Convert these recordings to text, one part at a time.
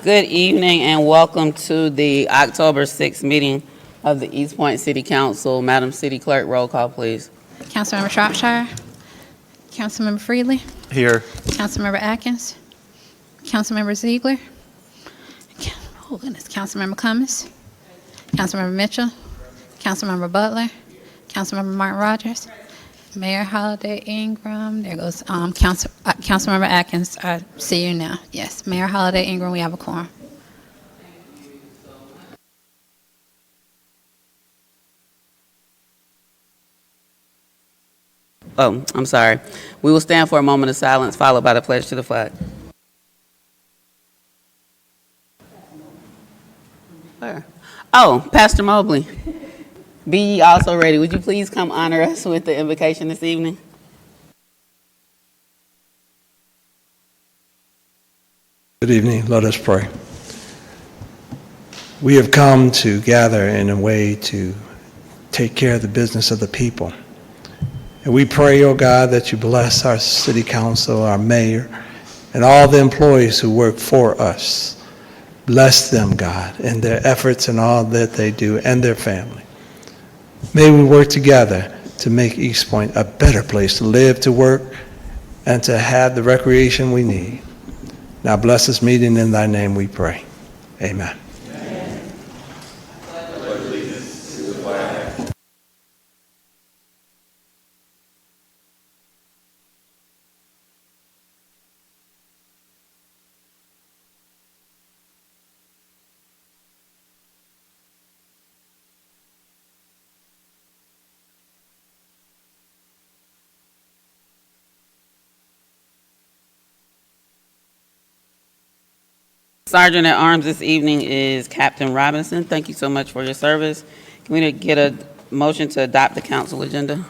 Good evening and welcome to the October 6th meeting of the East Point City Council. Madam City Clerk, roll call, please. Councilmember Shropshire. Councilmember Freely. Here. Councilmember Atkins. Councilmember Ziegler. Oh, goodness. Councilmember Cummins. Councilmember Mitchell. Councilmember Butler. Councilmember Martin Rogers. Mayor Holiday Ingram. There goes Councilmember Atkins. I see you now. Yes, Mayor Holiday Ingram, we have a quorum. Oh, I'm sorry. We will stand for a moment of silence, followed by the pledge to the flag. Where? Oh, Pastor Mobley. Be ye also ready. Would you please come honor us with the invocation this evening? Good evening. Let us pray. We have come to gather in a way to take care of the business of the people. And we pray, oh God, that you bless our city council, our mayor, and all the employees who work for us. Bless them, God, in their efforts and all that they do, and their family. May we work together to make East Point a better place to live, to work, and to have the recreation we need. Now bless this meeting in thy name we pray. Amen. Sergeant at Arms this evening is Captain Robinson. Thank you so much for your service. Can we get a motion to adopt the council agenda?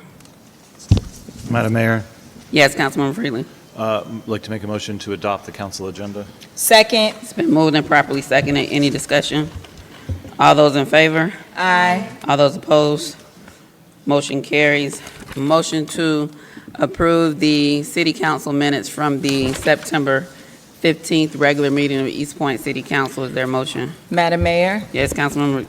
Madam Mayor, Yes, Councilmember Freely. I'd like to make a motion to adopt the council agenda. Second. It's been moved and properly seconded. Any discussion? All those in favor? Aye. All those opposed? Motion carries. Motion to approve the city council minutes from the September 15th regular meeting of East Point City Council. Is there a motion? Madam Mayor, Yes, Councilmember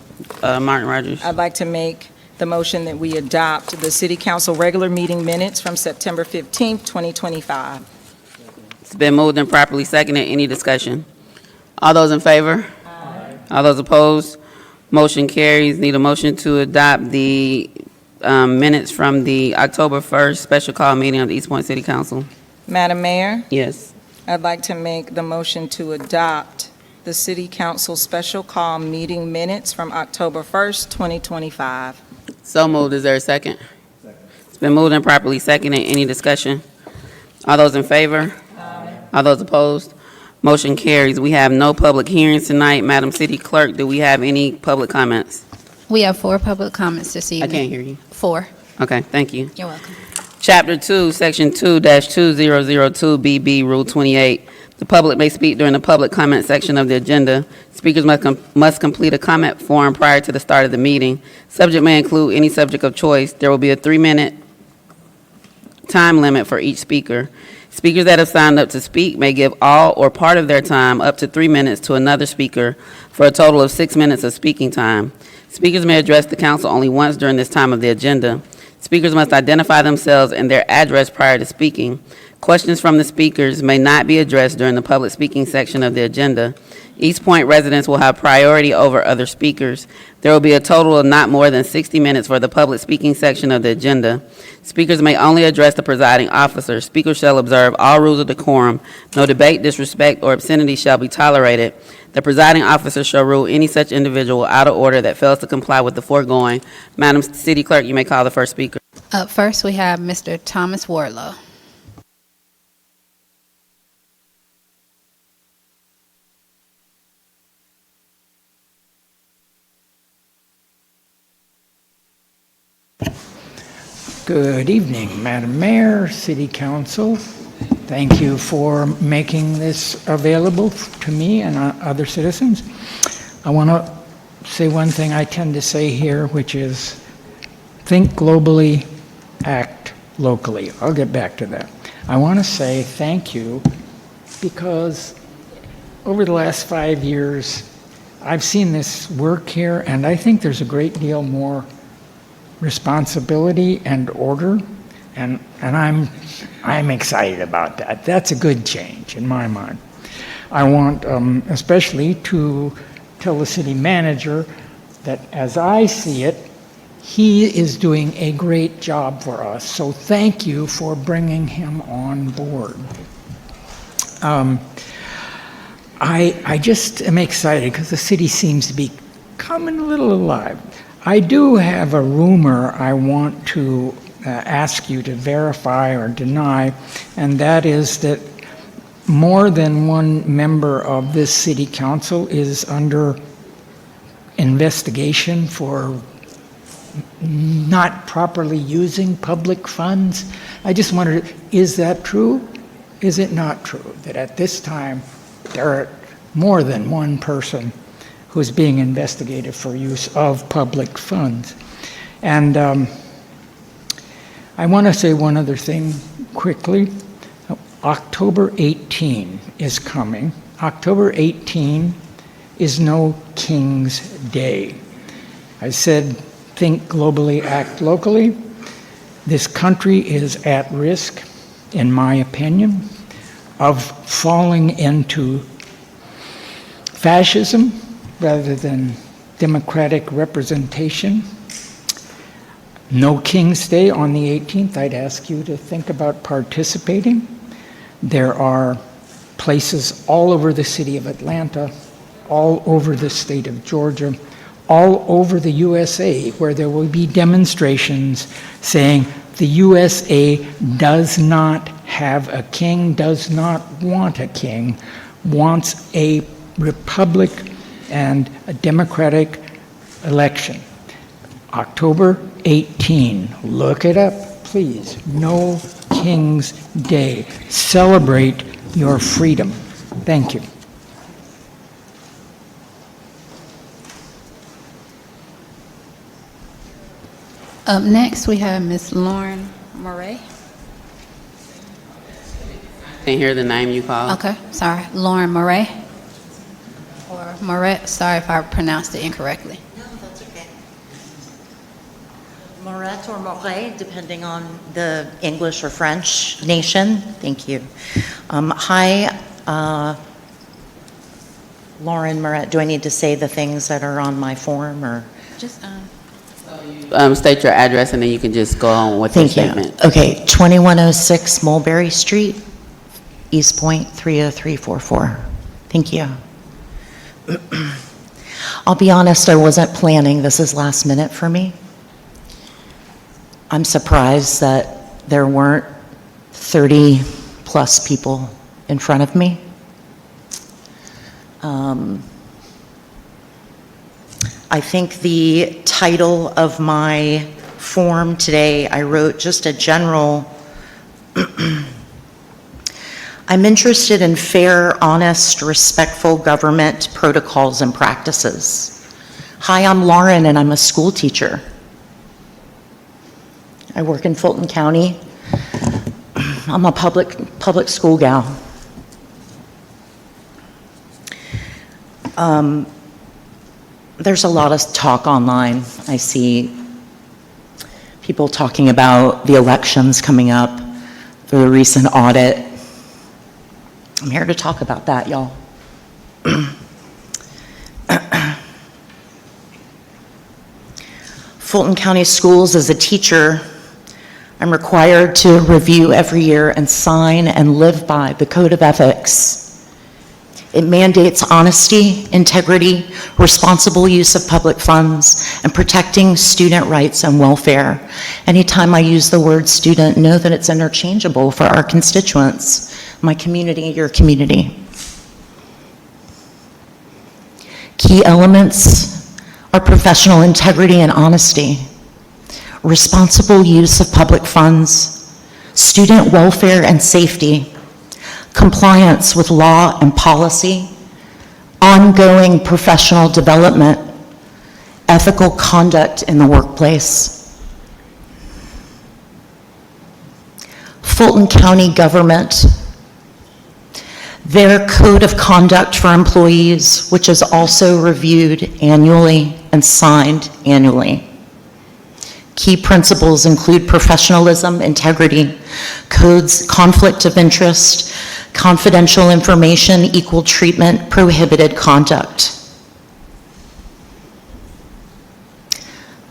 Martin Rogers. I'd like to make the motion that we adopt the City Council regular meeting minutes from September 15th, 2025. It's been moved and properly seconded. Any discussion? All those in favor? Aye. All those opposed? Motion carries. Need a motion to adopt the minutes from the October 1st special call meeting of the East Point City Council. Madam Mayor, Yes. I'd like to make the motion to adopt the City Council special call meeting minutes from October 1st, 2025. So moved. Is there a second? It's been moved and properly seconded. Any discussion? All those in favor? Aye. All those opposed? Motion carries. We have no public hearings tonight. Madam City Clerk, do we have any public comments? We have 4 public comments this I evening. can't hear you. 4. Okay, thank you. You're welcome. Chapter 2, Section 2-2002BB, Rule 28. The public may speak during the public comment section of the agenda. Speakers must complete a comment form prior to the start of the meeting. Subject may include any subject of choice. There will be a 3-minute time limit for each speaker. Speakers that have signed up to speak may give all or part of their time up to 3 minutes to another speaker for a total of 6 minutes of speaking time. Speakers may address the council only once during this time of the agenda. Speakers must identify themselves and their address prior to speaking. Questions from the speakers may not be addressed during the public speaking section of the agenda. East Point residents will have priority over other speakers. There will be a total of not more than 60 minutes for the public speaking section of the agenda. Speakers may only address the presiding officer. Speakers shall observe all rules of decorum. No debate, disrespect, or obscenity shall be tolerated. The presiding officer shall rule any such individual out of order that fails to comply with the foregoing. Madam City Clerk, you may call the first speaker. Up first, we have Mr. Thomas Warlow. Good evening, Madam Mayor, City Council. Thank you for making this available to me and other citizens. I want to say one thing I tend to say here, which is think globally, act locally. I'll get back to that. I want to say thank you because over the last 5 years, I've seen this work here, and I think there's a great deal more responsibility and order, and I'm excited about that. That's a good change in my mind. I want especially to tell the city manager that as I see it, he is doing a great job for us. So thank you for bringing him on board. I just am excited because the city seems to be coming a little alive. I do have a rumor I want to ask you to verify or deny, and that is that more than one member of this city council is under investigation for not properly using public funds. I just wondered, is that true? Is it not true that at this time there are more than one person who's being investigated for use of public funds? And I want to say one other thing quickly. October 18 is coming. October 18 is no King's Day. I said, think globally, act locally. This country is at risk, in my opinion, of falling into fascism rather than democratic representation. No King's Day on the 18th. I'd ask you to think about participating. There are places all over the city of Atlanta, all over the state of Georgia, all over the USA, where there will be demonstrations saying the USA does not have a king, does not want a king, wants a republic and a democratic election. October 18, look it up, please. No King's Day. Celebrate your freedom. Thank you. Up next, we have Ms. Lauren Murray. Didn't hear the name you called. Okay, sorry, Lauren Murray. Or Moret, sorry if I pronounced it incorrectly. No, that's okay. Moret or Moret, depending on the English or French nation. Thank you. Hi, Lauren Moret. Do I need to say the things that are on my form, or? Just, State your address, and then you can just go on with your Thank you. statement. Okay, 2106 Mulberry Street, East Point, 30344. Thank you. I'll be honest, I wasn't planning. This is last minute for me. I'm surprised that there weren't 30 plus people in front of me. I think the title of my form today, I wrote just a general, I'm interested in fair, honest, respectful government protocols and practices. Hi, I'm Lauren, and I'm a school teacher. I work in Fulton County. I'm a public school gal. There's a lot of talk online. I see people talking about the elections coming up, the recent audit. I'm here to talk about that, y'all. Fulton County Schools, as a teacher, I'm required to review every year and sign and live by the Code of Ethics. It mandates honesty, integrity, responsible use of public funds, and protecting student rights and welfare. Anytime I use the word student, know that it's interchangeable for our constituents, my community, your community. Key elements are professional integrity and honesty, responsible use of public funds, student welfare and safety, compliance with law and policy, ongoing professional development, ethical conduct in the workplace. Fulton County government, Their code of conduct for employees, which is also reviewed annually and signed annually. Key principles include professionalism, integrity, codes, conflict of interest, confidential information, equal treatment, prohibited conduct.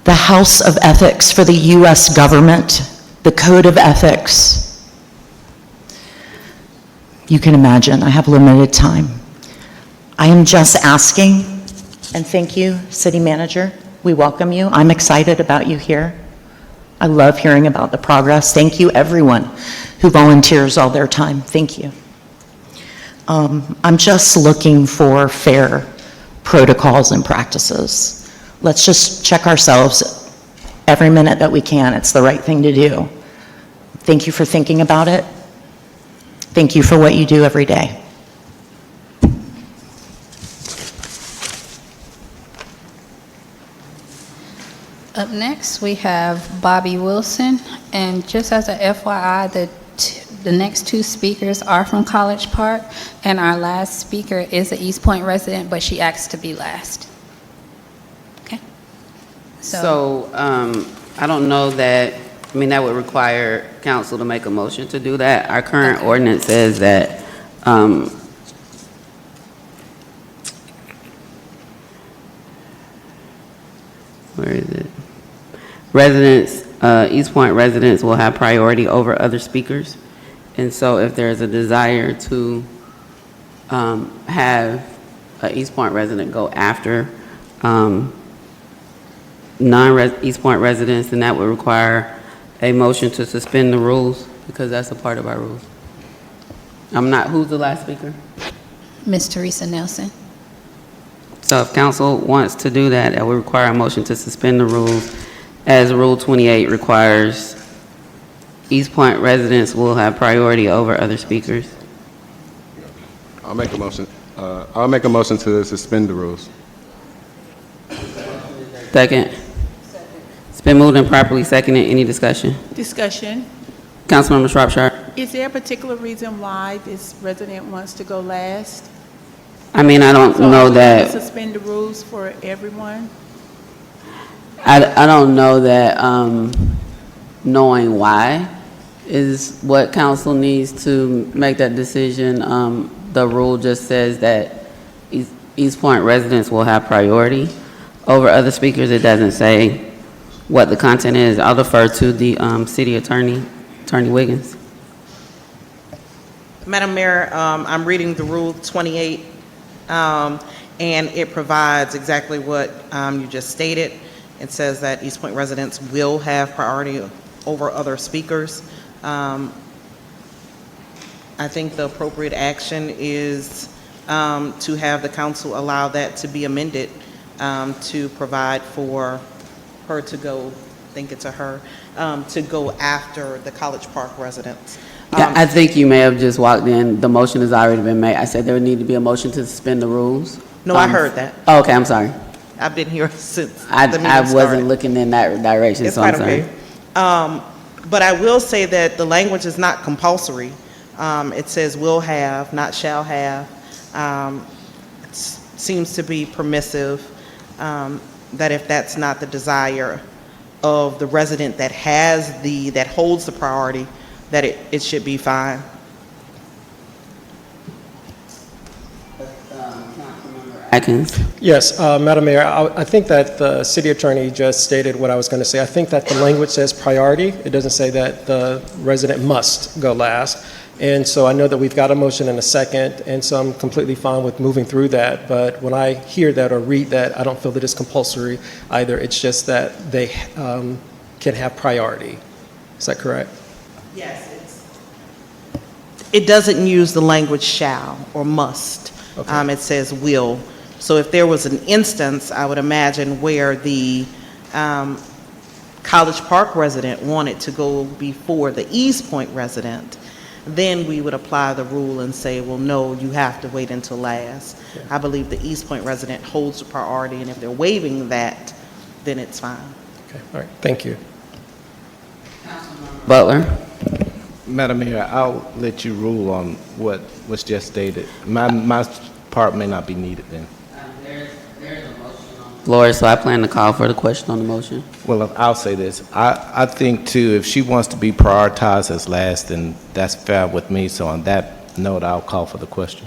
The House of Ethics for the U.S. government, the Code of Ethics. You can imagine, I have limited time. I am just asking, and thank you, City Manager. We welcome you. I'm excited about you here. I love hearing about the progress. Thank you, everyone who volunteers all their time. Thank you. I'm just looking for fair protocols and practices. Let's just check ourselves every minute that we can. It's the right thing to do. Thank you for thinking about it. Thank you for what you do every day. Up next, we have Bobby Wilson, and just as a FYI, the next two speakers are from College Park, and our last speaker is an East Point resident, but she asked to be last. Okay? So, I don't know that, I mean, that would require council to make a motion to do that. Our current ordinance says that, where is it? Residents, East Point residents will have priority over other speakers. And so if there's a desire to have an East Point resident go after non-East Point residents, then that would require a motion to suspend the rules, because that's a part of our rules. Who's the last speaker? Ms. Teresa Nelson. So if council wants to do that, that would require a motion to suspend the rules, as Rule 28 requires East Point residents will have priority over other speakers. I'll make a motion. I'll make a motion to suspend the rules. Second. It's been moved and properly seconded. Any discussion? Discussion. Councilmember Shropshire. Is there a particular reason why this resident wants to go last? I mean, I don't know So are we gonna that, suspend the rules for everyone? I don't know that knowing why is what council needs to make that decision. The rule just says that East Point residents will have priority over other speakers. It doesn't say what the content is. I'll defer to the city attorney, Attorney Wiggins. Madam Mayor, I'm reading the Rule 28, and it provides exactly what you just stated. It says that East Point residents will have priority over other speakers. I think the appropriate action is to have the council allow that to be amended to provide for her to go, I think it's a her, to go after the College Park residents. Yeah, I think you may have just walked in. The motion has already been made. I said there would need to be a motion to suspend the rules. No, I heard that. Oh, okay, I'm sorry. I've been here since the meeting I wasn't started. looking in that direction, It's so I'm quite sorry. okay. But I will say that the language is not compulsory. It says will have, not shall have. It seems to be permissive, that if that's not the desire of the resident that that holds the priority, that it should be fine. Atkins. Yes, Madam Mayor, I think that the city attorney just stated what I was going to say. I think that the language says priority. It doesn't say that the resident must go last. And so I know that we've got a motion in a second, and so I'm completely fine with moving through that. But when I hear that or read that, I don't feel that it's compulsory either. It's just that they can have priority. Is that correct? Yes, it doesn't use the language shall or must. Okay. It says will. So if there was an instance, I would imagine, where the College Park resident wanted to go before the East Point resident, then we would apply the rule and say, well, no, you have to wait until last. Yeah. I believe the East Point resident holds the priority, and if they're waiving that, then it's fine. Okay, all right, thank you. Butler. Madam Mayor, I'll let you rule on what was just stated. My part may not be needed then. Floor, so I plan to call for the question on the motion. Well, I'll say this. I think too, if she wants to be prioritized as last, then that's fair with me. So on that note, I'll call for the question.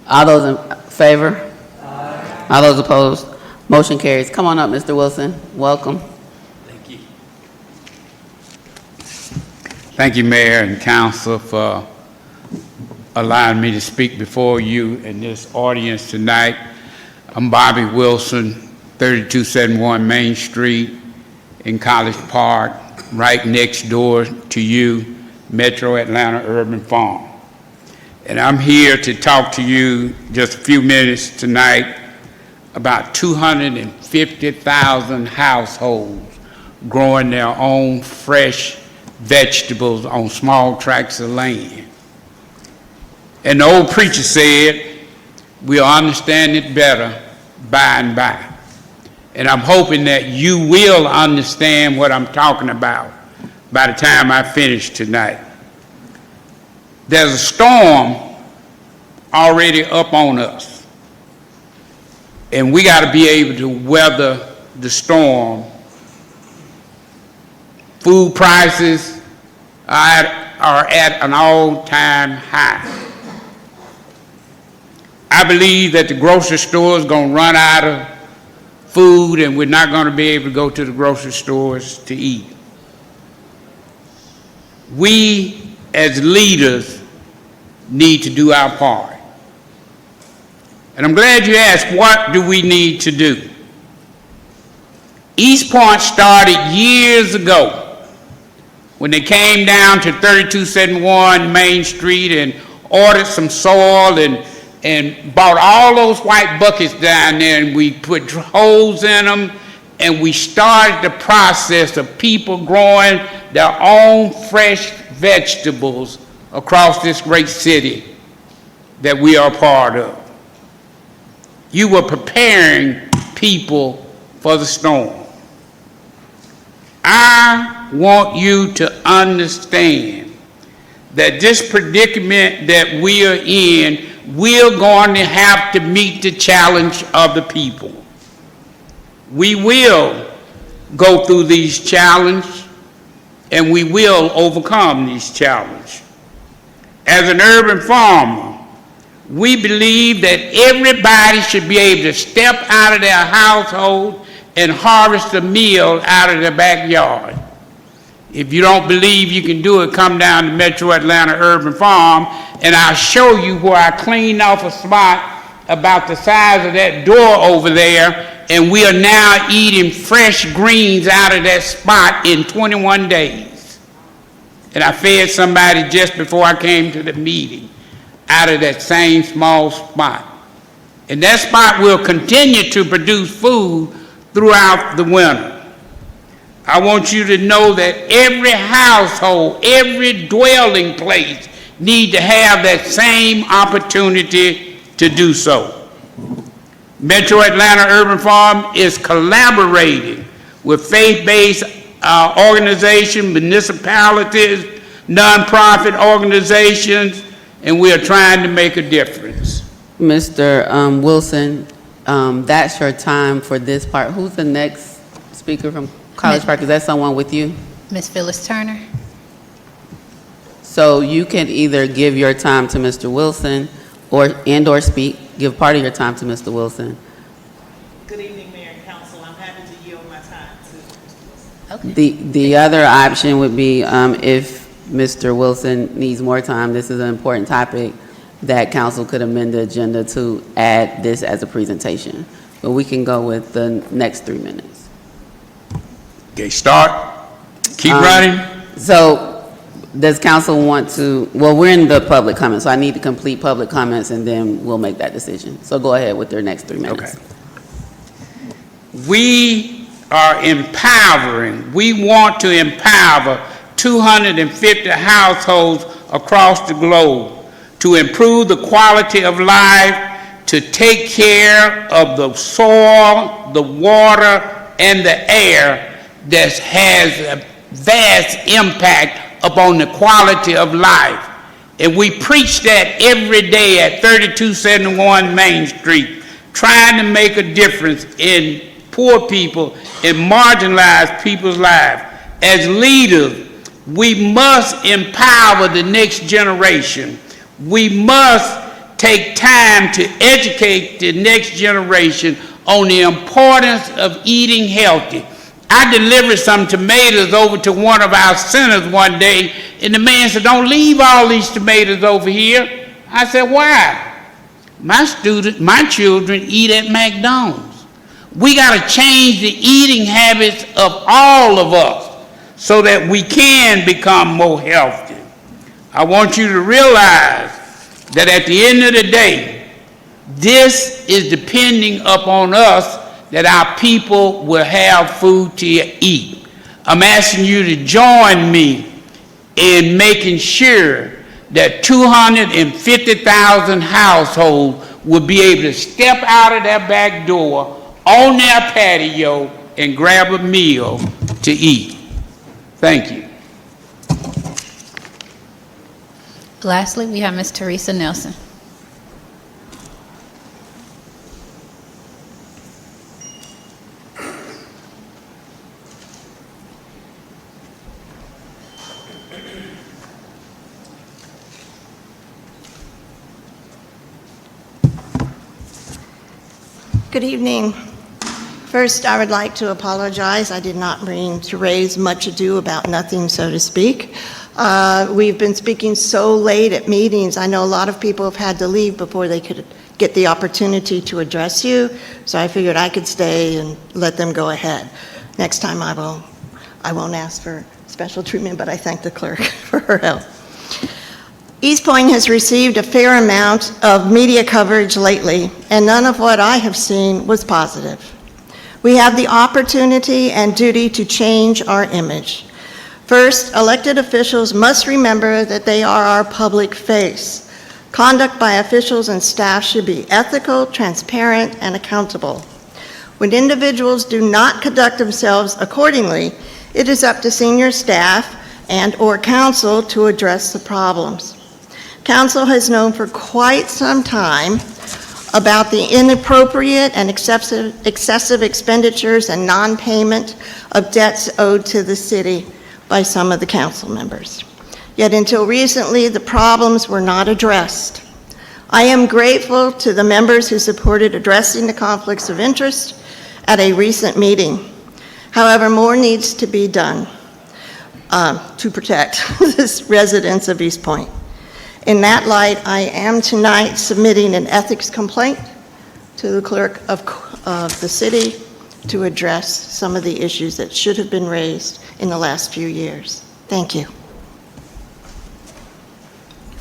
All those in favor? Aye. All those opposed? Motion carries. Come on up, Mr. Wilson. Welcome. Thank you, Mayor and Council, for allowing me to speak before you in this audience tonight. I'm Bobby Wilson, 3271 Main Street in College Park, right next door to you, Metro Atlanta Urban Farm. And I'm here to talk to you just a few minutes tonight about 250,000 households growing their own fresh vegetables on small tracts of land. And the old preacher said, we'll understand it better by and by. And I'm hoping that you will understand what I'm talking about by the time I finish tonight. There's a storm already up on us, and we got to be able to weather the storm. Food prices are at an all-time high. I believe that the grocery store is going to run out of food, and we're not going to be able to go to the grocery stores to eat. We, as leaders, need to do our part. And I'm glad you asked, what do we need to do? East Point started years ago when they came down to 3271 Main Street and ordered some soil and bought all those white buckets down there, and we put holes in them, and we started the process of people growing their own fresh vegetables across this great city that we are part of. You were preparing people for the storm. I want you to understand that this predicament that we are in, we're going to have to meet the challenge of the people. We will go through these challenges, and we will overcome these challenges. As an urban farmer, we believe that everybody should be able to step out of their household and harvest a meal out of their backyard. If you don't believe you can do it, come down to Metro Atlanta Urban Farm, and I'll show you where I cleaned off a spot about the size of that door over there, and we are now eating fresh greens out of that spot in 21 days. And I fed somebody just before I came to the meeting out of that same small spot. And that spot will continue to produce food throughout the winter. I want you to know that every household, every dwelling place need to have that same opportunity to do so. Metro Atlanta Urban Farm is collaborating with faith-based organizations, municipalities, nonprofit organizations, and we are trying to make a difference. Mr. Wilson, that's your time for this part. Who's the next speaker from College Park? Is that someone with you? Ms. Phyllis Turner. So you can either give your time to Mr. Wilson or speak. Give part of your time to Mr. Wilson. Good evening, Mayor and Council. I'm happy to yield my time to Mr. Wilson. Okay. The other option would be if Mr. Wilson needs more time, this is an important topic, that council could amend the agenda to add this as a presentation. But we can go with the next 3 minutes. Okay, start. Keep running. So does council want to, well, we're in the public comment, so I need to complete public comments and then we'll make that decision. So go ahead with your next 3 minutes. Okay. We are empowering, we want to empower 250 households across the globe to improve the quality of life, to take care of the soil, the water, and the air that has vast impact upon the quality of life. And we preach that every day at 3271 Main Street, trying to make a difference in poor people and marginalized people's lives. As leaders, we must empower the next generation. We must take time to educate the next generation on the importance of eating healthy. I delivered some tomatoes over to one of our centers one day, and the man said, "Don't leave all these tomatoes over here." I said, "Why?" My children eat at McDonald's. We got to change the eating habits of all of us so that we can become more healthy. I want you to realize that at the end of the day, this is depending upon us that our people will have food to eat. I'm asking you to join me in making sure that 250,000 households will be able to step out of their back door on their patio and grab a meal to eat. Thank you. Lastly, we have Ms. Teresa Nelson. Good evening. First, I would like to apologize. I did not mean to raise much ado about nothing, so to speak. We've been speaking so late at meetings. I know a lot of people have had to leave before they could get the opportunity to address you, so I figured I could stay and let them go ahead. Next time I won't ask for special treatment, but I thank the clerk for her help. East Point has received a fair amount of media coverage lately, and none of what I have seen was positive. We have the opportunity and duty to change our image. First, elected officials must remember that they are our public face. Conduct by officials and staff should be ethical, transparent, and accountable. When individuals do not conduct themselves accordingly, it is up to senior staff and/or council to address the problems. Council has known for quite some time about the inappropriate and excessive expenditures and non-payment of debts owed to the city by some of the council members. Yet until recently, the problems were not addressed. I am grateful to the members who supported addressing the conflicts of interest at a recent meeting. However, more needs to be done to protect the residents of East Point. In that light, I am tonight submitting an ethics complaint to the clerk of the city to address some of the issues that should have been raised in the last few years. Thank you.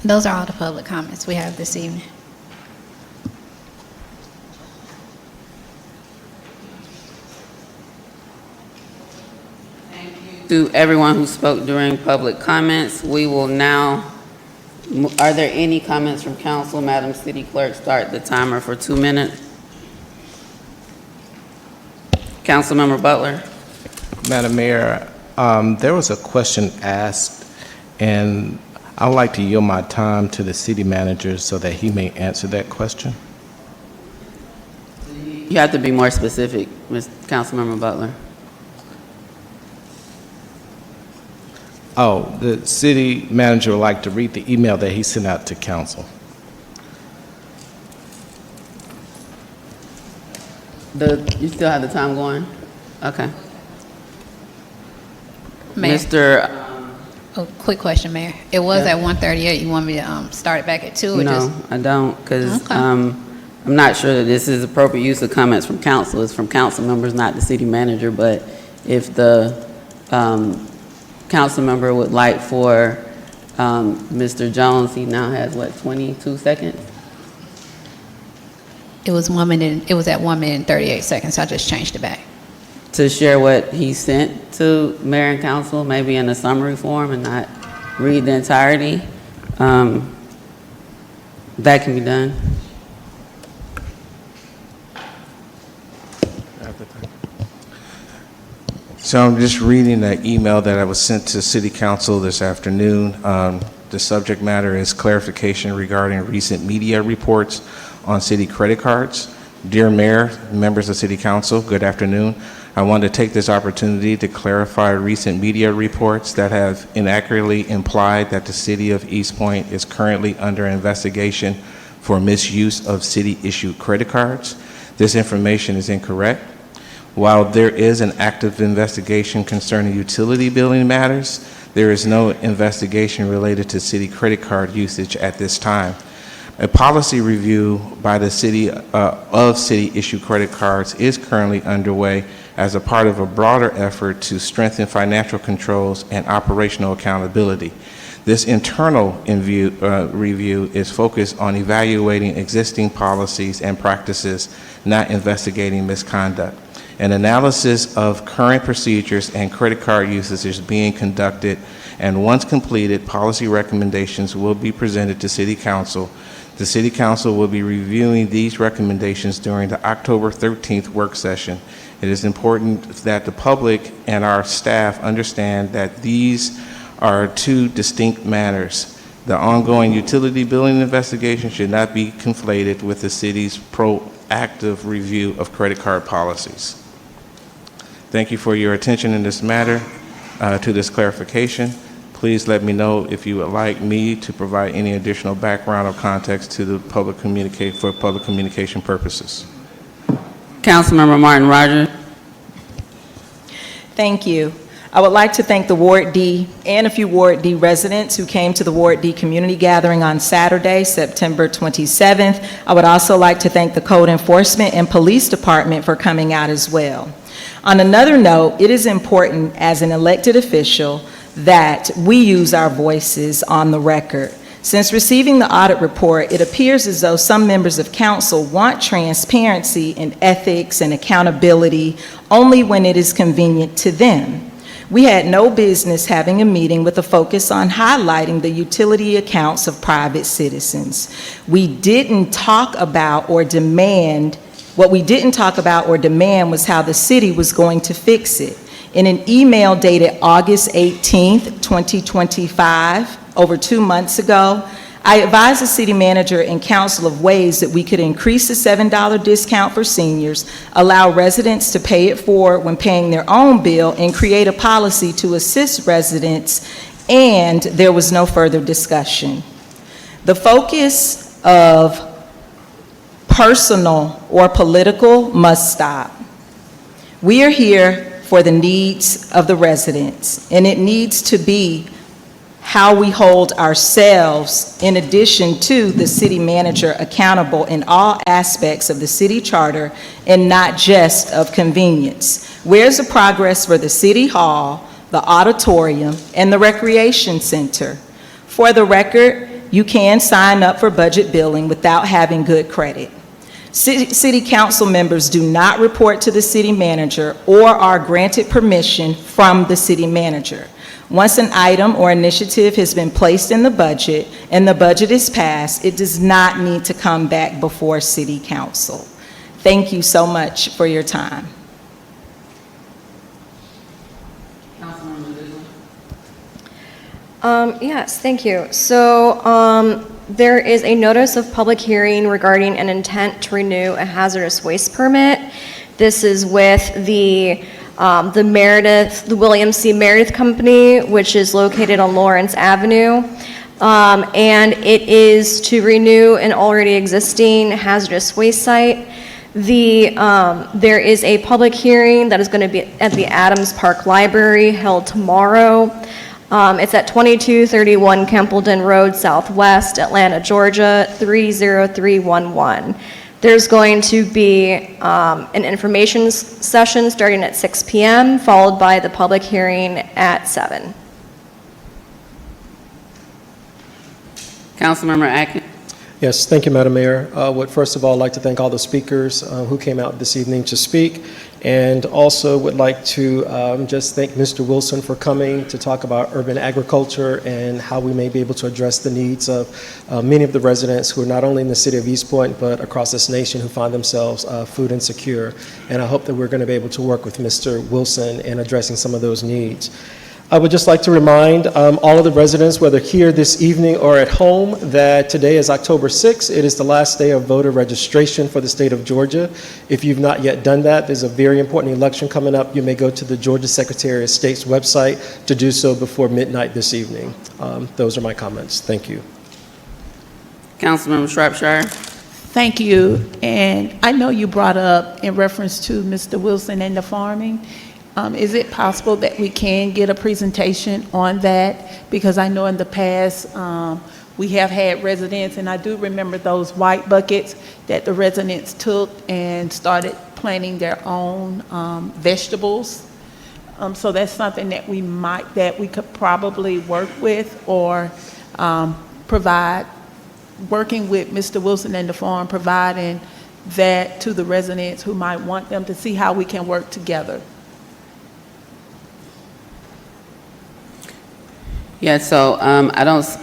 Those are all the public comments we have this evening. To everyone who spoke during public comments, we will now, are there any comments from council? Madam City Clerk, start the timer for 2 minutes. Councilmember Butler. Madam Mayor, there was a question asked, and I would like to yield my time to the city manager so that he may answer that question. You have to be more specific, Councilmember Butler. Oh, the city manager would like to read the email that he sent out to council. You still have the time going? Okay. Mayor. Mr. Oh, quick question, Mayor. It was Yeah. at 1:38. You want me to start it back at 2 or just? No, I don't, because Okay. I'm not sure that this is appropriate use of comments from council. It's from council members, not the city manager, but if the council member would like for Mr. Jones, he now has, what, 22 seconds? It was 1 minute. It was at 1 minute and 38 seconds. So I just changed it back. To share what he sent to mayor and council, maybe in a summary form and not read the entirety. That can be done. So I'm just reading the email that was sent to City Council this afternoon. The subject matter is clarification regarding recent media reports on city credit cards. Dear Mayor, members of City Council, good afternoon. I want to take this opportunity to clarify recent media reports that have inaccurately implied that the City of East Point is currently under investigation for misuse of city-issued credit cards. This information is incorrect. While there is an active investigation concerning utility billing matters, there is no investigation related to city credit card usage at this time. A policy review by the city of city-issued credit cards is currently underway as a part of a broader effort to strengthen financial controls and operational accountability. This internal review is focused on evaluating existing policies and practices, not investigating misconduct. An analysis of current procedures and credit card usage is being conducted, and once completed, policy recommendations will be presented to City Council. The City Council will be reviewing these recommendations during the October 13th work session. It is important that the public and our staff understand that these are two distinct matters. The ongoing utility billing investigation should not be conflated with the city's proactive review of credit card policies. Thank you for your attention in this matter, to this clarification. Please let me know if you would like me to provide any additional background or context to the public for public communication purposes. Councilmember Martin Rogers. Thank you. I would like to thank the Ward D and a few Ward D residents who came to the Ward D community gathering on Saturday, September 27th. I would also like to thank the Code Enforcement and Police Department for coming out as well. On another note, it is important as an elected official that we use our voices on the record. Since receiving the audit report, it appears as though some members of council want transparency and ethics and accountability only when it is convenient to them. We had no business having a meeting with a focus on highlighting the utility accounts of private citizens. We didn't talk about or demand, what we didn't talk about or demand was how the city was going to fix it. In an email dated August 18th, 2025, over 2 months ago, I advised the city manager and council of ways that we could increase the $7 discount for seniors, allow residents to pay it forward when paying their own bill, and create a policy to assist residents, and there was no further discussion. The focus of personal or political must stop. We are here for the needs of the residents, and it needs to be how we hold ourselves, in addition to the city manager, accountable in all aspects of the city charter and not just of convenience. Where's the progress for the city hall, the auditorium, and the recreation center? For the record, you can sign up for budget billing without having good credit. City council members do not report to the city manager or are granted permission from the city manager. Once an item or initiative has been placed in the budget and the budget is passed, it does not need to come back before city council. Thank you so much for your time. Yes, thank you. So there is a notice of public hearing regarding an intent to renew a hazardous waste permit. This is with the William C. Meredith Company, which is located on Lawrence Avenue. And it is to renew an already existing hazardous waste site. There is a public hearing that is going to be at the Adams Park Library held tomorrow. It's at 2231 Kempledon Road Southwest, Atlanta, Georgia, 30311. There's going to be an information session starting at 6 p.m., followed by the public hearing at 7. Councilmember Atkins. Yes, thank you, Madam Mayor. I would first of all like to thank all the speakers who came out this evening to speak. And also would like to just thank Mr. Wilson for coming to talk about urban agriculture and how we may be able to address the needs of many of the residents who are not only in the city of East Point, but across this nation who find themselves food insecure. And I hope that we're going to be able to work with Mr. Wilson in addressing some of those needs. I would just like to remind all of the residents, whether here this evening or at home, that today is October 6th. It is the last day of voter registration for the state of Georgia. If you've not yet done that, there's a very important election coming up. You may go to the Georgia Secretary of State's website to do so before midnight this evening. Those are my comments. Thank you. Councilmember Shropshire. Thank you. And I know you brought up in reference to Mr. Wilson and the farming. Is it possible that we can get a presentation on that? Because I know in the past, we have had residents, and I do remember those white buckets that the residents took and started planting their own vegetables. So that's something that we could probably work with or provide, working with Mr. Wilson and the farm, providing that to the residents who might want them to see how we can work together. Yeah, so I don't see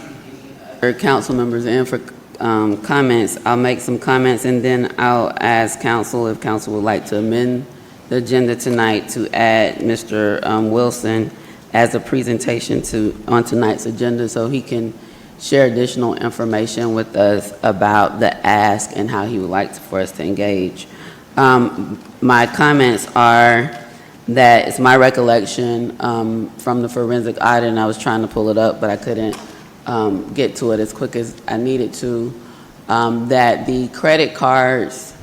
other council members in for comments. I'll make some comments and then I'll ask council if council would like to amend the agenda tonight to add Mr. Wilson as a presentation on tonight's agenda so he can share additional information with us about the ask and how he would like for us to engage. My comments are that it's my recollection from the forensic audit, and I was trying to pull it up, but I couldn't get to it as quick as I needed to, that the credit cards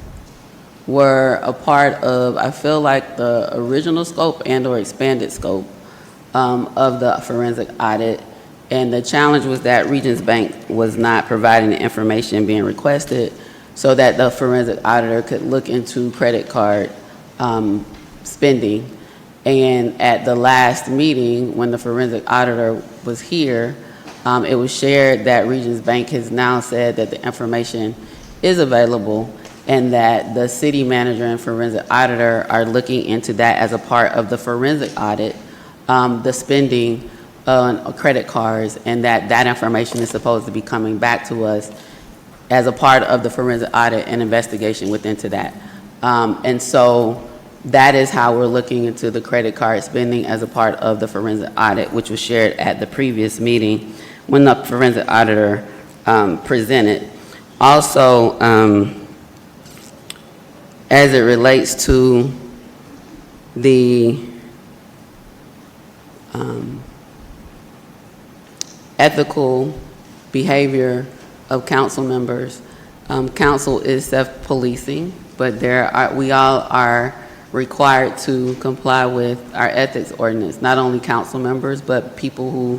were a part of, I feel like, the original scope and or expanded scope of the forensic audit. And the challenge was that Regions Bank was not providing the information being requested so that the forensic auditor could look into credit card spending. And at the last meeting, when the forensic auditor was here, it was shared that Regions Bank has now said that the information is available and that the city manager and forensic auditor are looking into that as a part of the forensic audit, the spending on credit cards, and that information is supposed to be coming back to us as a part of the forensic audit and investigation within to that. And so that is how we're looking into the credit card spending as a part of the forensic audit, which was shared at the previous meeting when the forensic auditor presented. Also, as it relates to the ethical behavior of council members, council is self-policing, but we all are required to comply with our ethics ordinance, not only council members, but people who,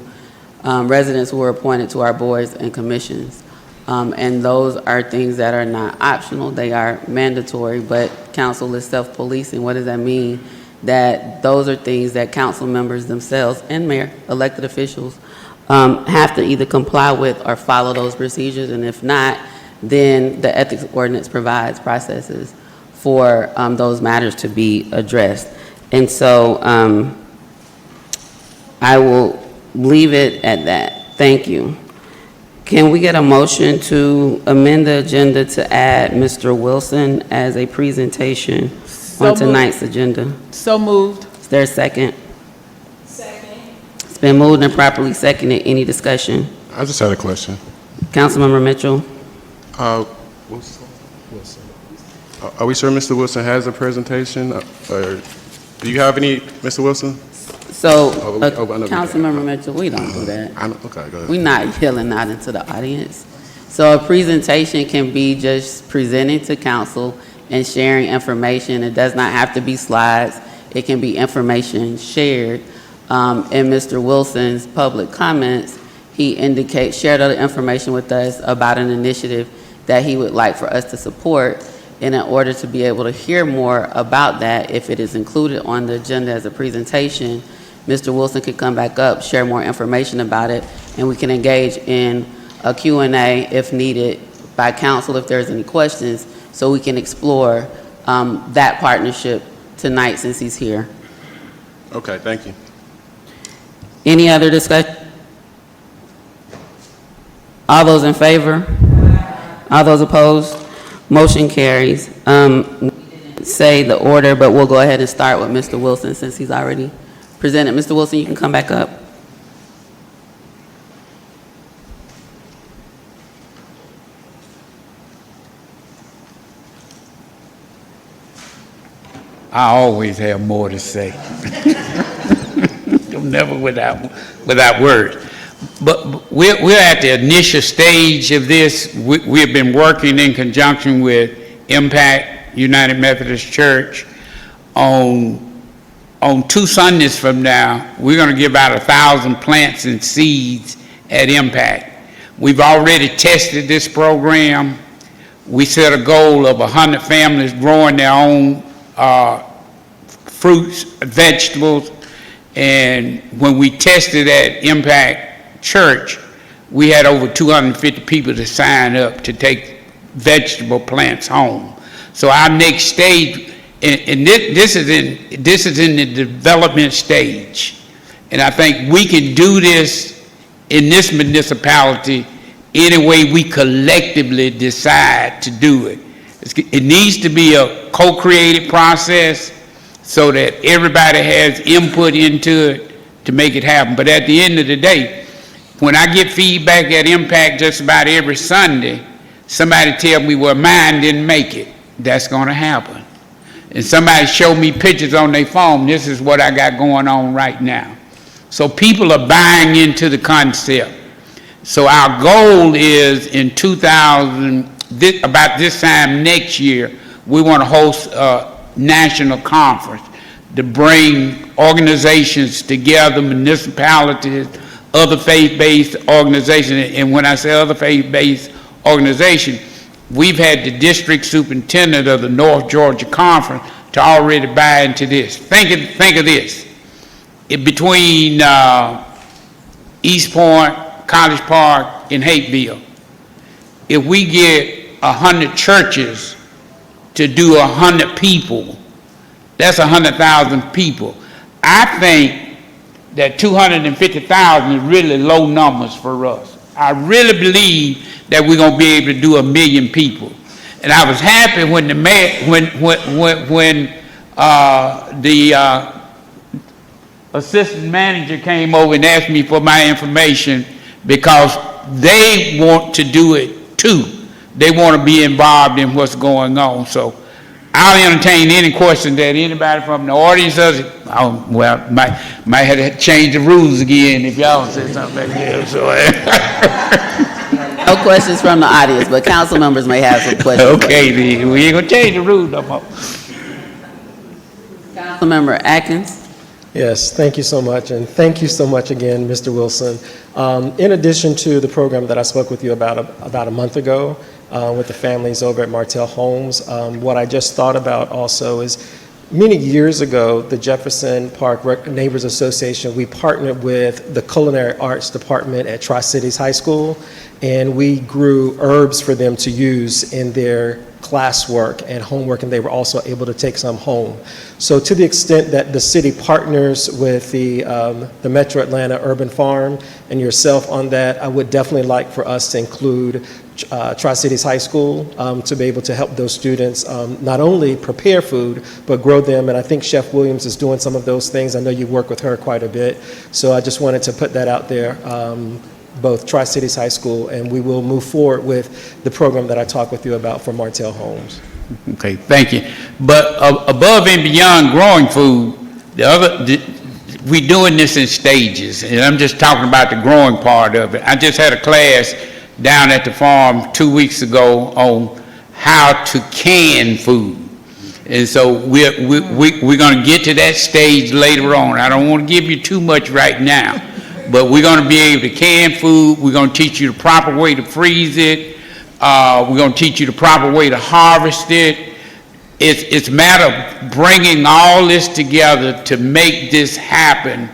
residents who are appointed to our boards and commissions. And those are things that are not optional, they are mandatory, but council is self-policing. What does that mean? That those are things that council members themselves and mayor, elected officials, have to either comply with or follow those procedures, and if not, then the ethics ordinance provides processes for those matters to be addressed. And so I will leave it at that. Thank you. Can we get a motion to amend the agenda to add Mr. Wilson as a presentation on tonight's agenda? So moved. Is there a second? Second. It's been moved and properly seconded. Any discussion? I just had a question. Councilmember Mitchell. Are we sure Mr. Wilson has a presentation? Or do you have any, Mr. Wilson? So, I know Councilmember Mitchell, we don't do that. Okay, go ahead. We're not yelling out into the audience. So a presentation can be just presenting to council and sharing information. It does not have to be slides. It can be information shared. In Mr. Wilson's public comments, he shared other information with us about an initiative that he would like for us to support. And in order to be able to hear more about that, if it is included on the agenda as a presentation, Mr. Wilson could come back up, share more information about it, and we can engage in a Q&A if needed by council if there's any questions, so we can explore that partnership tonight since he's here. Okay, thank you. Any other discussion? All those in favor? All those opposed? Motion carries. We didn't say the order, but we'll go ahead and start with Mr. Wilson since he's already presented. Mr. Wilson, you can come back up. I always have more to say. I'm never without words. But we're at the initial stage of this. We have been working in conjunction with Impact United Methodist Church on 2 Sundays from now. We're going to give out 1,000 plants and seeds at Impact. We've already tested this program. We set a goal of 100 families growing their own fruits, vegetables, and when we tested at Impact Church, we had over 250 people to sign up to take vegetable plants home. So our next stage, and this is in the development stage, and I think we can do this in this municipality any way we collectively decide to do it. It needs to be a co-created process so that everybody has input into it to make it happen. But at the end of the day, when I get feedback at Impact just about every Sunday, somebody tell me, well, mine didn't make it. That's going to happen. And somebody show me pictures on their phone, this is what I got going on right now. So people are buying into the concept. So our goal is in about this time next year, we want to host a national conference to bring organizations together, municipalities, other faith-based organizations. And when I say other faith-based organizations, we've had the district superintendent of the North Georgia Conference to already buy into this. Think of this. Between East Point, College Park, and Hapeville, if we get 100 churches to do 100 people, that's 100,000 people. I think that 250,000 is really low numbers for us. I really believe that we're going to be able to do 1 million people. And I was happy when the assistant manager came over and asked me for my information, because they want to do it too. They want to be involved in what's going on. So I'll entertain any questions that anybody from the audience does. Might have to change the rules again if y'all say something like that. So, no questions from the audience, but council members may have some questions. Okay, then. We ain't going to change the rules no more. Councilmember Atkins. Yes, thank you so much, and thank you so much again, Mr. Wilson. In addition to the program that I spoke with you about a month ago with the families over at Martell Homes, what I just thought about also is many years ago, the Jefferson Park Neighbors Association, we partnered with the Culinary Arts Department at Tri-Cities High School, and we grew herbs for them to use in their classwork and homework, and they were also able to take some home. So to the extent that the city partners with the Metro Atlanta Urban Farm and yourself on that, I would definitely like for us to include Tri-Cities High School to be able to help those students not only prepare food, but grow them. And I think Chef Williams is doing some of those things. I know you work with her quite a bit. So I just wanted to put that out there, both Tri-Cities High School, and we will move forward with the program that I talked with you about for Martell Homes. Okay, thank you. But above and beyond growing food, we're doing this in stages, and I'm just talking about the growing part of it. I just had a class down at the farm 2 weeks ago on how to can food. And so we're going to get to that stage later on. I don't want to give you too much right now, but we're going to be able to can food. We're going to teach you the proper way to freeze it. We're going to teach you the proper way to harvest it. It's a matter of bringing all this together to make this happen.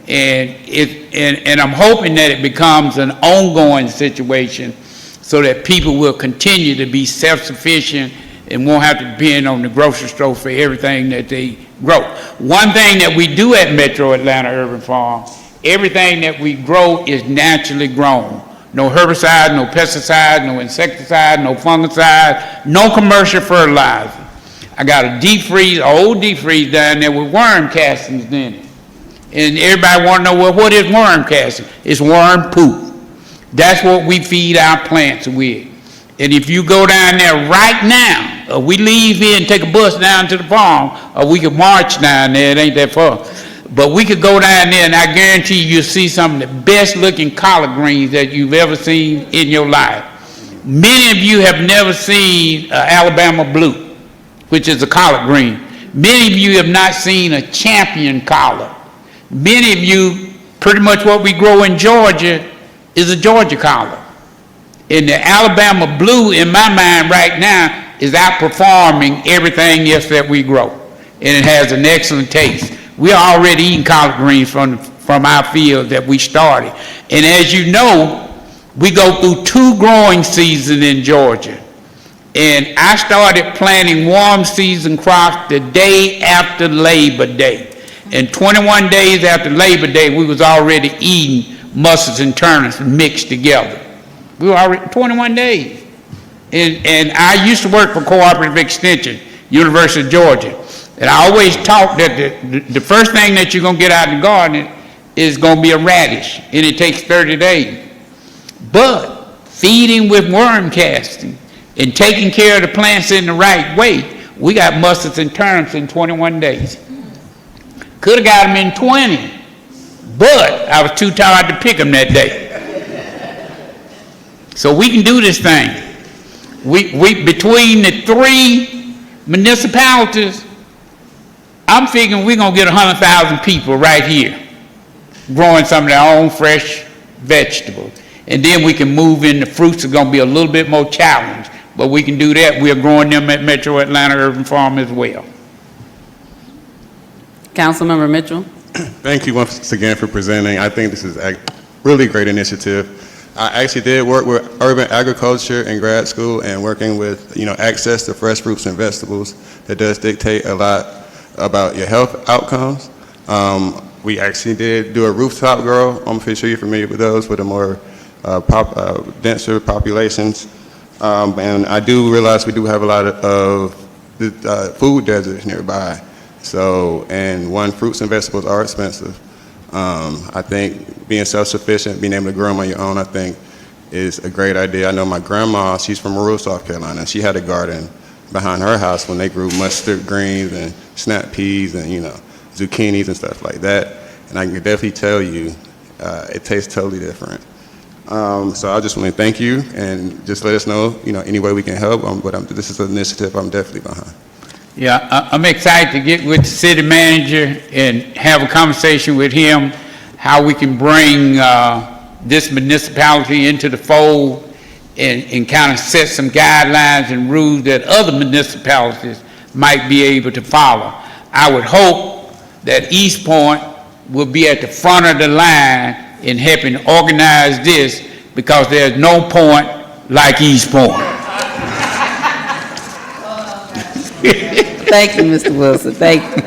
And I'm hoping that it becomes an ongoing situation so that people will continue to be self-sufficient and won't have to depend on the grocery store for everything that they grow. One thing that we do at Metro Atlanta Urban Farm, everything that we grow is naturally grown. No herbicide, no pesticide, no insecticide, no fungicide, no commercial fertilizer. I got a deep freeze, an old deep freeze down there with worm castings in it. And everybody want to know, well, what is worm casting? It's worm poop. That's what we feed our plants with. And if you go down there right now, or we leave here and take a bus down to the farm, or we could march down there, it ain't that far. But we could go down there and I guarantee you'll see some of the best looking collard greens that you've ever seen in your life. Many of you have never seen Alabama Blue, which is a collard green. Many of you have not seen a champion collard. Many of you, pretty much what we grow in Georgia is a Georgia collard. And the Alabama Blue, in my mind right now, is outperforming everything else that we grow. And it has an excellent taste. We're already eating collard greens from our field that we started. And as you know, we go through 2 growing seasons in Georgia. And I started planting warm season crops the day after Labor Day. And 21 days after Labor Day, we was already eating mustards and turnips mixed together. We were already 21 days. And I used to work for Cooperative Extension, University of Georgia. And I always taught that the first thing that you're going to get out of the garden is going to be a radish, and it takes 30 days. But feeding with worm casting and taking care of the plants in the right way, we got mustards and turnips in 21 days. Could have got them in 20, but I was too tired to pick them that day. So we can do this thing. We between the 3 municipalities, I'm figuring we're going to get 100,000 people right here growing some of their own fresh vegetables. And then we can move in. The fruits are going to be a little bit more challenged, but we can do that. We're growing them at Metro Atlanta Urban Farm as well. Councilmember Mitchell. Thank you once again for presenting. I think this is a really great initiative. I actually did work with urban agriculture in grad school, and working with, access to fresh fruits and vegetables, that does dictate a lot about your health outcomes. We actually did do a rooftop grow. I'm pretty sure you're familiar with those, with the more denser populations. And I do realize we do have a lot of food deserts nearby. So, and fruits and vegetables are expensive. I think being self-sufficient, being able to grow them on your own, I think is a great idea. I know my grandma, she's from Monroe, South Carolina. She had a garden behind her house when they grew mustard greens and snap peas and, zucchinis and stuff like that. And I can definitely tell you, it tastes totally different. So I just want to thank you, and just let us know, any way we can help. But this is an initiative I'm definitely behind. Yeah, I'm excited to get with the city manager and have a conversation with him how we can bring this municipality into the fold and kind of set some guidelines and rules that other municipalities might be able to follow. I would hope that East Point will be at the front of the line in helping organize this, because there's no point like East Point. Thank you, Mr. Wilson. Thank you.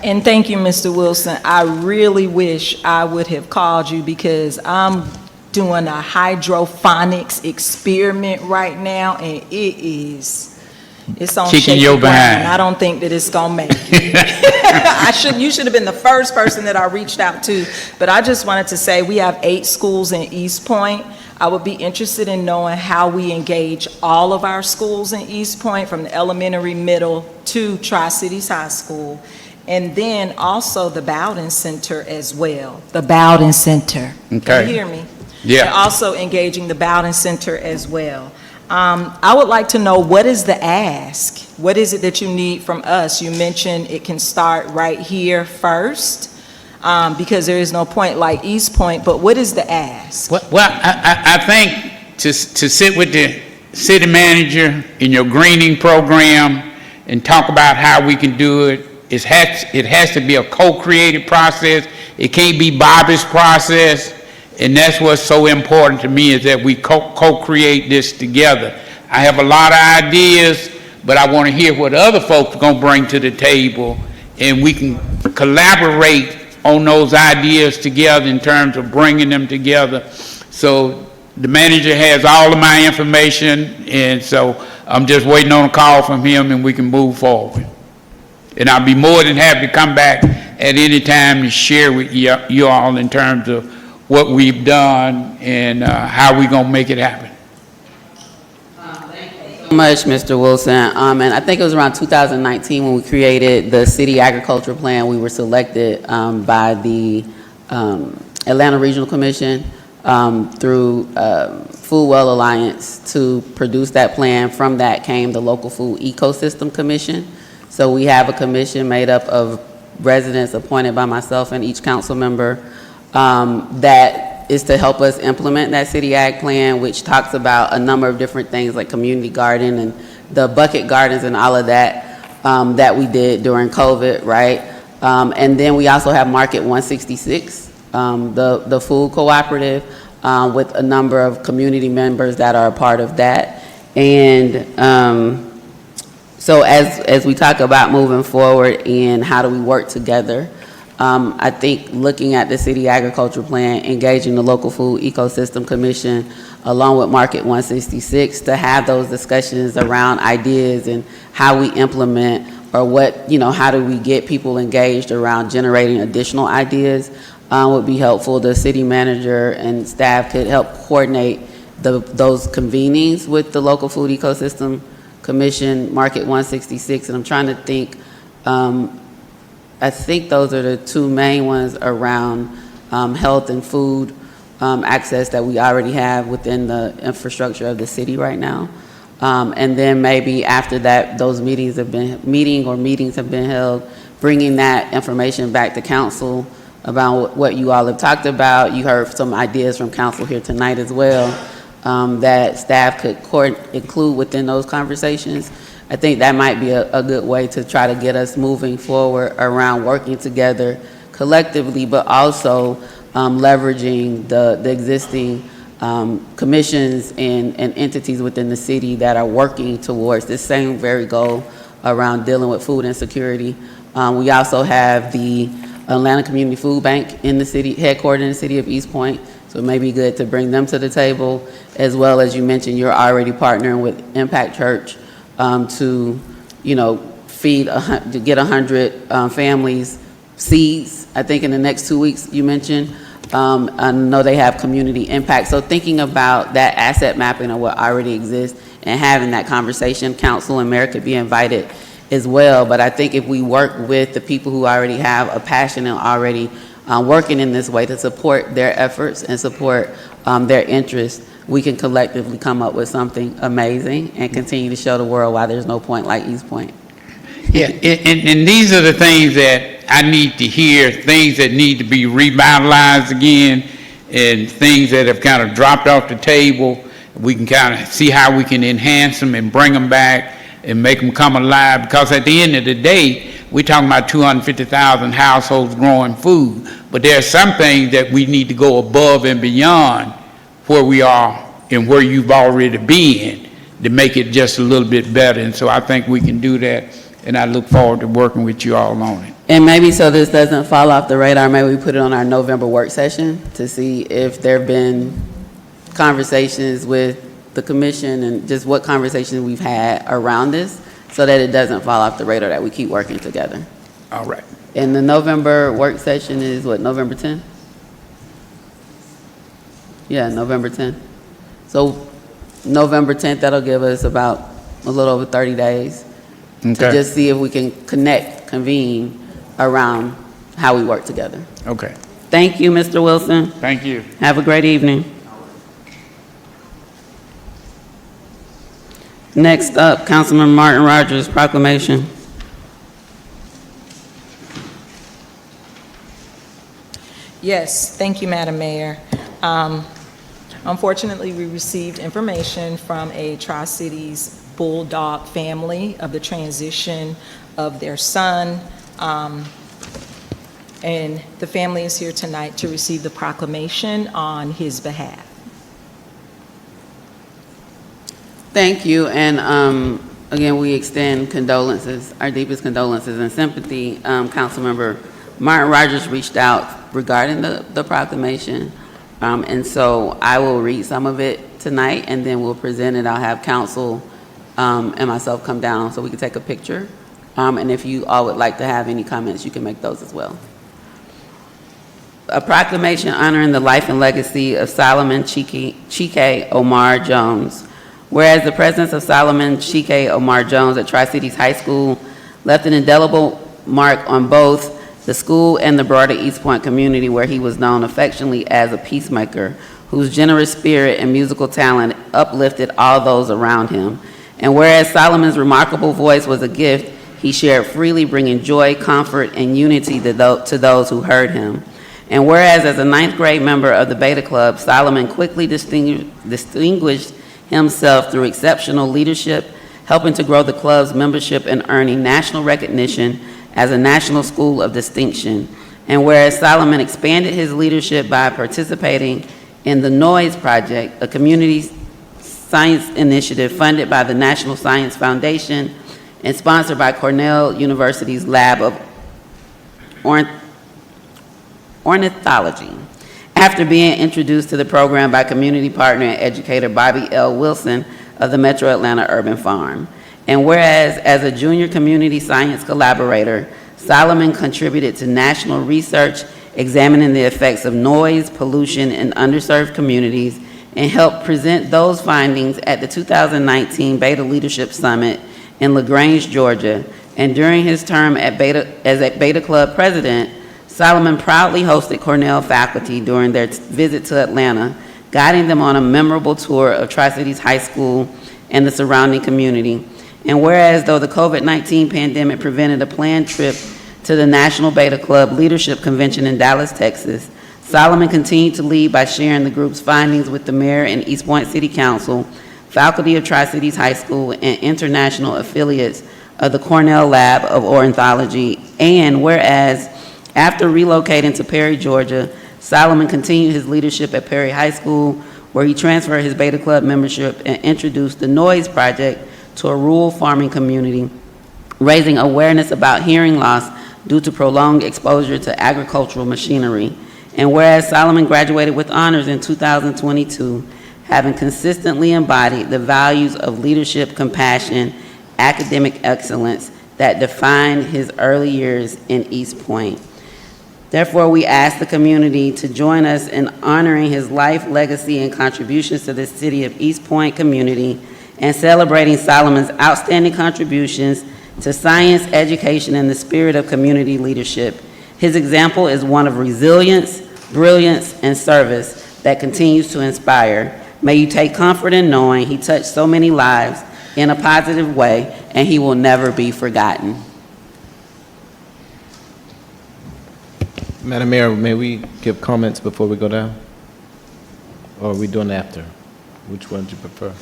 And thank you, Mr. Wilson. I really wish I would have called you, because I'm doing a hydroponics experiment right now, and it's on Kicking shaky your ground. behind. I don't think that it's gonna make it. You should have been the first person that I reached out to. But I just wanted to say, we have 8 schools in East Point. I would be interested in knowing how we engage all of our schools in East Point, from the elementary, middle to Tri-Cities High School. And then also the Bowden Center as well. The Bowden Center. Okay. Can you hear me? Yeah. And also engaging the Bowden Center as well. I would like to know, what is the ask? What is it that you need from us? You mentioned it can start right here first, because there is no point like East Point, but what is the ask? Well, I think to sit with the city manager in your greening program and talk about how we can do it, it has to be a co-created process. It can't be Bobby's process. And that's what's so important to me, is that we co-create this together. I have a lot of ideas, but I want to hear what other folks are going to bring to the table, and we can collaborate on those ideas together in terms of bringing them together. So the manager has all of my information, and so I'm just waiting on a call from him, and we can move forward. And I'll be more than happy to come back at any time and share with you all in terms of what we've done and how we're going to make it happen. Much, Mr. Wilson. And I think it was around 2019 when we created the city agriculture plan. We were selected by the Atlanta Regional Commission through Food Well Alliance to produce that plan. From that came the Local Food Ecosystem Commission. So we have a commission made up of residents appointed by myself and each council member that is to help us implement that city ag plan, which talks about a number of different things like community garden and the bucket gardens and all of that that we did during COVID, right? And then we also have Market 166, the food cooperative, with a number of community members that are a part of that. And so as we talk about moving forward and how do we work together, I think looking at the city agriculture plan, engaging the Local Food Ecosystem Commission along with Market 166 to have those discussions around ideas and how we implement or what, how do we get people engaged around generating additional ideas would be helpful. The city manager and staff could help coordinate those convenings with the Local Food Ecosystem Commission, Market 166, and I'm trying to think, I think those are the two main ones around health and food access that we already have within the infrastructure of the city right now. And then maybe after that, those meetings have been held, bringing that information back to council about what you all have talked about. You heard some ideas from council here tonight as well that staff could include within those conversations. I think that might be a good way to try to get us moving forward around working together collectively, but also leveraging the existing commissions and entities within the city that are working towards this same very goal around dealing with food insecurity. We also have the Atlanta Community Food Bank in the city, headquartered in the city of East Point, so it may be good to bring them to the table, as well as you mentioned, you're already partnering with Impact Church to, feed, to get 100 families seeds, I think in the next 2 weeks you mentioned. I know they have community impact. So thinking about that asset mapping of what already exists and having that conversation, council and mayor could be invited as well. But I think if we work with the people who already have a passion and already working in this way to support their efforts and support their interests, we can collectively come up with something amazing and continue to show the world why there's no point like East Point. Yeah, and these are the things that I need to hear, things that need to be revitalized again, and things that have kind of dropped off the table. We can kind of see how we can enhance them and bring them back and make them come alive, because at the end of the day, we're talking about 250,000 households growing food, but there are some things that we need to go above and beyond where we are and where you've already been to make it just a little bit better. And so I think we can do that, and I look forward to working with you all on it. And maybe so this doesn't fall off the radar, maybe we put it on our November work session to see if there have been conversations with the commission and just what conversations we've had around this so that it doesn't fall off the radar, that we keep working together. All right. And the November work session is what, November 10th? Yeah, November 10th. So November 10th, that'll give us about a little over 30 days to just see if we can convene around how we work together. Okay. Thank you, Mr. Wilson. Thank you. Have a great evening. Next up, Councilman Martin Rogers, proclamation. Yes, thank you, Madam Mayor. Unfortunately, we received information from a Tri-Cities Bulldog family of the transition of their son, and the family is here tonight to receive the proclamation on his behalf. Thank you, and again, we extend condolences, our deepest condolences and sympathy. Councilmember Martin Rogers reached out regarding the proclamation, and so I will read some of it tonight, and then we'll present it. I'll have council and myself come down so we can take a picture, and if you all would like to have any comments, you can make those as well. A proclamation honoring the life and legacy of Solomon Chike Omar Jones. Whereas the presence of Solomon Chike Omar Jones at Tri-Cities High School left an indelible mark on both the school and the broader East Point community, where he was known affectionately as a peacemaker whose generous spirit and musical talent uplifted all those around him. And whereas Solomon's remarkable voice was a gift he shared freely, bringing joy, comfort, and unity to those who heard him. And whereas as a 9th grade member of the Beta Club, Solomon quickly distinguished himself through exceptional leadership, helping to grow the club's membership and earning national recognition as a national school of distinction. And whereas Solomon expanded his leadership by participating in the NOISE Project, a community science initiative funded by the National Science Foundation and sponsored by Cornell University's Lab of Ornithology. After being introduced to the program by community partner and educator Bobby L. Wilson of the Metro Atlanta Urban Farm. And whereas as a junior community science collaborator, Solomon contributed to national research examining the effects of noise, pollution in underserved communities, and helped present those findings at the 2019 Beta Leadership Summit in LaGrange, Georgia. And during his term as Beta Club president, Solomon proudly hosted Cornell faculty during their visit to Atlanta, guiding them on a memorable tour of Tri-Cities High School and the surrounding community. And whereas though the COVID-19 pandemic prevented a planned trip to the National Beta Club Leadership Convention in Dallas, Texas, Solomon continued to lead by sharing the group's findings with the mayor and East Point City Council, faculty of Tri-Cities High School, and international affiliates of the Cornell Lab of Ornithology. And whereas after relocating to Perry, Georgia, Solomon continued his leadership at Perry High School, where he transferred his Beta Club membership and introduced the NOISE Project to a rural farming community, raising awareness about hearing loss due to prolonged exposure to agricultural machinery. And whereas Solomon graduated with honors in 2022, having consistently embodied the values of leadership, compassion, academic excellence that defined his early years in East Point. Therefore, we ask the community to join us in honoring his life, legacy, and contributions to the city of East Point community and celebrating Solomon's outstanding contributions to science, education, and the spirit of community leadership. His example is one of resilience, brilliance, and service that continues to inspire. May you take comfort in knowing he touched so many lives in a positive way, and he will never be forgotten. Madam Mayor, may we give comments before we go down? Or are we doing after? Which one do you prefer?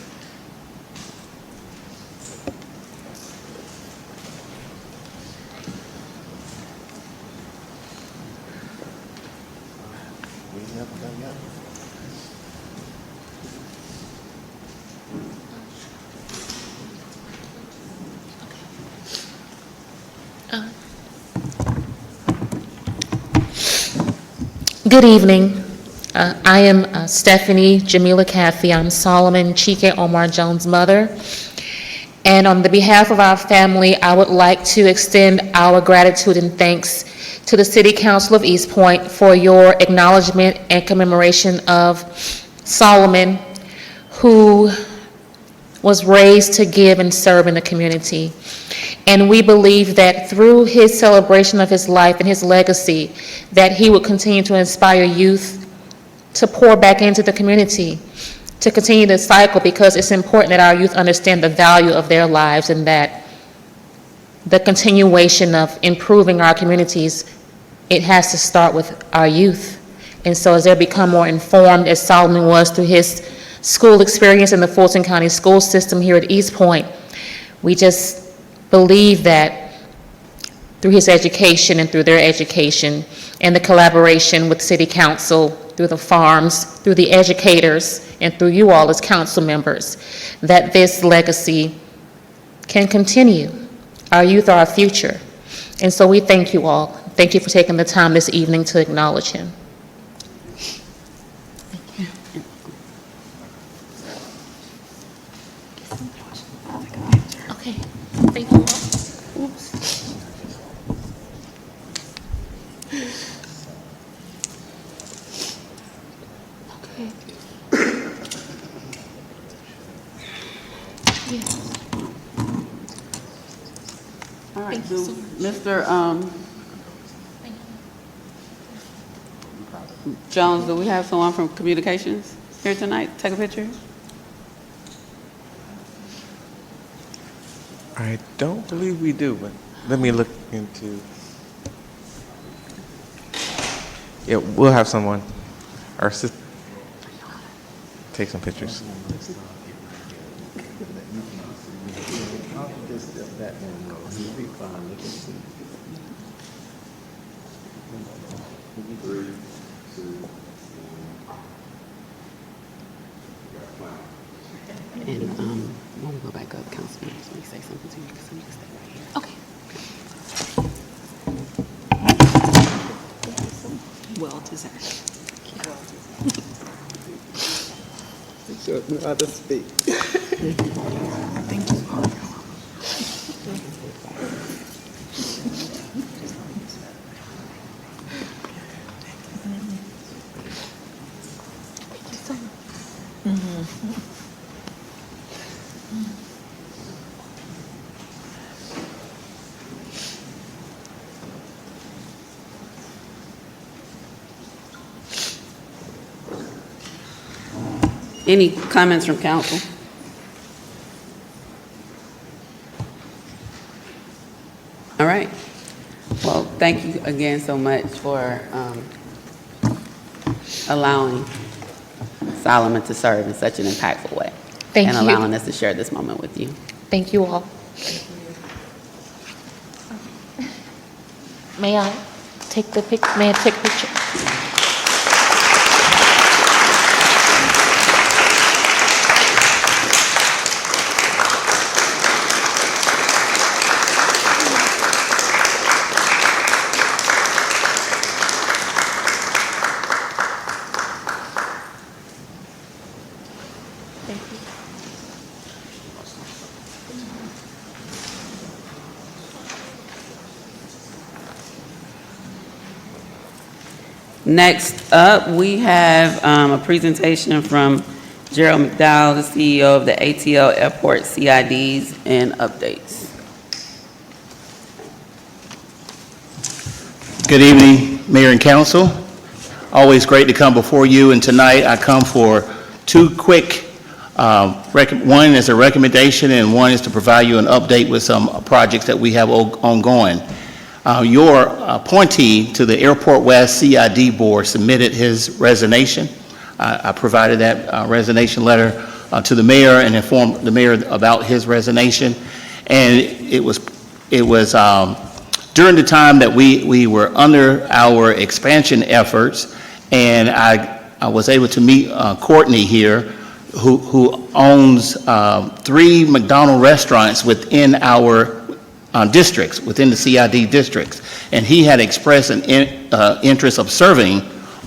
Good evening. I am Stephanie Jamila Caffey. I'm Solomon Chike Omar Jones' mother. And on the behalf of our family, I would like to extend our gratitude and thanks to the City Council of East Point for your acknowledgement and commemoration of Solomon, who was raised to give and serve in the community. And we believe that through his celebration of his life and his legacy, that he would continue to inspire youth to pour back into the community, to continue the cycle, because it's important that our youth understand the value of their lives and that the continuation of improving our communities, it has to start with our youth. And so as they become more informed, as Solomon was through his school experience in the Fulton County school system here at East Point, we just believe that through his education and through their education and the collaboration with City Council, through the farms, through the educators and through you all as council members, that this legacy can continue. Our youth are our future. And so we thank you all. Thank you for taking the time this evening to acknowledge him. Okay, thank you all. All right, so Mr. Jones, do we have someone from communications here tonight? Take a picture. I don't believe we do, but let me look into. Yeah, we'll have someone. Our assistant. Take some pictures. And when we go back up, Councilman, let me say something to you, because you can stay right here. Okay. Well deserved. Shows me how to speak. Thank you. Any comments from council? All right. Well, thank you again so much for allowing Solomon to serve in such an impactful way. Thank and you. allowing us to share this moment with you. Thank you all. May I take the pic? May I take a picture? Next up, we have a presentation from Gerald McDowell, the CEO of the ATL Airport CIDs and updates. Good evening, Mayor and Council. Always great to come before you, and tonight I come for two quick, one is a recommendation and one is to provide you an update with some projects that we have ongoing. Your appointee to the Airport West CID Board submitted his resignation. I provided that resignation letter to the mayor and informed the mayor about his resignation. And it was during the time that we were under our expansion efforts, and I was able to meet Courtney here, who owns 3 McDonald's restaurants within our districts, within the CID districts. And he had expressed an interest of serving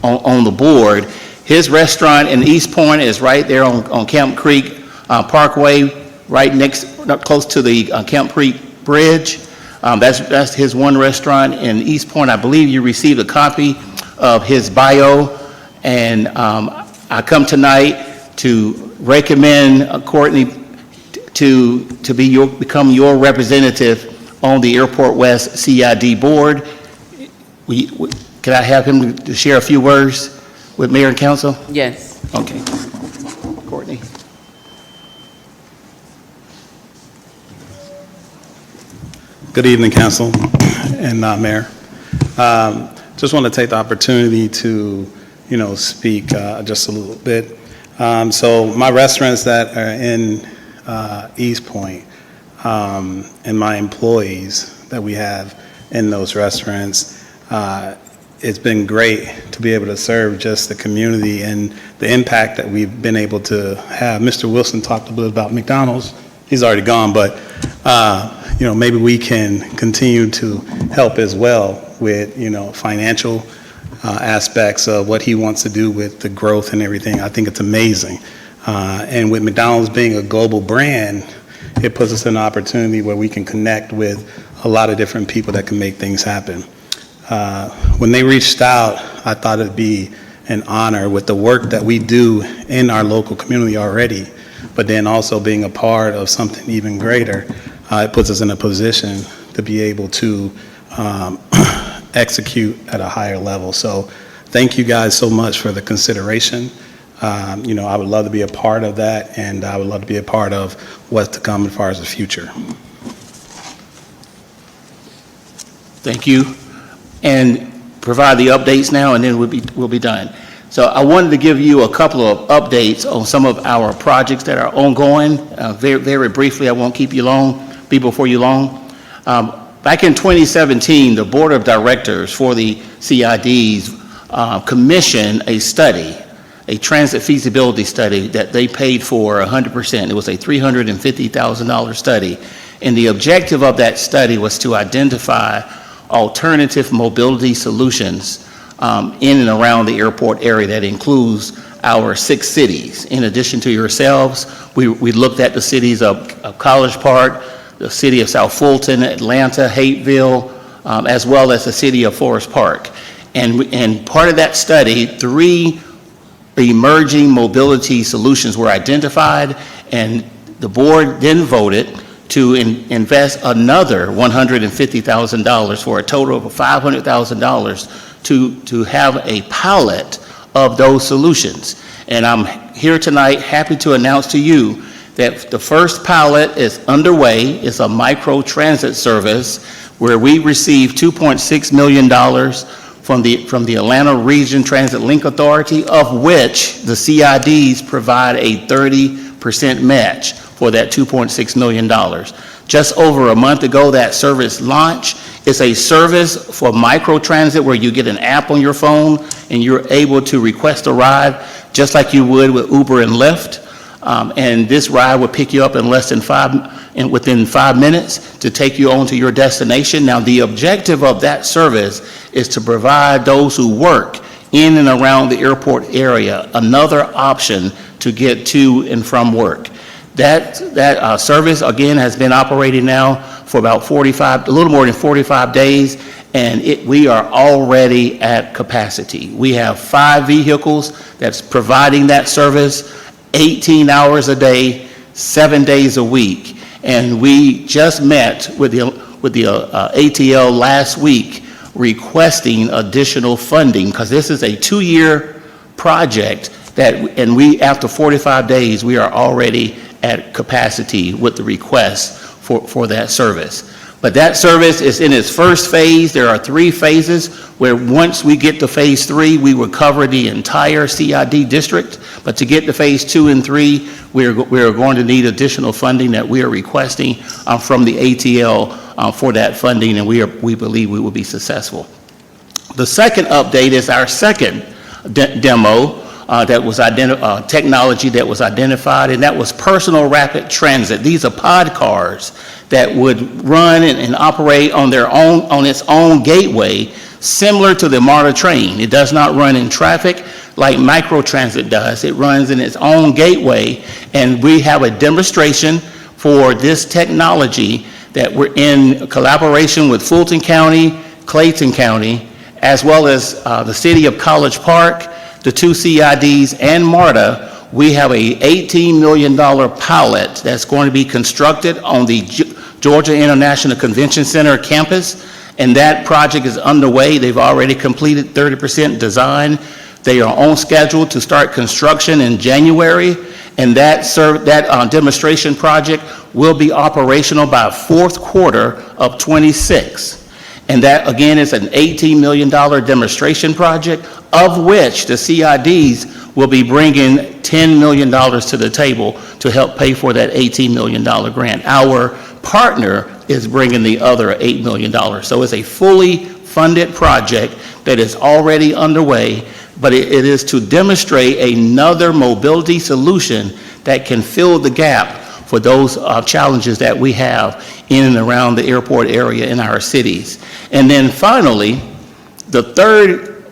on the board. His restaurant in East Point is right there on Camp Creek Parkway, right close to the Camp Creek Bridge. That's his one restaurant in East Point. I believe you received a copy of his bio, and I come tonight to recommend Courtney to become your representative on the Airport West CID board. Could I have him to share a few words with Mayor and Council? Yes. Okay. Courtney. Good evening, Council and Mayor. Just want to take the opportunity to, speak just a little bit. So my restaurants that are in East Point and my employees that we have in those restaurants, it's been great to be able to serve just the community and the impact that we've been able to have. Mr. Wilson talked a little about McDonald's. He's already gone, but maybe we can continue to help as well with, financial aspects of what he wants to do with the growth and everything. I think it's amazing. And with McDonald's being a global brand, it puts us in an opportunity where we can connect with a lot of different people that can make things happen. When they reached out, I thought it'd be an honor with the work that we do in our local community already, but then also being a part of something even greater. It puts us in a position to be able to execute at a higher level. So thank you guys so much for the consideration. I would love to be a part of that, and I would love to be a part of what's to come as far as the future. Thank you. And provide the updates now, and then we'll be done. So I wanted to give you a couple of updates on some of our projects that are ongoing. Very, very briefly, I won't keep you long, be before you long. Back in 2017, the Board of Directors for the CIDs commissioned a study, a transit feasibility study that they paid for 100%. It was a $350,000 study. And the objective of that study was to identify alternative mobility solutions in and around the airport area that includes our 6 cities. In addition to yourselves, we looked at the cities of College Park, the city of South Fulton, Atlanta, Hapeville, as well as the city of Forest Park. And part of that study, 3 emerging mobility solutions were identified, and the board then voted to invest another $150,000 for a total of $500,000 to have a pilot of those solutions. And I'm here tonight happy to announce to you that the first pilot is underway. It's a micro transit service where we received $2.6 million from the Atlanta Region Transit Link Authority, of which the CIDs provide a 30% match for that $2.6 million. Just over a month ago, that service launched. It's a service for microtransit where you get an app on your phone and you're able to request a ride just like you would with Uber and Lyft. And this ride will pick you up in within 5 minutes to take you on to your destination. Now, the objective of that service is to provide those who work in and around the airport area another option to get to and from work. That service, again, has been operating now for about a little more than 45 days, and we are already at capacity. We have 5 vehicles that's providing that service 18 hours a day, 7 days a week. And we just met with the ATL last week requesting additional funding, because this is a 2-year project and after 45 days, we are already at capacity with the request for that service. But that service is in its first phase. There are 3 phases where once we get to phase 3, we will cover the entire CID district. But to get to phase 2 and 3, we are going to need additional funding that we are requesting from the ATL for that funding, and we believe we will be successful. The second update is our second demo. That was technology that was identified, and that was personal rapid transit. These are pod cars that would run and operate on its own gateway, similar to the MARTA train. It does not run in traffic like microtransit does. It runs in its own gateway, and we have a demonstration for this technology that we're in collaboration with Fulton County, Clayton County, as well as the city of College Park, the 2 CIDs, and MARTA. We have a $18 million pilot that's going to be constructed on the Georgia International Convention Center campus, and that project is underway. They've already completed 30% design. They are on schedule to start construction in January, and that demonstration project will be operational by 4th quarter of '26. And that, again, is an $18 million demonstration project, of which the CIDs will be bringing $10 million to the table to help pay for that $18 million grant. Our partner is bringing the other $8 million. So it's a fully funded project that is already underway, but it is to demonstrate another mobility solution that can fill the gap for those challenges that we have in and around the airport area in our cities. And then finally, the third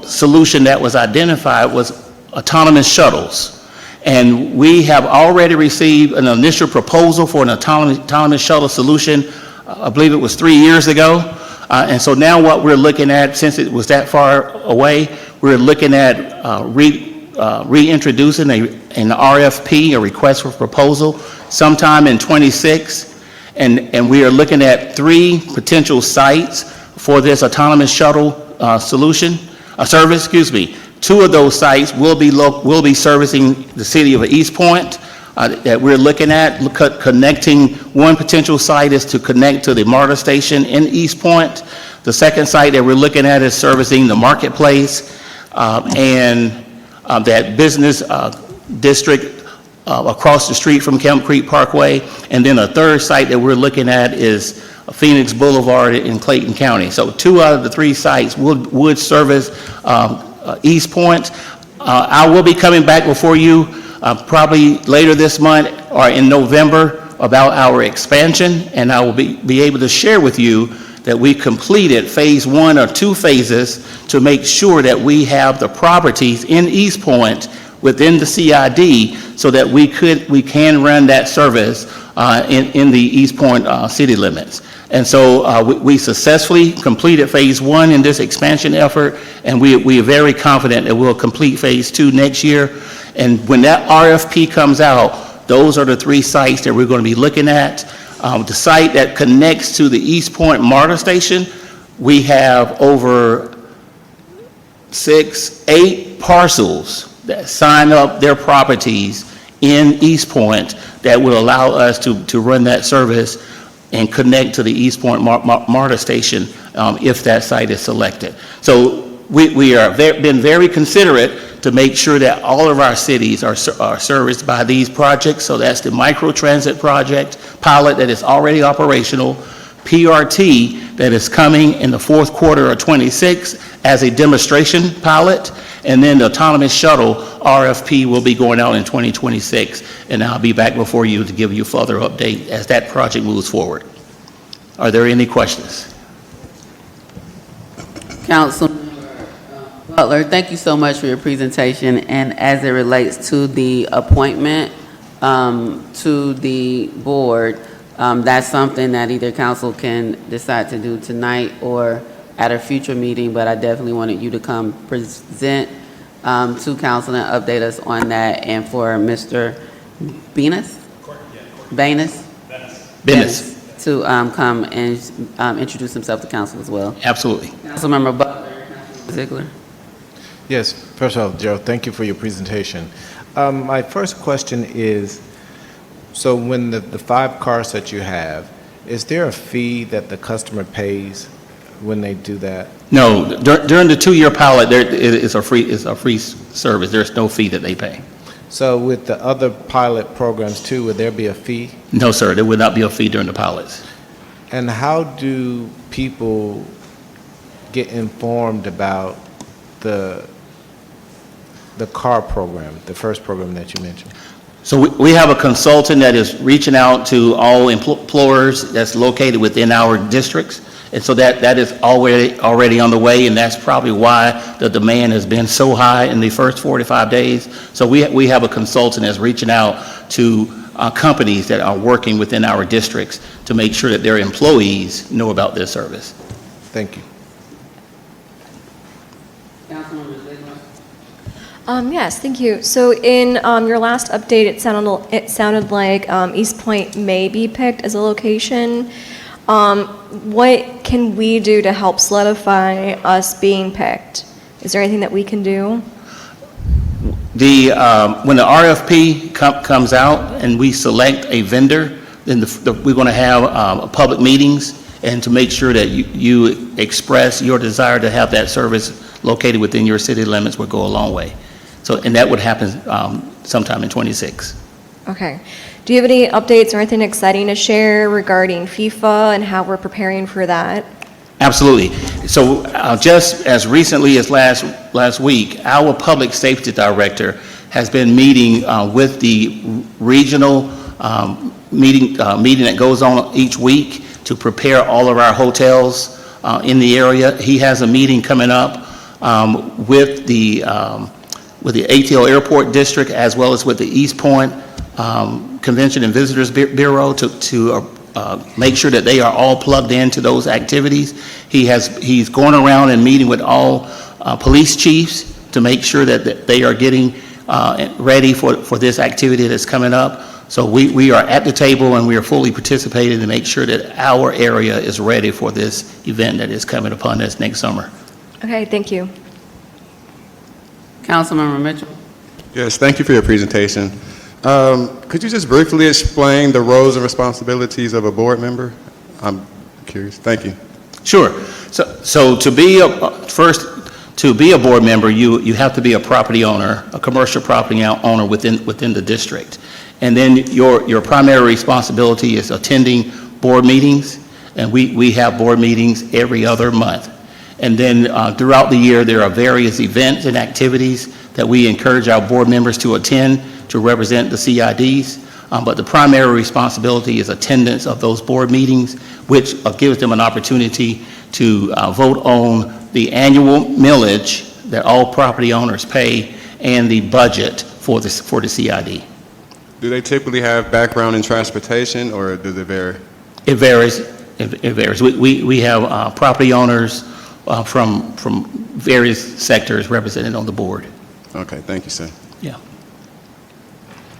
solution that was identified was autonomous shuttles. And we have already received an initial proposal for an autonomous shuttle solution. I believe it was 3 years ago. And so now what we're looking at, since it was that far away, we're looking at reintroducing an RFP, a request for proposal, sometime in '26. And we are looking at 3 potential sites for this autonomous shuttle service. 2 of those sites will be servicing the city of East Point that we're looking at. Connecting one potential site is to connect to the MARTA station in East Point. The second site that we're looking at is servicing the marketplace and that business district across the street from Camp Creek Parkway. And then a third site that we're looking at is Phoenix Boulevard in Clayton County. So 2 out of the 3 sites would service East Point. I will be coming back before you probably later this month or in November about our expansion, and I will be able to share with you that we completed phase 1 or 2 phases to make sure that we have the properties in East Point within the CID so that we can run that service in the East Point city limits. And so we successfully completed phase 1 in this expansion effort, and we are very confident that we'll complete phase 2 next year. And when that RFP comes out, those are the 3 sites that we're going to be looking at. The site that connects to the East Point MARTA station, we have over 8 parcels that sign up their properties in East Point that will allow us to run that service and connect to the East Point MARTA station if that site is selected. So we are been very considerate to make sure that all of our cities are serviced by these projects. So that's the microtransit project pilot that is already operational, PRT that is coming in the 4th quarter of '26 as a demonstration pilot, and then the autonomous shuttle RFP will be going out in 2026, and I'll be back before you to give you further update as that project moves forward. Are there any questions? Councilmember Butler, thank you so much for your presentation. And as it relates to the appointment to the board, that's something that either council can decide to do tonight or at a future meeting, but I definitely wanted you to come present to council and update us on that. And for Mr. Benes to come and introduce himself to council as well. Absolutely. Councilmember Butler, Councilmember Ziegler. Yes, first of all, Gerald, thank you for your presentation. My first question is, so when the 5 cars that you have, is there a fee that the customer pays when they do that? No, during the 2-year pilot, it's a free service. There's no fee that they pay. So with the other pilot programs too, would there be a fee? No, sir, there would not be a fee during the pilots. And how do people get informed about the CAR program, the first program that you mentioned? So we have a consultant that is reaching out to all employers that's located within our districts. And so that is already on the way, and that's probably why the demand has been so high in the first 45 days. So we have a consultant that's reaching out to companies that are working within our districts to make sure that their employees know about this service. Thank you. Yes, thank you. So in your last update, it sounded like East Point may be picked as a location. What can we do to help solidify us being picked? Is there anything that we can do? When the RFP comes out and we select a vendor, then we're going to have public meetings and to make sure that you express your desire to have that service located within your city limits will go a long way. So, and that would happen sometime in '26. Okay. Do you have any updates or anything exciting to share regarding FIFA and how we're preparing for that? Absolutely. So just as recently as last week, our public safety director has been meeting with the regional meeting that goes on each week to prepare all of our hotels in the area. He has a meeting coming up with the ATL Airport District as well as with the East Point Convention and Visitors Bureau to make sure that they are all plugged into those activities. He's going around and meeting with all police chiefs to make sure that they are getting ready for this activity that's coming up. So we are at the table and we are fully participating to make sure that our area is ready for this event that is coming upon us next summer. Okay, thank you. Councilmember Mitchell. Yes, thank you for your presentation. Could you just briefly explain the roles and responsibilities of a board member? I'm curious. Thank you. Sure. So to be a board member, you have to be a property owner, a commercial property owner within the district. And then your primary responsibility is attending board meetings, and we have board meetings every other month. And then throughout the year, there are various events and activities that we encourage our board members to attend to represent the CIDs. But the primary responsibility is attendance of those board meetings, which gives them an opportunity to vote on the annual millage that all property owners pay and the budget for the CID. Do they typically have background in transportation, or does it vary? It varies. It varies. We have property owners from various sectors represented on the board. Okay, thank you, sir. Yeah.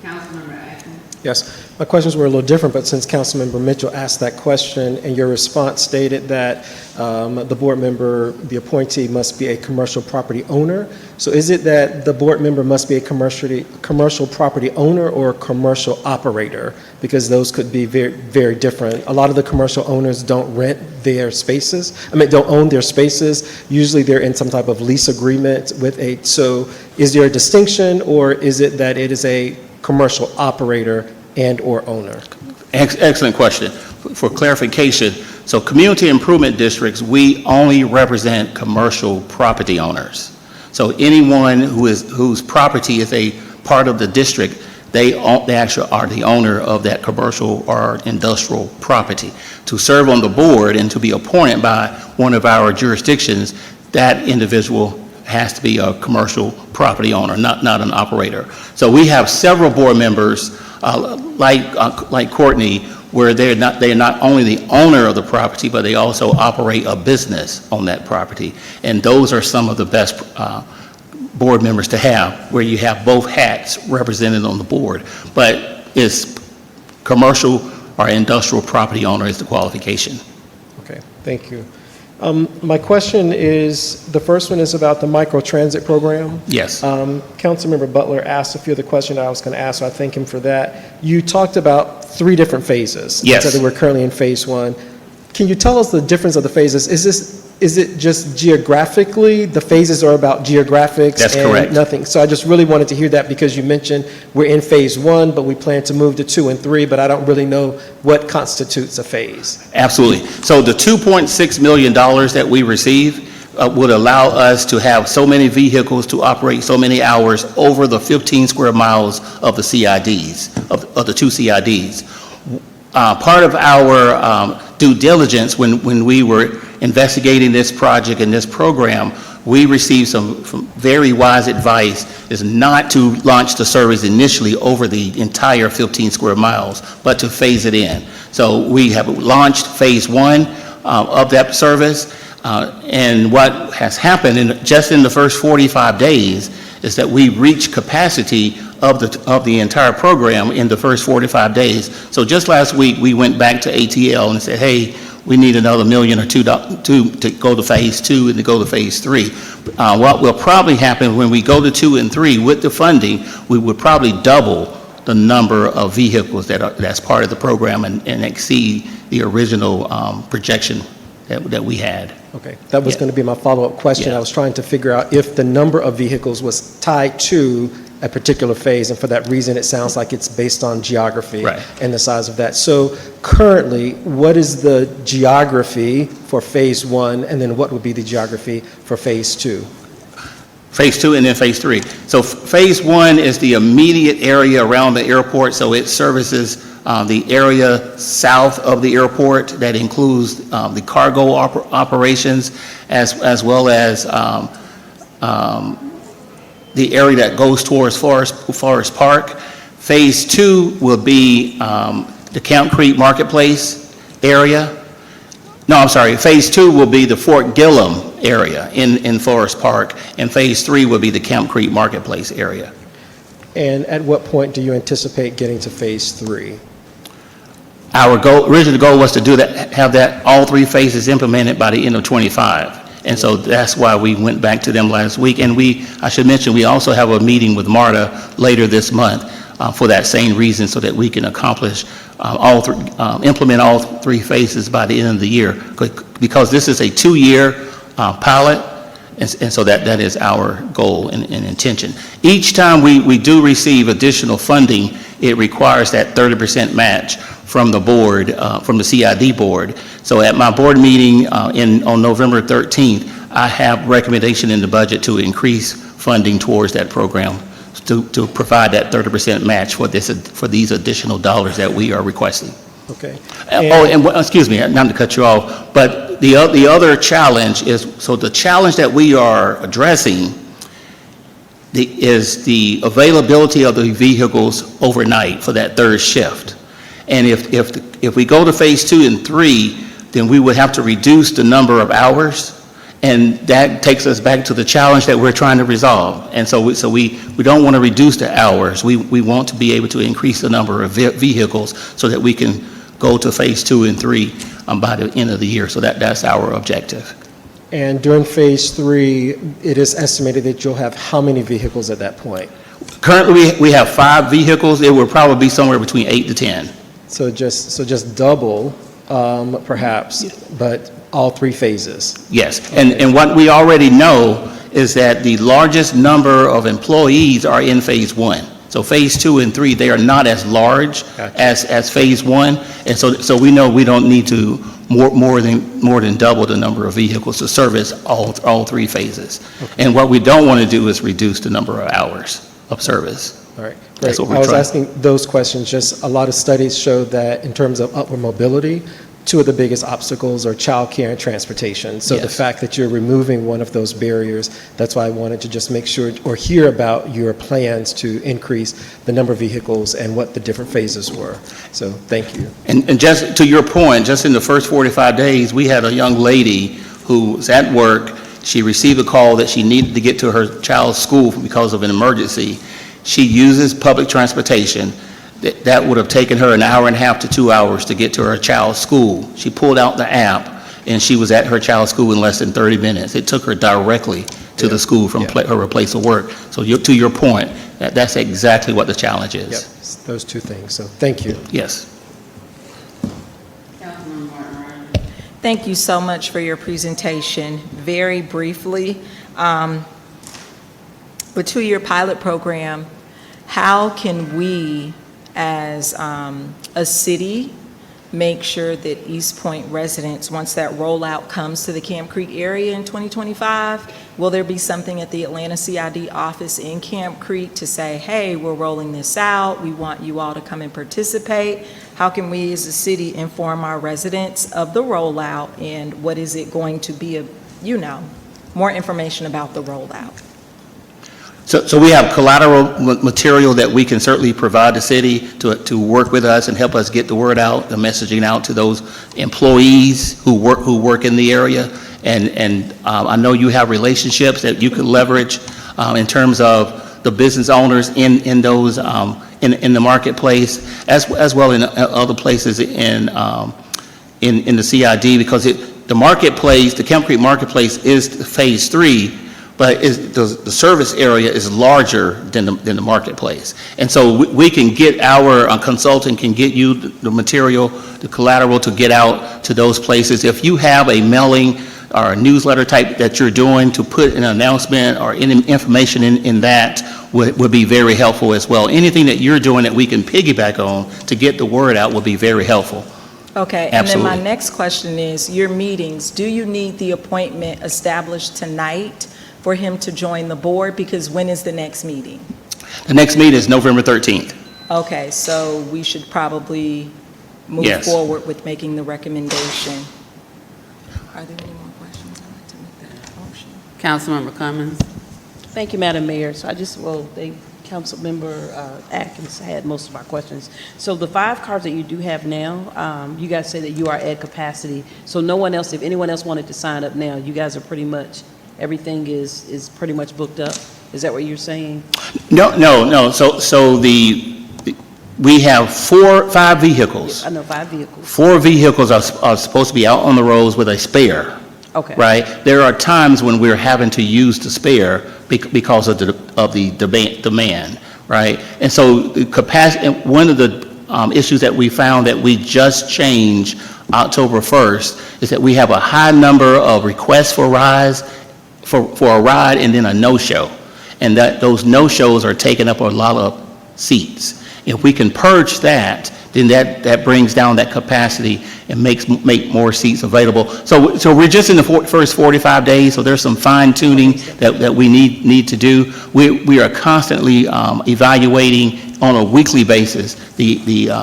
Councilmember Atkins. Yes, my questions were a little different, but since Councilmember Mitchell asked that question and your response stated that the board member, the appointee, must be a commercial property owner, so is it that the board member must be a commercial property owner or a commercial operator? Because those could be very, very different. A lot of the commercial owners don't rent their spaces. Don't own their spaces. Usually they're in some type of lease agreement with so is there a distinction, or is it that it is a commercial operator and or owner? Excellent question. For clarification, so community improvement districts, we only represent commercial property owners. So anyone whose property is a part of the district, they actually are the owner of that commercial or industrial property. To serve on the board and to be appointed by one of our jurisdictions, that individual has to be a commercial property owner, not an operator. So we have several board members like Courtney, where they're not only the owner of the property, but they also operate a business on that property. And those are some of the best board members to have, where you have both hats represented on the board. But it's commercial or industrial property owner is the qualification. Okay, thank you. My question is, the first one is about the microtransit program. Yes. Councilmember Butler asked a few of the questions I was going to ask, so I thank him for that. You talked about 3 different phases. Yes. You said that we're currently in phase 1. Can you tell us the difference of the phases? Is it just geographically? The phases are about geographics? That's and correct. Nothing. So I just really wanted to hear that, because you mentioned we're in phase 1, but we plan to move to 2 and 3, but I don't really know what constitutes a phase. Absolutely. So the $2.6 million that we receive would allow us to have so many vehicles to operate so many hours over the 15 square miles of the CIDs, of the 2 CIDs. Part of our due diligence when we were investigating this project and this program, we received some very wise advice, is not to launch the service initially over the entire 15 square miles, but to phase it in. So we have launched phase 1 of that service, and what has happened just in the first 45 days is that we reached capacity of the entire program in the first 45 days. So just last week, we went back to ATL and said, hey, we need another $1 million or $2 to go to phase 2 and to go to phase 3. What will probably happen when we go to 2 and 3 with the funding, we would probably double the number of vehicles that's part of the program and exceed the original projection that we had. Okay, that was going to be my follow-up question. Yeah. I was trying to figure out if the number of vehicles was tied to a particular phase, and for that reason, it sounds like it's based on geography Right. and the size of that. So currently, what is the geography for Phase 1, and then what would be the geography for Phase 2? Phase 2 and then Phase 3. So Phase 1 is the immediate area around the airport, so it services the area south of the airport. That includes the cargo operations as well as the area that goes towards Forest Park. Phase 2 will be the Camp Creek Marketplace area. No, I'm sorry, Phase 2 will be the Fort Gillum area in Forest Park, and Phase 3 will be the Camp Creek Marketplace area. And at what point do you anticipate getting to Phase 3? Our original goal was to do that, have that, all 3 phases implemented by the end of '25. And so that's why we went back to them last week. And I should mention, we also have a meeting with MARTA later this month for that same reason, so that we can accomplish implement all 3 phases by the end of the year. Because this is a 2-year pilot, and so that is our goal and intention. Each time we do receive additional funding, it requires that 30% match from the board, from the CID board. So at my board meeting on November 13th, I have recommendation in the budget to increase funding towards that program to provide that 30% match for these additional dollars that we are requesting. Okay. Excuse me, not to cut you off, but the other challenge is, so the challenge that we are addressing is the availability of the vehicles overnight for that third shift. And if we go to Phase 2 and 3, then we would have to reduce the number of hours, and that takes us back to the challenge that we're trying to resolve. And so we don't want to reduce the hours. We want to be able to increase the number of vehicles so that we can go to Phase 2 and 3 by the end of the year. So that's our objective. And during Phase 3, it is estimated that you'll have how many vehicles at that point? Currently, we have 5 vehicles. It will probably be somewhere between 8 to 10. So just double, perhaps, but all 3 phases? Yes, and what we already know is that the largest number of employees are in Phase 1. So Phase 2 and 3, they are not as large as Phase 1, and so we know we don't need to more than double the number of vehicles to service all 3 phases. Okay. And what we don't want to do is reduce the number of hours of service. All right, great. I was asking those questions, just a lot of studies show that in terms of upward mobility, 2 of the biggest obstacles are childcare and transportation. So the fact that you're removing one of those barriers, that's why I wanted to just make sure or hear about your plans to increase the number of vehicles and what the different phases were. So thank you. And just to your point, just in the first 45 days, we had a young lady who was at work. She received a call that she needed to get to her child's school because of an emergency. She uses public transportation. That would have taken her an hour and a half to 2 hours to get to her child's school. She pulled out the app, and she was at her child's school in less than 30 minutes. It took her directly to the school from her place of work. So to your point, that's exactly what the challenge is. Yep, those 2 things. So thank you. Yes. Thank you so much for your presentation. Very briefly, the 2-year pilot program, how can we as a city make sure that East Point residents, once that rollout comes to the Camp Creek area in 2025, will there be something at the Atlanta CID office in Camp Creek to say, hey, we're rolling this out, we want you all to come and participate? How can we as a city inform our residents of the rollout, and what is it going to be, more information about the rollout? So we have collateral material that we can certainly provide the city to work with us and help us get the word out, the messaging out to those employees who work in the area. And I know you have relationships that you can leverage in terms of the business owners in those in the marketplace, as well in other places in the CID, because the marketplace, the Camp Creek Marketplace, is Phase 3. But the service area is larger than the marketplace. And so we can get, our consultant can get you the material, the collateral to get out to those places. If you have a mailing or a newsletter type that you're doing to put an announcement or any information in that, would be very helpful as well. Anything that you're doing that we can piggyback on to get the word out would be very helpful. Okay, and then Absolutely. my next question is, your meetings, do you need the appointment established tonight for him to join the board? Because when is the next meeting? The next meeting is November 13th. Okay, so we should probably move Yes. forward with making the recommendation. Are there any more questions? I'd like to make that motion. Councilmember Cummings. Thank you, Madam Mayor. So I just, Councilmember Atkins had most of our questions. So the 5 cars that you do have now, you guys say that you are at capacity. So no one else, if anyone else wanted to sign up now, you guys are pretty much, everything is pretty much booked up? Is that what you're saying? No. So we have 5 vehicles. I know, 5 vehicles. 4 vehicles are supposed to be out on the roads with a spare. Okay. Right? There are times when we're having to use the spare because of the demand, right? And so the capacity, and one of the issues that we found that we just changed October 1st is that we have a high number of requests for rides, for a ride and then a no-show. And that those no-shows are taking up a lot of seats. If we can purge that, then that brings down that capacity and make more seats available. So we're just in the first 45 days, so there's some fine tuning that we need to do. We are constantly evaluating on a weekly basis the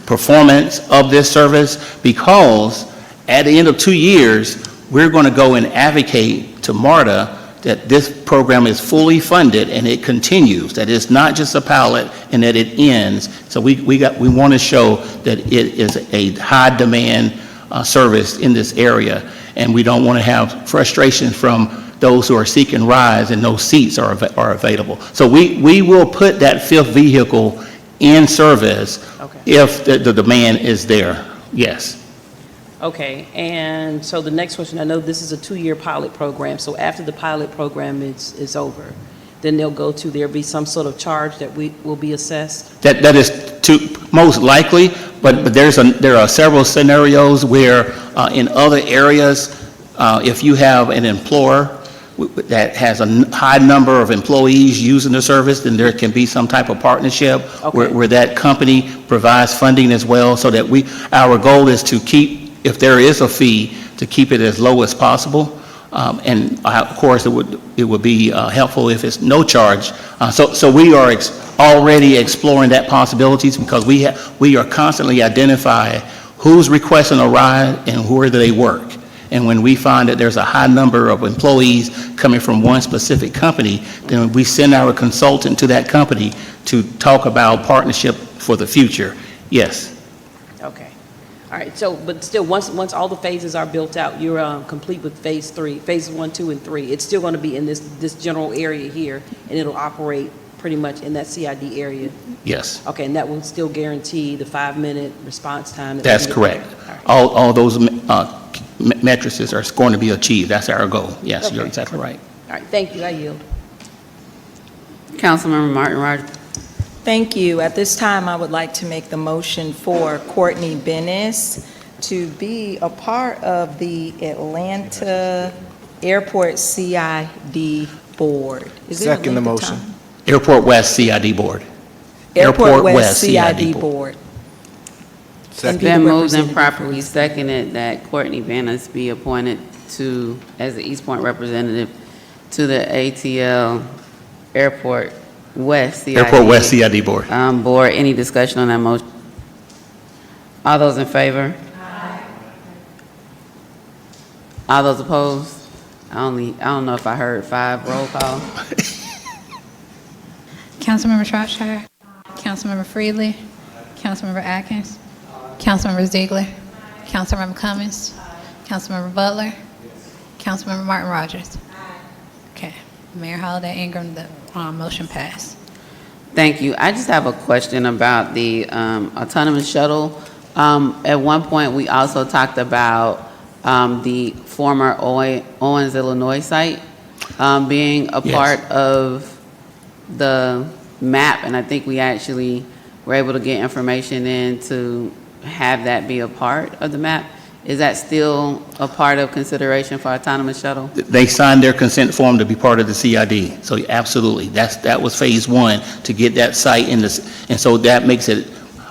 performance of this service, because at the end of 2 years, we're going to go and advocate to MARTA that this program is fully funded and it continues, that it's not just a pilot and that it ends. So we want to show that it is a high demand service in this area, and we don't want to have frustration from those who are seeking rides and no seats are available. So we will put that 5th vehicle in service if the demand is there, yes. Okay, and so the next question, I know this is a 2-year pilot program, so after the pilot program is over, then there'll be some sort of charge that will be assessed? That is most likely, but there are several scenarios where in other areas, if you have an employer that has a high number of employees using the service, then there can be some type of partnership where that company provides funding as well, so that our goal is to keep, if there is a fee, to keep it as low as possible. And of course, it would be helpful if it's no charge. So we are already exploring that possibilities, because we are constantly identifying who's requesting a ride and where do they work. And when we find that there's a high number of employees coming from one specific company, then we send our consultant to that company to talk about partnership for the future. Yes. Okay. All right, so, but still, once all the phases are built out, you're complete with phase 3, phases 1, 2, and 3. It's still going to be in this general area here, and it'll operate pretty much in that CID area? Yes. Okay, and that will still guarantee the 5-minute response time? That's correct. All those matrices are going to be achieved. That's our goal. Yes, Okay. You're exactly right. All right, thank you, I yield. Councilmember Martin Rogers. Thank you. At this time, I would like to make the motion for Courtney Bennis to be a part of the Atlanta Airport CID Board. Is there a Second the length of motion. time? Airport West CID Board. Airport West CID Board. Been moved and properly seconded that Courtney Bennis be appointed as the East Point representative to the ATL Airport West CID. Airport West CID Board. Board, any discussion on that motion? All those in favor? Aye. All those opposed? I don't know if I heard 5. Roll call. Councilmember Shropshire, Councilmember Freely, Councilmember Atkins, Councilmember Ziegler, Councilmember Cummings, Councilmember Butler, Councilmember Martin Rogers. Okay, Mayor Holiday Ingram, the motion passed. Thank you. I just have a question about the autonomous shuttle. At one point, we also talked about the former Owens, Illinois site being a part of the map, and I think we actually were able to get information in to have that be a part of the map. Is that still a part of consideration for autonomous shuttle? They signed their consent form to be part of the CID, so absolutely. That was phase one, to get that site in this, and so that makes it,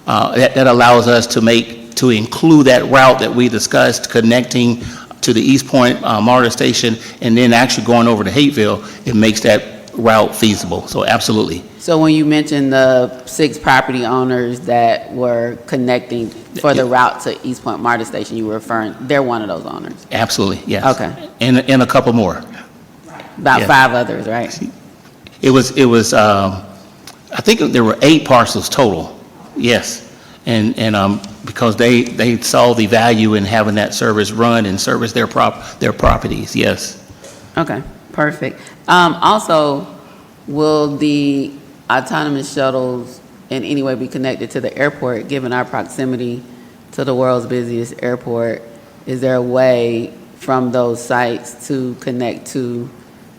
that allows us to include that route that we discussed, connecting to the East Point MARTA station, and then actually going over to Hateville. It makes that route feasible, so absolutely. So when you mentioned the 6 property owners that were connecting for the route to East Point MARTA station, you were referring, they're one of those owners? Absolutely, yes. Okay. And a couple more. About Yeah. 5 others, right? It was, I think there were 8 parcels total, yes. And because they saw the value in having that service run and service their properties, yes. Okay, perfect. Also, will the autonomous shuttles in any way be connected to the airport, given our proximity to the world's busiest airport? Is there a way from those sites to connect to,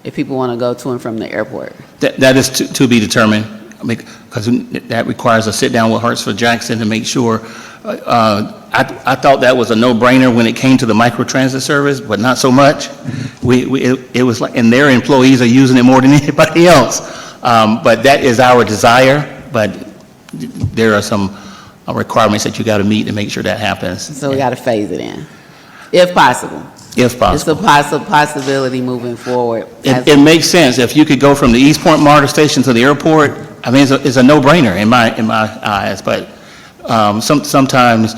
if people want to go to and from the airport? That is to be determined, because that requires a sit-down with Hartsfield Jackson to make sure. I thought that was a no-brainer when it came to the microtransit service, but not so much. It was like, and their employees are using it more than anybody else. But that is our desire, but there are some requirements that you got to meet to make sure that happens. So we got to phase it in, if possible. If possible. It's a possibility moving forward. It makes sense. If you could go from the East Point MARTA station to the airport, I mean, it's a no-brainer in my eyes, but sometimes,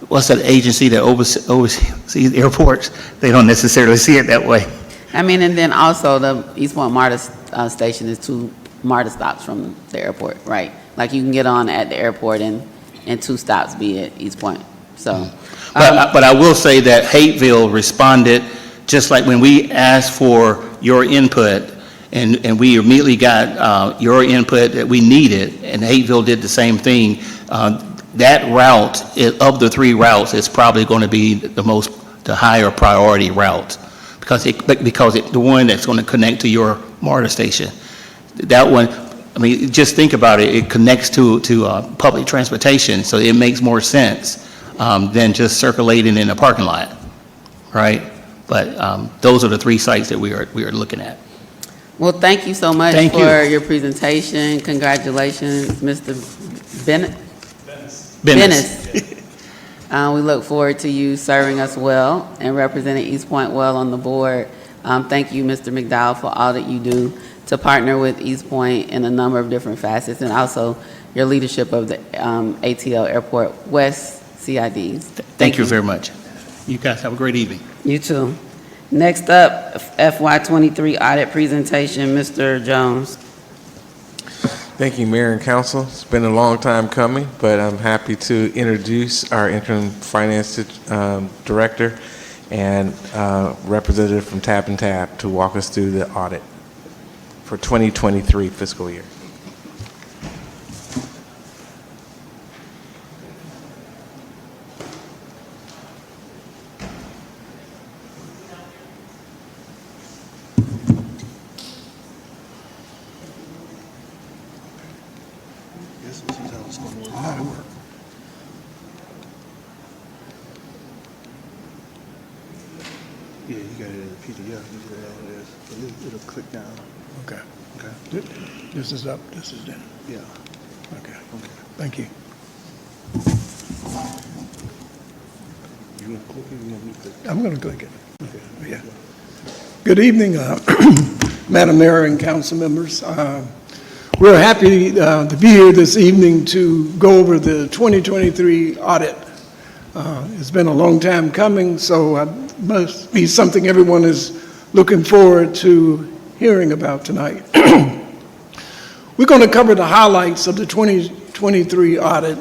what's that agency that oversees airports? They don't necessarily see it that way. I mean, and then also the East Point MARTA station is 2 MARTA stops from the airport, right? Like you can get on at the airport and 2 stops be at East Point, so. But I will say that Hateville responded, just like when we asked for your input, and we immediately got your input that we needed, and Hateville did the same thing. That route, of the 3 routes, is probably going to be the higher priority route, because the one that's going to connect to your MARTA station. That one, I mean, just think about it. It connects to public transportation, so it makes more sense than just circulating in a parking lot, right? But those are the 3 sites that we are looking at. Well, thank you so much Thank for you. your presentation. Congratulations, Mr. Bennett. Business. We look forward to you serving us well and representing East Point well on the board. Thank you, Mr. McDowell, for all that you do to partner with East Point in a number of different facets, and also your leadership of the ATL Airport West CIDs. Thank you very much. You guys have a great evening. You too. Next up, FY23 audit presentation, Mr. Jones. Thank you, Mayor and Council. It's been a long time coming, but I'm happy to introduce our interim finance director and representative from Tap and Tap to walk us through the audit for 2023 fiscal year. Yeah, you got it as a PDF. It'll click down. Okay. Okay. This is up, this is down. Yeah. Okay. Okay. Thank you. You want to click it? You want me to click it? I'm going to click it. Okay. Yeah. Good evening, Madam Mayor and council members. We're happy to be here this evening to go over the 2023 audit. It's been a long time coming, so it must be something everyone is looking forward to hearing about tonight. We're going to cover the highlights of the 2023 audit,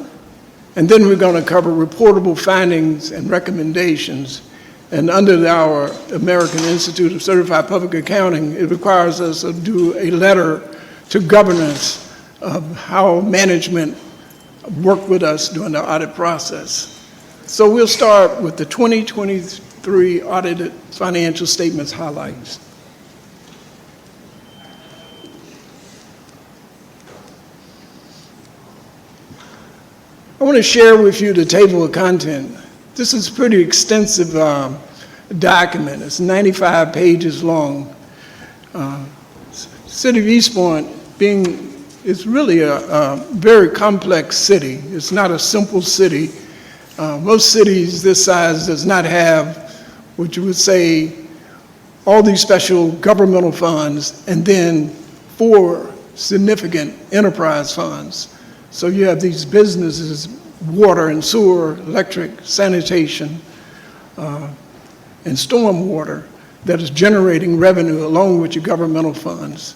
and then we're going to cover reportable findings and recommendations. And under our American Institute of Certified Public Accounting, it requires us to do a letter to governance of how management worked with us during the audit process. So we'll start with the 2023 audited financial statements highlights. I want to share with you the table of content. This is a pretty extensive document. It's 95 pages long. City of East Point is really a very complex city. It's not a simple city. Most cities this size does not have what you would say all these special governmental funds and then 4 significant enterprise funds. So you have these businesses, water and sewer, electric, sanitation, and stormwater that is generating revenue along with your governmental funds.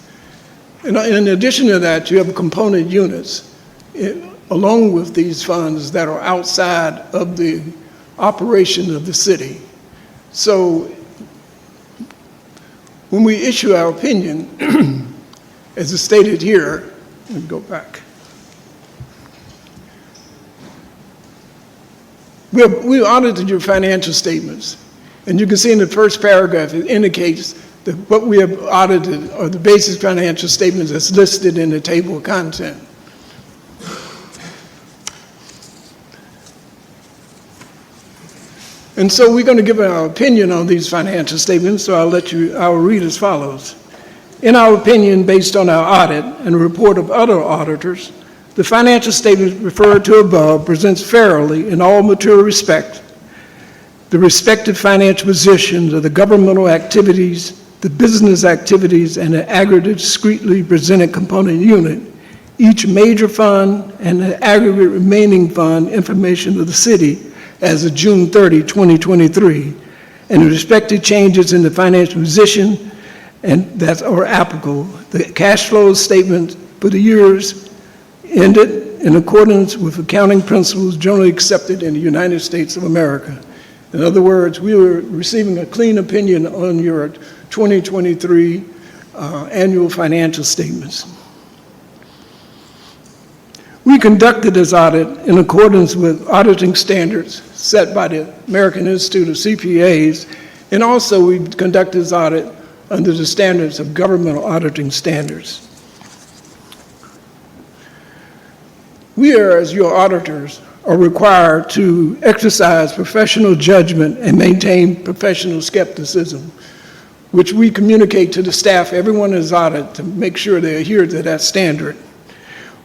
And in addition to that, you have component units along with these funds that are outside of the operation of the city. So when we issue our opinion, as is stated here, let me go back. We audited your financial statements, and you can see in the first paragraph it indicates that what we have audited are the basic financial statements that's listed in the table of content. And so we're going to give our opinion on these financial statements, so I'll read as follows. In our opinion, based on our audit and a report of other auditors, the financial statement referred to above presents fairly in all material respect the respective financial positions of the governmental activities, the business activities, and the aggregate discretely presented component unit, each major fund and the aggregate remaining fund information of the city as of June 30, 2023, and the respective changes in the financial position and that are applicable. The cash flow statement for the years ended in accordance with accounting principles generally accepted in the United States of America. In other words, we were receiving a clean opinion on your 2023 annual financial statements. We conducted this audit in accordance with auditing standards set by the American Institute of CPAs, and also we conducted this audit under the standards of governmental auditing standards. We, as your auditors, are required to exercise professional judgment and maintain professional skepticism, which we communicate to the staff, everyone is audited, to make sure they adhere to that standard.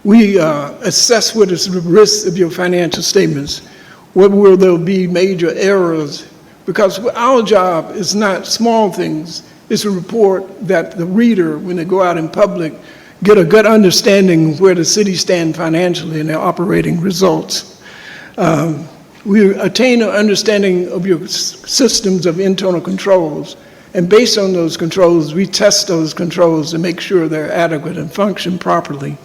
We assess what is the risk of your financial statements. What will there be major errors? Because our job is not small things. It's a report that the reader, when they go out in public, get a good understanding of where the city stands financially and their operating results. We attain an understanding of your systems of internal controls, and based on those controls, we test those controls to make sure they're adequate and function properly.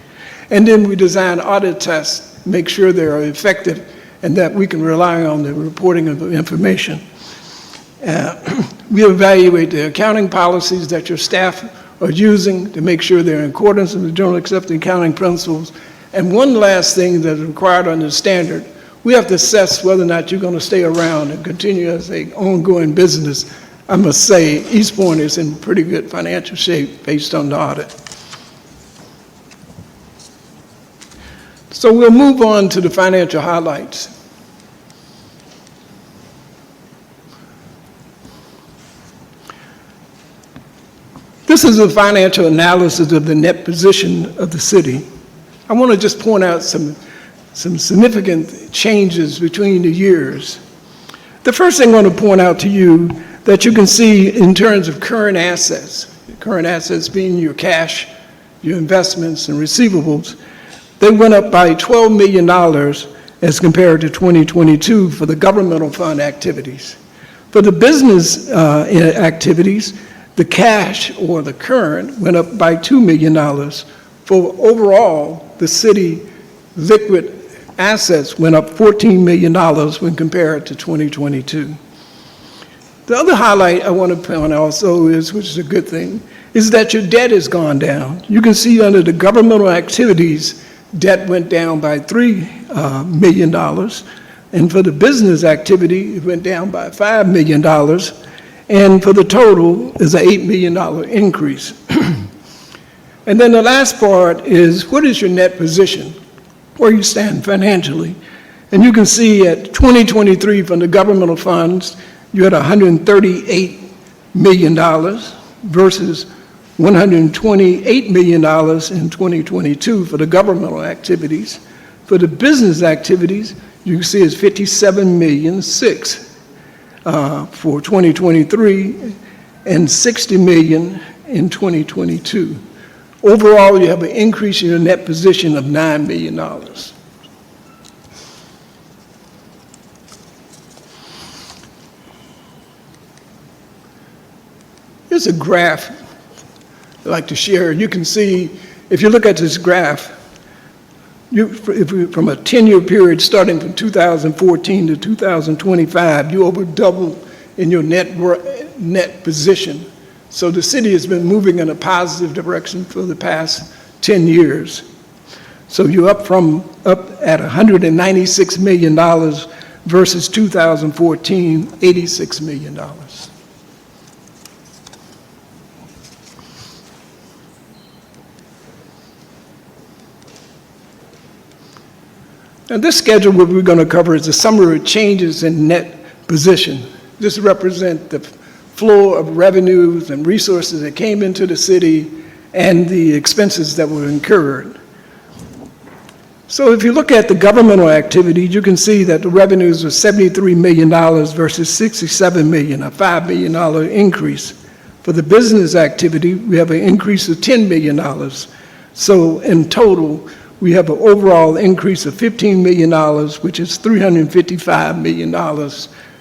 And then we design audit tests, make sure they're effective, and that we can rely on the reporting of the information. We evaluate the accounting policies that your staff are using to make sure they're in accordance with the generally accepted accounting principles. And one last thing that is required under the standard, we have to assess whether or not you're going to stay around and continue as an ongoing business. I must say, East Point is in pretty good financial shape based on the audit. So we'll move on to the financial highlights. This is a financial analysis of the net position of the city. I want to just point out some significant changes between the years. The first thing I want to point out to you that you can see in terms of current assets being your cash, your investments, and receivables, they went up by $12 million as compared to 2022 for the governmental fund activities. For the business activities, the cash or the current went up by $2 million. For overall, the city liquid assets went up $14 million when compared to 2022. The other highlight I want to point out also is, which is a good thing, is that your debt has gone down. You can see under the governmental activities, debt went down by $3 million. And for the business activity, it went down by $5 million. And for the total is an $8 million increase. And then the last part is, what is your net position? Where you stand financially? And you can see at 2023 from the governmental funds, you had $138 million versus $128 million in 2022 for the governmental activities. For the business activities, you can see it's $57.6 million for 2023 and $60 million in 2022. Overall, you have an increase in your net position of $9 million. Here's a graph I'd like to share. You can see, if you look at this graph, from a 10-year period starting from 2014 to 2025, you over doubled in your net position. So the city has been moving in a positive direction for the past 10 years. So you're up at $196 million versus 2014, $86 million. Now this schedule, what we're going to cover is a summary of changes in net position. This represents the flow of revenues and resources that came into the city and the expenses that were incurred. So if you look at the governmental activity, you can see that the revenues were $73 million versus $67 million, a $5 million increase. For the business activity, we have an increase of $10 million. So in total, we have an overall increase of $15 million, which is $355 million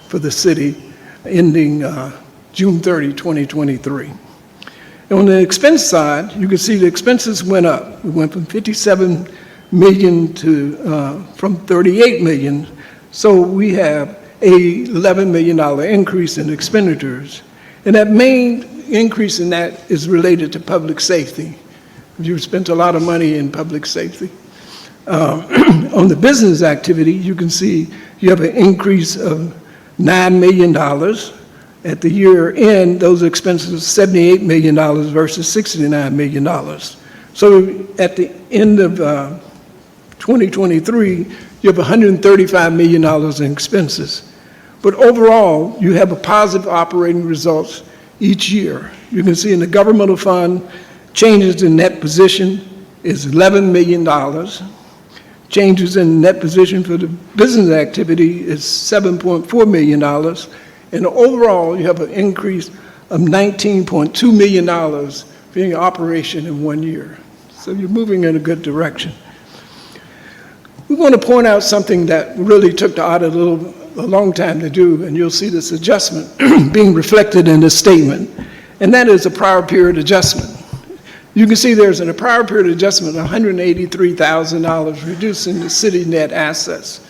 for the city ending June 30, 2023. And on the expense side, you can see the expenses went up. We went from $57 million to from $38 million. So we have a $11 million increase in expenditures. And that main increase in that is related to public safety. You've spent a lot of money in public safety. On the business activity, you can see you have an increase of $9 million. At the year end, those expenses are $78 million versus $69 million. So at the end of 2023, you have $135 million in expenses. But overall, you have a positive operating results each year. You can see in the governmental fund, changes in net position is $11 million. Changes in net position for the business activity is $7.4 million. And overall, you have an increase of $19.2 million being in operation in 1 year. So you're moving in a good direction. We want to point out something that really took the audit a long time to do, and you'll see this adjustment being reflected in this statement, and that is a prior period adjustment. You can see there's a prior period adjustment of $183,000, reducing the city net assets.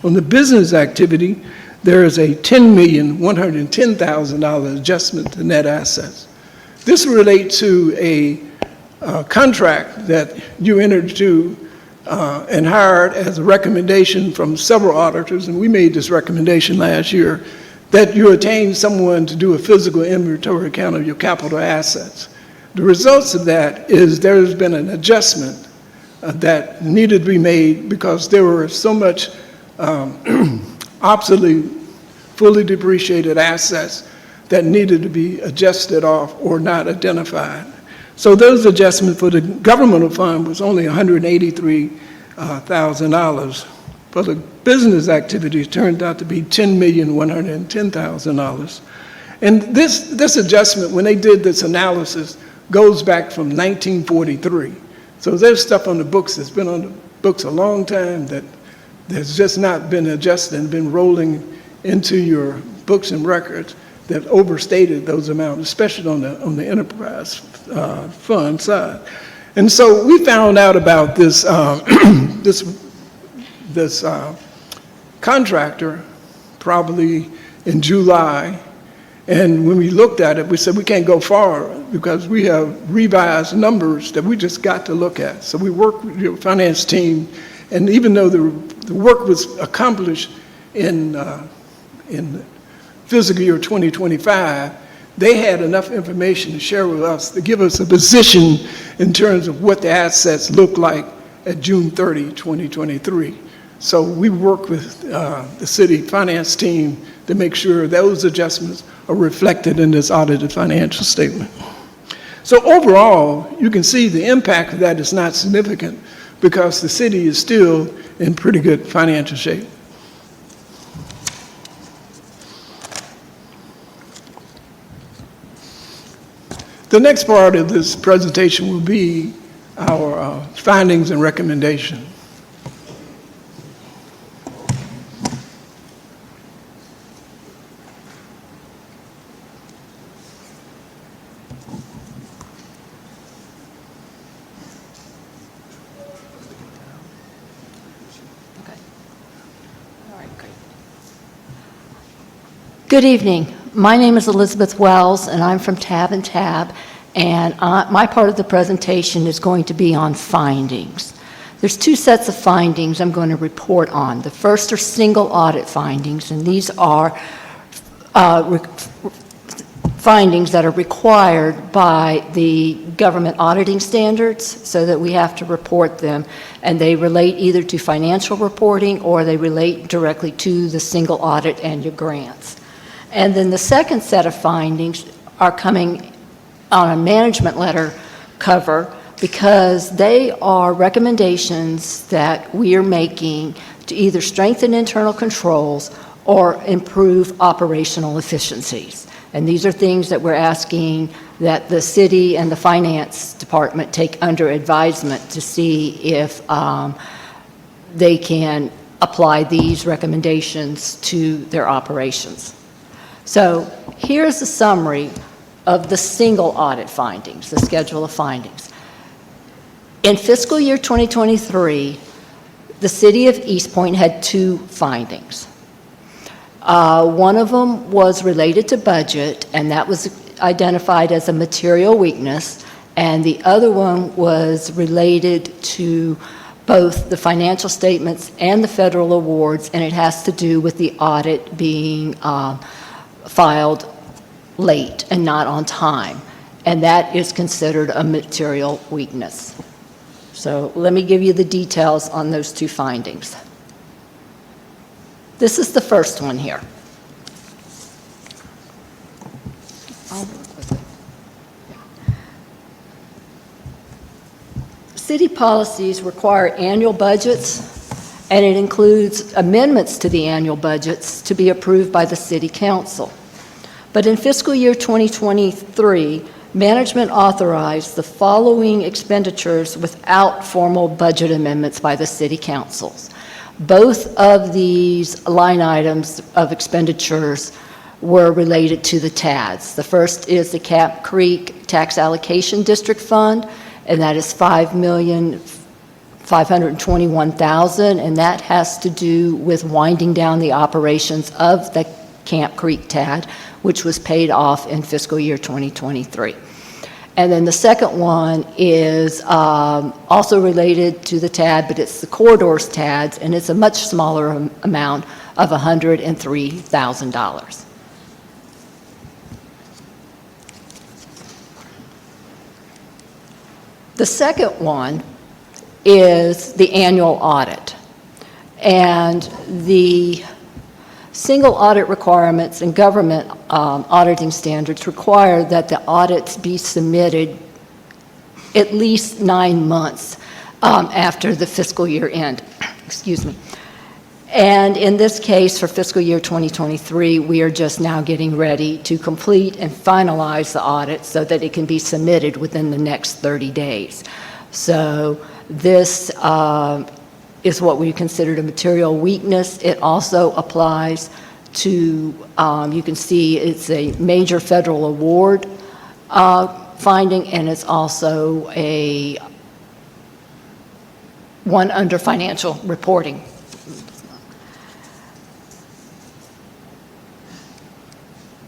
On the business activity, there is a $10,110,000 adjustment to net assets. This relates to a contract that you entered into and hired as a recommendation from several auditors, and we made this recommendation last year, that you attain someone to do a physical inventory account of your capital assets. The results of that is there has been an adjustment that needed to be made because there were so much obsolete, fully depreciated assets that needed to be adjusted off or not identified. So those adjustments for the governmental fund was only $183,000. For the business activities, turned out to be $10,110,000. And this adjustment, when they did this analysis, goes back from 1943. So there's stuff on the books that's been on the books a long time that has just not been adjusted and been rolling into your books and records that overstated those amounts, especially on the enterprise fund side. And so we found out about this this contractor probably in July. And when we looked at it, we said we can't go far because we have revised numbers that we just got to look at. So we worked with your finance team, and even though the work was accomplished in fiscal year 2025, they had enough information to share with us to give us a position in terms of what the assets look like at June 30, 2023. So we work with the city finance team to make sure those adjustments are reflected in this audited financial statement. So overall, you can see the impact of that is not significant because the city is still in pretty good financial shape. The next part of this presentation will be our findings and recommendations. Good evening. My name is Elizabeth Wells, and I'm from Tab and Tab, and my part of the presentation is going to be on findings. There's two sets of findings I'm going to report on. The first are single audit findings, and these are findings that are required by the government auditing standards so that we have to report them, and they relate either to financial reporting or they relate directly to the single audit and your grants. And then the second set of findings are coming on a management letter cover because they are recommendations that we are making to either strengthen internal controls or improve operational efficiencies. And these are things that we're asking that the city and the finance department take under advisement to see if they can apply these recommendations to their operations. So here's a summary of the single audit findings, the schedule of findings. In fiscal year 2023, the city of East Point had two findings. One of them was related to budget, and that was identified as a material weakness, and the other one was related to both the financial statements and the federal awards, and it has to do with the audit being filed late and not on time, and that is considered a material weakness. So let me give you the details on those two findings. This is the first one here. City policies require annual budgets, and it includes amendments to the annual budgets to be approved by the City Council. But in fiscal year 2023, management authorized the following expenditures without formal budget amendments by the City Councils. Both of these line items of expenditures were related to the TADs. The first is the Camp Creek Tax Allocation District Fund, and that is $5,521,000, and that has to do with winding down the operations of the Camp Creek TAD, which was paid off in fiscal year 2023. And then the second one is also related to the TAD, but it's the Corridors TADs, and it's a much smaller amount of $103,000. The second one is the annual audit. And the single audit requirements and government auditing standards require that the audits be submitted at least 9 months after the fiscal year end. Excuse me. And in this case, for fiscal year 2023, we are just now getting ready to complete and finalize the audit so that it can be submitted within the next 30 days. So this is what we considered a material weakness. It also applies to, you can see it's a major federal award finding, and it's also a one under financial reporting.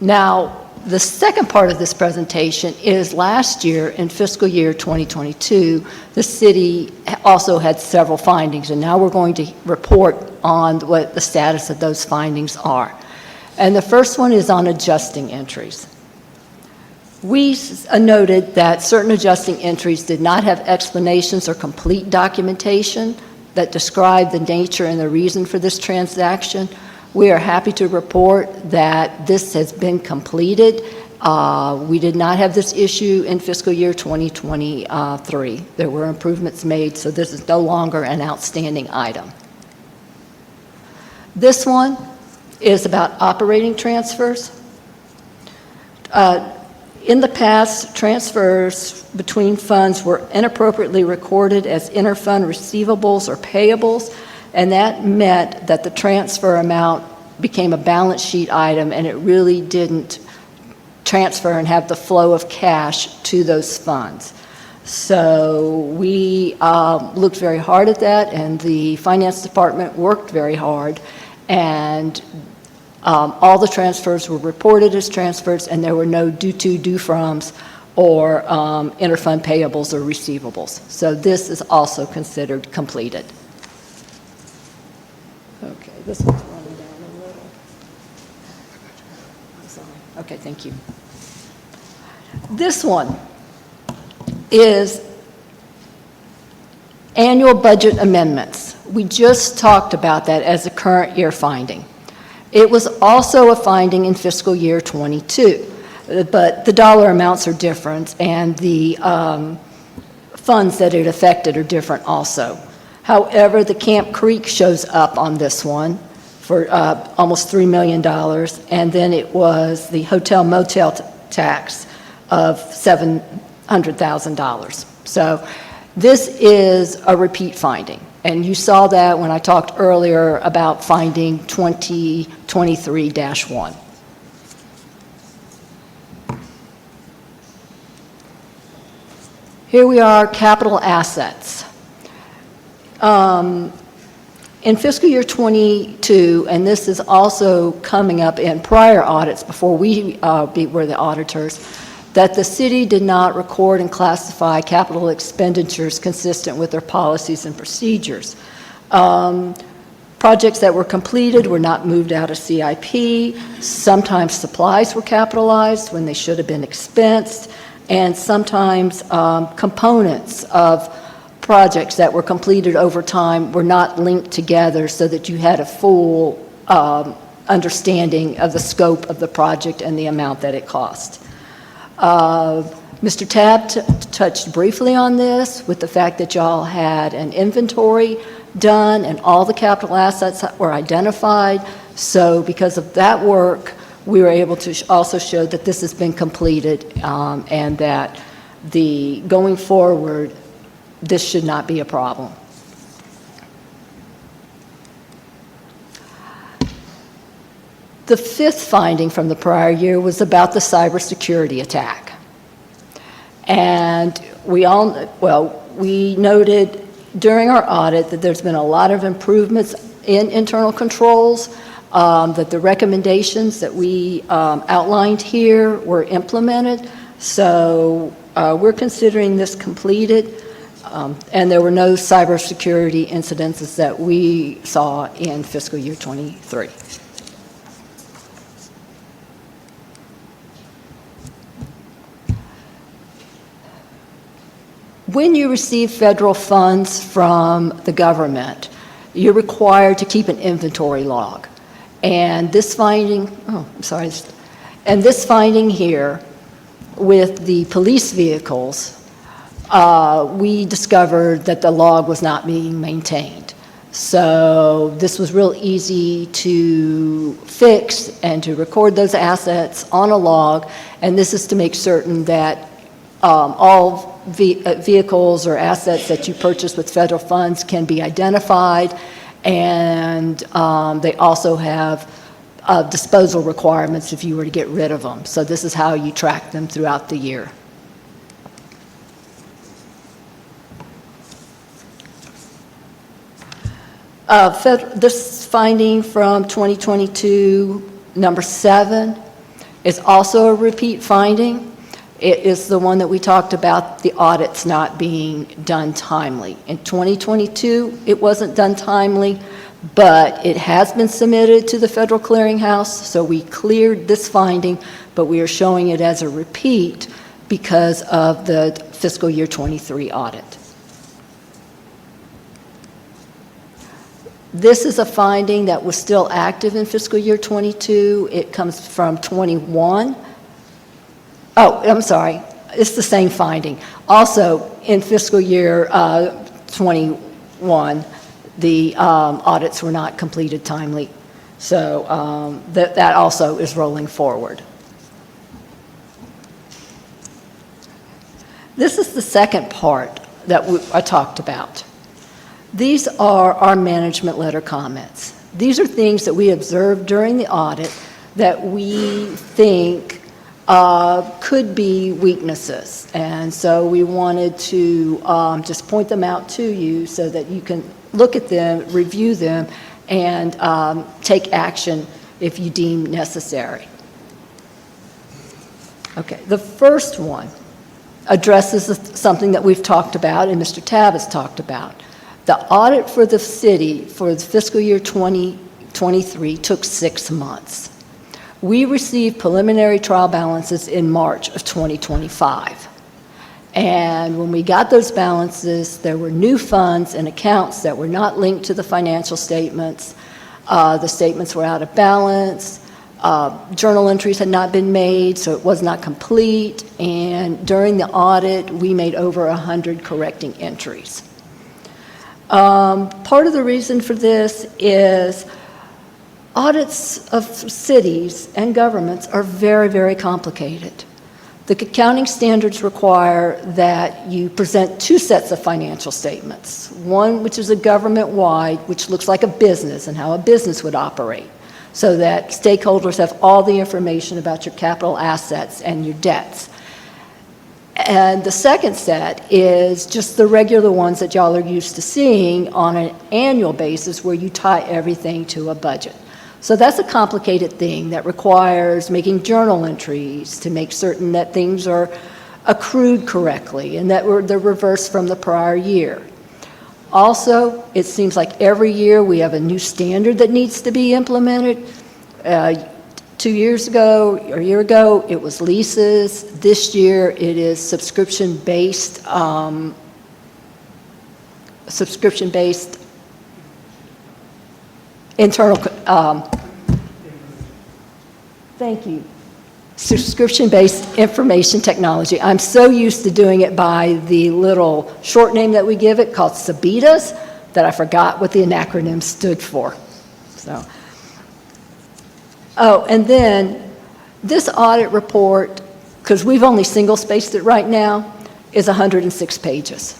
Now, the second part of this presentation is last year, in fiscal year 2022, the city also had several findings, and now we're going to report on what the status of those findings are. And the first one is on adjusting entries. We noted that certain adjusting entries did not have explanations or complete documentation that describe the nature and the reason for this transaction. We are happy to report that this has been completed. We did not have this issue in fiscal year 2023. There were improvements made, so this is no longer an outstanding item. This one is about operating transfers. In the past, transfers between funds were inappropriately recorded as interfund receivables or payables, and that meant that the transfer amount became a balance sheet item, and it really didn't transfer and have the flow of cash to those funds. So we looked very hard at that, and the finance department worked very hard, and all the transfers were reported as transfers, and there were no due to, due froms, or interfund payables or receivables. So this is also considered completed. Okay, this one's running down a little. Sorry. Okay, thank you. This one is annual budget amendments. We just talked about that as a current year finding. It was also a finding in fiscal year 22, but the dollar amounts are different, and the funds that it affected are different also. However, the Camp Creek shows up on this one for almost $3 million, and then it was the hotel motel tax of $700,000. So this is a repeat finding. And you saw that when I talked earlier about finding 2023-1. Here we are, capital assets. In fiscal year 22, and this is also coming up in prior audits before we were the auditors, that the city did not record and classify capital expenditures consistent with their policies and procedures. Projects that were completed were not moved out of CIP. Sometimes supplies were capitalized when they should have been expensed, and sometimes components of projects that were completed over time were not linked together so that you had a full understanding of the scope of the project and the amount that it cost. Mr. Tabb touched briefly on this with the fact that y'all had an inventory done and all the capital assets were identified. So because of that work, we were able to also show that this has been completed and that going forward, this should not be a problem. The fifth finding from the prior year was about the cybersecurity attack. And we noted during our audit that there's been a lot of improvements in internal controls, that the recommendations that we outlined here were implemented. So we're considering this completed, and there were no cybersecurity incidences that we saw in fiscal year 23. When you receive federal funds from the government, you're required to keep an inventory log. And this finding, and this finding here with the police vehicles, we discovered that the log was not being maintained. So this was real easy to fix and to record those assets on a log, and this is to make certain that all vehicles or assets that you purchase with federal funds can be identified, and they also have disposal requirements if you were to get rid of them. So this is how you track them throughout the year. This finding from 2022, number 7, is also a repeat finding. It is the one that we talked about, the audits not being done timely. In 2022, it wasn't done timely, but it has been submitted to the Federal Clearinghouse, so we cleared this finding, but we are showing it as a repeat because of the fiscal year 23 audit. This is a finding that was still active in fiscal year '22. It comes from '21. Oh, I'm sorry. It's the same finding. Also, in fiscal year '21, the audits were not completed timely. So that also is rolling forward. This is the second part that I talked about. These are our management letter comments. These are things that we observed during the audit that we think could be weaknesses. And so we wanted to just point them out to you so that you can look at them, review them, and take action if you deem necessary. Okay, the first one addresses something that we've talked about and Mr. Tabb has talked about. The audit for the city for the fiscal year 2023 took 6 months. We received preliminary trial balances in March of 2025. And when we got those balances, there were new funds and accounts that were not linked to the financial statements. The statements were out of balance. Journal entries had not been made, so it was not complete. And during the audit, we made over 100 correcting entries. Part of the reason for this is audits of cities and governments are very, very complicated. The accounting standards require that you present 2 sets of financial statements. One which is a government-wide, which looks like a business and how a business would operate, so that stakeholders have all the information about your capital assets and your debts. And the second set is just the regular ones that y'all are used to seeing on an annual basis where you tie everything to a budget. So that's a complicated thing that requires making journal entries to make certain that things are accrued correctly and that they're reversed from the prior year. Also, it seems like every year we have a new standard that needs to be implemented. 2 years ago, or a year ago, it was leases. This year, it is subscription-based internal, thank you, subscription-based information technology. I'm so used to doing it by the little short name that we give it called SABITAS that I forgot what the acronym stood for. So. Oh, and then this audit report, because we've only single-spaced it right now, is 106 pages.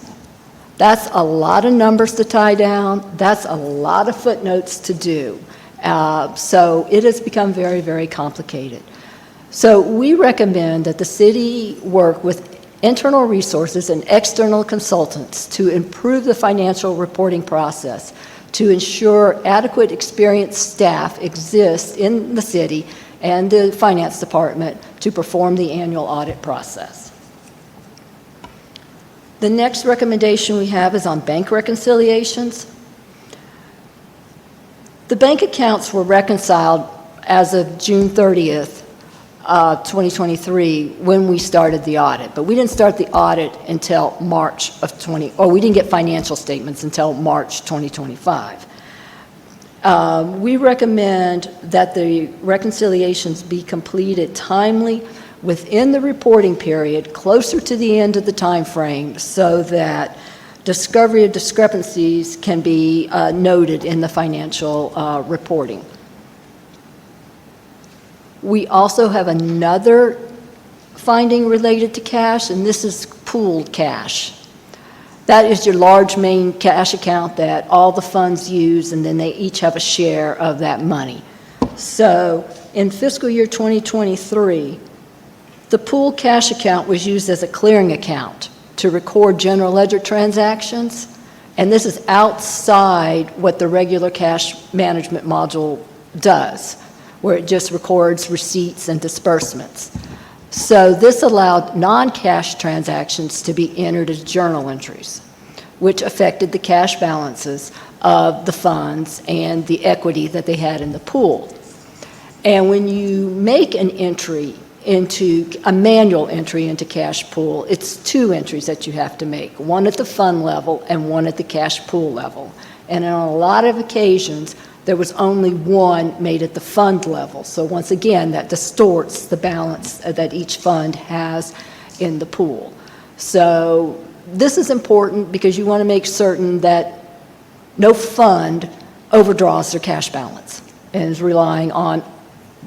That's a lot of numbers to tie down. That's a lot of footnotes to do. So it has become very, very complicated. So we recommend that the city work with internal resources and external consultants to improve the financial reporting process, to ensure adequate experienced staff exists in the city and the finance department to perform the annual audit process. The next recommendation we have is on bank reconciliations. The bank accounts were reconciled as of June 30th, 2023, when we started the audit, but we didn't start the audit until March of we didn't get financial statements until March 2025. We recommend that the reconciliations be completed timely within the reporting period, closer to the end of the time frame, so that discovery of discrepancies can be noted in the financial reporting. We also have another finding related to cash, and this is pooled cash. That is your large main cash account that all the funds use, and then they each have a share of that money. So in fiscal year 2023, the pooled cash account was used as a clearing account to record general ledger transactions, and this is outside what the regular cash management module does, where it just records receipts and disbursements. So this allowed non-cash transactions to be entered as journal entries, which affected the cash balances of the funds and the equity that they had in the pool. And when you make an entry into a manual entry into cash pool, it's 2 entries that you have to make, one at the fund level and one at the cash pool level. And on a lot of occasions, there was only one made at the fund level. So once again, that distorts the balance that each fund has in the pool. So this is important because you want to make certain that no fund overdraws their cash balance and is relying on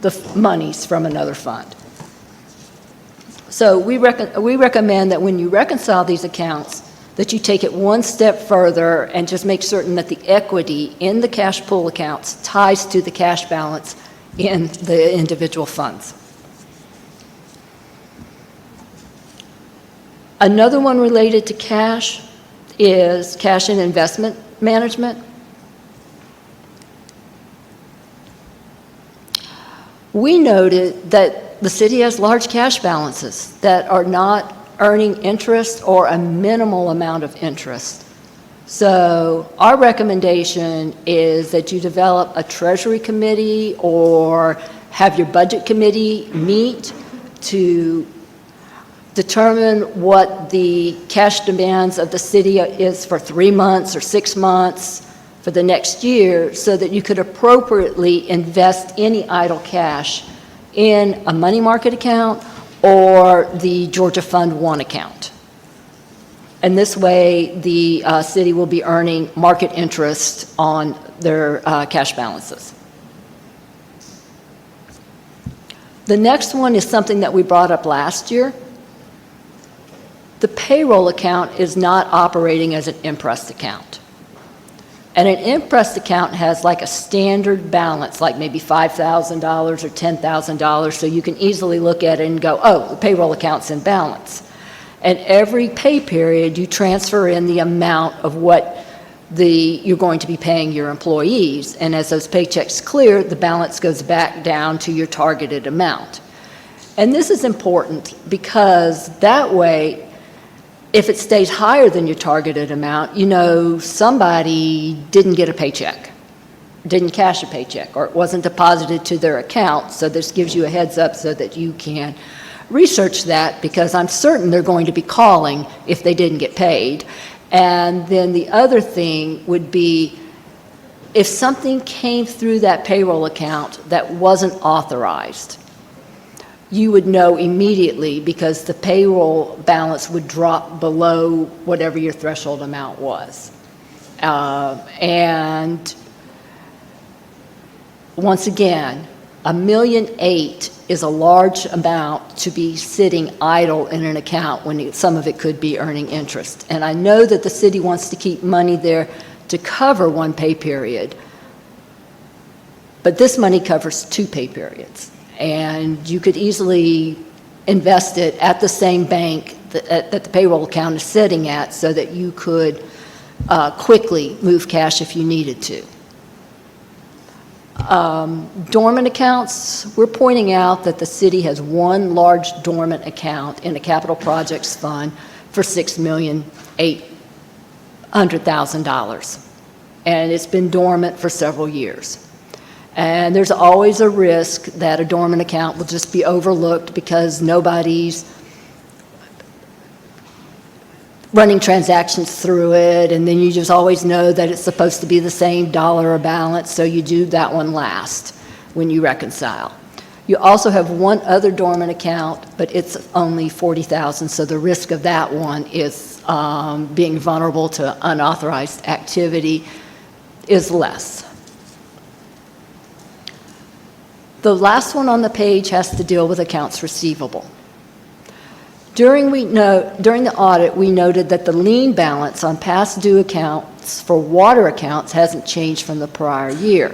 the monies from another fund. So we recommend that when you reconcile these accounts, that you take it one step further and just make certain that the equity in the cash pool accounts ties to the cash balance in the individual funds. Another one related to cash is cash and investment management. We noted that the city has large cash balances that are not earning interest or a minimal amount of interest. So our recommendation is that you develop a treasury committee or have your budget committee meet to determine what the cash demands of the city is for 3 months or 6 months for the next year, so that you could appropriately invest any idle cash in a money market account or the Georgia Fund 1 account. And this way, the city will be earning market interest on their cash balances. The next one is something that we brought up last year. The payroll account is not operating as an imprest account. And an imprest account has like a standard balance, like maybe $5,000 or $10,000, so you can easily look at it and go, oh, the payroll account's in balance. And every pay period, you transfer in the amount of what you're going to be paying your employees. And as those paychecks clear, the balance goes back down to your targeted amount. And this is important because that way, if it stays higher than your targeted amount, you know somebody didn't get a paycheck, didn't cash a paycheck, or it wasn't deposited to their account. So this gives you a heads up so that you can research that, because I'm certain they're going to be calling if they didn't get paid. And then the other thing would be if something came through that payroll account that wasn't authorized, you would know immediately, because the payroll balance would drop below whatever your threshold amount was. And once again, $1.8 million is a large amount to be sitting idle in an account when some of it could be earning interest. And I know that the city wants to keep money there to cover one pay period, but this money covers 2 pay periods. And you could easily invest it at the same bank that the payroll account is sitting at, so that you could quickly move cash if you needed to. Dormant accounts, we're pointing out that the city has one large dormant account in a capital projects fund for $6,800,000. And it's been dormant for several years. And there's always a risk that a dormant account will just be overlooked because nobody's running transactions through it, and then you just always know that it's supposed to be the same dollar balance, so you do that one last when you reconcile. You also have one other dormant account, but it's only $40,000, so the risk of that one is being vulnerable to unauthorized activity is less. The last one on the page has to deal with accounts receivable. During the audit, we noted that the lien balance on past due accounts for water accounts hasn't changed from the prior year.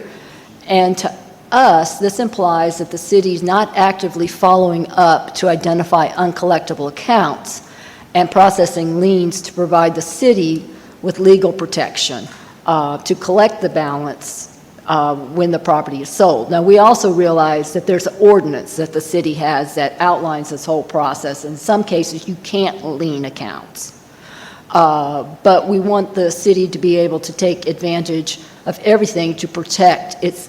And to us, this implies that the city's not actively following up to identify uncollectible accounts and processing liens to provide the city with legal protection to collect the balance when the property is sold. Now, we also realize that there's an ordinance that the city has that outlines this whole process. In some cases, you can't lien accounts. But we want the city to be able to take advantage of everything to protect its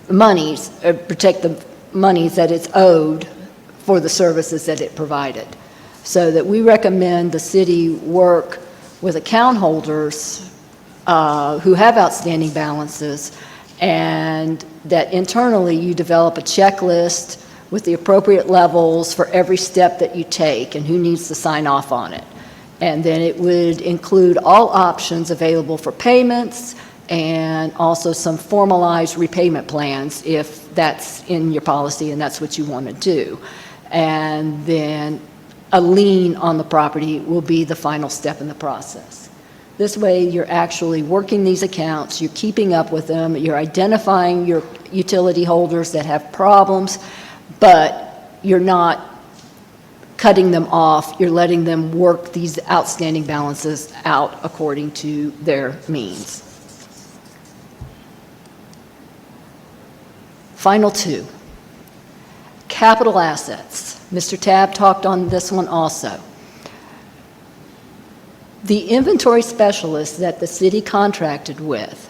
monies, protect the monies that it's owed for the services that it provided. So that we recommend the city work with account holders who have outstanding balances, and that internally you develop a checklist with the appropriate levels for every step that you take and who needs to sign off on it. And then it would include all options available for payments and also some formalized repayment plans if that's in your policy and that's what you want to do. And then a lien on the property will be the final step in the process. This way, you're actually working these accounts, you're keeping up with them, you're identifying your utility holders that have problems, but you're not cutting them off, you're letting them work these outstanding balances out according to their means. Final two, capital assets. Mr. Tabb talked on this one also. The inventory specialist that the city contracted with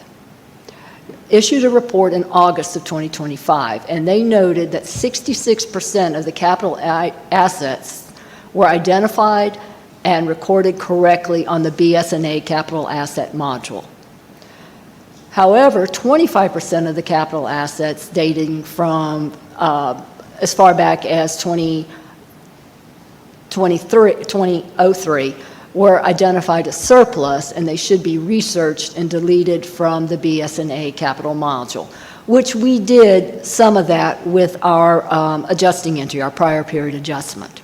issued a report in August of 2025, and they noted that 66% of the capital assets were identified and recorded correctly on the BS&A capital asset module. However, 25% of the capital assets dating from as far back as 2003 were identified as surplus, and they should be researched and deleted from the BS&A capital module, which we did some of that with our adjusting entry, our prior period adjustment.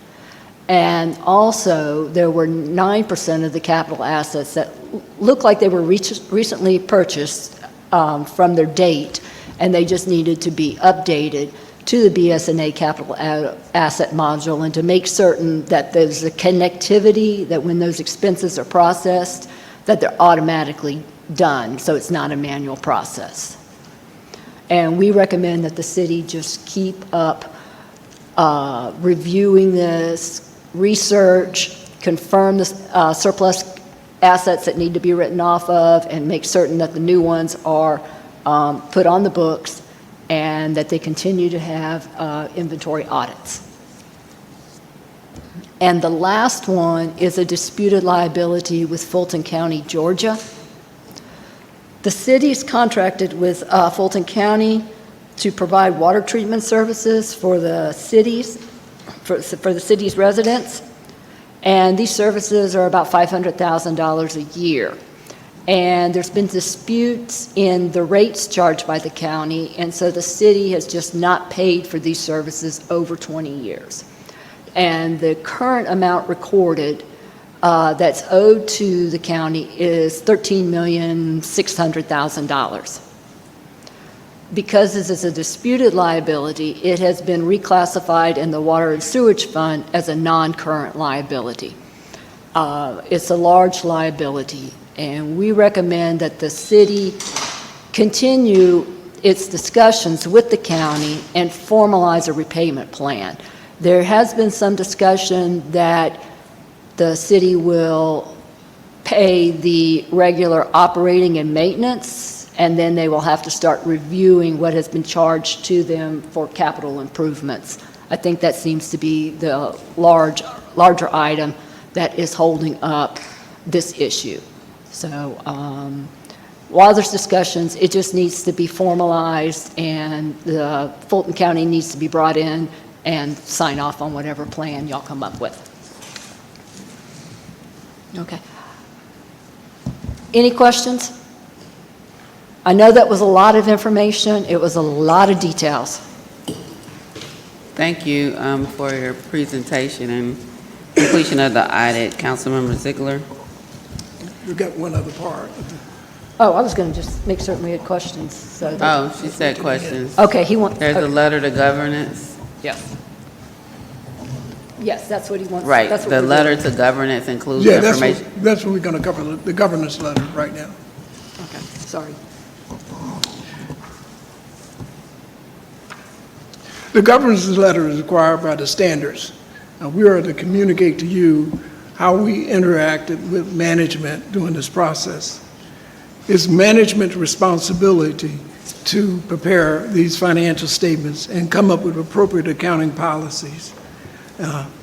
And also, there were 9% of the capital assets that looked like they were recently purchased from their date, and they just needed to be updated to the BS&A capital asset module, and to make certain that there's a connectivity, that when those expenses are processed, that they're automatically done, so it's not a manual process. And we recommend that the city just keep up reviewing this, research, confirm the surplus assets that need to be written off of, and make certain that the new ones are put on the books, and that they continue to have inventory audits. And the last one is a disputed liability with Fulton County, Georgia. The city's contracted with Fulton County to provide water treatment services for the cities, for the city's residents, and these services are about $500,000 a year. And there's been disputes in the rates charged by the county, and so the city has just not paid for these services over 20 years. And the current amount recorded that's owed to the county is $13,600,000. Because this is a disputed liability, it has been reclassified in the Water and Sewage Fund as a non-current liability. It's a large liability, and we recommend that the city continue its discussions with the county and formalize a repayment plan. There has been some discussion that the city will pay the regular operating and maintenance, and then they will have to start reviewing what has been charged to them for capital improvements. I think that seems to be the larger item that is holding up this issue. So while there's discussions, it just needs to be formalized, and the Fulton County needs to be brought in and sign off on whatever plan y'all come up with. Okay. Any questions? I know that was a lot of information. It was a lot of details. Thank you for your presentation and completion of the audit. Councilmember Ziegler. We've got one other part. Oh, I was going to just make certain we had questions. So Oh, she said questions. Okay, he wants. There's a letter to governance. Yes. Yes, that's what he wants. Right, That's what the we're letter doing. to governance includes Yeah, information. that's what we're going to cover, the governance letter right now. Okay, sorry. The governance letter is required by the standards. We are to communicate to you how we interacted with management during this process. It's management's responsibility to prepare these financial statements and come up with appropriate accounting policies.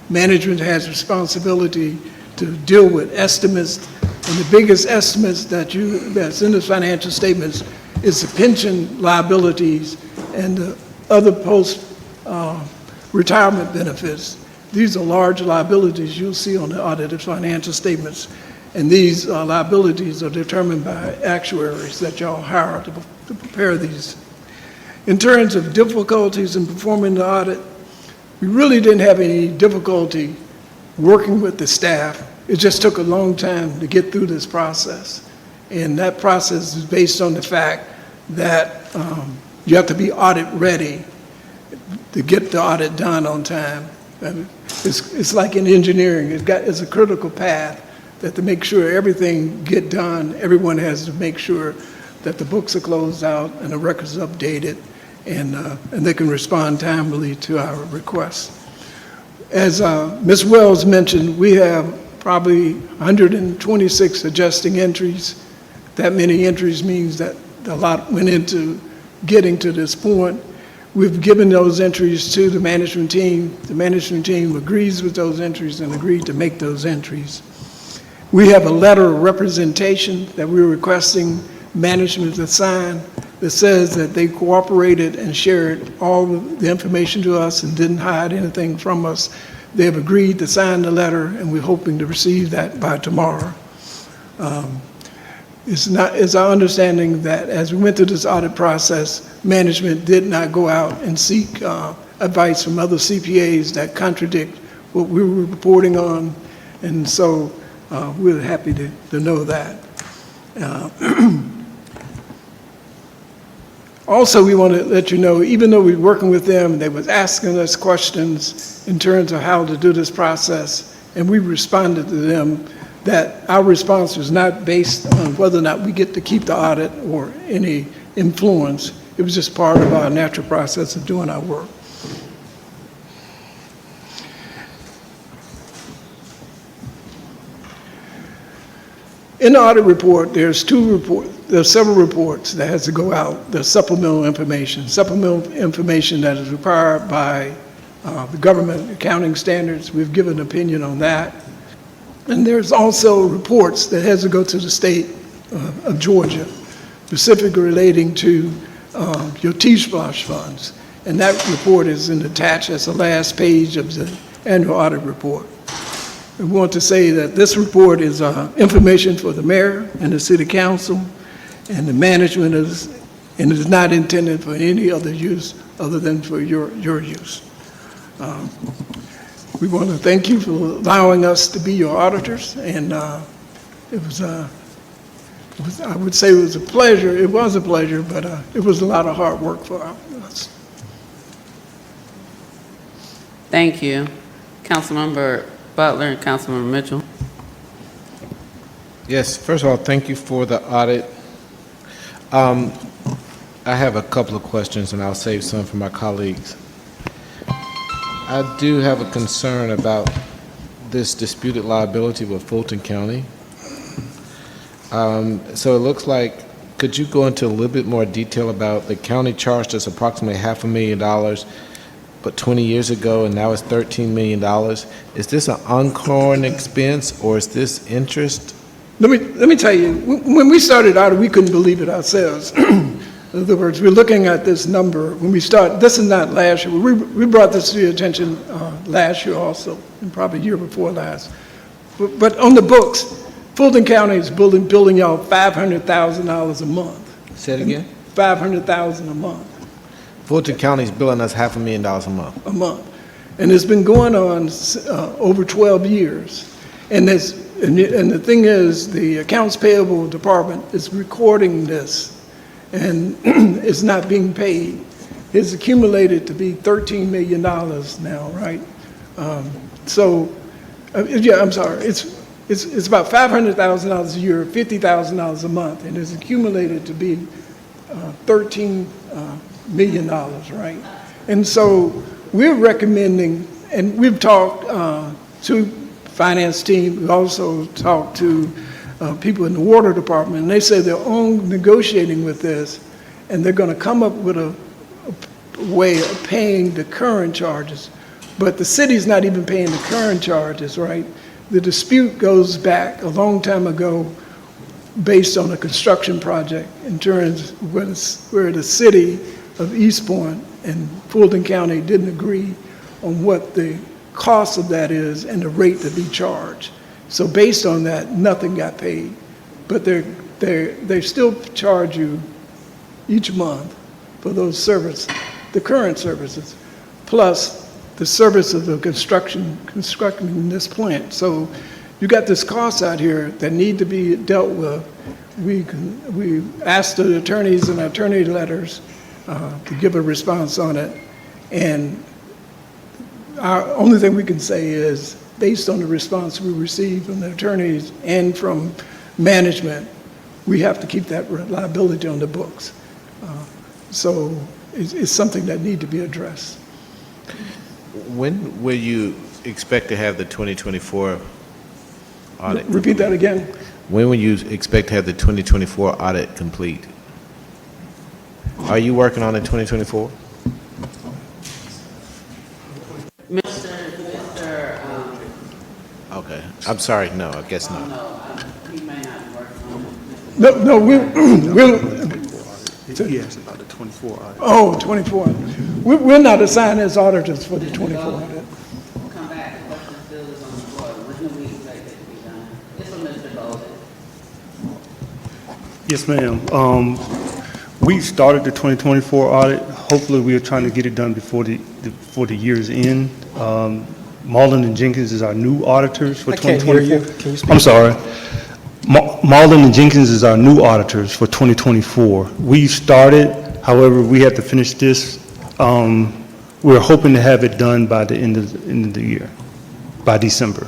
Management has responsibility to deal with estimates And the biggest estimates that's in the financial statements is the pension liabilities and the other post-retirement benefits. These are large liabilities you'll see on the audited financial statements. And these liabilities are determined by actuaries that y'all hire to prepare these. In terms of difficulties in performing the audit, we really didn't have any difficulty working with the staff. It just took a long time to get through this process. And that process is based on the fact that you have to be audit ready to get the audit done on time. And it's like in engineering, it's a critical path that to make sure everything get done, everyone has to make sure that the books are closed out and the records are updated, and they can respond timely to our requests. As Ms. Wells mentioned, we have probably 126 adjusting entries. That many entries means that a lot went into getting to this point. We've given those entries to the management team. The management team agrees with those entries and agreed to make those entries. We have a letter of representation that we're requesting management to sign that says that they cooperated and shared all of the information to us and didn't hide anything from us. They have agreed to sign the letter, and we're hoping to receive that by tomorrow. It's our understanding that as we went through this audit process, management did not go out and seek advice from other CPAs that contradict what we were reporting on, and so we're happy to know that. Also, we want to let you know, even though we're working with them, they was asking us questions in terms of how to do this process, and we responded to them that our response was not based on whether or not we get to keep the audit or any influence. It was just part of our natural process of doing our work. In the audit report, there's several reports that has to go out. There's supplemental information that is required by the government accounting standards. We've given an opinion on that. And there's also reports that has to go to the state of Georgia, specifically relating to your T-SPLOSH funds. And that report is attached as the last page of the annual audit report. We want to say that this report is information for the mayor and the city council and the management and is not intended for any other use other than for your use. We want to thank you for allowing us to be your auditors, and I would say it was a pleasure. It was a pleasure, but it was a lot of hard work for us. Thank you. Councilmember Butler and Councilmember Mitchell. Yes, first of all, thank you for the audit. I have a couple of questions, and I'll save some for my colleagues. I do have a concern about this disputed liability with Fulton County. So it looks like, could you go into a little bit more detail about the county charged us approximately $500,000, but 20 years ago, and now it's $13 million. Is this an ongoing expense, or is this interest? Let me tell you, when we started out, we couldn't believe it ourselves. In other words, we're looking at this number. When we start, this is not last year. We brought this to your attention last year also, and probably year before last. But on the books, Fulton County is billing y'all $500,000 a month. Say it again? $500,000 a month. Fulton County is billing us $500,000 a month. A month. And it's been going on over 12 years. And the thing is, the accounts payable department is recording this, and it's not being paid. It's accumulated to be $13 million now, right? Yeah, I'm sorry. It's about $500,000 a year, $50,000 a month, and it's accumulated to be $13 million, right? And so we're recommending, and we've talked to finance team, we also talked to people in the water department, and they say they're on negotiating with this, and they're going to come up with a way of paying the current charges. But the city's not even paying the current charges, right? The dispute goes back a long time ago based on a construction project in terms where the city of East Point and Fulton County didn't agree on what the cost of that is and the rate to be charged. So based on that, nothing got paid. But they still charge you each month for those services, the current services, plus the service of the constructing this plant. So you got this cost out here that need to be dealt with. We asked the attorneys in attorney letters to give a response on it. And our only thing we can say is, based on the response we received from the attorneys and from management, we have to keep that liability on the books. So it's something that need to be addressed. When will you expect to have the 2024 audit? Repeat that again. When will you expect to have the 2024 audit complete? Are you working on it 2024? Okay, I'm sorry, no, I guess not. No, we'll. Yes, about the 24 audit. Oh, 24. We're not assigned as auditors for the 24 audit. Come back, the question still is on the floor. When do we expect it to be done? It's from Mr. Golden. Yes, ma'am. We started the 2024 audit. Hopefully, we are trying to get it done before the year's end. Marlin and Jenkins is our new auditors for I can't 2024. hear you. Can you speak? I'm sorry. Marlin and Jenkins is our new auditors for 2024. We started, however, we have to finish this. We're hoping to have it done by the end of the year, by December.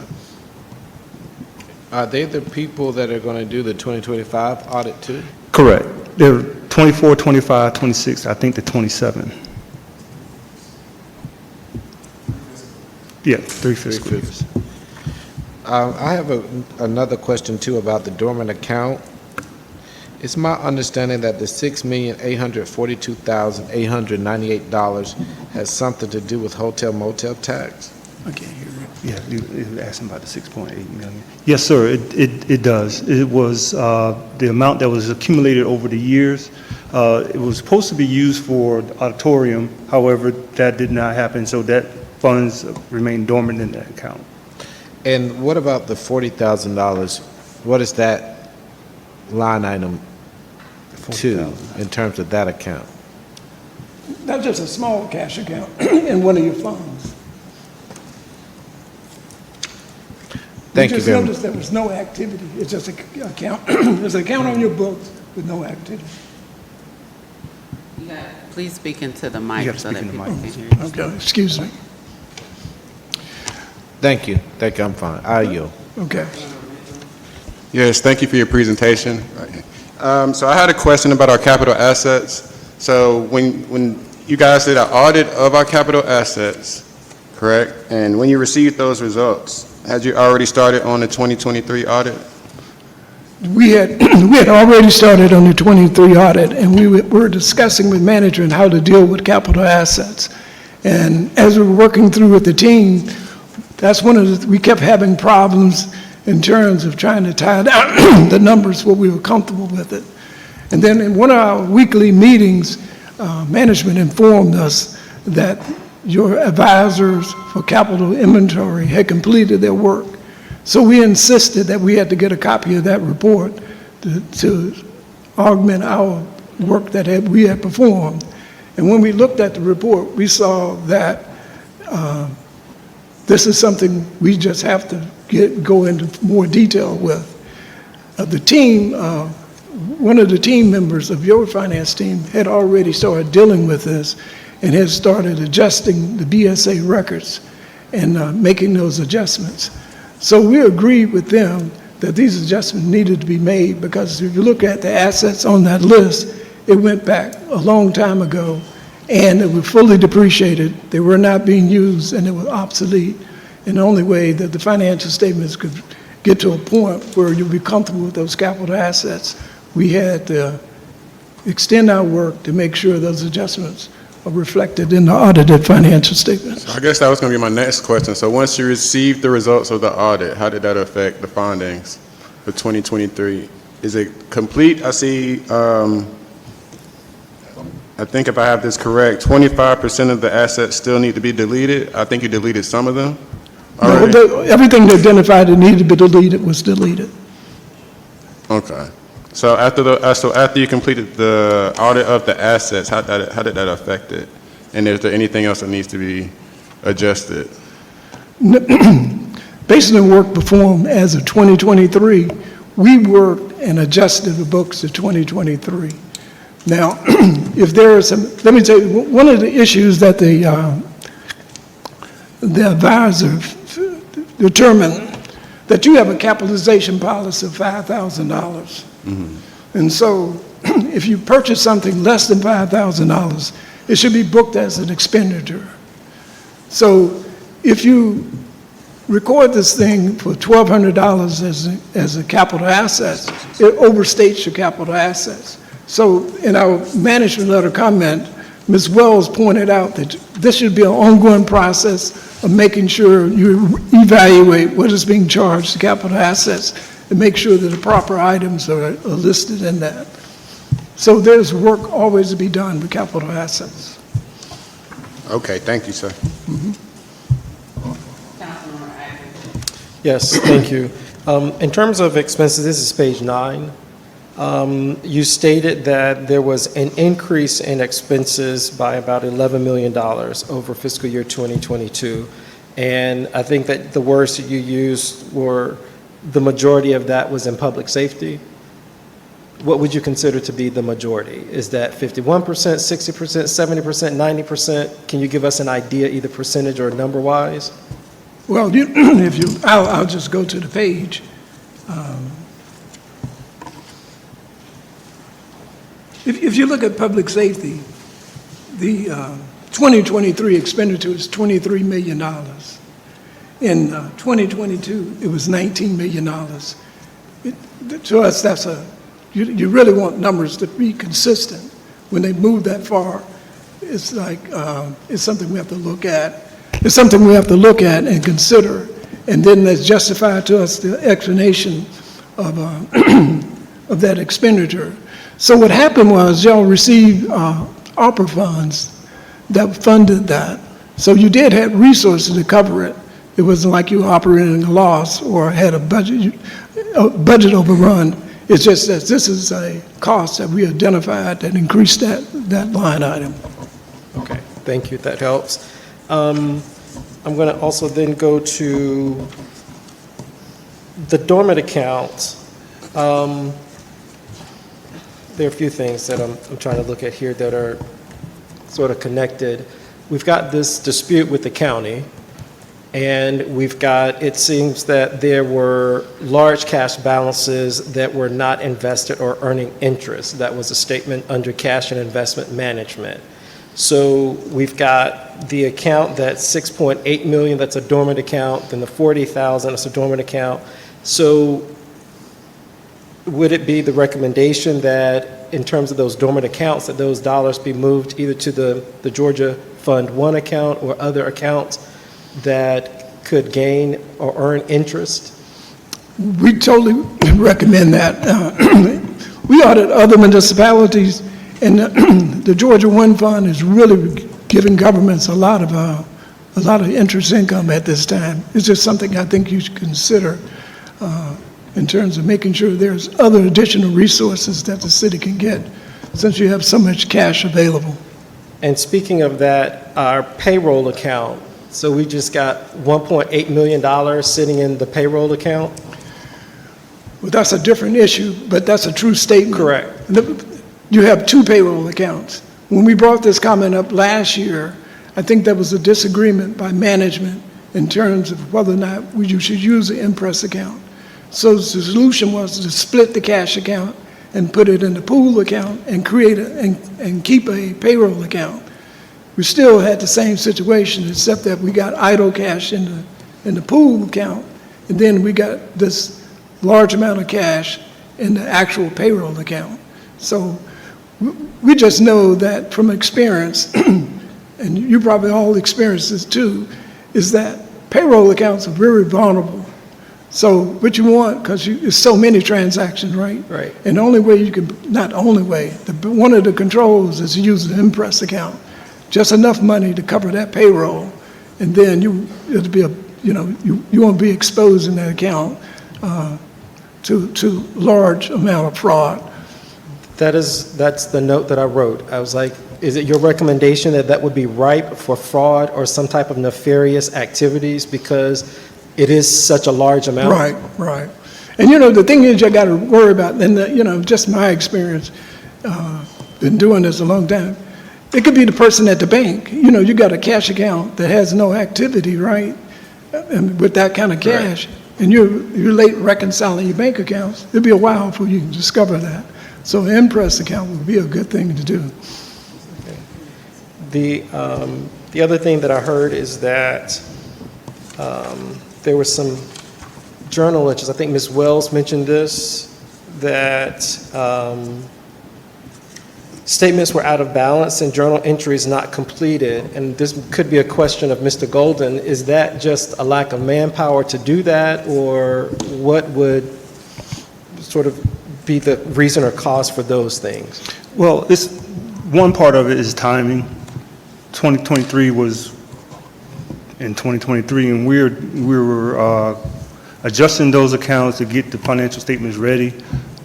Are they the people that are going to do the 2025 audit too? Correct. They're 24, 25, 26, I think the 27. Yeah, 3 fiscal years. I have another question too about the dormant account. It's my understanding that the $6,842,898 has something to do with hotel motel tax. I can't hear you. Yeah, you asking about the 6.8 million. Yes, sir, it does. It was the amount that was accumulated over the years. It was supposed to be used for the auditorium. However, that did not happen, so that funds remain dormant in that account. And what about the $40,000? What is that line item to in terms of that account? That's just a small cash account in one of your funds. Thank you very much. Just noticed there was no activity. It's just an account. There's an account on your books with no activity. Please speak into the mic so that people can hear you. Okay, excuse me. Thank you. Thank you. I'm fine. I yield. Okay. Yes, thank you for your presentation. So I had a question about our capital assets. So when you guys did an audit of our capital assets, correct? And when you received those results, had you already started on the 2023 audit? We had already started on the 23 audit, and we were discussing with management how to deal with capital assets. And as we were working through with the team, that's we kept having problems in terms of trying to tie down the numbers where we were comfortable with it. And then in one of our weekly meetings, management informed us that your advisors for capital inventory had completed their work. So we insisted that we had to get a copy of that report to augment our work that we had performed. And when we looked at the report, we saw that this is something we just have to go into more detail with. The team, one of the team members of your finance team had already started dealing with this and has started adjusting the BSA records and making those adjustments. So we agreed with them that these adjustments needed to be made because if you look at the assets on that list, it went back a long time ago and it was fully depreciated. They were not being used and it was obsolete. And the only way that the financial statements could get to a point where you'll be comfortable with those capital assets, we had to extend our work to make sure those adjustments reflected in the audited financial statements. I guess that was going to be my next question. So once you received the results of the audit, how did that affect the findings for 2023? Is it complete? I see, I think if I have this correct, 25% of the assets still need to be deleted. I think you deleted some of them. No, everything they identified that needed to be deleted was deleted. Okay. So after you completed the audit of the assets, how did that affect it? And is there anything else that needs to be adjusted? Based on the work performed as of 2023, we worked and adjusted the books of 2023. Now, if there are some, let me tell you, one of the issues that the advisor determined that you have a capitalization policy of $5,000. And so if you purchase something less than $5,000, it should be booked as an expenditure. So if you record this thing for $1,200 as a capital asset, it overstates your capital assets. So in our management letter comment, Ms. Wells pointed out that this should be an ongoing process of making sure you evaluate what is being charged to capital assets and make sure that the proper items are listed in that. So there's work always to be done with capital assets. Okay, thank you, sir. Yes, thank you. In terms of expenses, this is page 9. You stated that there was an increase in expenses by about $11 million over fiscal year 2022. And I think that the words that you used were the majority of that was in public safety. What would you consider to be the majority? Is that 51%, 60%, 70%, 90%? Can you give us an idea, either percentage or number-wise? Well, I'll just go to the page. If you look at public safety, the 2023 expenditure is $23 million. In 2022, it was $19 million. To us, that's you really want numbers to be consistent. When they move that far, it's like, it's something we have to look at. It's something we have to look at and consider, and then let's justify to us the explanation of, of that expenditure. So what happened was y'all received ARPA funds that funded that. So you did have resources to cover it. It wasn't like you were operating a loss or had a budget overrun. It's just that this is a cost that we identified that increased that line item. Okay, thank you, that helps. I'm going to also then go to the dormant account. There are a few things that I'm trying to look at here that are sort of connected. We've got this dispute with the county, and we've got, it seems that there were large cash balances that were not invested or earning interest. That was a statement under cash and investment management. So we've got the account that's $6.8 million, that's a dormant account, then the $40,000, that's a dormant account. So would it be the recommendation that in terms of those dormant accounts, that those dollars be moved either to the Georgia Fund 1 account or other accounts that could gain or earn interest? We totally recommend that. We audit other municipalities, and the Georgia One Fund is really giving governments a lot of interest income at this time. It's just something I think you should consider in terms of making sure there's other additional resources that the city can get since you have so much cash available. And speaking of that, our payroll account, so we just got $1.8 million sitting in the payroll account? Well, that's a different issue, but that's a true statement. Correct. You have two payroll accounts. When we brought this comment up last year, I think there was a disagreement by management in terms of whether or not you should use the Impress account. So the solution was to split the cash account and put it in the pool account and create and keep a payroll account. We still had the same situation, except that we got idle cash in the pool account, and then we got this large amount of cash in the actual payroll account. So we just know that from experience, and you probably all experienced this too, is that payroll accounts are very vulnerable. So what you want, because it's so many transactions, right? Right. And the only way you can, not the only way, one of the controls is to use an Impress account. Just enough money to cover that payroll, and then it'll be you won't be exposed in that account to large amount of fraud. That's the note that I wrote. I was like, is it your recommendation that that would be ripe for fraud or some type of nefarious activities because it is such a large amount? Right. And the thing is, you got to worry about, and just my experience, been doing this a long time. It could be the person at the bank. You got a cash account that has no activity, right? And with that kind of cash, and you're late reconciling your bank accounts, it'll be a while before you can discover that. So an Impress account would be a good thing to do. The other thing that I heard is that there were some journal entries. I think Ms. Wells mentioned this, that statements were out of balance and journal entries not completed. And this could be a question of Mr. Golden. Is that just a lack of manpower to do that, or what would sort of be the reason or cause for those things? Well, one part of it is timing. 2023 was in 2023, and we were adjusting those accounts to get the financial statements ready.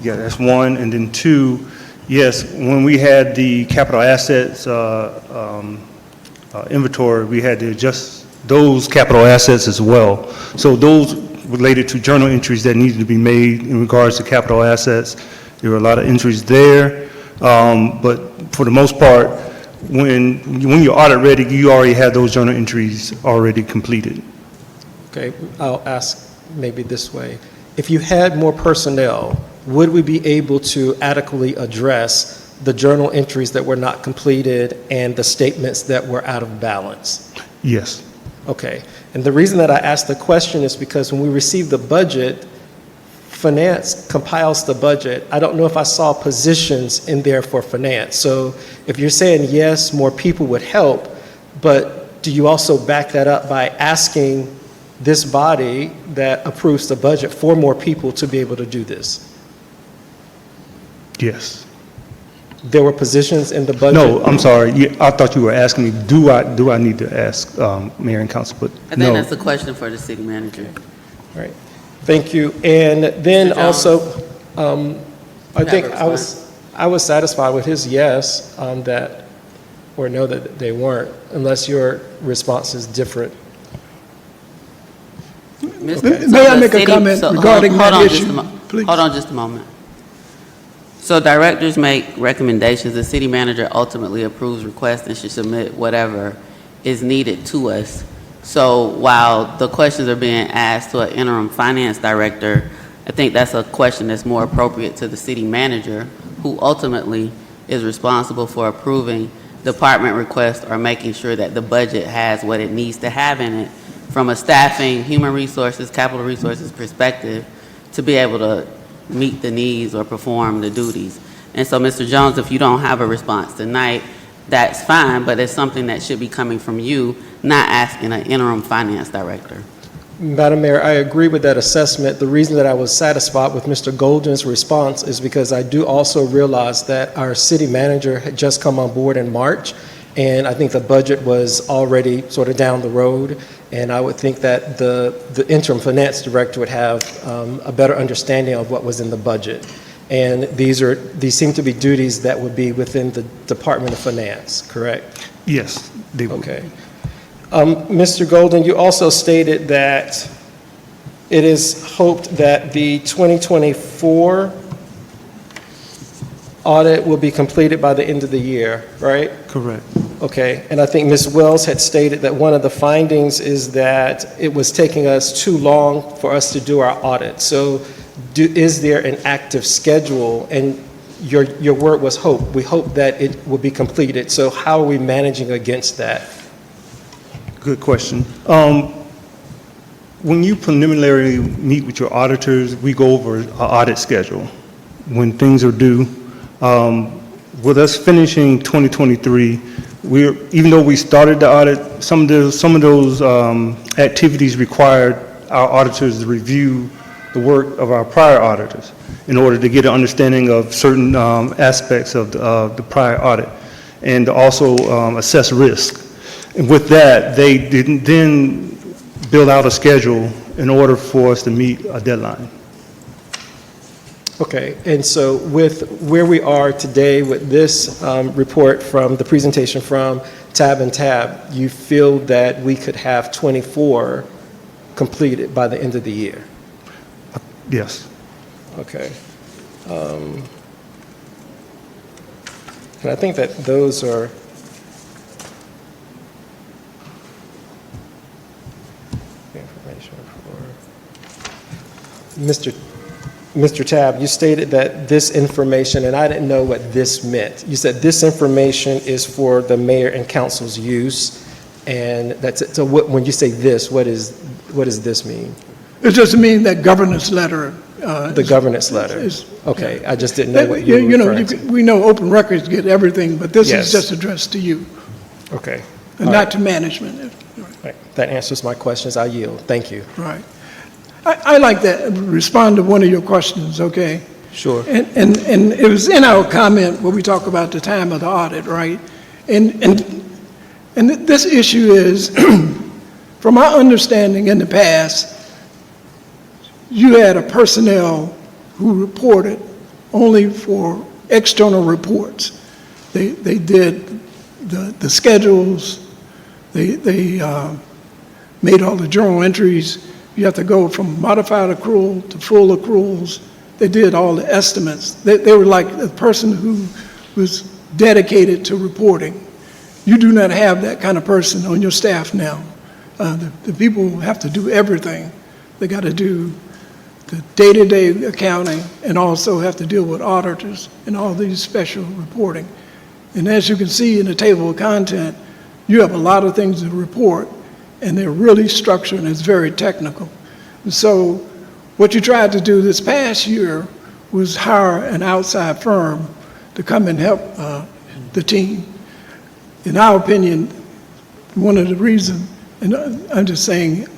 Yeah, that's one. And then two, yes, when we had the capital assets inventory, we had to adjust those capital assets as well. So those related to journal entries that needed to be made in regards to capital assets. There were a lot of entries there, but for the most part, when you're audit ready, you already have those journal entries already completed. Okay, I'll ask maybe this way. If you had more personnel, would we be able to adequately address the journal entries that were not completed and the statements that were out of balance? Yes. Okay, and the reason that I asked the question is because when we receive the budget, finance compiles the budget. I don't know if I saw positions in there for finance. So if you're saying yes, more people would help, but do you also back that up by asking this body that approves the budget for more people to be able to do this? Yes. There were positions in the budget? No, I'm sorry. I thought you were asking me, do I need to ask Mayor and Council, but I no. think that's a question for the city manager. All right. Thank you. And then Mr. Jones, also, I think I was satisfied with his yes on that, or no that they weren't, unless your response is different. May I make a comment regarding that issue? Please. Hold on just a moment. So directors make recommendations. The city manager ultimately approves requests and should submit whatever is needed to us. So while the questions are being asked to an interim finance director, I think that's a question that's more appropriate to the city manager, who ultimately is responsible for approving department requests or making sure that the budget has what it needs to have in it from a staffing, human resources, capital resources perspective to be able to meet the needs or perform the duties. And so, Mr. Jones, if you don't have a response tonight, that's fine, but it's something that should be coming from you, not asking an interim finance director. Madam Mayor, I agree with that assessment. The reason that I was satisfied with Mr. Golden's response is because I do also realize that our city manager had just come on board in March, and I think the budget was already sort of down the road, and I would think that the interim finance director would have a better understanding of what was in the budget. And these seem to be duties that would be within the Department of Finance, correct? Yes, they would. Okay. Mr. Golden, you also stated that it is hoped that the 2024 audit will be completed by the end of the year, right? Correct. Okay, and I think Ms. Wells had stated that one of the findings is that it was taking us too long for us to do our audit. So is there an active schedule? And your word was hope. We hope that it will be completed. So how are we managing against that? Good question. When you preliminarily meet with your auditors, we go over an audit schedule. When things are due, with us finishing 2023, even though we started the audit, some of those activities required our auditors to review the work of our prior auditors in order to get an understanding of certain aspects of the prior audit, and to also assess risk. And with that, they didn't then build out a schedule in order for us to meet a deadline. Okay, and so with where we are today with this report from the presentation from Tab and Tab, you feel that we could have 24 completed by the end of the year? Yes. Okay. And I think that those are the information for Mr. Tab, you stated that this information, and I didn't know what this meant. You said this information is for the mayor and council's use, and that's it. So when you say this, what does this mean? It just means that governance letter. The governance letter. Okay, I just didn't know what you were referring to. We know open records get everything, but this Yes. is just addressed to you, Okay. and All not right. to management. Right. That answers my questions. I yield. Thank you. Right. I like to respond to one of your questions, okay? Sure. And it was in our comment where we talk about the time of the audit, right? And this issue is, from our understanding in the past, you had a personnel who reported only for external reports. They did the schedules, they made all the journal entries. You have to go from modified accrual to full accruals. They did all the estimates. They were like a person who was dedicated to reporting. You do not have that kind of person on your staff now. The people have to do everything. They got to do the day-to-day accounting and also have to deal with auditors and all these special reporting. And as you can see in the table of content, you have a lot of things to report, and they're really structured and it's very technical. And so what you tried to do this past year was hire an outside firm to come and help the team. In our opinion, one of the reasons, and I'm just saying,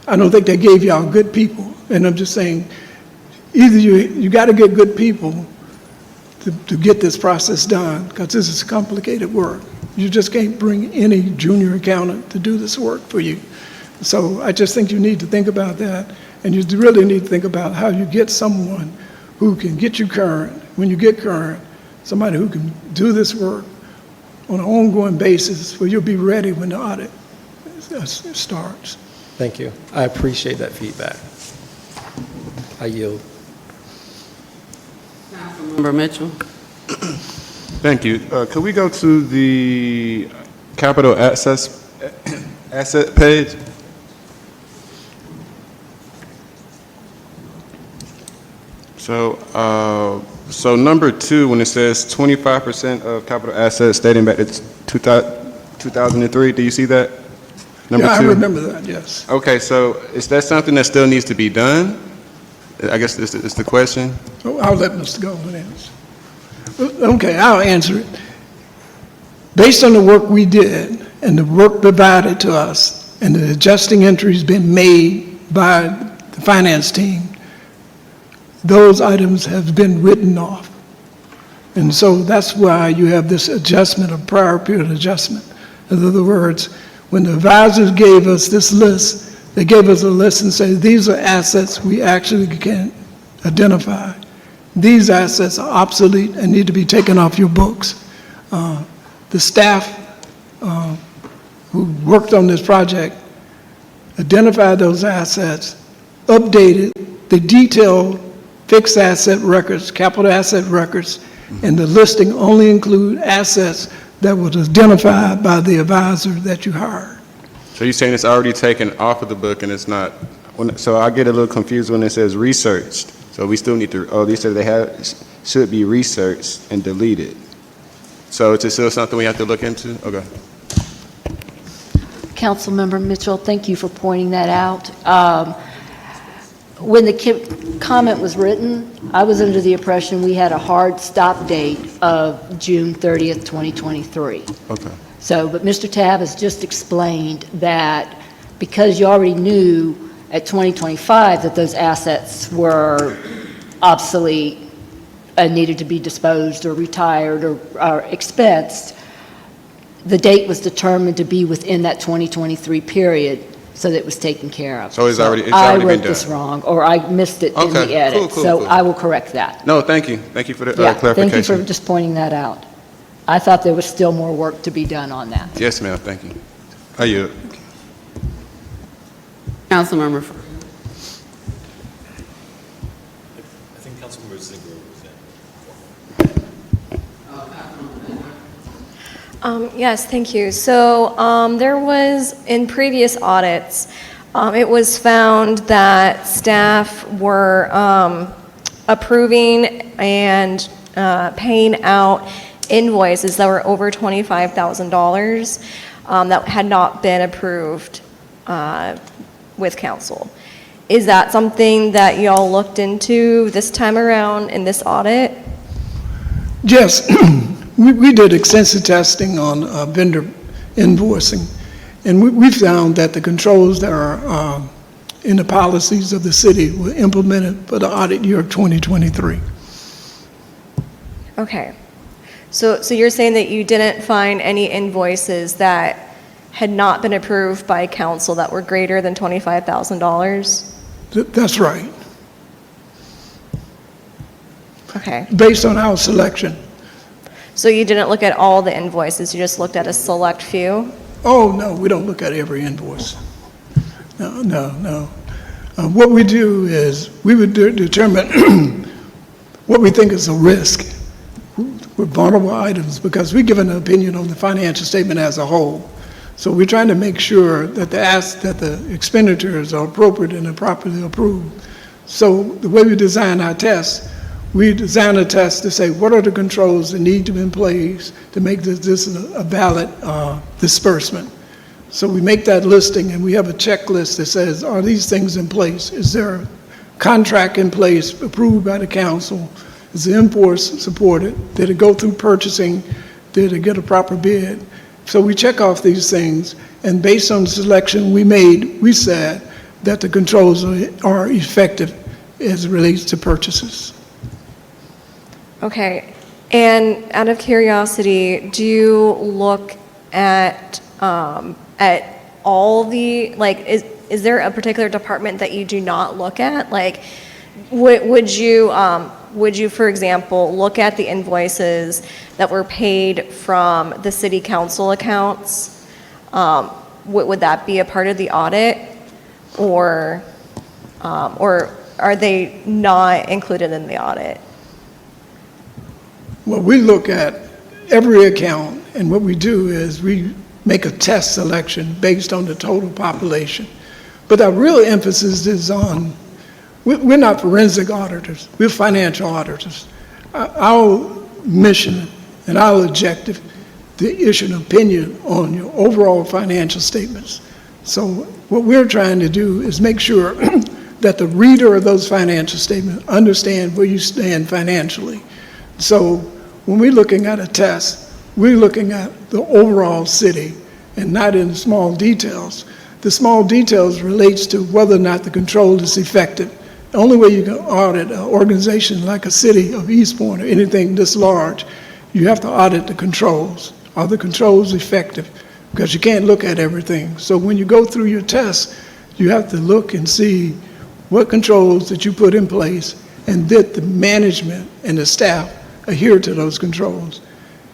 I don't think they gave y'all good people. And I'm just saying, either you got to get good people to get this process done, because this is complicated work. You just can't bring any junior accountant to do this work for you. So I just think you need to think about that, and you really need to think about how you get someone who can get you current. When you get current, somebody who can do this work on an ongoing basis where you'll be ready when the audit starts. Thank you. I appreciate that feedback. I yield. Member Mitchell. Thank you. Could we go to the capital asset page? So number 2, when it says 25% of capital assets dating back to 2003, do you see that? Number Yeah, 2? I remember that, yes. Okay, so is that something that still needs to be done? I guess it's the question. So I'll let Mr. Goldman answer. Okay, I'll answer it. Based on the work we did and the work provided to us and the adjusting entries been made by the finance team, those items have been written off. And so that's why you have this adjustment of prior period adjustment. In other words, when the advisors gave us this list, they gave us a list and said, these are assets we actually can identify. These assets are obsolete and need to be taken off your books. The staff who worked on this project identified those assets, updated the detailed fixed asset records, capital asset records, and the listing only include assets that was identified by the advisor that you hired. So you're saying it's already taken off of the book and it's not, so I get a little confused when it says researched. So we still need to, they said should be researched and deleted. So it's still something we have to look into? Okay. Councilmember Mitchell, thank you for pointing that out. When the comment was written, I was under the impression we had a hard stop date of June 30th, 2023. Okay. So, but Mr. Tabb has just explained that because you already knew at 2025 that those assets were obsolete and needed to be disposed or retired or expensed, the date was determined to be within that 2023 period, so that it was taken care of. So it's already been I done. wrote this wrong, or I missed it in Okay, the edit. cool, So cool. I will correct that. No, thank you. Thank you for the Yeah, clarification. thank you for just pointing that out. I thought there was still more work to be done on that. Yes, ma'am, thank you. I yield. Councilmember. I think Councilmember Ziegler was in. Yes, thank you. So there was, in previous audits, it was found that staff were approving and paying out invoices that were over $25,000 that had not been approved with council. Is that something that y'all looked into this time around in this audit? Yes, we did extensive testing on vendor invoicing, and we found that the controls that are in the policies of the city were implemented for the audit year of 2023. Okay. So you're saying that you didn't find any invoices that had not been approved by council that were greater than $25,000? That's right, Okay. based on our selection. So you didn't look at all the invoices, you just looked at a select few? Oh, no, we don't look at every invoice. No. What we do is, we would determine what we think is a risk with vulnerable items, because we give an opinion on the financial statement as a whole. So we're trying to make sure that the expenditures are appropriate and are properly approved. So the way we design our tests, we design a test to say, what are the controls that need to be in place to make this a valid disbursement? So we make that listing, and we have a checklist that says, are these things in place? Is there a contract in place approved by the council? Is the invoice supported? Did it go through purchasing? Did it get a proper bid? So we check off these things, and based on the selection we made, we said that the controls are effective as it relates to purchases. Okay. And out of curiosity, do you look at all the, like, is there a particular department that you do not look at? Like, would you, for example, look at the invoices that were paid from the city council accounts? Would that be a part of the audit, or are they not included in the audit? Well, we look at every account, and what we do is we make a test selection based on the total population. But our real emphasis is on, we're not forensic auditors, we're financial auditors. Our mission and our objective to issue an opinion on your overall financial statements. So what we're trying to do is make sure that the reader of those financial statements understand where you stand financially. So when we're looking at a test, we're looking at the overall city and not in small details. The small details relates to whether or not the control is effective. The only way you can audit an organization like a city of Eastpointe or anything this large, you have to audit the controls. Are the controls effective? Because you can't look at everything. So when you go through your tests, you have to look and see what controls that you put in place, and did the management and the staff adhere to those controls.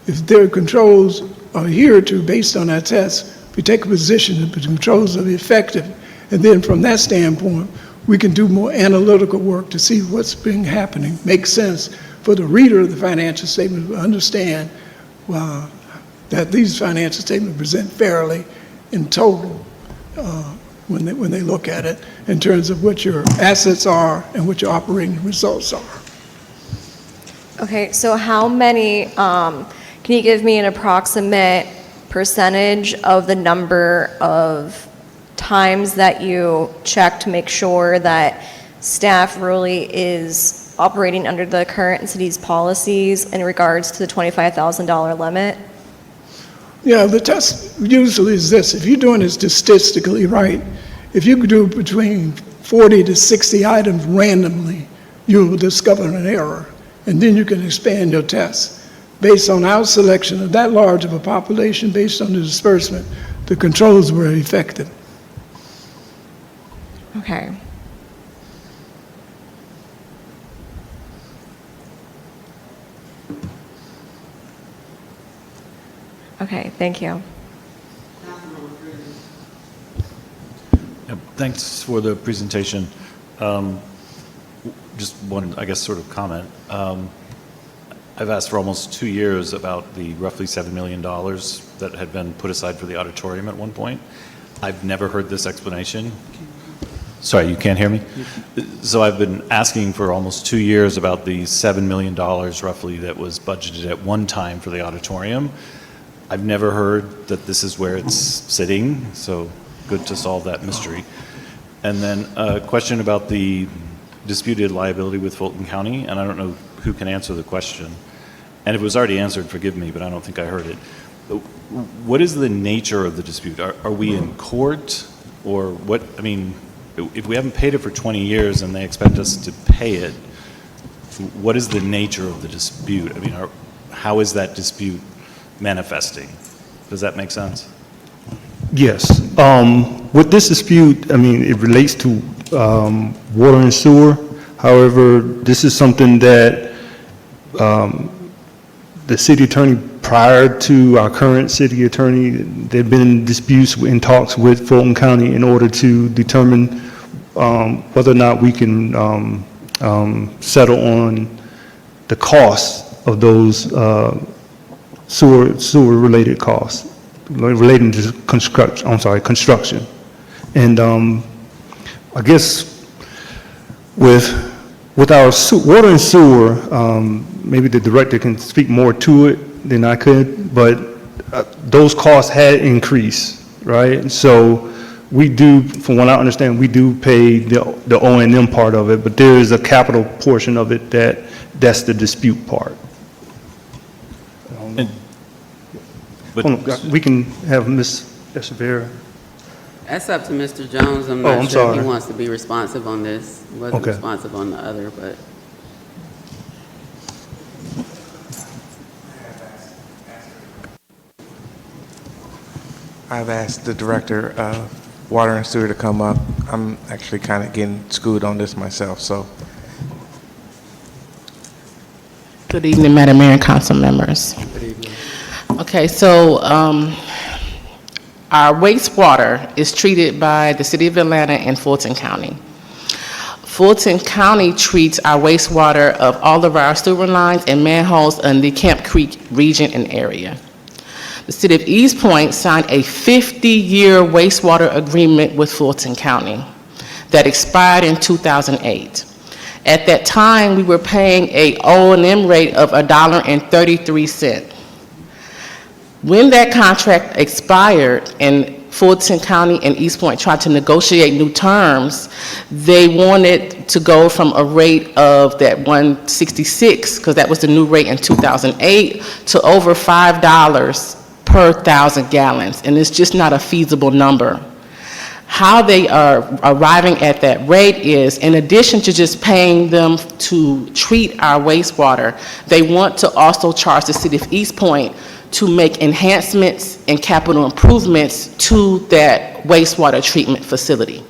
If their controls are adhered to based on our tests, we take a position that the controls are effective, and then from that standpoint, we can do more analytical work to see what's been happening, make sense for the reader of the financial statement to understand that these financial statements present fairly in total when they look at it in terms of what your assets are and what your operating results are. Okay, so how many, can you give me an approximate percentage of the number of times that you check to make sure that staff really is operating under the current city's policies in regards to the $25,000 limit? Yeah, the test usually is this. If you're doing it statistically right, if you could do between 40 to 60 items randomly, you will discover an error. And then you can expand your test. Based on our selection of that large of a population, based on the disbursement, the controls were effective. Okay. Okay, thank you. Yeah, thanks for the presentation. Just one, I guess, sort of comment. I've asked for almost 2 years about the roughly $7 million that had been put aside for the auditorium at one point. I've never heard this explanation. Sorry, you can't hear me? So I've been asking for almost 2 years about the $7 million roughly that was budgeted at one time for the auditorium. I've never heard that this is where it's sitting, so good to solve that mystery. And then a question about the disputed liability with Fulton County, and I don't know who can answer the question. And if it was already answered, forgive me, but I don't think I heard it. What is the nature of the dispute? Are we in court, or what? I mean, if we haven't paid it for 20 years and they expect us to pay it, what is the nature of the dispute? I mean, how is that dispute manifesting? Does that make sense? Yes. With this dispute, I mean, it relates to water and sewer. However, this is something that the city attorney, prior to our current city attorney, there've been disputes in talks with Fulton County in order to determine whether or not we can settle on the cost of those sewer-related costs relating to construction. And I guess with our water and sewer, maybe the director can speak more to it than I could, but those costs had increased, right? So we do, from what I understand, we do pay the O&M part of it, but there is a capital portion of it that's the dispute part. We can have Ms. Echeverria. That's up to Mr. Jones. I'm I'm not sure if sorry. he wants to be responsive on this. He wasn't Okay. responsive on the other, but. I've asked the director of water and sewer to come up. I'm actually kind of getting schooled on this myself, so. Good evening, Madam Mayor and council members. Good evening. Okay, so our wastewater is treated by the City of Atlanta and Fulton County. Fulton County treats our wastewater of all of our sewer lines and manholes in the Camp Creek region and area. The City of East Point signed a 50-year wastewater agreement with Fulton County that expired in 2008. At that time, we were paying a O&M rate of $1.33. When that contract expired and Fulton County and East Point tried to negotiate new terms, they wanted to go from a rate of that $1.66, because that was the new rate in 2008, to over $5 per 1,000 gallons, and it's just not a feasible number. How they are arriving at that rate is, in addition to just paying them to treat our wastewater, they want to also charge the City of East Point to make enhancements and capital improvements to that wastewater treatment facility.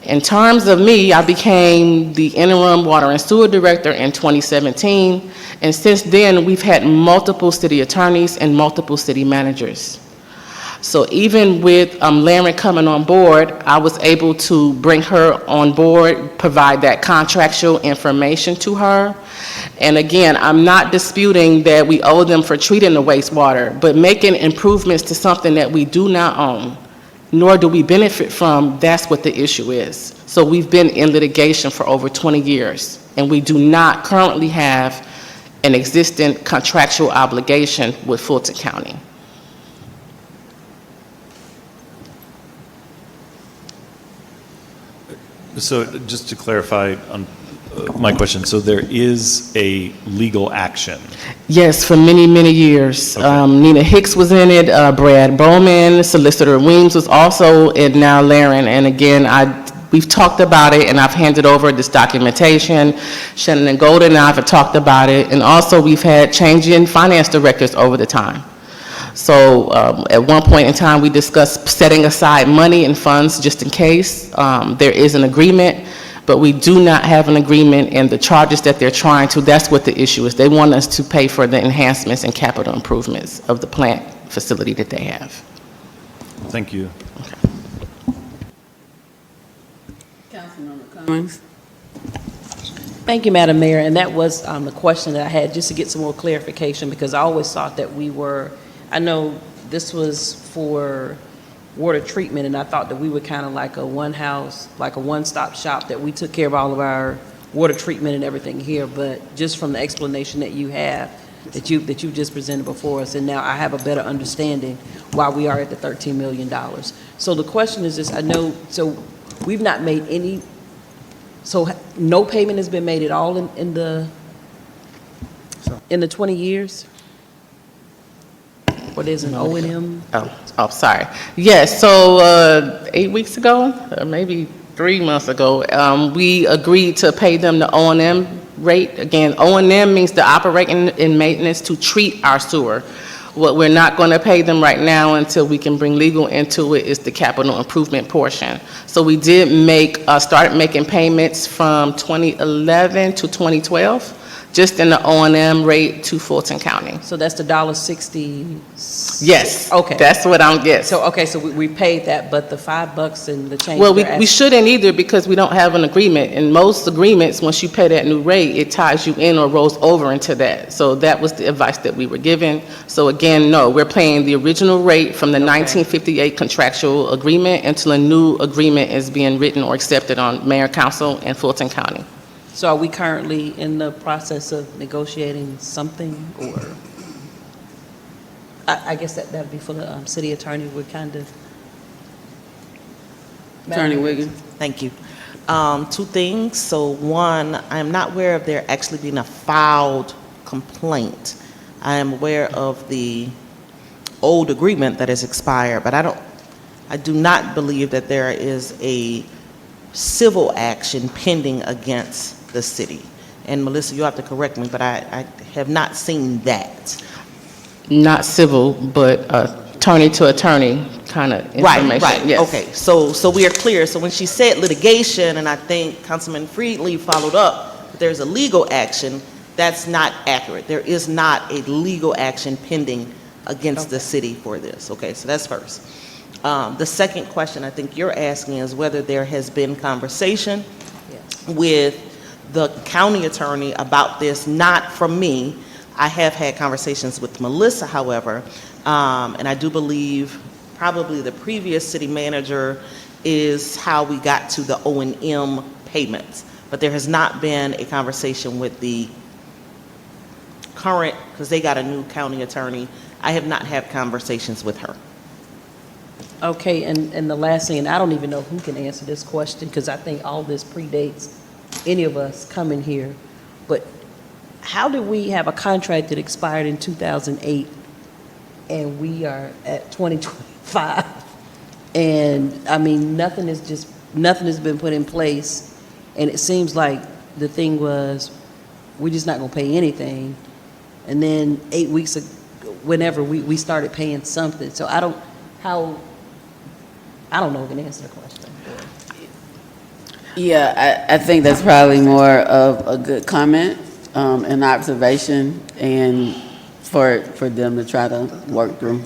In terms of me, I became the interim water and sewer director in 2017, and since then, we've had multiple city attorneys and multiple city managers. So even with Laren coming on board, I was able to bring her on board, provide that contractual information to her. And again, I'm not disputing that we owe them for treating the wastewater, but making improvements to something that we do not own, nor do we benefit from, that's what the issue is. So we've been in litigation for over 20 years, and we do not currently have an existing contractual obligation with Fulton County. So just to clarify, on my question, so there is a legal action. Yes, for many, many years. Nina Hicks was in it, Brad Bowman, Solicitor Weems was also, and now Laren. And again, we've talked about it, and I've handed over this documentation. Shannon and Golden and I have talked about it, and also we've had change in finance directors over the time. So at one point in time, we discussed setting aside money and funds just in case. There is an agreement, but we do not have an agreement, and the charges that they're trying to, that's what the issue is. They want us to pay for the enhancements and capital improvements of the plant facility that they have. Thank you. Cummings? Thank you, Madam Mayor, and that was the question that I had, just to get some more clarification, because I always thought that we were, I know this was for water treatment, and I thought that we were kind of like a one-house, like a one-stop shop, that we took care of all of our water treatment and everything here, but just from the explanation that you have, that you just presented before us, and now I have a better understanding why we are at the $13 million. So the question is this, I know, so we've not made any, so no payment has been made at all in the 20 years? Or there's an O&M? Oh, sorry. Yes, so 8 weeks ago, or maybe 3 months ago, we agreed to pay them the O&M rate. Again, O&M means the operating and maintenance to treat our sewer. What we're not going to pay them right now until we can bring legal into it is the capital improvement portion. So we did start making payments from 2011 to 2012, just in the O&M rate to Fulton County. So that's the $1.60? Yes. Okay. That's what I'm getting. So, okay, so we paid that, but the $5 and the change. Well, they're we asking- shouldn't either because we don't have an agreement. In most agreements, once you pay that new rate, it ties you in or rolls over into that. So that was the advice that we were given. So again, no, we're paying the original rate from the 1958 contractual agreement until a new agreement is being written or accepted on mayor, council, and Fulton County. So are we currently in the process of negotiating something, or? I guess that'd be for the city attorney, would kind of. Attorney Wiggins? Thank you. Two things. So one, I'm not aware of there actually being a filed complaint. I am aware of the old agreement that has expired, but I do not believe that there is a civil action pending against the city. And Melissa, you have to correct me, but I have not seen that. Not civil, but attorney to attorney kind of information. Right. Yes. Okay, so we are clear. So when she said litigation, and I think Councilman Friedley followed up, that there's a legal action, that's not accurate. There is not a legal action pending against the city for this. Okay, so that's first. The second question I think you're asking is whether there has been conversation with the county attorney about this, not from me. I have had conversations with Melissa, however, and I do believe probably the previous city manager is how we got to the O&M payments. But there has not been a conversation with the current, because they got a new county attorney. I have not had conversations with her. Okay, and the last thing, and I don't even know who can answer this question, because I think all this predates any of us coming here, but how did we have a contract that expired in 2008 and we are at 2025? And I mean, nothing has been put in place, and it seems like the thing was, we're just not gonna pay anything. And then 8 weeks ago, whenever we started paying something. So I don't know who can answer the question. Yeah, I think that's probably more of a good comment, an observation, and for them to try to work through.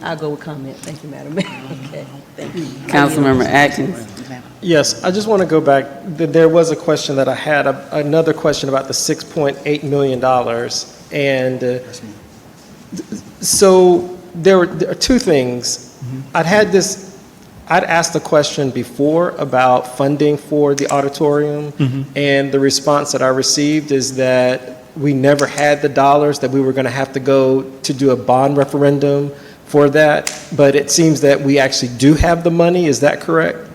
I'll go with comment. Thank you, Madam Mayor. Okay, thank you. Councilmember Atkins? Yes, I just want to go back. There was a question that I had, another question about the $6.8 million. And so there are two things. I'd asked the question before about funding for the auditorium, and the response that I received is that we never had the dollars, that we were going to have to go to do a bond referendum for that, but it seems that we actually do have the money. Is that correct?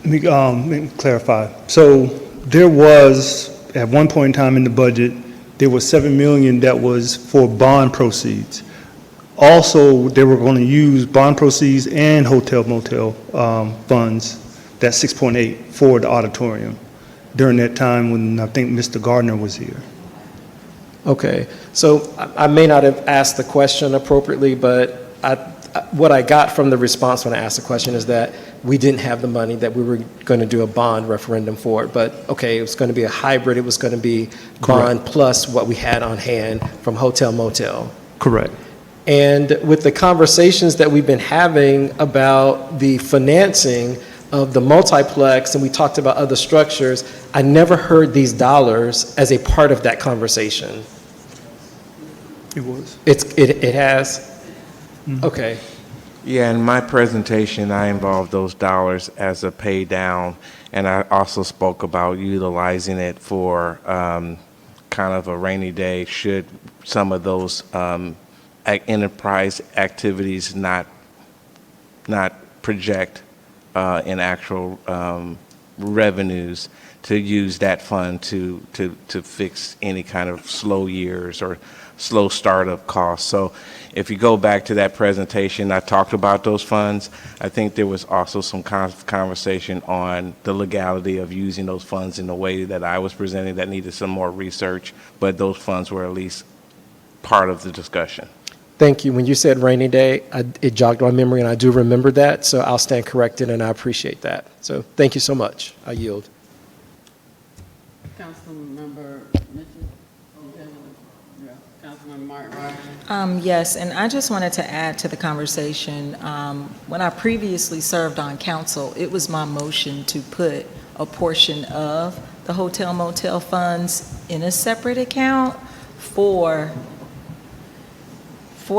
Let me clarify. So there was, at one point in time in the budget, there was $7 million that was for bond proceeds. Also, they were going to use bond proceeds and hotel motel funds, that 6.8 for the auditorium during that time when I think Mr. Gardner was here. Okay, so I may not have asked the question appropriately, but what I got from the response when I asked the question is that we didn't have the money, that we were going to do a bond referendum for it. But, okay, it was going to be a hybrid. It was going to be bond plus what we had on hand from hotel motel. Correct. And with the conversations that we've been having about the financing of the multiplex, and we talked about other structures, I never heard these dollars as a part of that conversation. It was. It has? Okay. Yeah, in my presentation, I involved those dollars as a pay down, and I also spoke about utilizing it for kind of a rainy day should some of those enterprise activities not project in actual revenues, to use that fund to fix any kind of slow years or slow startup costs. So if you go back to that presentation, I talked about those funds. I think there was also some conversation on the legality of using those funds in the way that I was presenting that needed some more research, but those funds were at least part of the discussion. Thank you. When you said rainy day, it jogged my memory, and I do remember that, so I'll stand corrected, and I appreciate that. So thank you so much. I yield. Councilmember Mitchell? Councilmember Martin? Yes, and I just wanted to add to the conversation. When I previously served on council, it was my motion to put a portion of the hotel motel funds in a separate account for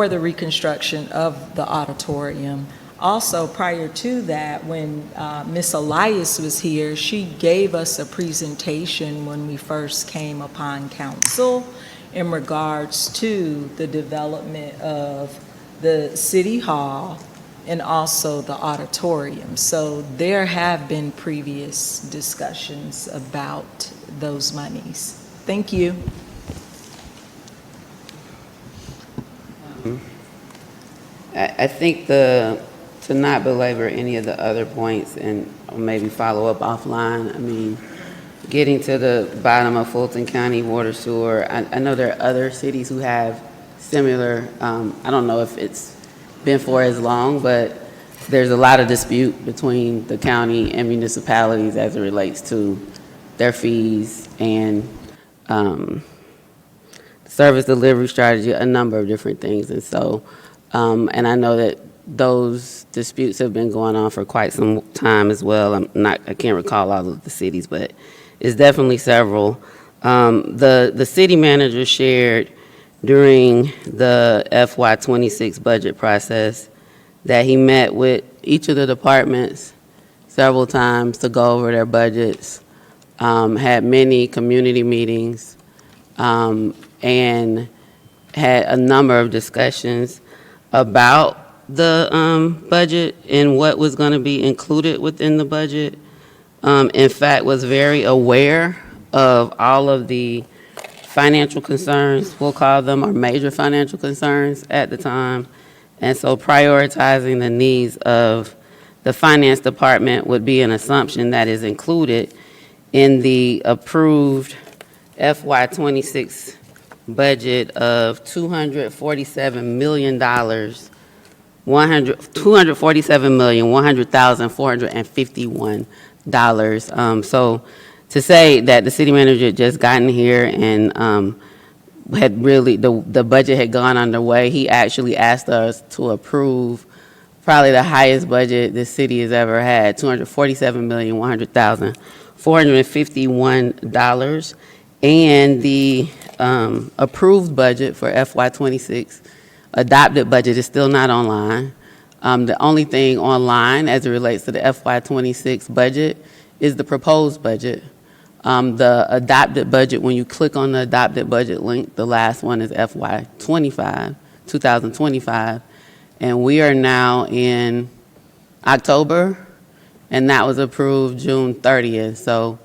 the reconstruction of the auditorium. Also, prior to that, when Ms. Elias was here, she gave us a presentation when we first came upon council in regards to the development of the city hall and also the auditorium. So there have been previous discussions about those monies. Thank you. I think to not belabor any of the other points and maybe follow up offline, I mean, getting to the bottom of Fulton County water sewer, I know there are other cities who have similar, I don't know if it's been for as long, but there's a lot of dispute between the county and municipalities as it relates to their fees and service delivery strategy, a number of different things. And so, and I know that those disputes have been going on for quite some time as well. I can't recall all of the cities, but it's definitely several. The city manager shared during the FY26 budget process that he met with each of the departments several times to go over their budgets, had many community meetings, and had a number of discussions about the budget and what was going to be included within the budget. In fact, was very aware of all of the financial concerns, we'll call them, or major financial concerns at the time. And so prioritizing the needs of the finance department would be an assumption that is included in the approved FY26 budget of $247,100,451. So to say that the city manager had just gotten here and had really, the budget had gone underway, he actually asked us to approve probably the highest budget the city has ever had, $247,100,451. And the approved budget for FY26, adopted budget, is still not online. The only thing online as it relates to the FY26 budget is the proposed budget. The adopted budget, when you click on the adopted budget link, the last one is FY25, 2025. And we are now in October, and that was approved June 30th. So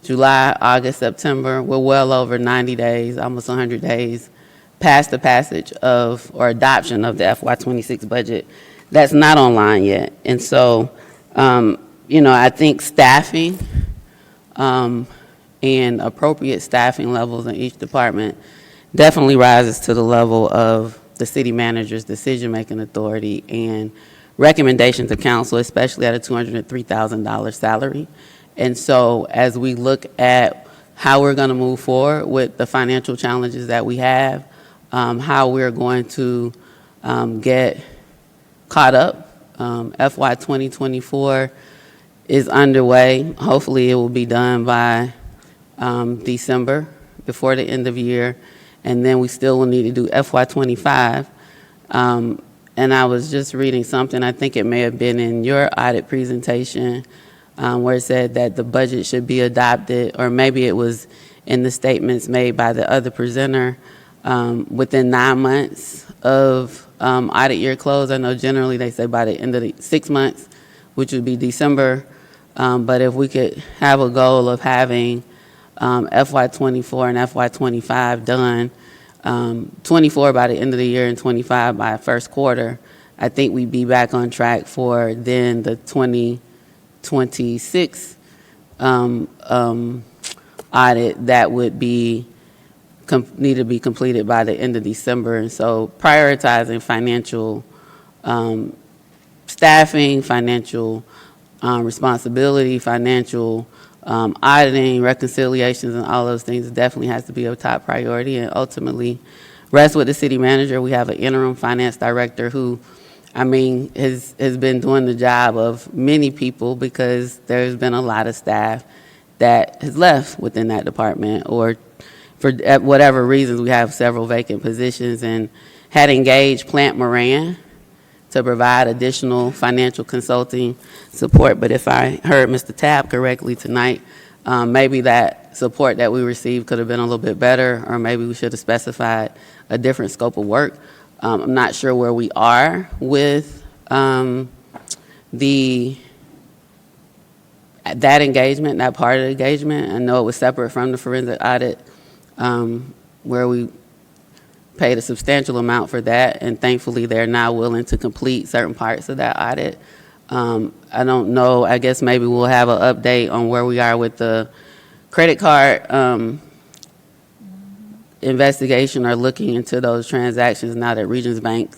July, August, September, we're well over 90 days, almost 100 days past the passage of, or adoption of the FY26 budget. That's not online yet. And so, I think staffing and appropriate staffing levels in each department definitely rises to the level of the city manager's decision-making authority and recommendation to council, especially at a $203,000 salary. And so as we look at how we're going to move forward with the financial challenges that we have, how we're going to get caught up, FY 2024 is underway. Hopefully it will be done by December, before the end of year, and then we still will need to do FY 25. And I was just reading something, I think it may have been in your audit presentation, where it said that the budget should be adopted, or maybe it was in the statements made by the other presenter, within 9 months of audit year close. I know generally they say by the end of the 6 months, which would be December. But if we could have a goal of having FY 24 and FY 25 done, 24 by the end of the year and 25 by first quarter, I think we'd be back on track for then the 2026 audit that would be need to be completed by the end of December. And so prioritizing financial staffing, financial responsibility, financial auditing, reconciliations, and all those things definitely has to be a top priority, and ultimately rest with the city manager. We have an interim finance director who, has been doing the job of many people, because there's been a lot of staff that has left within that department, or for whatever reasons, we have several vacant positions, and had engaged Plant Moran to provide additional financial consulting support. But if I heard Mr. Tabb correctly tonight, maybe that support that we received could have been a little bit better, or maybe we should have specified a different scope of work. I'm not sure where we are with that engagement, that part of the engagement. I know it was separate from the forensic audit, where we paid a substantial amount for that, and thankfully they're now willing to complete certain parts of that audit. I don't know, I guess maybe we'll have an update on where we are with the credit card investigation, or looking into those transactions now that Regions Bank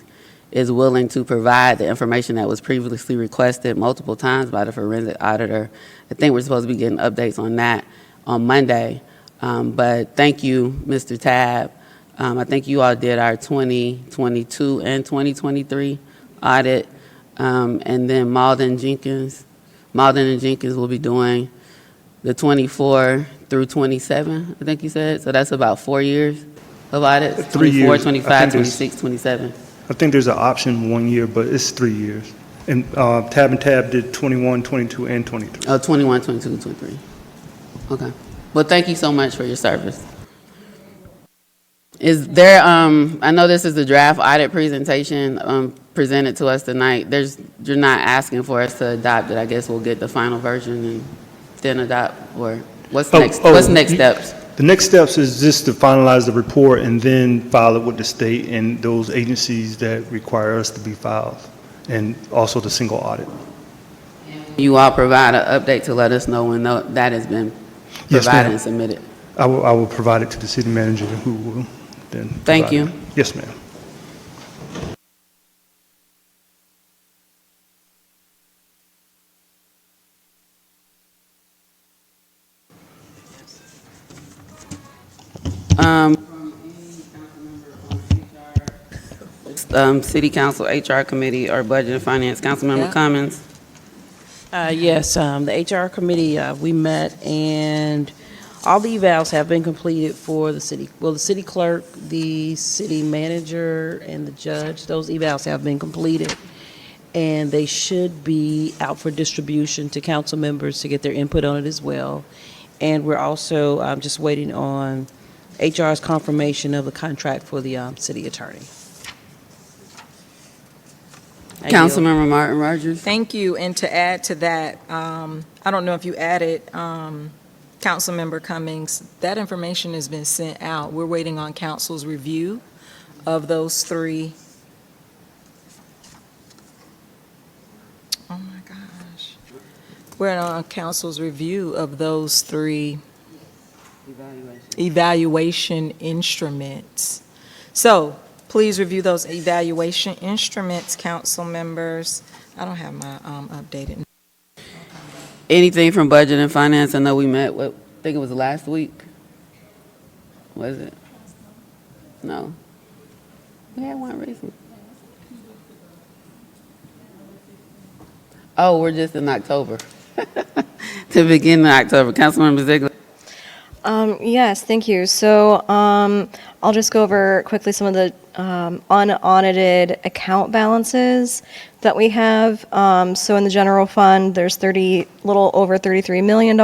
is willing to provide the information that was previously requested multiple times by the forensic auditor. I think we're supposed to be getting updates on that on Monday. But thank you, Mr. Tabb. I think you all did our 2022 and 2023 audit. And then Malden and Jenkins will be doing the 24 through 27, I think you said. So that's about 4 years of audits? 3 years. 24, 25, 26, 27. I think there's an option 1 year, but it's 3 years. And Tab did 21, 22, and 23. Oh, 21, 22, 23. Okay. Well, thank you so much for your service. Is there, I know this is the draft audit presentation presented to us tonight. You're not asking for us to adopt it. I guess we'll get the final version and then adopt, or what's next steps? The next steps is just to finalize the report and then file it with the state and those agencies that require us to be filed, and also the single audit. You all provide an update to let us know when that has been Yes, provided ma'am. and submitted. I will provide it to the city manager, who will then. Thank provide you. it. Yes, ma'am. City Council, HR Committee, or Budget and Finance, Councilmember Yeah. Cummings. Yes, the HR committee, we met, and all the evals have been completed for the city clerk, the city manager, and the judge. Those evals have been completed, and they should be out for distribution to council members to get their input on it as well. And we're also just waiting on HR's confirmation of the contract for the city attorney. Councilmember Martin Rogers. Thank you, and to add to that, I don't know if you added, Councilmember Cummings, that information has been sent out. We're waiting on council's review of those three. Oh my gosh. We're on council's review of those three evaluation instruments. So please review those evaluation instruments, council members. I don't have my updated. Anything from Budget and Finance? I know we met, I think it was last week. Was it? No. We had one recently. Oh, we're just in October. To begin in October. Councilmember Ziegler. Yes, thank you. So I'll just go over quickly some of the unaudited account balances that we have. So in the general fund, there's little over $33 million.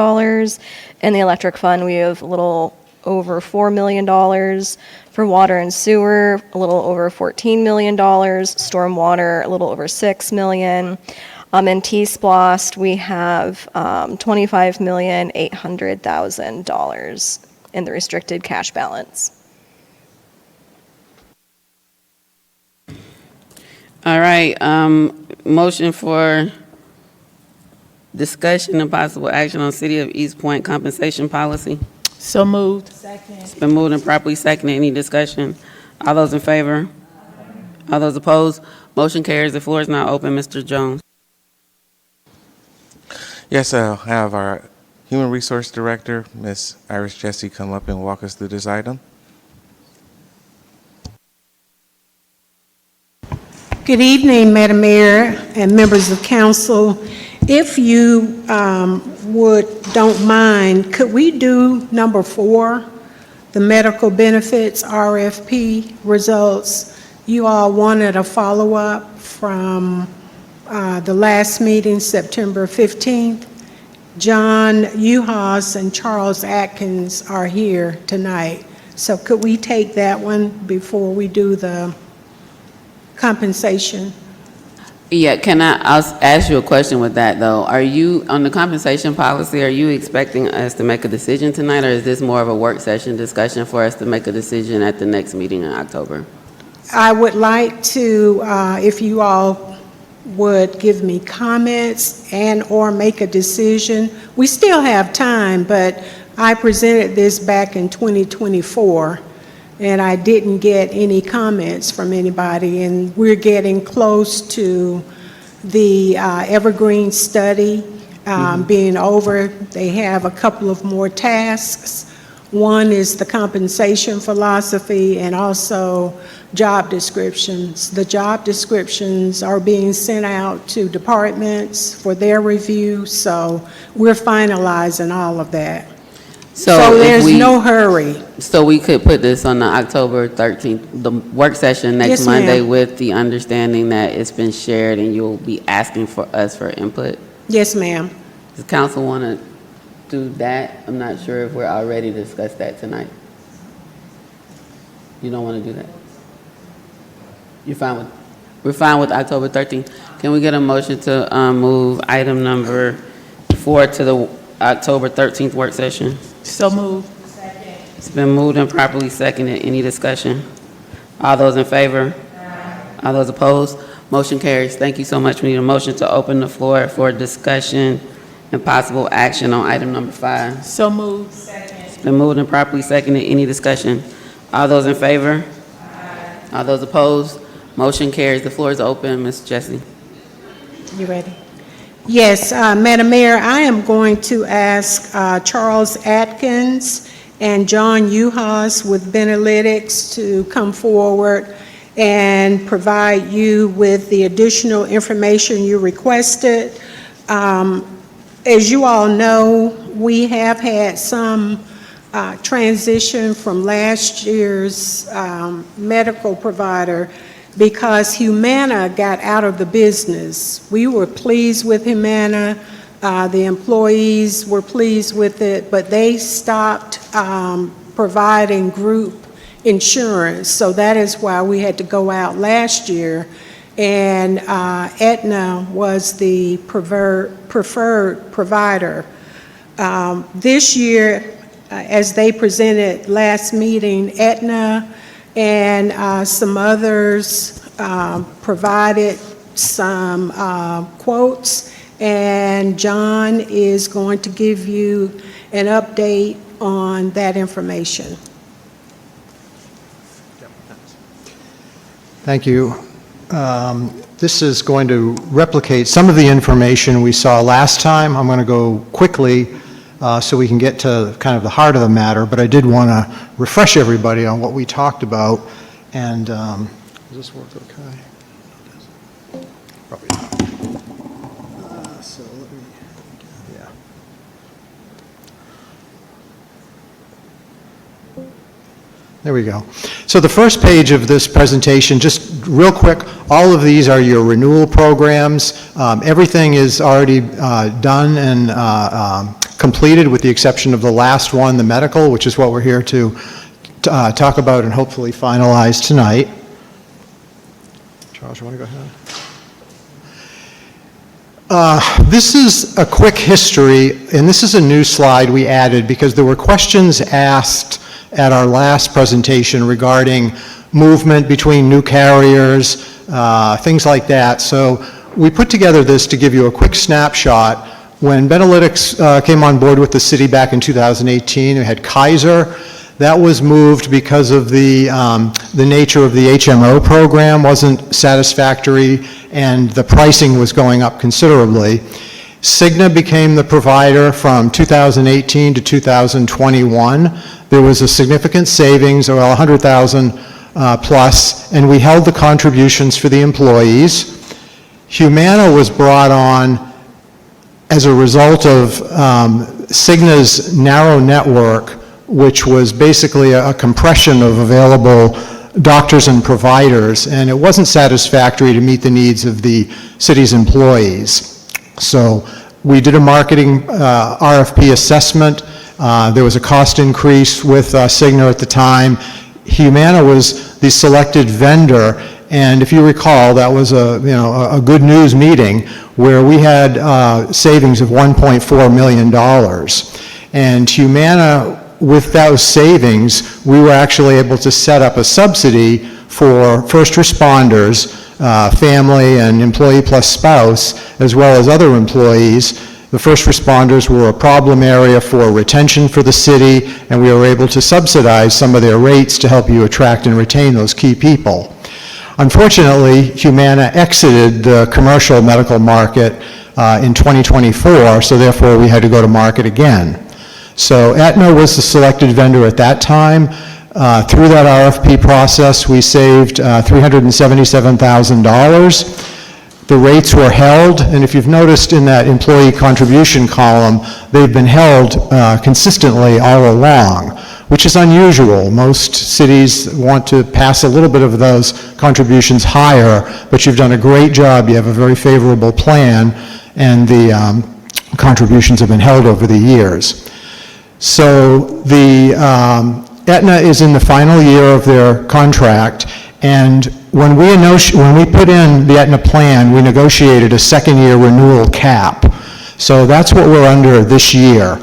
In the electric fund, we have a little over $4 million. For water and sewer, a little over $14 million. Stormwater, a little over $6 million. In T-Splost, we have $25,800,000 in the restricted cash balance. All right, motion for discussion and possible action on City of East Point compensation policy. So moved. It's been moved and properly seconded. Any discussion? All those in favor? All those opposed? Motion carries. The floor is now open. Mr. Jones. Yes, I'll have our Human Resource Director, Ms. Iris Jessie, come up and walk us through this item. Good evening, Madam Mayor and members of council. If you don't mind, could we do number 4, the medical benefits RFP results? You all wanted a follow-up from the last meeting, September 15th. John Uhas and Charles Atkins are here tonight. So could we take that one before we do the compensation? Yeah, I'll ask you a question with that, though. Are you, on the compensation policy, are you expecting us to make a decision tonight, or is this more of a work session discussion for us to make a decision at the next meeting in October? I would like to, if you all would give me comments and/or make a decision. We still have time, but I presented this back in 2024, and I didn't get any comments from anybody, and we're getting close to the Evergreen study being over. They have a couple of more tasks. One is the compensation philosophy and also job descriptions. The job descriptions are being sent out to departments for their review, so we're finalizing all of that. So there's no hurry. So we could put this on the October 13th, the work session next Yes, ma'am. Monday, with the understanding that it's been shared and you'll be asking for us for input? Yes, ma'am. Does council want to do that? I'm not sure if we're all ready to discuss that tonight. You don't want to do that? We're fine with October 13th. Can we get a motion to move item number 4 to the October 13th work session? So moved. It's been moved and properly seconded. Any discussion? All those in favor? All those opposed? Motion carries. Thank you so much. We need a motion to open the floor for discussion and possible action on item number 5. So moved. It's been moved and properly seconded. Any discussion? All those in favor? All those opposed? Motion carries. The floor is open. Ms. Jessie. You ready? Yes, Madam Mayor, I am going to ask Charles Atkins and John Uhas with Benalytics to come forward and provide you with the additional information you requested. As you all know, we have had some transition from last year's medical provider because Humana got out of the business. We were pleased with Humana. The employees were pleased with it, but they stopped providing group insurance. So that is why we had to go out last year and Aetna was the preferred provider. This year, as they presented last meeting, Aetna and some others provided some quotes, and John is going to give you an update on that information. Thank you. This is going to replicate some of the information we saw last time. I'm going to go quickly so we can get to kind of the heart of the matter, but I did want to refresh everybody on what we talked about. And does this work okay? Probably not. So let me, yeah. There we go. So the first page of this presentation, just real quick, all of these are your renewal programs. Everything is already done and completed with the exception of the last one, the medical, which is what we're here to talk about and hopefully finalize tonight. Charles, you want to go ahead? This is a quick history, and this is a new slide we added because there were questions asked at our last presentation regarding movement between new carriers, things like that. So we put together this to give you a quick snapshot. When Benalytics came on board with the city back in 2018, we had Kaiser. That was moved because of the nature of the HMO program wasn't satisfactory and the pricing was going up considerably. Cigna became the provider from 2018 to 2021. There was a significant savings, well, 100,000 plus, and we held the contributions for the employees. Humana was brought on as a result of Cigna's narrow network, which was basically a compression of available doctors and providers, and it wasn't satisfactory to meet the needs of the city's employees. So we did a marketing RFP assessment. There was a cost increase with Cigna at the time. Humana was the selected vendor, and if you recall, that was a good news meeting where we had savings of $1.4 million. And Humana, with those savings, we were actually able to set up a subsidy for first responders, family and employee plus spouse, as well as other employees. The first responders were a problem area for retention for the city, and we were able to subsidize some of their rates to help you attract and retain those key people. Unfortunately, Humana exited the commercial medical market in 2024, so therefore we had to go to market again. So Aetna was the selected vendor at that time. Through that RFP process, we saved $377,000. The rates were held, and if you've noticed in that employee contribution column, they've been held consistently all along, which is unusual. Most cities want to pass a little bit of those contributions higher, but you've done a great job. You have a very favorable plan, and the contributions have been held over the years. So the Aetna is in the final year of their contract, and when we put in the Aetna plan, we negotiated a second-year renewal cap. So that's what we're under this year.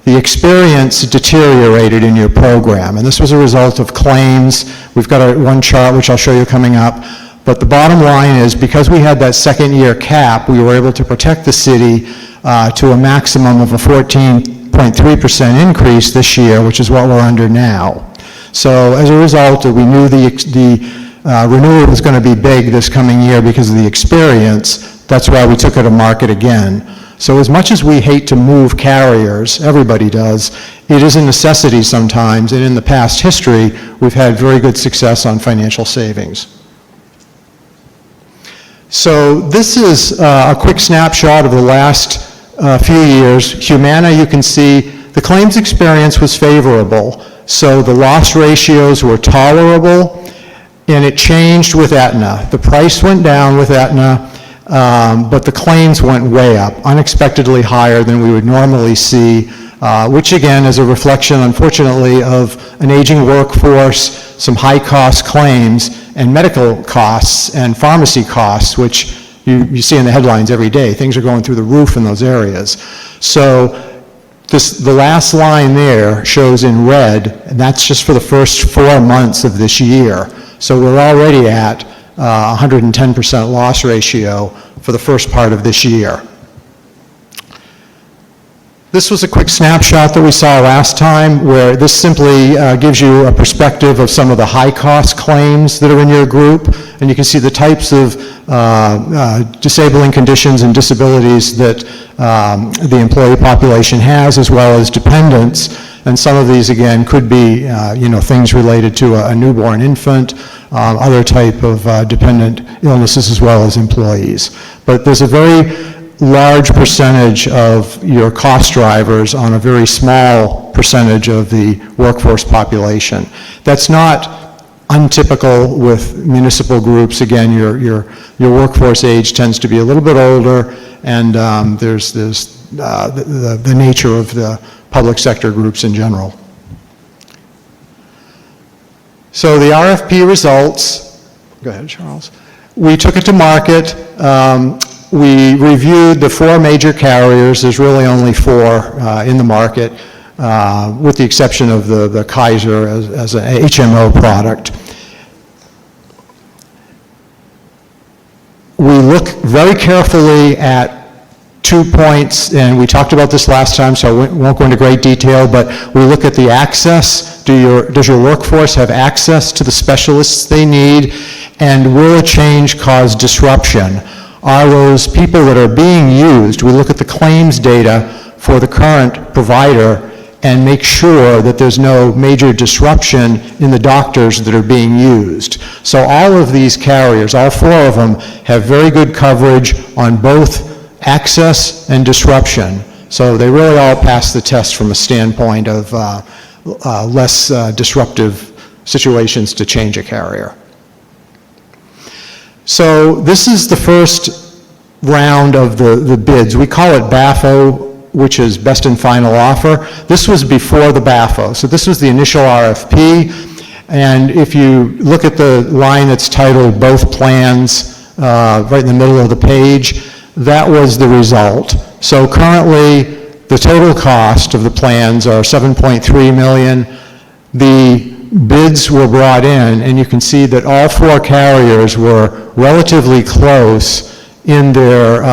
The experience deteriorated in your program, and this was a result of claims. We've got one chart, which I'll show you coming up. But the bottom line is, because we had that second-year cap, we were able to protect the city to a maximum of a 14.3% increase this year, which is what we're under now. So as a result, we knew the renewal was going to be big this coming year because of the experience. That's why we took it to market again. So as much as we hate to move carriers, everybody does, it is a necessity sometimes, and in the past history, we've had very good success on financial savings. So this is a quick snapshot of the last few years. Humana, you can see the claims experience was favorable, so the loss ratios were tolerable, and it changed with Aetna. The price went down with Aetna, but the claims went way up, unexpectedly higher than we would normally see, which again is a reflection, unfortunately, of an aging workforce, some high-cost claims, and medical costs and pharmacy costs, which you see in the headlines every day. Things are going through the roof in those areas. So the last line there shows in red, and that's just for the first 4 months of this year. So we're already at 110% loss ratio for the first part of this year. This was a quick snapshot that we saw last time, where this simply gives you a perspective of some of the high-cost claims that are in your group, and you can see the types of disabling conditions and disabilities that the employee population has, as well as dependents. And some of these, again, could be, things related to a newborn infant, other type of dependent illnesses, as well as employees. But there's a very large percentage of your cost drivers on a very small percentage of the workforce population. That's not untypical with municipal groups. Again, your workforce age tends to be a little bit older, and there's the nature of the public sector groups in general. So the RFP results, go ahead, Charles. We took it to market. We reviewed the 4 major carriers. There's really only 4 in the market, with the exception of the Kaiser as an HMO product. We look very carefully at 2 points, and we talked about this last time, so I won't go into great detail, but we look at the access. Does your workforce have access to the specialists they need? And will a change cause disruption? Are those people that are being used, we look at the claims data for the current provider and make sure that there's no major disruption in the doctors that are being used. So all of these carriers, all 4 of them, have very good coverage on both access and disruption. So they really all pass the test from a standpoint of less disruptive situations to change a carrier. So this is the first round of the bids. We call it BAFO, which is Best and Final Offer. This was before the BAFO. So this was the initial RFP. And if you look at the line that's titled Both Plans, right in the middle of the page, that was the result. So currently, the total cost of the plans are $7.3 million. The bids were brought in, and you can see that all 4 carriers were relatively close in their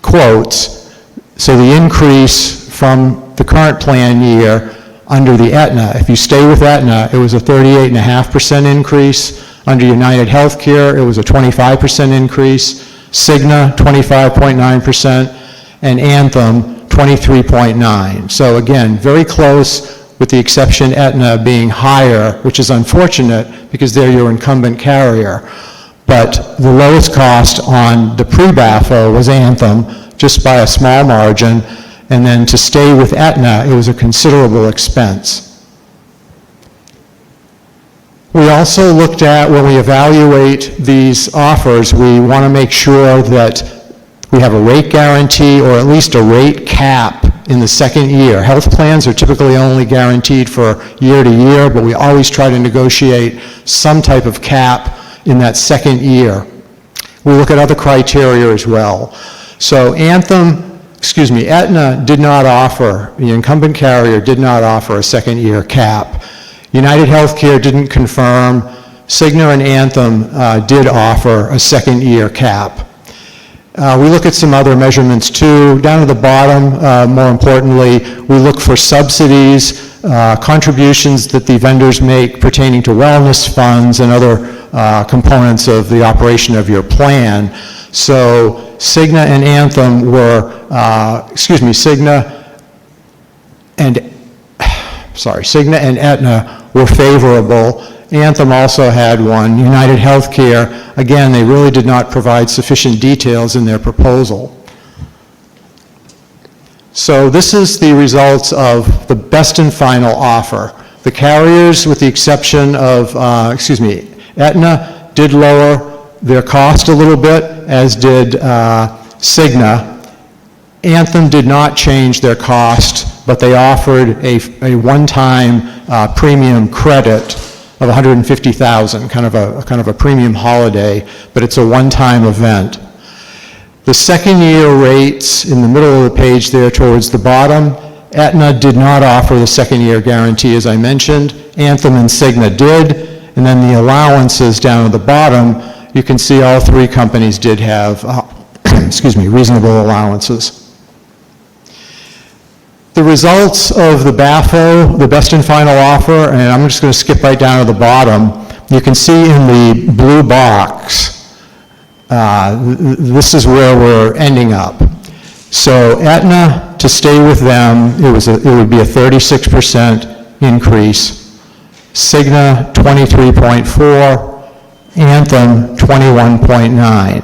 quotes. So the increase from the current plan year under the Aetna, if you stay with Aetna, it was a 38.5% increase. Under United Healthcare, it was a 25% increase. Cigna, 25.9%, and Anthem, 23.9%. So again, very close, with the exception Aetna being higher, which is unfortunate because they're your incumbent carrier. But the lowest cost on the pre-BAFO was Anthem, just by a small margin, and then to stay with Aetna, it was a considerable expense. We also looked at, when we evaluate these offers, we want to make sure that we have a rate guarantee or at least a rate cap in the second year. Health plans are typically only guaranteed for year to year, but we always try to negotiate some type of cap in that second year. We look at other criteria as well. So Aetna did not offer, the incumbent carrier did not offer a second year cap. United Healthcare didn't confirm. Cigna and Anthem did offer a second year cap. We look at some other measurements too. Down at the bottom, more importantly, we look for subsidies, contributions that the vendors make pertaining to wellness funds and other components of the operation of your plan. So Cigna and Anthem were, Cigna and Aetna were favorable. Anthem also had one. United Healthcare, again, they really did not provide sufficient details in their proposal. So this is the results of the best and final offer. The carriers, with the exception of, Aetna, did lower their cost a little bit, as did Cigna. Anthem did not change their cost, but they offered a one-time premium credit of $150,000, kind of a premium holiday, but it's a one-time event. The second-year rates in the middle of the page there towards the bottom, Aetna did not offer the second-year guarantee, as I mentioned. Anthem and Cigna did. And then the allowances down at the bottom, you can see all three companies did have, reasonable allowances. The results of the BAFO, the best and final offer, and I'm just going to skip right down to the bottom. You can see in the blue box, this is where we're ending up. So Aetna, to stay with them, it would be a 36% increase. Cigna, 23.4, Anthem, 21.9.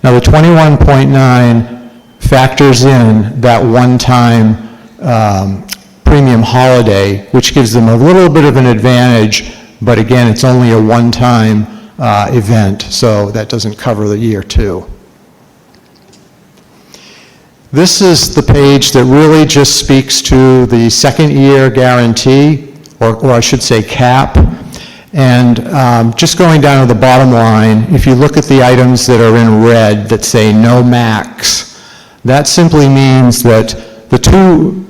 Now, the 21.9 factors in that one-time premium holiday, which gives them a little bit of an advantage, but again, it's only a one-time event, so that doesn't cover the year two. This is the page that really just speaks to the second-year guarantee, or I should say cap. And just going down to the bottom line, if you look at the items that are in red that say no max, that simply means that the two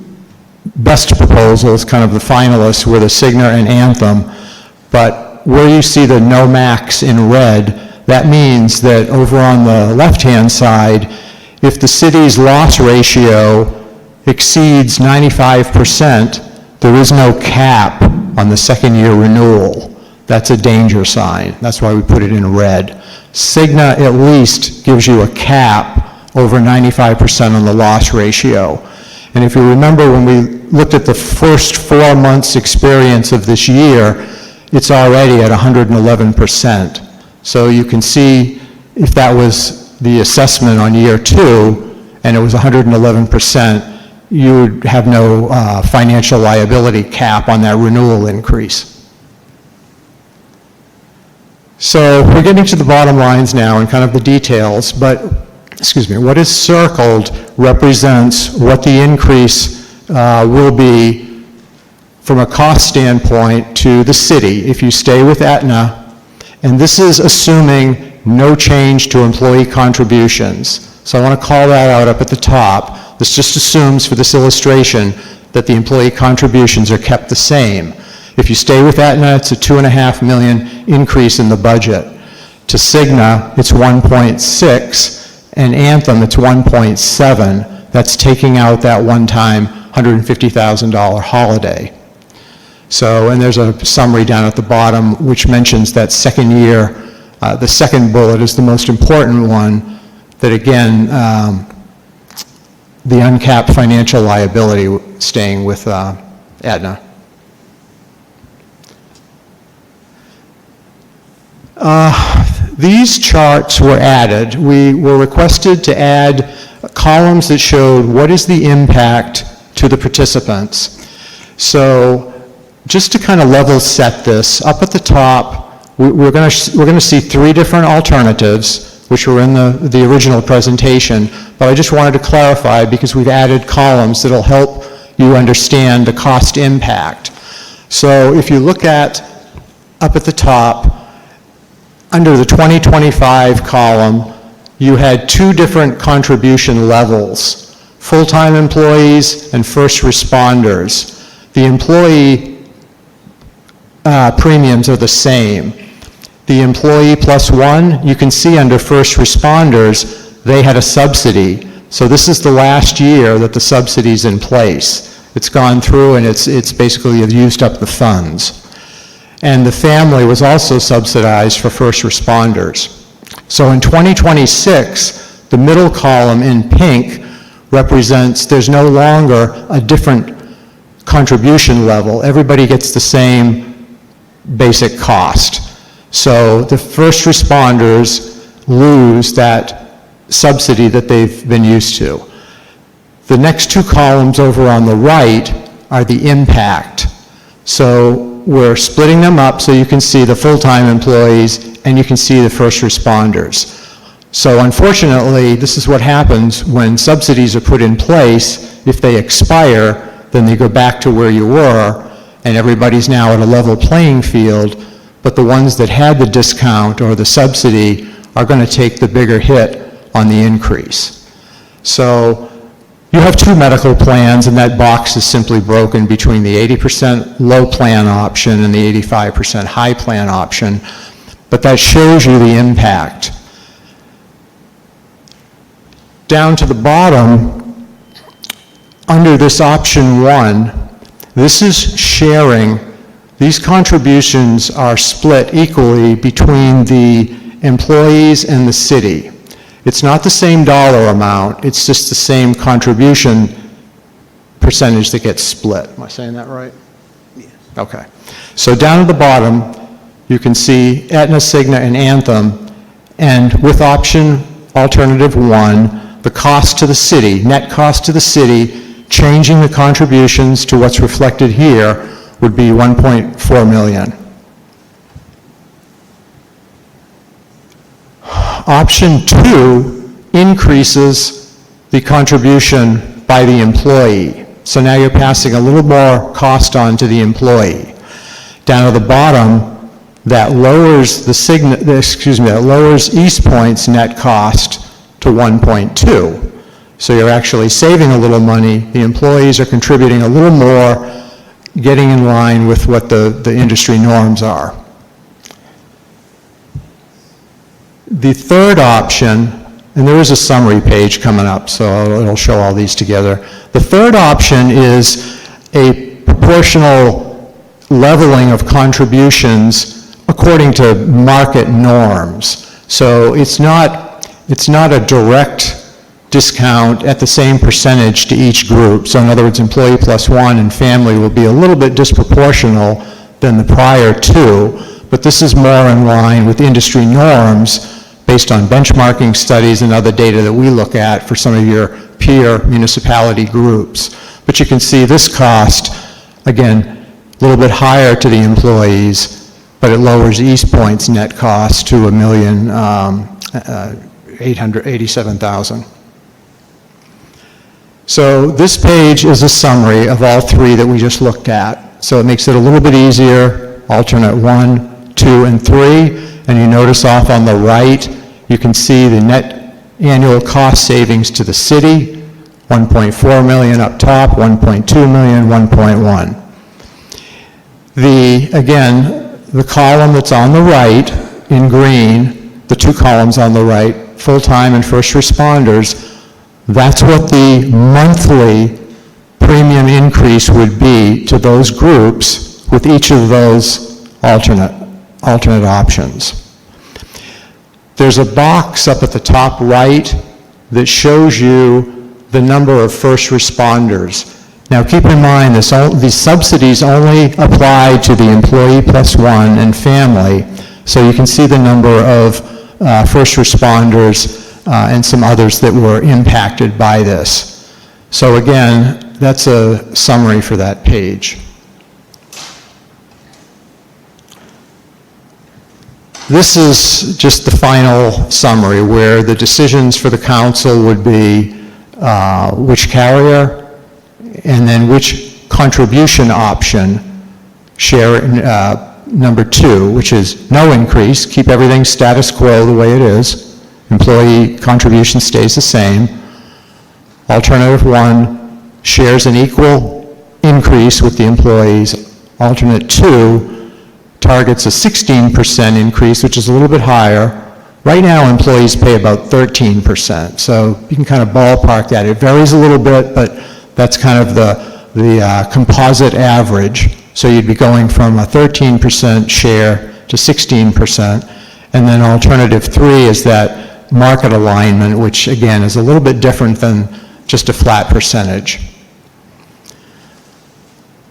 best proposals, kind of the finalists, were the Cigna and Anthem, but where you see the no max in red, that means that over on the left-hand side, if the city's loss ratio exceeds 95%, there is no cap on the second-year renewal. That's a danger sign. That's why we put it in red. Cigna at least gives you a cap over 95% on the loss ratio. And if you remember when we looked at the first 4 months' experience of this year, it's already at 111%. So you can see if that was the assessment on year two, and it was 111%, you would have no financial liability cap on that renewal increase. So we're getting to the bottom lines now and kind of the details, but, what is circled represents what the increase will be from a cost standpoint to the city if you stay with Aetna, and this is assuming no change to employee contributions. So I want to call that out up at the top. This just assumes for this illustration that the employee contributions are kept the same. If you stay with Aetna, it's a $2.5 million increase in the budget. To Cigna, it's 1.6, and Anthem, it's 1.7. That's taking out that one-time $150,000 holiday. So, and there's a summary down at the bottom which mentions that second year, the second bullet is the most important one, that again, the uncapped financial liability staying with Aetna. These charts were added. We were requested to add columns that showed what is the impact to the participants. So just to kind of level set this, up at the top, we're going to see three different alternatives, which were in the original presentation, but I just wanted to clarify because we've added columns that'll help you understand the cost impact. So if you look at up at the top, under the 2025 column, you had two different contribution levels, full-time employees and first responders. The employee premiums are the same. The employee plus one, you can see under first responders, they had a subsidy. So this is the last year that the subsidy's in place. It's gone through and it's basically used up the funds. And the family was also subsidized for first responders. So in 2026, the middle column in pink represents there's no longer a different contribution level. Everybody gets the same basic cost. So the first responders lose that subsidy that they've been used to. The next two columns over on the right are the impact. So we're splitting them up so you can see the full-time employees and you can see the first responders. So unfortunately, this is what happens when subsidies are put in place. If they expire, then they go back to where you were, and everybody's now at a level playing field. but the ones that had the discount or the subsidy are going to take the bigger hit on the increase. So you have two medical plans, and that box is simply broken between the 80% low plan option and the 85% high plan option, but that shows you the impact. Down to the bottom, under this option 1, this is sharing. These contributions are split equally between the employees and the city. It's not the same dollar amount, it's just the same contribution percentage that gets split. Am I saying that right? Yes. Okay. So down at the bottom, you can see Aetna, Cigna, and Anthem, and with option alternative 1, the cost to the city, net cost to the city, changing the contributions to what's reflected here would be $1.4 million. Option 2 increases the contribution by the employee. So now you're passing a little more cost on to the employee. Down at the bottom, that lowers that lowers East Point's net cost to 1.2. So you're actually saving a little money. The employees are contributing a little more, getting in line with what the industry norms are. The third option, and there is a summary page coming up, so it'll show all these together. The third option is a proportional leveling of contributions according to market norms. So it's not a direct discount at the same percentage to each group. So in other words, employee plus 1 and family will be a little bit disproportional than the prior 2, but this is more in line with industry norms based on benchmarking studies and other data that we look at for some of your peer municipality groups. But you can see this cost, again, a little bit higher to the employees, but it lowers East Point's net cost to $1,887,000. So this page is a summary of all three that we just looked at. So it makes it a little bit easier, alternate 1, 2, and 3. And you notice off on the right, you can see the net annual cost savings to the city, $1.4 million up top, $1.2 million, $1.1. Again, the column that's on the right in green, the two columns on the right, full-time and first responders, that's what the monthly premium increase would be to those groups with each of those alternate options. There's a box up at the top right that shows you the number of first responders. Now keep in mind, these subsidies only apply to the employee plus 1 and family, so you can see the number of first responders and some others that were impacted by this. So again, that's a summary for that page. This is just the final summary where the decisions for the council would be which carrier and then which contribution option share number 2, which is no increase, keep everything status quo the way it is. Employee contribution stays the same. Alternative 1 shares an equal increase with the employees. Alternate 2 targets a 16% increase, which is a little bit higher. Right now, employees pay about 13%, so you can kind of ballpark that. It varies a little bit, but that's kind of the composite average. So you'd be going from a 13% share to 16%. And then alternative 3 is that market alignment, which again is a little bit different than just a flat percentage.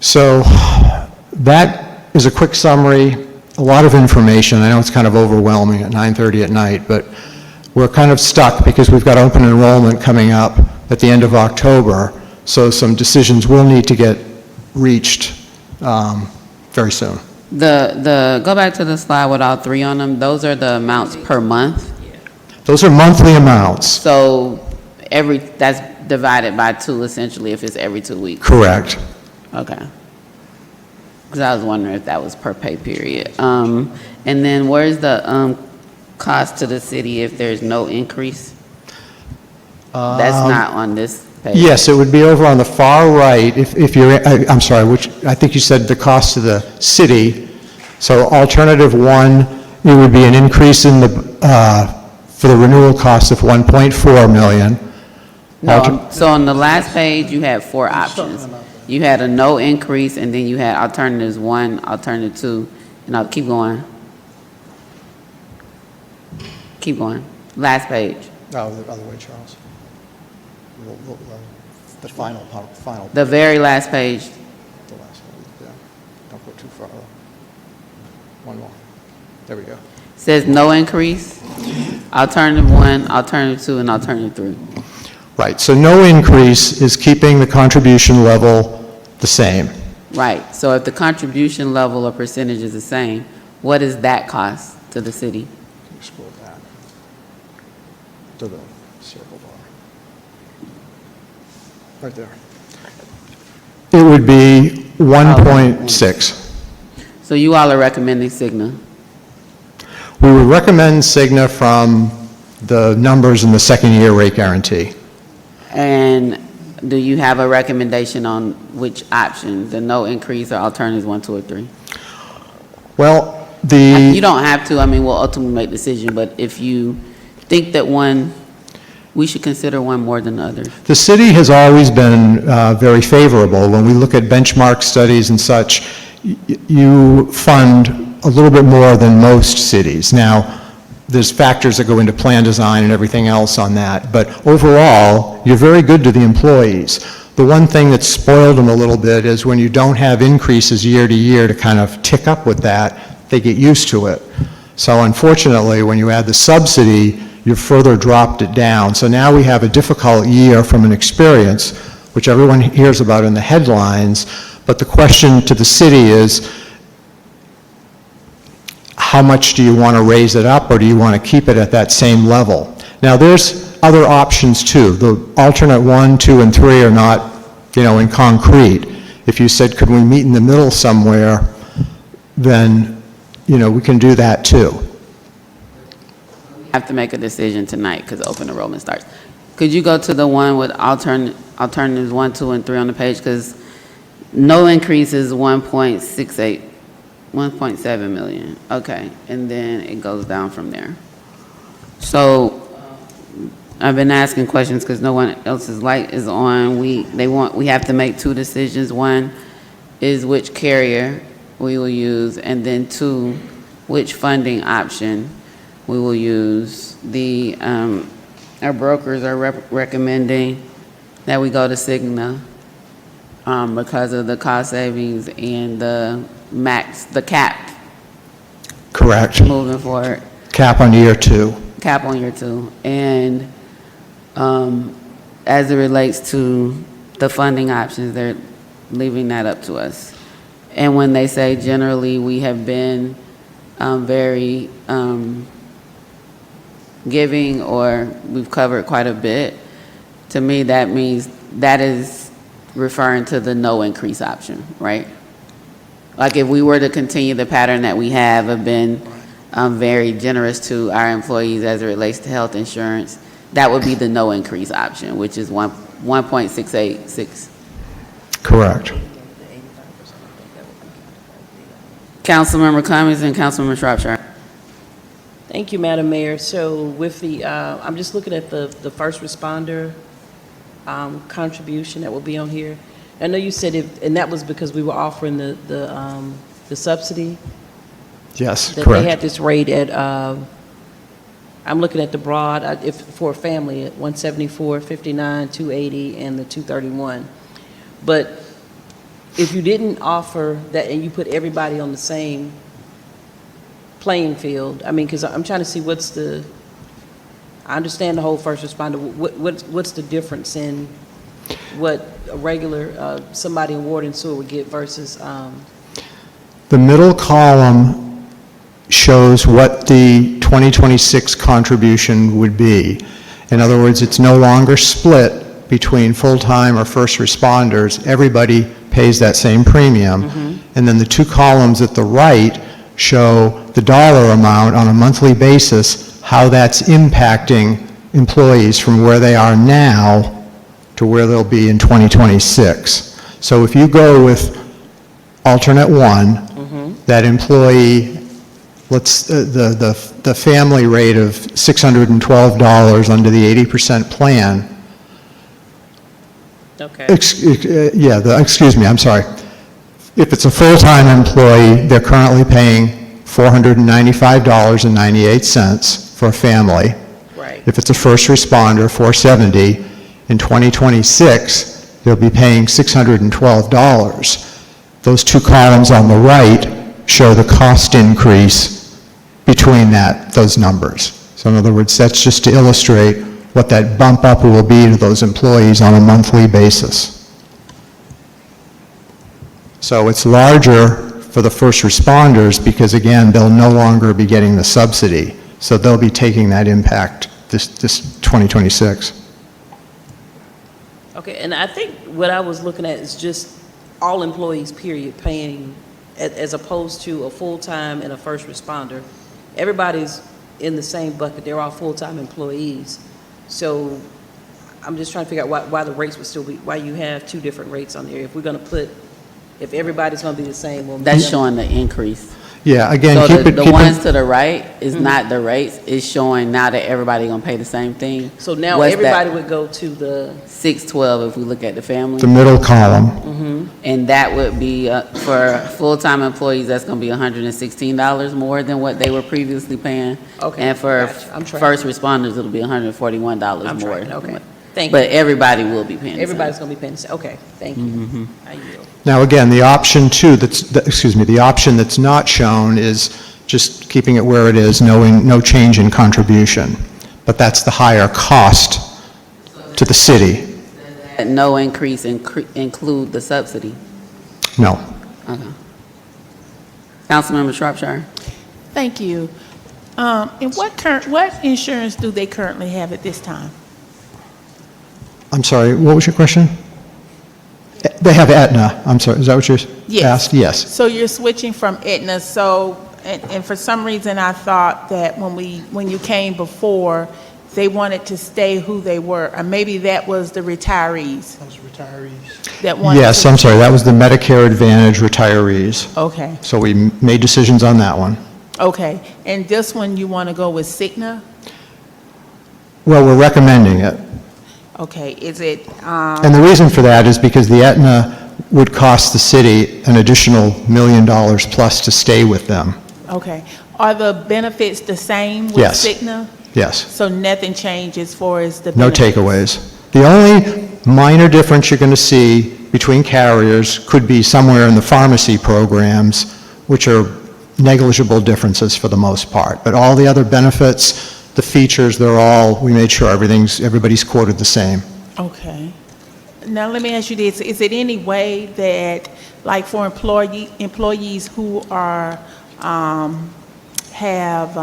So that is a quick summary, a lot of information. I know it's kind of overwhelming at 9:30 at night, but we're kind of stuck because we've got open enrollment coming up at the end of October, so some decisions will need to get reached very soon. Go back to the slide with all three on them. Those are the amounts per month. Those are monthly amounts. So that's divided by 2 essentially if it's every 2 weeks. Correct. Okay. Because I was wondering if that was per pay period. And then where's the cost to the city if there's no increase? That's not on this page. Yes, it would be over on the far right, if you're, I'm sorry, I think you said the cost to the city. So alternative one, it would be an increase in the, for the renewal cost of 1.4 million. No, so on the last page, you had 4 options. You had a no increase, and then you had alternatives 1, alternative 2, and I'll keep going. Keep going. Last page. No, the other way, Charles. The final. The very last page. The last one, yeah. Don't go too far. One more. There we go. Says no increase, alternative 1, alternative 2, and alternative 3. Right, so no increase is keeping the contribution level the same. Right, so if the contribution level or percentage is the same, what does that cost to the city? Scroll back to the circle bar. Right there. It would be 1.6. So you all are recommending Cigna? We would recommend Cigna from the numbers in the second-year rate guarantee. And do you have a recommendation on which option, the no increase or alternatives 1, 2, or 3? Well, You don't have to, I mean, we'll ultimately make a decision, but if you think that one, we should consider one more than the others. The city has always been very favorable. When we look at benchmark studies and such, you fund a little bit more than most cities. Now, there's factors that go into plan design and everything else on that, but overall, you're very good to the employees. The one thing that's spoiled them a little bit is when you don't have increases year to year to kind of tick up with that, they get used to it. So unfortunately, when you add the subsidy, you've further dropped it down. So now we have a difficult year from an experience, which everyone hears about in the headlines, but the question to the city is, how much do you want to raise it up, or do you want to keep it at that same level? Now, there's other options too. The alternate 1, 2, and 3 are not, in concrete. If you said, could we meet in the middle somewhere, then, we can do that too. Have to make a decision tonight because open enrollment starts. Could you go to the one with alternatives 1, 2, and 3 on the page? Because no increase is 1.68. 1.7 million, okay, and then it goes down from there. So I've been asking questions because no one else's light is on. We have to make 2 decisions. One is which carrier we will use, and then 2, which funding option we will use. Our brokers are recommending that we go to Cigna because of the cost savings and the cap. Correct. Moving forward. Cap on year 2. Cap on year 2. And as it relates to the funding options, they're leaving that up to us. And when they say generally we have been very giving, or we've covered quite a bit, to me that means that is referring to the no increase option, right? Like if we were to continue the pattern that we have of been very generous to our employees as it relates to health insurance, that would be the no increase option, which is 1.686. Correct. Councilmember Cummings and Councilmember Shropshire. Thank you, Madam Mayor. So with the, I'm just looking at the first responder contribution that will be on here. I know you said and that was because we were offering the subsidy. Yes, That correct. they had this rate at, I'm looking at the broad, if for a family, at 174, 59, 280, and the 231. But if you didn't offer that and you put everybody on the same playing field, I mean, because I'm trying to see I understand the whole first responder. What's the difference in what a regular, somebody in water and sewer would get versus? The middle column shows what the 2026 contribution would be. In other words, it's no longer split between full-time or first responders. Everybody pays that same premium. And then the two columns at the right show the dollar amount on a monthly basis, how that's impacting employees from where they are now to where they'll be in 2026. So if you go with alternate one, that employee, the family rate of $612 under the 80% plan. Okay. Excuse me, I'm sorry. If it's a full-time employee, they're currently paying $495.98 for a family. Right. If it's a first responder, $470. In 2026, they'll be paying $612. Those two columns on the right show the cost increase between those numbers. So in other words, that's just to illustrate what that bump up will be to those employees on a monthly basis. So it's larger for the first responders because, again, they'll no longer be getting the subsidy. So they'll be taking that impact this 2026. Okay, and I think what I was looking at is just all employees, period, paying, as opposed to a full-time and a first responder. Everybody's in the same bucket. They're all full-time employees. So I'm just trying to figure out why the rates would still be, why you have two different rates on there. If we're going to put, if everybody's going to be the same, well, That's showing the increase. Yeah, again, So keep the it. ones to the right is not the rates, it's showing now that everybody gonna pay the same thing. So now What's everybody that? would go to the, 612 if we look at the family. The middle column. And that would be, for full-time employees, that's gonna be $116 more than what they were previously paying. Okay, And for gotcha. I'm tracking. first responders, it'll be $141 I'm more. tracking, okay. Thank you. But everybody will be paying the same. Everybody's going to be paying the same. Okay, thank you. I yield. Now, again, the option two, the option that's not shown is just keeping it where it is, no change in contribution. But that's the higher cost to the city. And no increase include the subsidy. No. Okay. Councilmember Shropshire. Thank you. And what insurance do they currently have at this time? I'm sorry, what was your question? They have Aetna. I'm sorry, is that what you asked? Yes. So you're switching from Aetna, and for some reason I thought that when you came before, they wanted to stay who they were, or maybe that was the retirees. Those retirees. That wanted Yes, to- I'm sorry, that was the Medicare Advantage retirees. Okay, So we made decisions on that one. okay. And this one, you want to go with Cigna? Well, we're recommending it. Okay, is it, And the reason for that is because the Aetna would cost the city an additional $1 million plus to stay with them. okay. Are the benefits the same with Yes. Cigna? Yes, So nothing changed as far as the no benefits? takeaways. The only minor difference you're going to see between carriers could be somewhere in the pharmacy programs, which are negligible differences for the most part. But all the other benefits, the features, we made sure everybody's quoted the same. Okay. Now, let me ask you this. Is it any way that, like for employees who are, have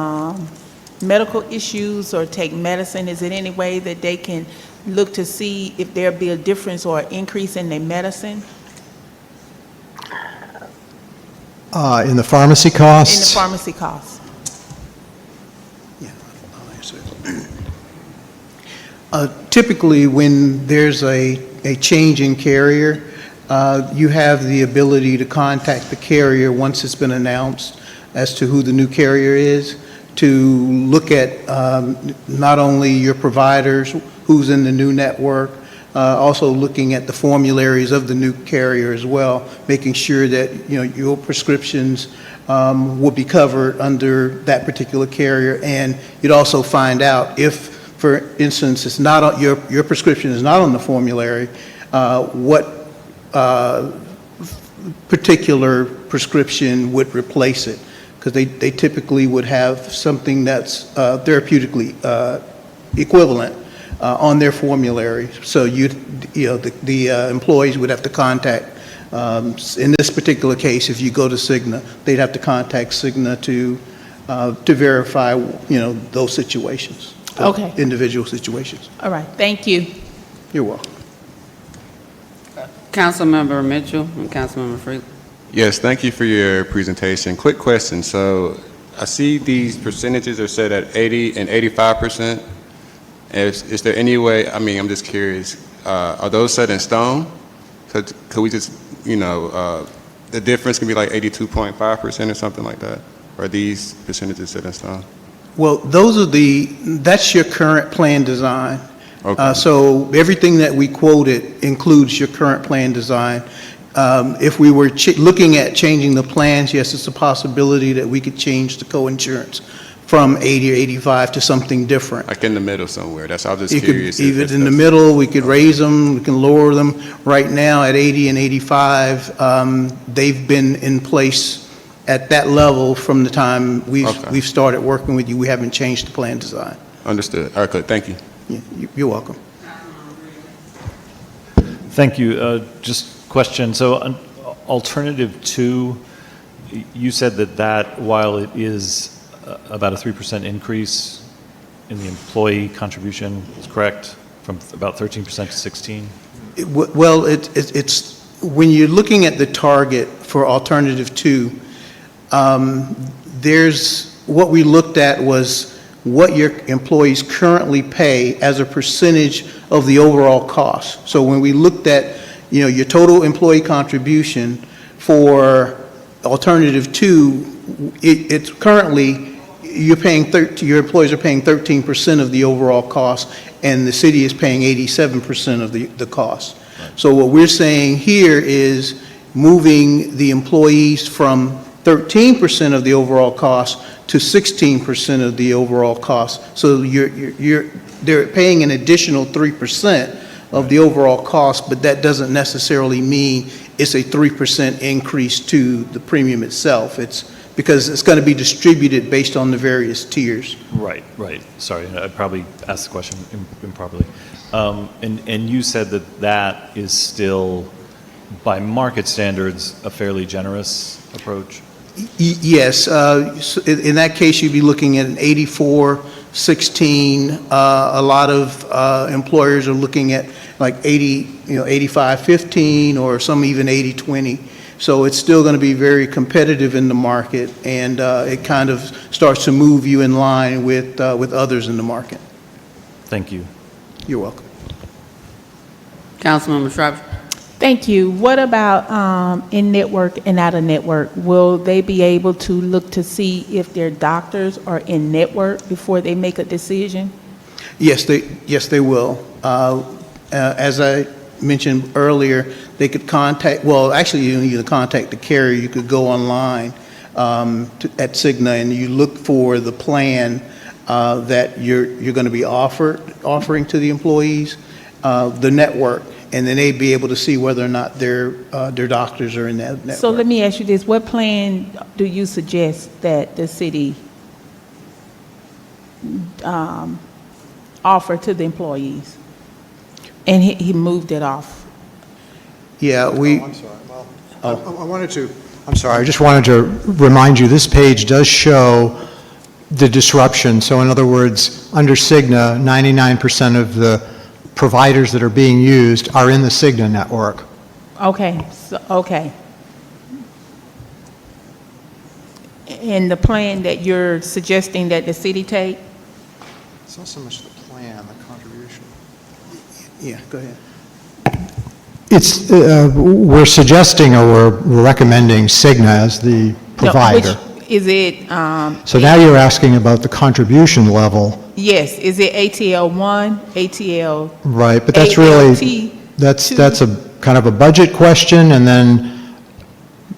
medical issues or take medicine, is it any way that they can look to see if there'll be a difference or increase in their medicine? In the pharmacy costs? In the pharmacy costs? Typically, when there's a change in carrier, you have the ability to contact the carrier once it's been announced as to who the new carrier is, to look at not only your providers, who's in the new network, also looking at the formularies of the new carrier as well, making sure that your prescriptions will be covered under that particular carrier. And you'd also find out if, for instance, it's not your prescription is not on the formulary, what particular prescription would replace it, because they typically would have something that's therapeutically equivalent on their formulary. So the employees would have to contact. In this particular case, if you go to Cigna, they'd have to contact Cigna to verify those situations. Okay. Individual situations. All right, thank you. You're welcome. Councilmember Mitchell and Councilmember Freeland. Yes, thank you for your presentation. Quick question. So I see these percentages are set at 80 and 85%. Is there any way, I mean, I'm just curious, are those set in stone? Could we just, the difference can be like 82.5% or something like that? Or are these percentages set in stone? Well, that's your current plan design. Okay. So everything that we quoted includes your current plan design. If we were looking at changing the plans, yes, it's a possibility that we could change the co-insurance from 80 or 85 to something different. Like in the middle somewhere. That's, I was just You could, curious. even in the middle, we could raise them, we can lower them. Right now, at 80 and 85, they've been in place at that level from the time we've started working with you. We haven't changed the plan design. Understood. All right, good. Thank you. Yeah, you're welcome. Thank you. Just question. So alternative 2, you said that while it is about a 3% increase in the employee contribution, is correct, from about 13% to 16? Well, it's when you're looking at the target for alternative 2, there's what we looked at was what your employees currently pay as a percentage of the overall cost. So when we looked at, your total employee contribution for alternative 2, it's currently your employees are paying 13% of the overall cost, and the city is paying 87% of the cost. So what we're saying here is moving the employees from 13% of the overall cost to 16% of the overall cost. So they're paying an additional 3% of the overall cost, but that doesn't necessarily mean it's a 3% increase to the premium itself. It's because it's going to be distributed based on the various tiers. Right. Sorry, I probably asked the question improperly. And you said that is still, by market standards, a fairly generous approach? Yes. So in that case, you'd be looking at an 84-16. A lot of employers are looking at like 85-15, or some even 80-20. So it's still going to be very competitive in the market, and it kind of starts to move you in line with others in the market. Thank you. You're welcome. Councilmember Shropshire. Thank you. What about in-network and out-of-network? Will they be able to look to see if their doctors are in-network before they make a decision? Yes, they will. As I mentioned earlier, they could contact, well, actually, you don't need to contact the carrier. You could go online at Cigna, and you look for the plan that you're going to be offering to the employees, the network, and then they'd be able to see whether or not their doctors are in that network. So let me ask you this. What plan do you suggest that the city offer to the employees? And he moved it off. Yeah, I'm sorry, I just wanted to remind you, this page does show the disruption. So in other words, under Cigna, 99% of the providers that are being used are in the Cigna network. Okay, okay. And the plan that you're suggesting that the city take? It's not so much the plan, the contribution. Yeah, go ahead. It's, we're suggesting or we're recommending Cigna as the provider. No, which, is it? So now you're asking about the contribution level. Yes, is it ATL 1, ATL? Right, but that's really, that's a kind of a budget question, and then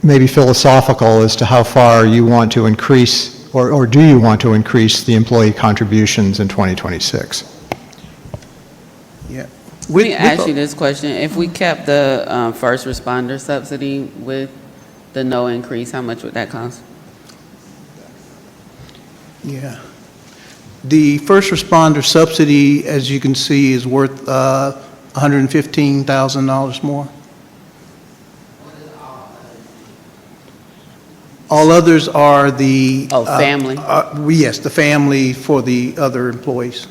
maybe philosophical as to how far you want to increase, or do you want to increase the employee contributions in 2026? Yeah. Let me ask you this question. If we kept the first responder subsidy with the no increase, how much would that cost? Yeah. The first responder subsidy, as you can see, is worth $115,000 more. All others are the... family? Yes, the family for the other employees.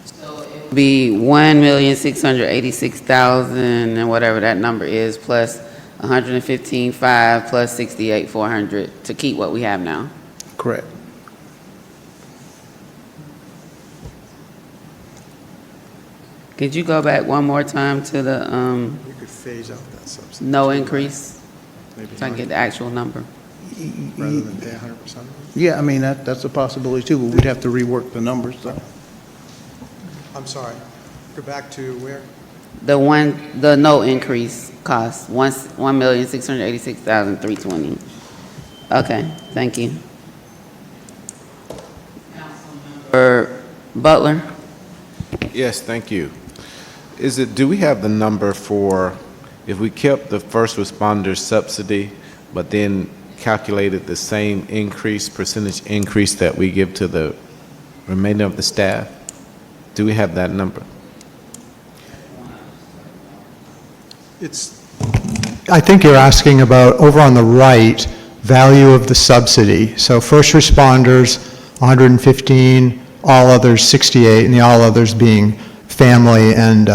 So if be 1,686,000 and whatever that number is, plus 115,500 plus 68,400 to keep what we have now. Correct. Could you go back one more time to the, We could phase out that subsidy. no increase, Maybe so I can get the actual number? rather than pay 100%. Yeah, I mean, that's a possibility too, but we'd have to rework the numbers, though. I'm sorry. Go back to where? The no increase cost, 1,686,320. Okay, thank you. For Butler? Yes, thank you. Do we have the number for, if we kept the first responder subsidy, but then calculated the same percentage increase that we give to the remainder of the staff? Do we have that number? I think you're asking about, over on the right, value of the subsidy. So first responders, 115, all others, 68, and the all others being family and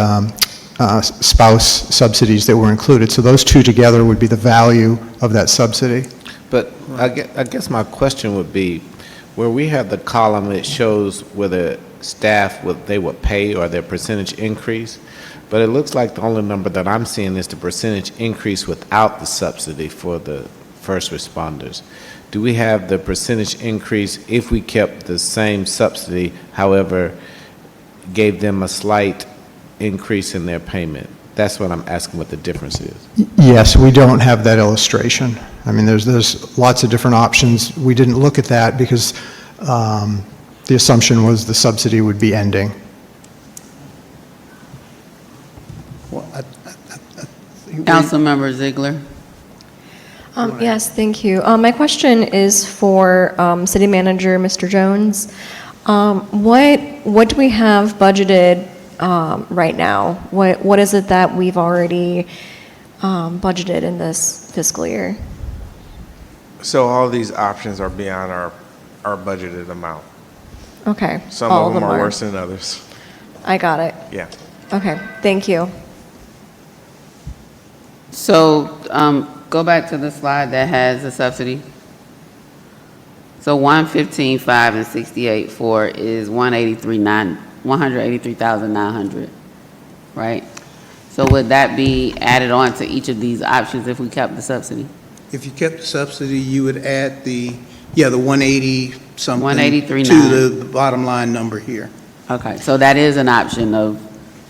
spouse subsidies that were included. So those two together would be the value of that subsidy. But I guess my question would be, where we have the column, it shows whether staff, what they would pay or their percentage increase, but it looks like the only number that I'm seeing is the percentage increase without the subsidy for the first responders. Do we have the percentage increase if we kept the same subsidy, however, gave them a slight increase in their payment? That's what I'm asking, what the difference is. Yes, we don't have that illustration. I mean, there's lots of different options. We didn't look at that because the assumption was the subsidy would be ending. Well, Councilmember Ziegler? Yes, thank you. My question is for City Manager, Mr. Jones. What do we have budgeted right now? What is it that we've already budgeted in this fiscal year? So all these options are beyond our budgeted amount. Okay. Some all of them are worse than others. I got it. Yeah. Okay, thank you. So, go back to the slide that has the subsidy. So 115,500 and 68,400 is 183,900, right? So would that be added on to each of these options if we kept the subsidy? If you kept the subsidy, you would add the 180 something 183.9. to the bottom line number here. Okay, so that is an option of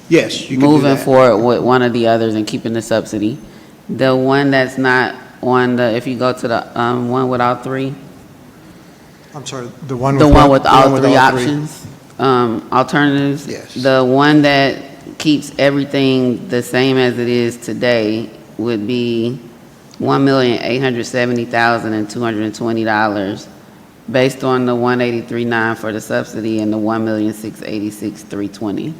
Yes, you can do moving that. forward with one of the others and keeping the subsidy. The one that's not on the, if you go to the one with all three, I'm sorry, the one the with one what? with The all one with three all three. options, alternatives. Yes. The one that keeps everything the same as it is today would be $1,870,220 based on the 183.9 for the subsidy and the 1,686,320.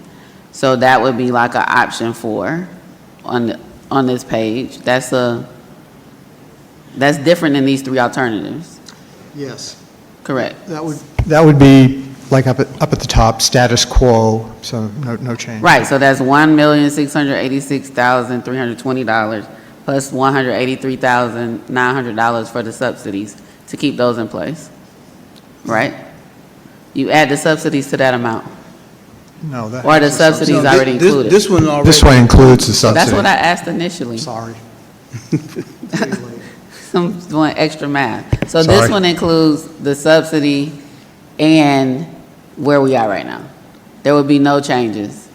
So that would be like an option 4 on this page. That's different than these three alternatives. Yes. Correct. That would be like up at the top, status quo, so no change. Right, so that's $1,686,320 plus $183,900 for the subsidies to keep those in place, right? You add the subsidies to that amount, No, that. or the subsidies No, already included? This one already. This one includes the subsidy. That's what I asked initially. Sorry. I'm doing extra math. So this Sorry. one includes the subsidy and where we are right now. There would be no changes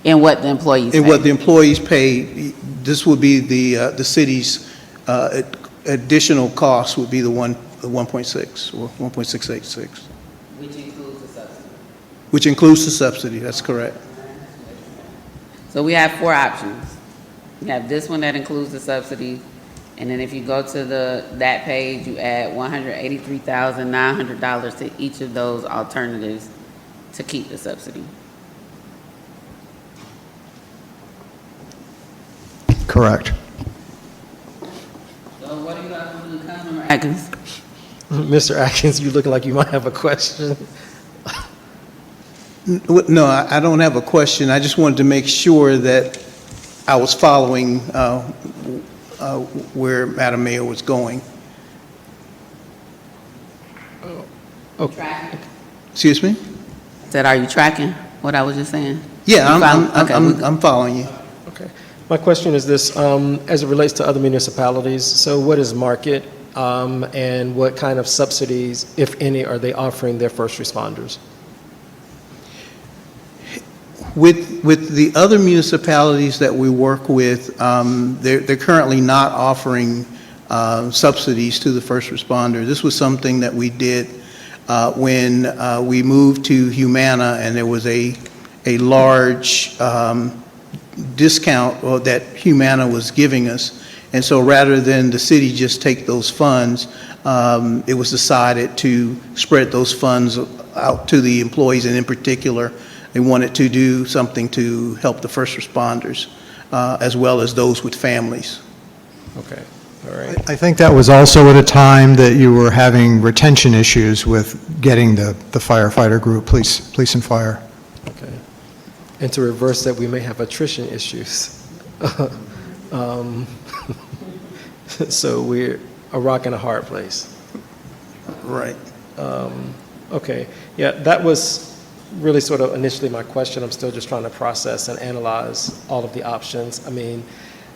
in what the employees pay. And what the employees pay, this would be the city's additional cost would be the 1.6 or 1.686. Which includes the subsidy. Which includes the subsidy, that's correct. So we have 4 options. We have this one that includes the subsidy, and then if you go to that page, you add $183,900 to each of those alternatives to keep the subsidy. Correct. So what do you guys want to do, Councilmember Atkins? Mr. Atkins, you look like you might have a question. No, I don't have a question. I just wanted to make sure that I was following where Madam Mayor was going. Okay. Excuse me? Said, are you tracking what I was just saying? Yeah, You follow- I'm following you. Okay. My question is this, as it relates to other municipalities, so what is market, and what kind of subsidies, if any, are they offering their first responders? With the other municipalities that we work with, they're currently not offering subsidies to the first responder. This was something that we did when we moved to Humana, and there was a large discount that Humana was giving us. And so rather than the city just take those funds, it was decided to spread those funds out to the employees, and in particular, they wanted to do something to help the first responders, as well as those with families. Okay, all right. I think that was also at a time that you were having retention issues with getting the firefighter group, police and fire. Okay. And to reverse that, we may have attrition issues. So we're a rock and a hard place. Right. Okay, yeah, that was really sort of initially my question. I'm still just trying to process and analyze all of the options. I mean,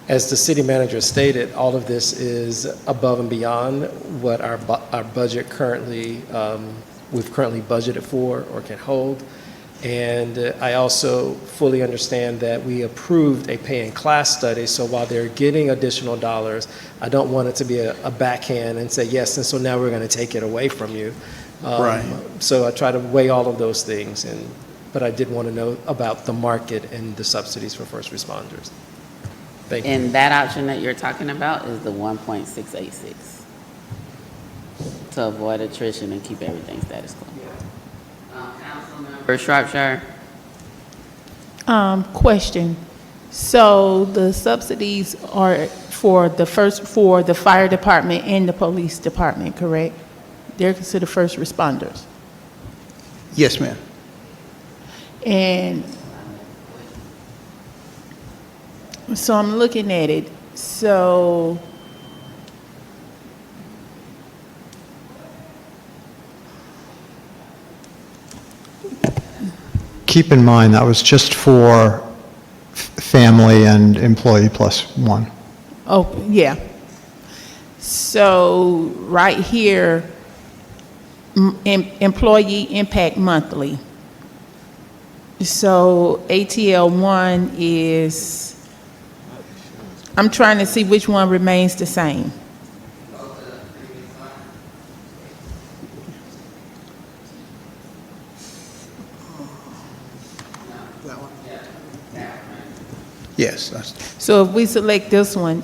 as the city manager stated, all of this is above and beyond what our budget currently, we've currently budgeted for or can hold. And I also fully understand that we approved a pay-in-class study, so while they're getting additional dollars, I don't want it to be a backhand and say, yes, and so now we're going to take it away from you. Right. So I try to weigh all of those things, but I did want to know about the market and the subsidies for first responders. Thank you. And that option that you're talking about is the 1.686 to avoid attrition and keep everything status quo. Councilmember Shropshire? Question. So the subsidies are for the fire department and the police department, correct? They're considered first responders. Yes, ma'am. And so I'm looking at it. So Keep in mind, that was just for family and employee plus one. oh, yeah. So right here, employee impact monthly. So ATL 1 is, I'm trying to see which one remains the same. Yes. So if we select this one,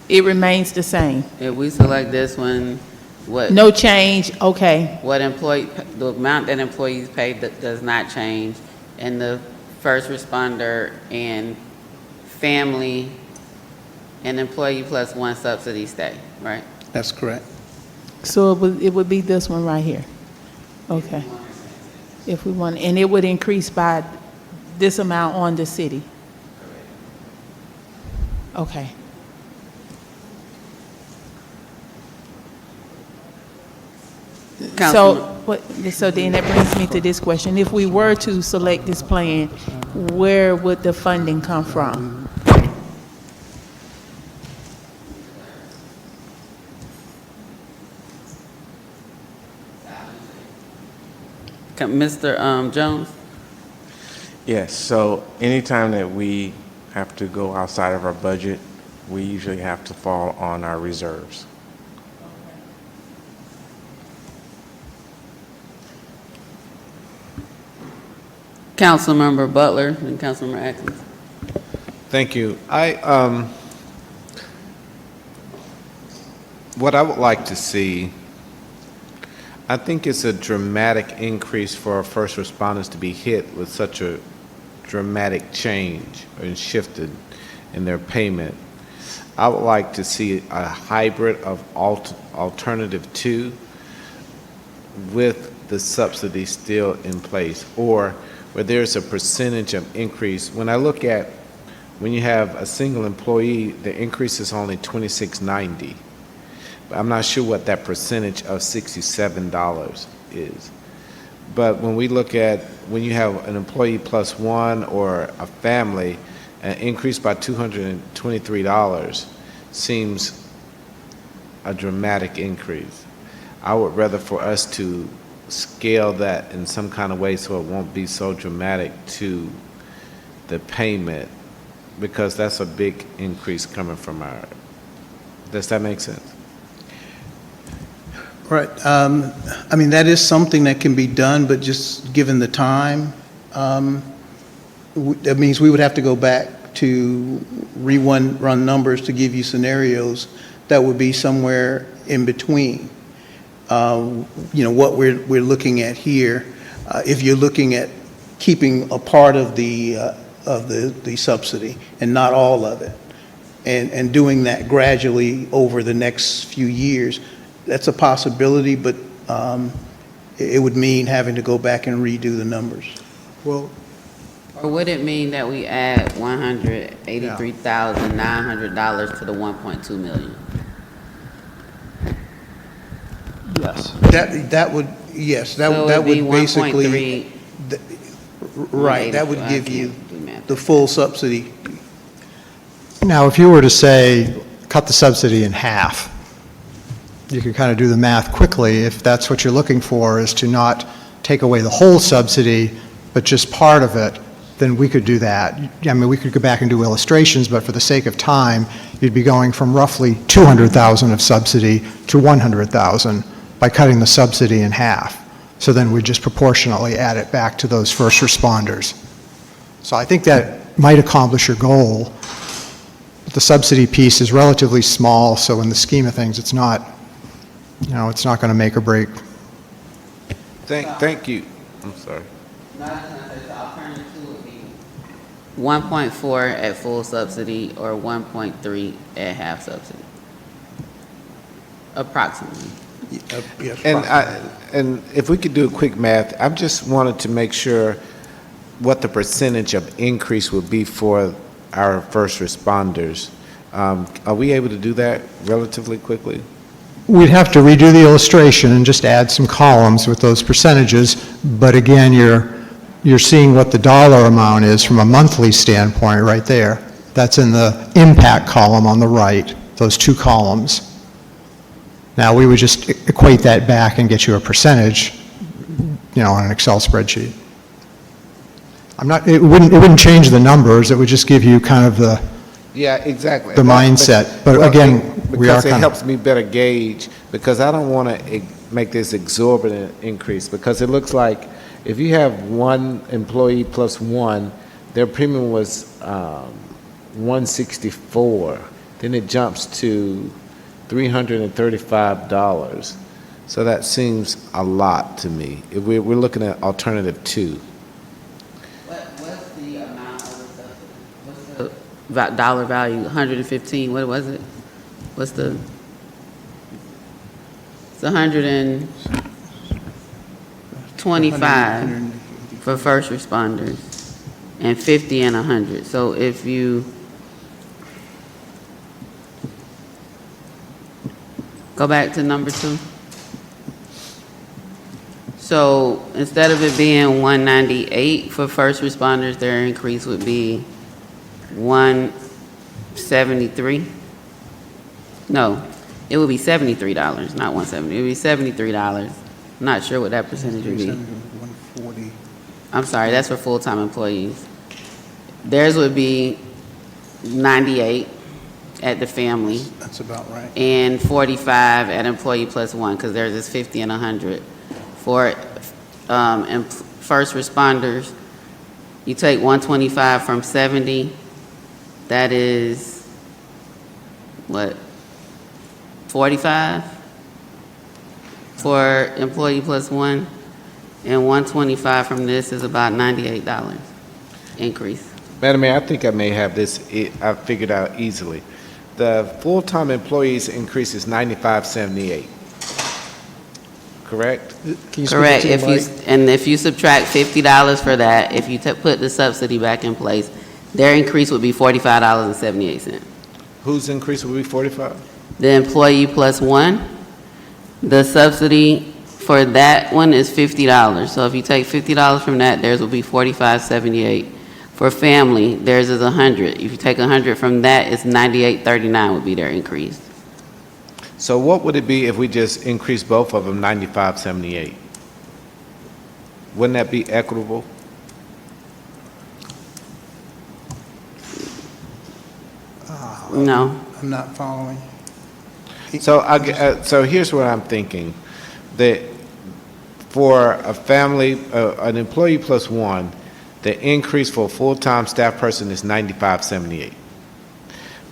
it remains the same. If we select this one, what? No change, okay. What the amount that employees pay does not change, and the first responder and family and employee plus one subsidy stay, right? That's correct. So it would be this one right here. Okay. If we want, and it would increase by this amount on the city. Okay. So then that brings me to this question. If we were to select this plan, where would the funding come from? Mr. Jones? Yes, so anytime that we have to go outside of our budget, we usually have to fall on our reserves. Councilmember Butler and Councilmember Atkins. Thank you. What I would like to see, I think it's a dramatic increase for our first responders to be hit with such a dramatic change and shifted in their payment. I would like to see a hybrid of alternative two with the subsidy still in place, or where there's a percentage of increase. When I look at, when you have a single employee, the increase is only $26.90. I'm not sure what that percentage of $67 is. But when we look at, when you have an employee plus one or a family, an increase by $223 seems a dramatic increase. I would rather for us to scale that in some kind of way so it won't be so dramatic to the payment, because that's a big increase coming from our, does that make sense? Right. I mean, that is something that can be done, but just given the time, that means we would have to go back to run numbers to give you scenarios that would be somewhere in between. What we're looking at here, if you're looking at keeping a part of the subsidy and not all of it, and doing that gradually over the next few years, that's a possibility, but it would mean having to go back and redo the numbers. Or would it mean that we add $183,900 to the 1.2 million? Yes. That would, yes, that So that it'd be would basically, 1.3. right, that would give you the full subsidy. Now, if you were to say, cut the subsidy in half, you could kind of do the math quickly. If that's what you're looking for, is to not take away the whole subsidy, but just part of it, then we could do that. I mean, we could go back and do illustrations, but for the sake of time, you'd be going from roughly $200,000 of subsidy to $100,000 by cutting the subsidy in half. So then we just proportionally add it back to those first responders. So I think that might accomplish your goal. But the subsidy piece is relatively small, so in the scheme of things, it's not, it's not going to make or break. Thank you. I'm sorry. 1.4 at full subsidy or 1.3 at half subsidy? Approximately. And if we could do a quick math, I just wanted to make sure what the percentage of increase would be for our first responders. Are we able to do that relatively quickly? We'd have to redo the illustration and just add some columns with those percentages, but again, you're seeing what the dollar amount is from a monthly standpoint right there. That's in the impact column on the right, those two columns. Now, we would just equate that back and get you a percentage, on an Excel spreadsheet. It wouldn't change the numbers, it would just give you kind of the exactly. the mindset. But again, we are because it kind helps me better gauge, because I don't want to make this exorbitant increase, because it looks like if you have one employee plus one, their premium was $164. Then it jumps to $335. So that seems a lot to me. If we're looking at alternative two. What's the amount of the subsidy? What's the dollar value? 115. What was it? What's the? It's 125 for first responders, and 50 and 100. So if you go back to number 2. So instead of it being 198 for first responders, their increase would be 173. No, it would be $73, not 170. It would be $73. I'm not sure what that percentage would be. 140. I'm sorry, that's for full-time employees. Theirs would be 98 at the family. That's about right. And 45 at employee plus one, because theirs is 50 and 100. For first responders, you take 125 from 70, that is, what, 45 for employee plus one, and 125 from this is about $98 increase. Madam Mayor, I think I may have this, I figured out easily. The full-time employees increase is $95.78. correct? Can you speak Correct. into the mic? And if you subtract $50 for that, if you put the subsidy back in place, their increase would be $45.78. Whose increase will be 45? The employee plus one, the subsidy for that one is $50. So if you take $50 from that, theirs will be $45.78. For family, theirs is $100. If you take $100 from that, it's $98.39 would be their increase. So what would it be if we just increased both of them 95.78? Wouldn't that be equitable? No. I'm not following. So here's what I'm thinking, that for a family, an employee plus one, the increase for a full-time staff person is $95.78.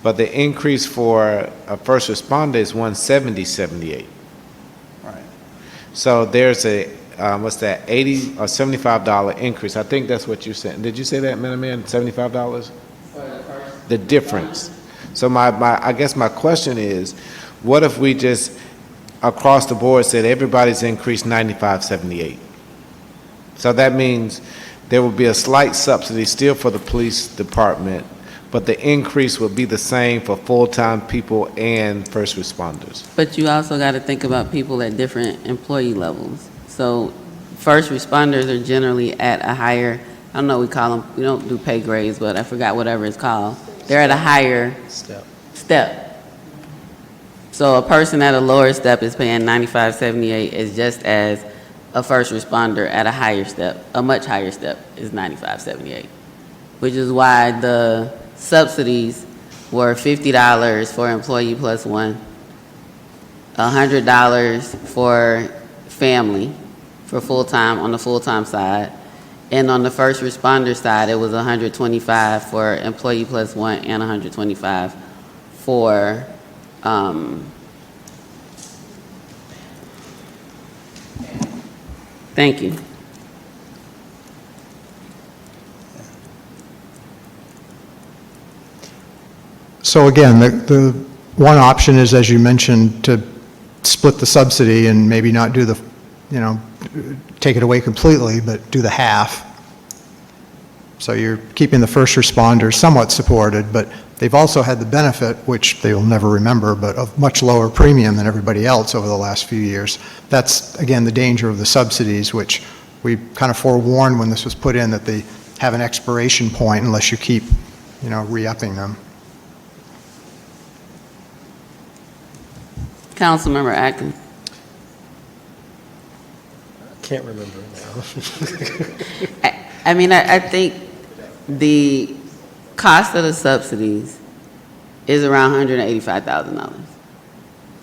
But the increase for a first responder is $170.78. Right. So there's a, what's that, $80 or $75 increase. I think that's what you said. Did you say that, Madam Mayor, $75? The difference. So I guess my question is, what if we just, across the board, said everybody's increased $95.78? So that means there will be a slight subsidy still for the police department, but the increase will be the same for full-time people and first responders. But you also got to think about people at different employee levels. So first responders are generally at a higher, I don't know, we call them, we don't do pay grades, but I forgot whatever it's called. They're at a higher step. So a person at a lower step is paying $95.78 is just as a first responder at a higher step, a much higher step is $95.78, which is why the subsidies were $50 for employee plus one, $100 for family for full-time on the full-time side, and on the first responder side, it was $125 for employee plus one and $125 for thank you. So again, the one option is, as you mentioned, to split the subsidy and maybe not do the, take it away completely, but do the half. So you're keeping the first responders somewhat supported, but they've also had the benefit, which they will never remember, but of much lower premium than everybody else over the last few years. That's, again, the danger of the subsidies, which we kind of forewarned when this was put in, that they have an expiration point unless you keep, re-upping them. Councilmember Atkins. Can't remember now. I think the cost of the subsidies is around $185,000,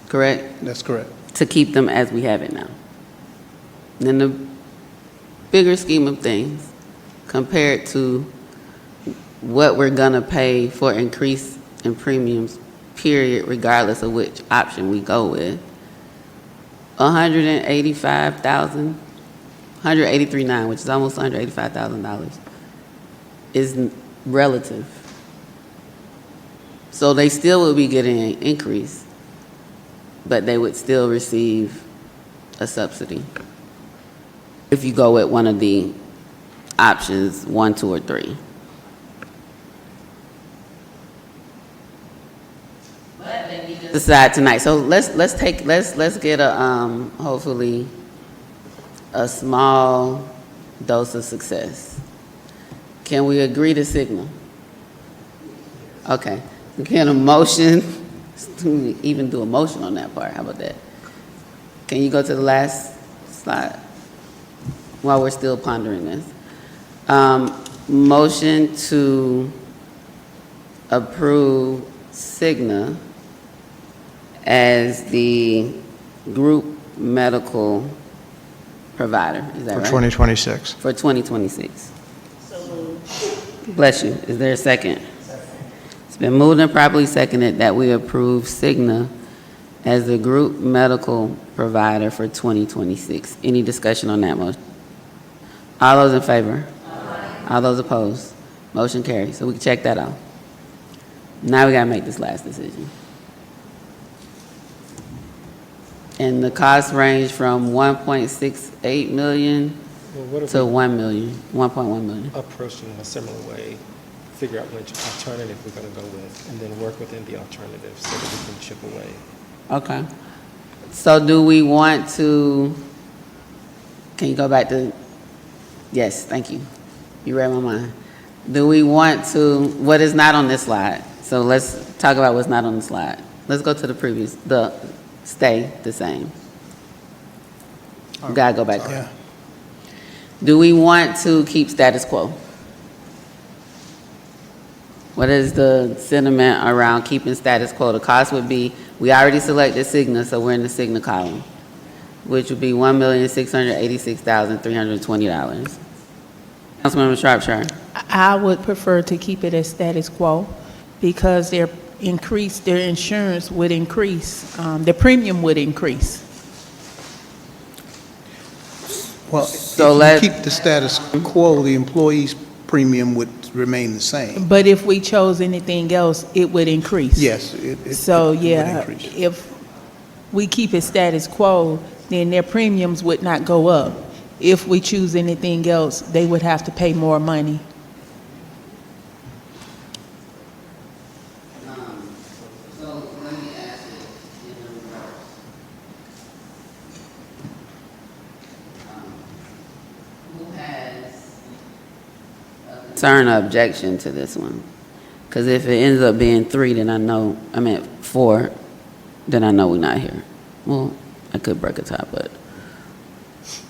correct? That's correct. To keep them as we have it now. In the bigger scheme of things, compared to what we're gonna pay for increase in premiums, period, regardless of which option we go with, $183,900, which is almost $185,000, is relative. So they still will be getting an increase, but they would still receive a subsidy if you go with one of the options, 1, 2, or 3. Decide tonight. So let's get a hopefully a small dose of success. Can we agree to signal? Okay. Can a motion, even do a motion on that part? How about that? Can you go to the last slide while we're still pondering this? Motion to approve Cigna as the group medical provider, is that For right? 2026. For 2026. Bless you. Is there a second? It's been moved and properly seconded that we approve Cigna as the group medical provider for 2026. Any discussion on that motion? All those in favor? Aye. All those opposed? Motion carries. So we can check that off. Now we gotta make this last decision. And the costs range from 1.68 million Well, what if to we 1 million, 1.1 million. approach it in a similar way, figure out which alternative we're going to go with, and then work within the alternative so that we can chip away? Okay. So do we want to, can you go back to, yes, thank you. You read my mind. Do we want to, what is not on this slide? So let's talk about what's not on the slide. Let's go to the previous, stay the same. We gotta go back. Yeah. Do we want to keep status quo? What is the sentiment around keeping status quo? The cost would be, we already selected Cigna, so we're in the Cigna column, which would be $1,686,320. Councilmember Shropshire. I would prefer to keep it as status quo because their insurance would increase, their premium would increase. Well, So if you keep the status quo, the employee's premium would remain the same. But if we chose anything else, it would increase. Yes. So, it would yeah, increase. if we keep it status quo, then their premiums would not go up. If we choose anything else, they would have to pay more money. Concern or objection to this one? Because if it ends up being 4, then I know we're not here. Well, I could break a tie, but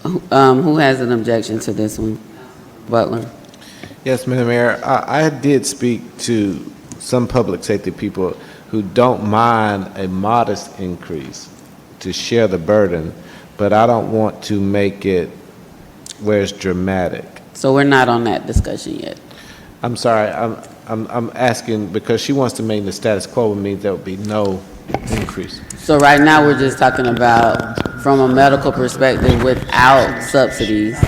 who has an objection to this one? Butler? Yes, Madam Mayor, I did speak to some public safety people who don't mind a modest increase to share the burden, but I don't want to make it where it's dramatic. So we're not on that discussion yet. I'm sorry, I'm asking because she wants to maintain the status quo, it means there will be no increase. So right now, we're just talking about, from a medical perspective, without subsidies,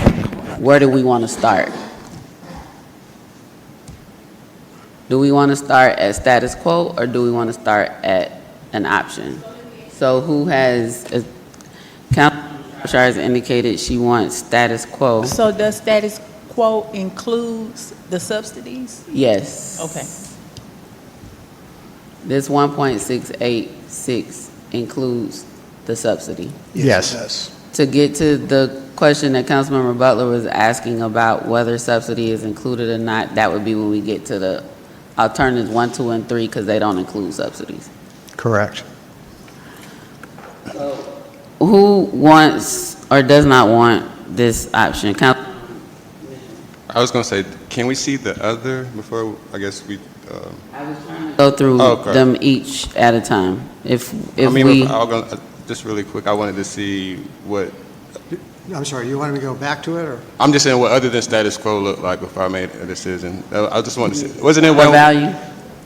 where do we want to start? Do we want to start at status quo, or do we want to start at an option? So who has, Councilor Shar has indicated she wants status quo. So does status quo includes the subsidies? Yes. Okay. This 1.686 includes the subsidy. Yes. To get to the question that Councilmember Butler was asking about whether subsidy is included or not, that would be when we get to the alternatives 1, 2, and 3, because they don't include subsidies. Correct. Who wants or does not want this option? I was going to say, can we see the other before, I guess we... Go through Okay. them each at a time. If I mean, we, just really quick, I wanted to see what, I'm sorry, you wanted me to go back to it, or? I'm just saying what other than status quo looked like before I made a decision. I just wanted to see, wasn't it what one? value?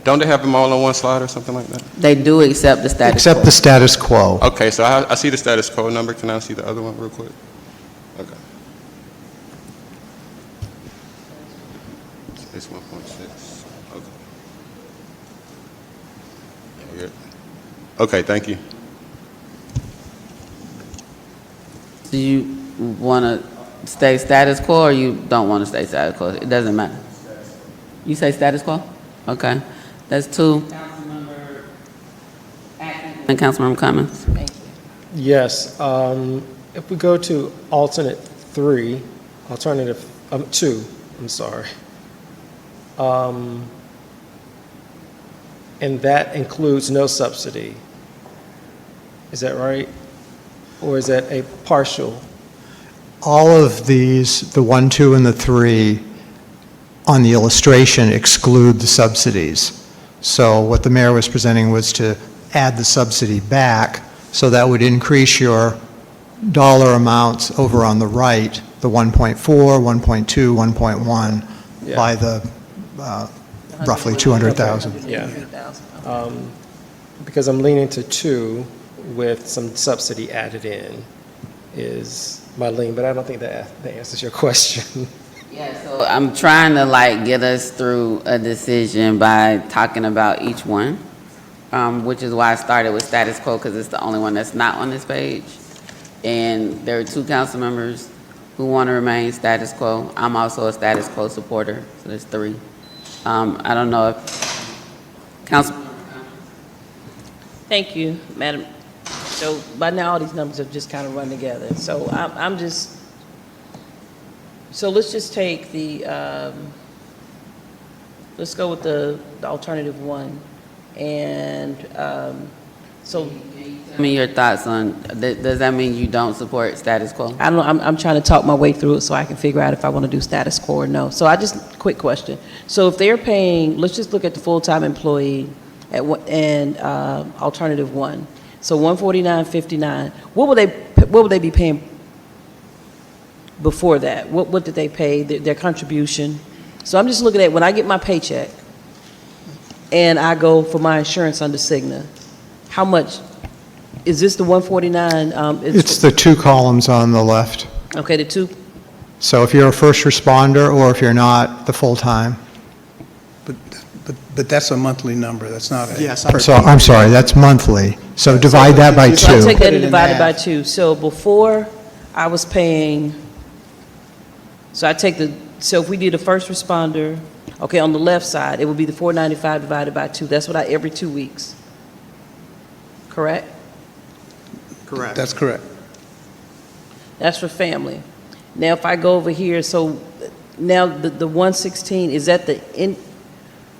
Don't they have them all on one slide or something like that? They do accept the status Except quo. the status quo. Okay, so I see the status quo number. Can I see the other one real quick? Okay. It's 1.6. Okay. Yeah, good. Okay, thank you. Do you want to stay status quo, or you don't want to stay status quo? It doesn't matter. You say status quo? Okay. That's 2. And Councilmember Cummings? Yes, if we go to alternative 2, I'm sorry. And that includes no subsidy. Is that right? Or is that a partial? All of these, the 1, 2, and the 3, on the illustration exclude the subsidies. So what the mayor was presenting was to add the subsidy back, so that would increase your dollar amounts over on the right, the 1.4, 1.2, 1.1, Yeah. by the roughly 200,000. Yeah. Because I'm leaning to 2 with some subsidy added in is my lean, but I don't think that answers your question. Yeah, so I'm trying to get us through a decision by talking about each one. which is why I started with status quo, because it's the only one that's not on this page. And there are 2 council members who want to remain status quo. I'm also a status quo supporter, so there's 3. I don't know if council. Thank you, Madam. So by now, all these numbers have just kind of run together. So I'm just, so let's just take the, let's go with the alternative one. And so. Tell me your thoughts on, does that mean you don't support status quo? I don't know, I'm trying to talk my way through it so I can figure out if I want to do status quo or no. So quick question. So if they're paying, let's just look at the full-time employee and alternative one. So $149.59, what would they be paying before that? What did they pay, their contribution? So I'm just looking at when I get my paycheck and I go for my insurance under Cigna, how much, is this the 149? It's the 2 columns on the left. Okay, the 2. So if you're a first responder or if you're not, the full-time. But that's a monthly number, that's not a... Yes, I'm sorry, that's monthly. So divide that by 2. So I take that and divide it by 2. So before I was paying, so I take so if we did a first responder, okay, on the left side, it would be the $495 divided by 2. That's what every 2 weeks. Correct? Correct. That's correct. That's for family. Now, if I go over here, so now the 116, is that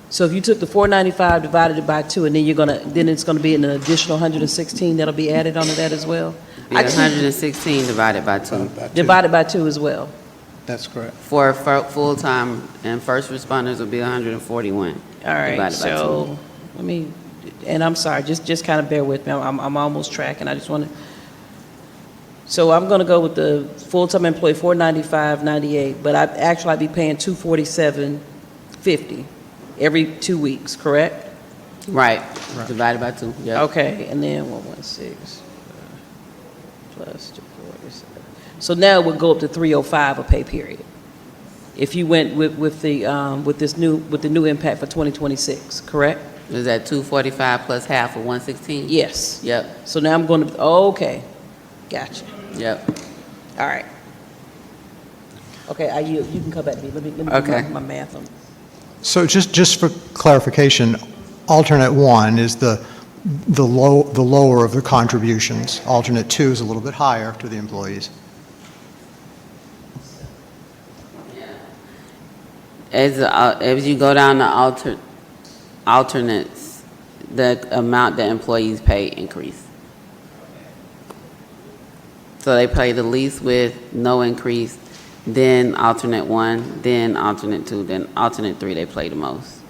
so if you took the 495 divided it by 2, and then it's gonna be an additional 116 that'll be added onto that as well? Be 116 divided by 2. Divided by 2 as well. That's correct. For full-time and first responders will be 141. All right, divided by so let me, and I'm sorry, just kind of bear with me. I'm almost tracking. I just want to. So I'm going to go with the full-time employee, $495.98, but I'd be paying $247.50 every 2 weeks, correct? Right. Divided by 2. Yeah. Okay, and then 116 plus 247. So now it would go up to 305 a pay period. If you went with the new impact for 2026, correct? Is that 245 plus half of 116? Yes. Yep. So now I'm going to, okay, gotcha. Yep. All right. Okay, you can come back to me. Let me Okay. do my math on. So just for clarification, alternate 1 is the lower of the contributions. Alternate 2 is a little bit higher to the employees. As you go down the alternates, the amount that employees pay increase. So they pay the least with no increase, then alternate 1, then alternate 2, then alternate 3, they pay the most.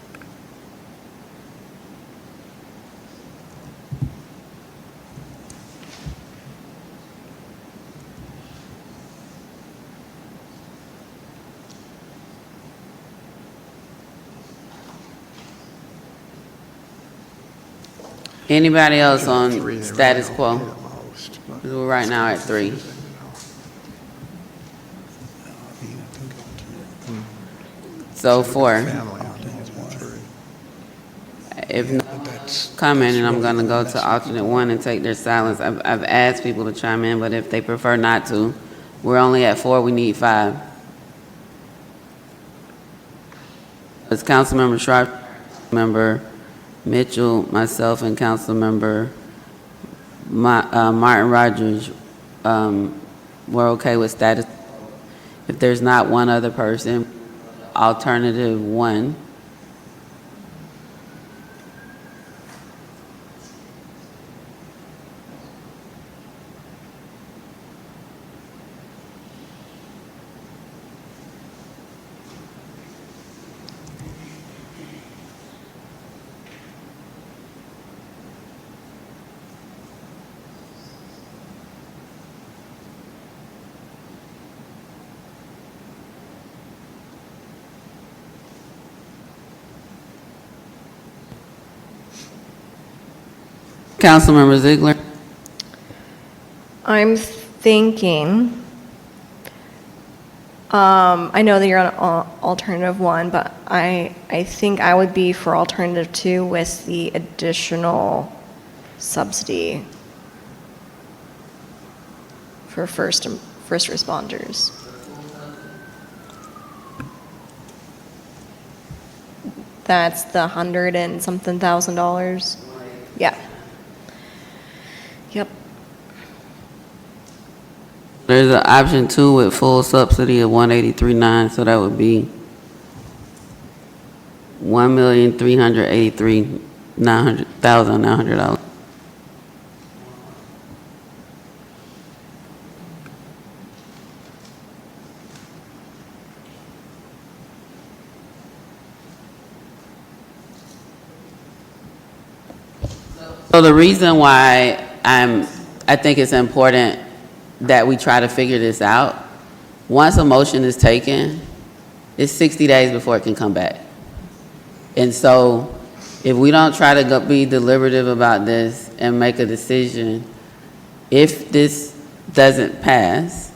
Anybody else on status quo? We're right now at 3. So 4. If no comment, and I'm going to go to alternate 1 and take their silence. I've asked people to chime in, but if they prefer not to, we're only at 4. We need 5. It's Councilmember Sharp, Member Mitchell, myself, and Councilmember Martin Rogers, we're okay with status. If there's not one other person, alternative 1. Councilmember Ziegler. I'm thinking, I know that you're on alternative 1, but I think I would be for alternative 2 with the additional subsidy for first responders. That's the $100 and something thousand. Yeah. Yep. There's an option 2 with full subsidy of 183.9, so that would be $1,383,900. So the reason why I think it's important that we try to figure this out, once a motion is taken, it's 60 days before it can come back. And so if we don't try to be deliberative about this and make a decision, if this doesn't pass,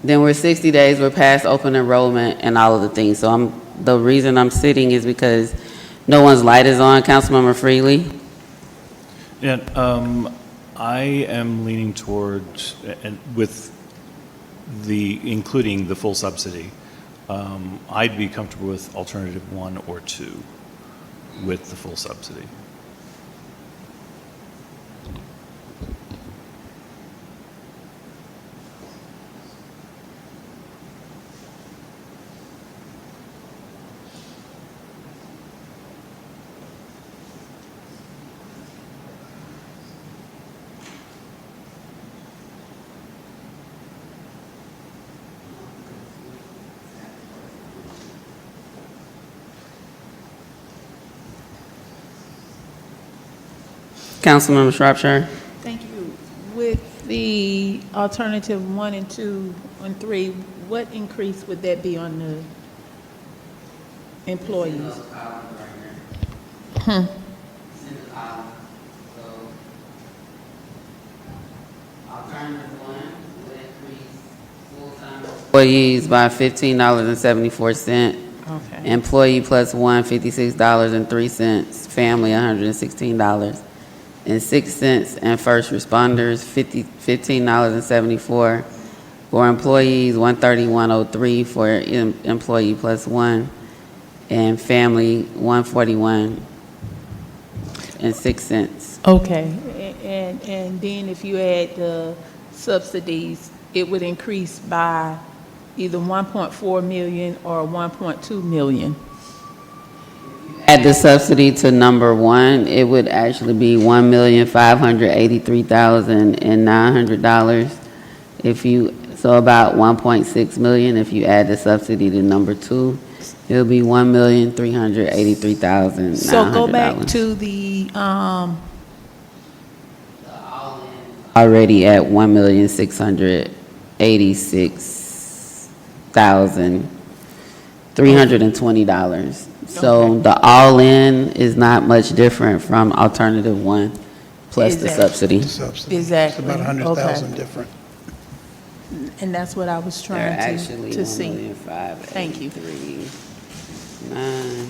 then we're 60 days, we're past open enrollment and all of the things. So the reason I'm sitting is because no one's light is on. Councilmember Freely? Yeah, I am leaning towards, and with including the full subsidy, I'd be comfortable with alternative 1 or 2 with the full subsidy. Councilmember Shropshire? Thank you. With the alternative 1 and 2 and 3, what increase would that be on the employees? Employees by $15.74. Okay. Employee plus one, $56.03. Family, $116.06. And first responders, $15.74. For employees, $131.03 for employee plus one. And family, $141.06. Okay. And then if you add the subsidies, it would increase by either 1.4 million or 1.2 million. Add the subsidy to number one, it would actually be $1,583,900. So about 1.6 million. If you add the subsidy to number two, it'll be $1,383,900. So go back to the, already at $1,686,320. So the all-in is not much different from alternative one plus the subsidy. Exactly. It's about 100,000 different. And that's what I was They're trying actually to see. Thank you. 9.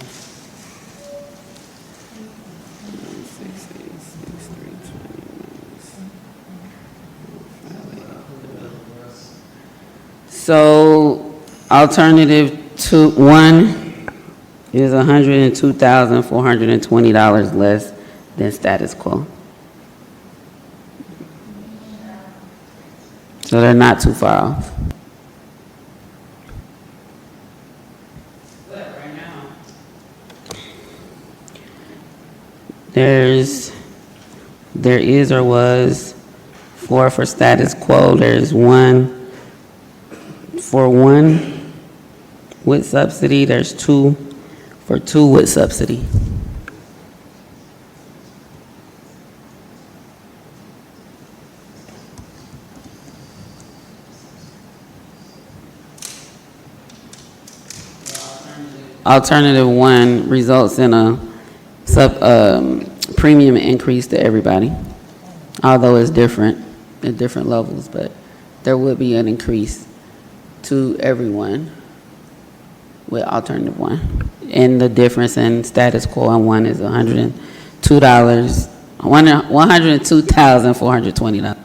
So alternative one is $102,420 less than status quo. So they're not too far off. There is or was 4 for status quo. There's 1 for 1 with subsidy. There's 2 for 2 with subsidy. Alternative one results in a premium increase to everybody, although it's different at different levels, but there would be an increase to everyone with alternative one. And the difference in status quo and one is $102,420.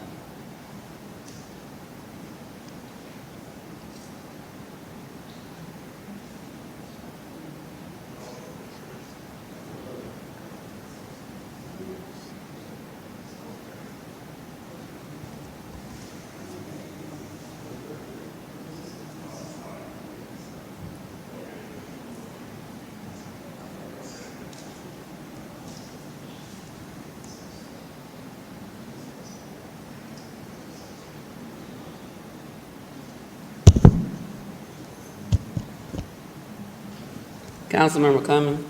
Councilmember Cummings.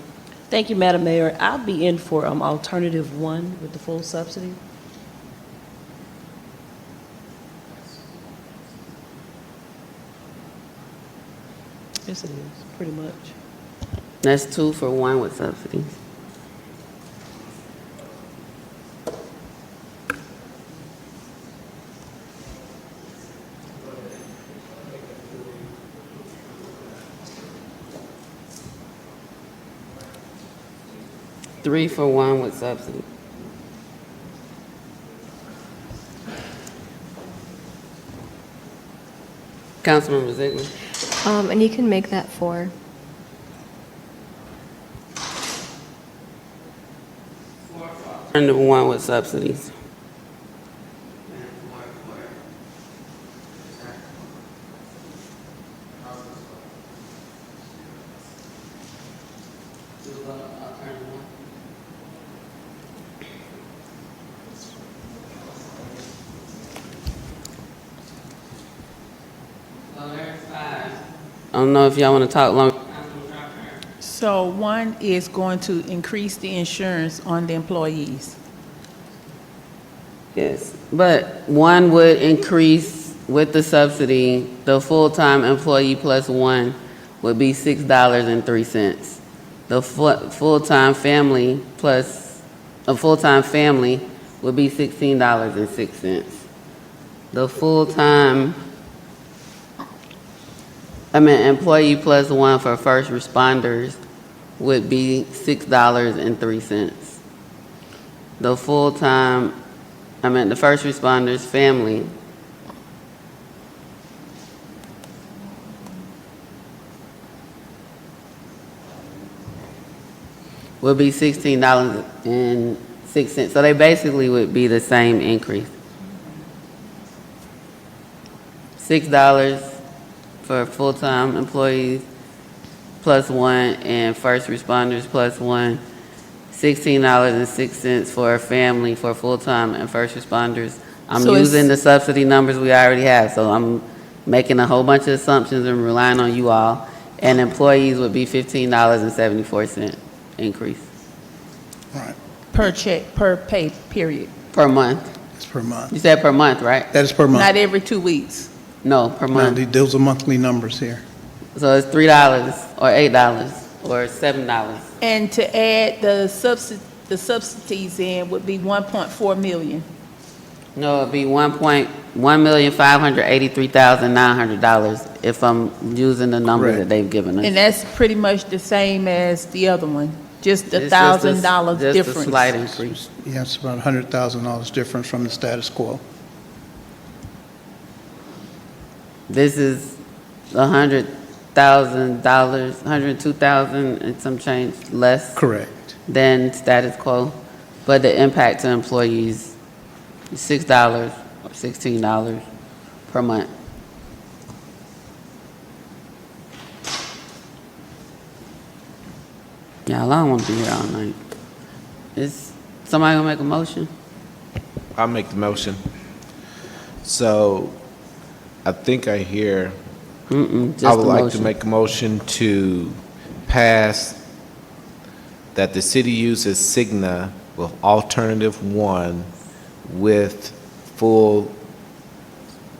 Thank you, Madam Mayor. I'll be in for alternative one with the full subsidy. Yes, it is, pretty much. That's 2 for 1 with subsidies. Three for 1 with subsidy. Councilmember Ziegler. And you can make that 4. Alternative 1 with subsidies. I don't know if y'all want to talk long. So one is going to increase the insurance on the employees. Yes, but 1 would increase with the subsidy, the full-time employee plus 1 would be $6.03. The full-time family plus, a full-time family would be $16.06. The full-time, employee plus 1 for first responders would be $6.03. The full-time, the first responders family would be $16.06. So they basically would be the same increase. $6 for full-time employees plus 1, and first responders plus 1, $16.06 for a family for full-time and first responders. I'm So it's- using the subsidy numbers we already have, so I'm making a whole bunch of assumptions and relying on you all. And employees would be $15.74 increase Per check, per pay period. per month. It's per month. You said per month, right? That is per month. Not every 2 weeks. No, per No, month. those are monthly numbers here. So it's $3 or $8 or $7. And to add the subsidies in would be 1.4 million. No, it'd be $1,583,900 if I'm using the number that Correct. they've given us. And that's pretty much the same as the other one, just the It's just a- $1,000 difference. Just a slight increase. Yeah, it's about $100,000 difference from the status quo. This is $100,000, $102,000 and some change less Correct. than status quo, but the impact to employees is $6 or $16 per month. Y'all, I don't want to be here all night. Is somebody gonna make a motion? I'll make the motion. So I think I hear, Just I would a like to motion. make a motion to pass that the city uses Cigna with alternative 1 with full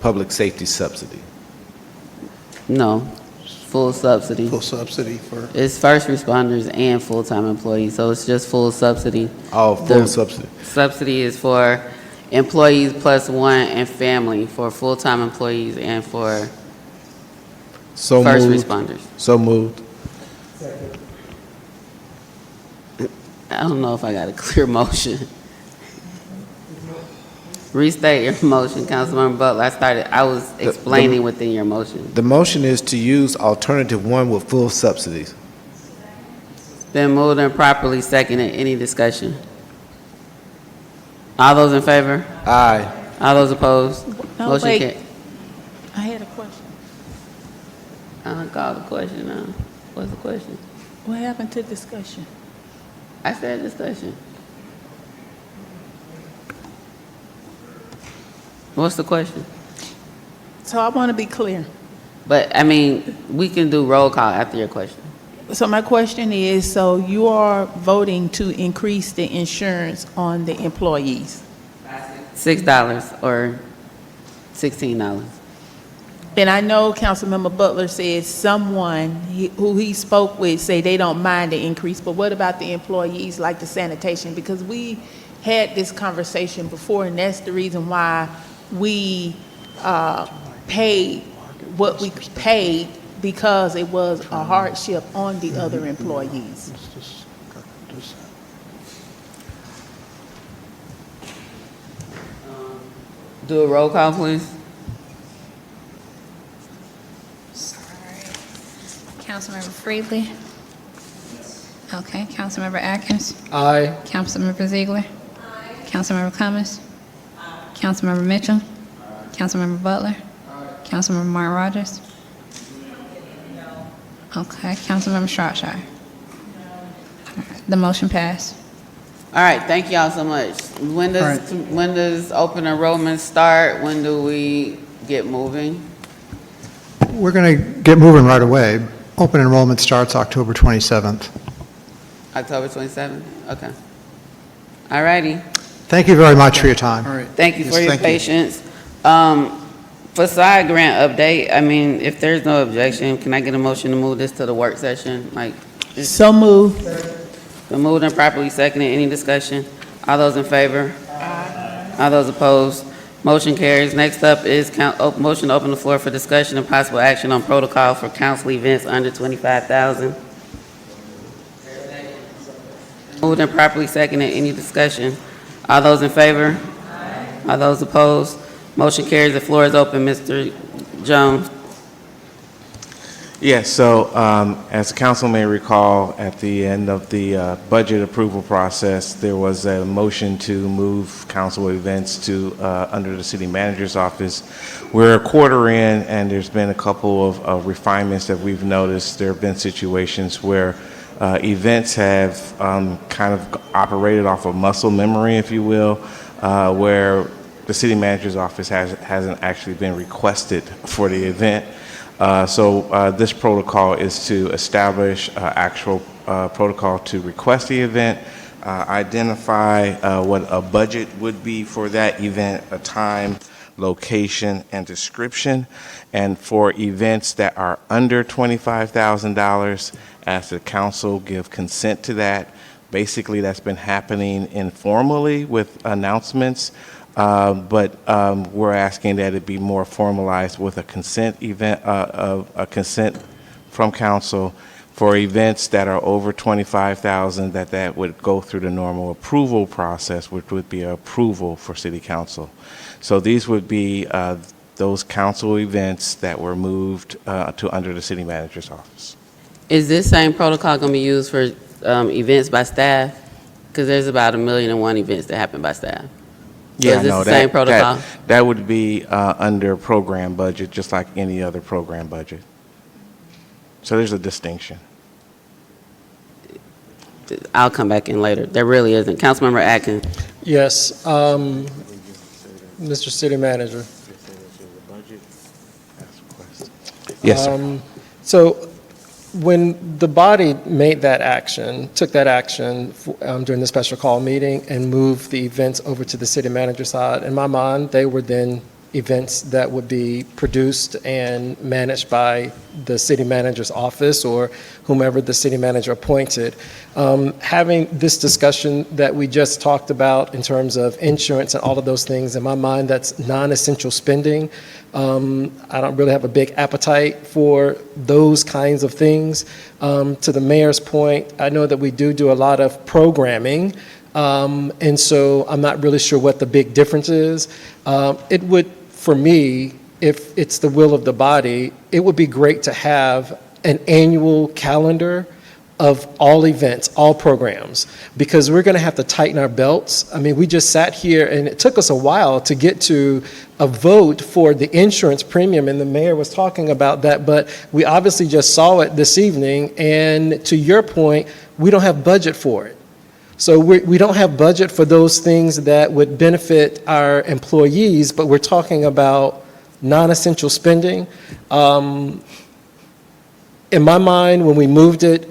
public safety subsidy. No, full subsidy. Full subsidy for, It's first responders and full-time employees, so it's just full subsidy. Oh, full The subsidy. Subsidy is for employees plus 1 and family, for full-time employees and for So first moved. responders. So moved. I don't know if I got a clear motion. Restate your motion, Councilmember Butler. I was explaining within your motion. The motion is to use alternative one with full subsidies. Been moved and properly seconded. Any discussion? All those in favor? Aye. All those opposed? No, Motion wait. carried. I had a question. I'll call the question now. What's the question? What happened to discussion? I said discussion. What's the question? So I want to be clear. But, I mean, we can do roll call after your question. So my question is, so you are voting to increase the insurance on the employees? $6 or $16. And I know Councilmember Butler said someone who he spoke with say they don't mind the increase, but what about the employees like the sanitation? Because we had this conversation before, and that's the reason why we paid what we paid, because it was a hardship on the other employees. Do a roll call, please. Councilmember Freely? Okay, Councilmember Atkins? Aye. Councilmember Ziegler? Councilmember Cummings? Councilmember Mitchell? Councilmember Butler? Councilmember Martin Rogers? Okay, Councilmember Shropshire? All right, the motion passed. All right, thank y'all so much. When does open enrollment start? When do we get moving? We're going to get moving right away. Open enrollment starts October 27th. October 27th? Okay. All righty. Thank you very much for your time. All right. Thank you for Yes, your thank you. patience. Facade grant update, I mean, if there's no objection, can I get a motion to move this to the work session? Like, So moved. been moved and properly seconded. Any discussion? All those in favor? All those opposed? Motion carries. Next up is motion to open the floor for discussion and possible action on protocol for council events under 25,000. Moved and properly seconded. Any discussion? All those in favor? All those opposed? Motion carries. The floor is open. Mr. Jones. Yes, so as council may recall, at the end of the budget approval process, there was a motion to move council events to under the city manager's office. We're a quarter in, and there's been a couple of refinements that we've noticed. There have been situations where events have kind of operated off of muscle memory, if you will, where the city manager's office hasn't actually been requested for the event. So this protocol is to establish actual protocol to request the event, identify what a budget would be for that event, a time, location, and description. And for events that are under $25,000, ask the council give consent to that. Basically, that's been happening informally with announcements. But we're asking that it be more formalized with a consent event, a consent from council for events that are over 25,000, that would go through the normal approval process, which would be approval for city council. So these would be those council events that were moved to under the city manager's office. Is this same protocol going to be used for events by staff? Because there's about 1,000,001 events that happen by staff. So Yeah, is this no, the same protocol? that would be under program budget, just like any other program budget. So there's a distinction. I'll come back in later. There really isn't. Councilmember Atkins. Yes, Mr. City Manager. Yes, sir. So when the body made that action, took that action during the special call meeting and moved the events over to the city manager side, in my mind, they were then events that would be produced and managed by the city manager's office or whomever the city manager appointed. Having this discussion that we just talked about in terms of insurance and all of those things, in my mind, that's non-essential spending. I don't really have a big appetite for those kinds of things. To the mayor's point, I know that we do a lot of programming, and so I'm not really sure what the big difference is. It would, for me, if it's the will of the body, it would be great to have an annual calendar of all events, all programs, because we're going to have to tighten our belts. I mean, we just sat here and it took us a while to get to a vote for the insurance premium, and the mayor was talking about that, but we obviously just saw it this evening, and to your point, we don't have budget for it. So we don't have budget for those things that would benefit our employees, but we're talking about non-essential spending. In my mind, when we moved it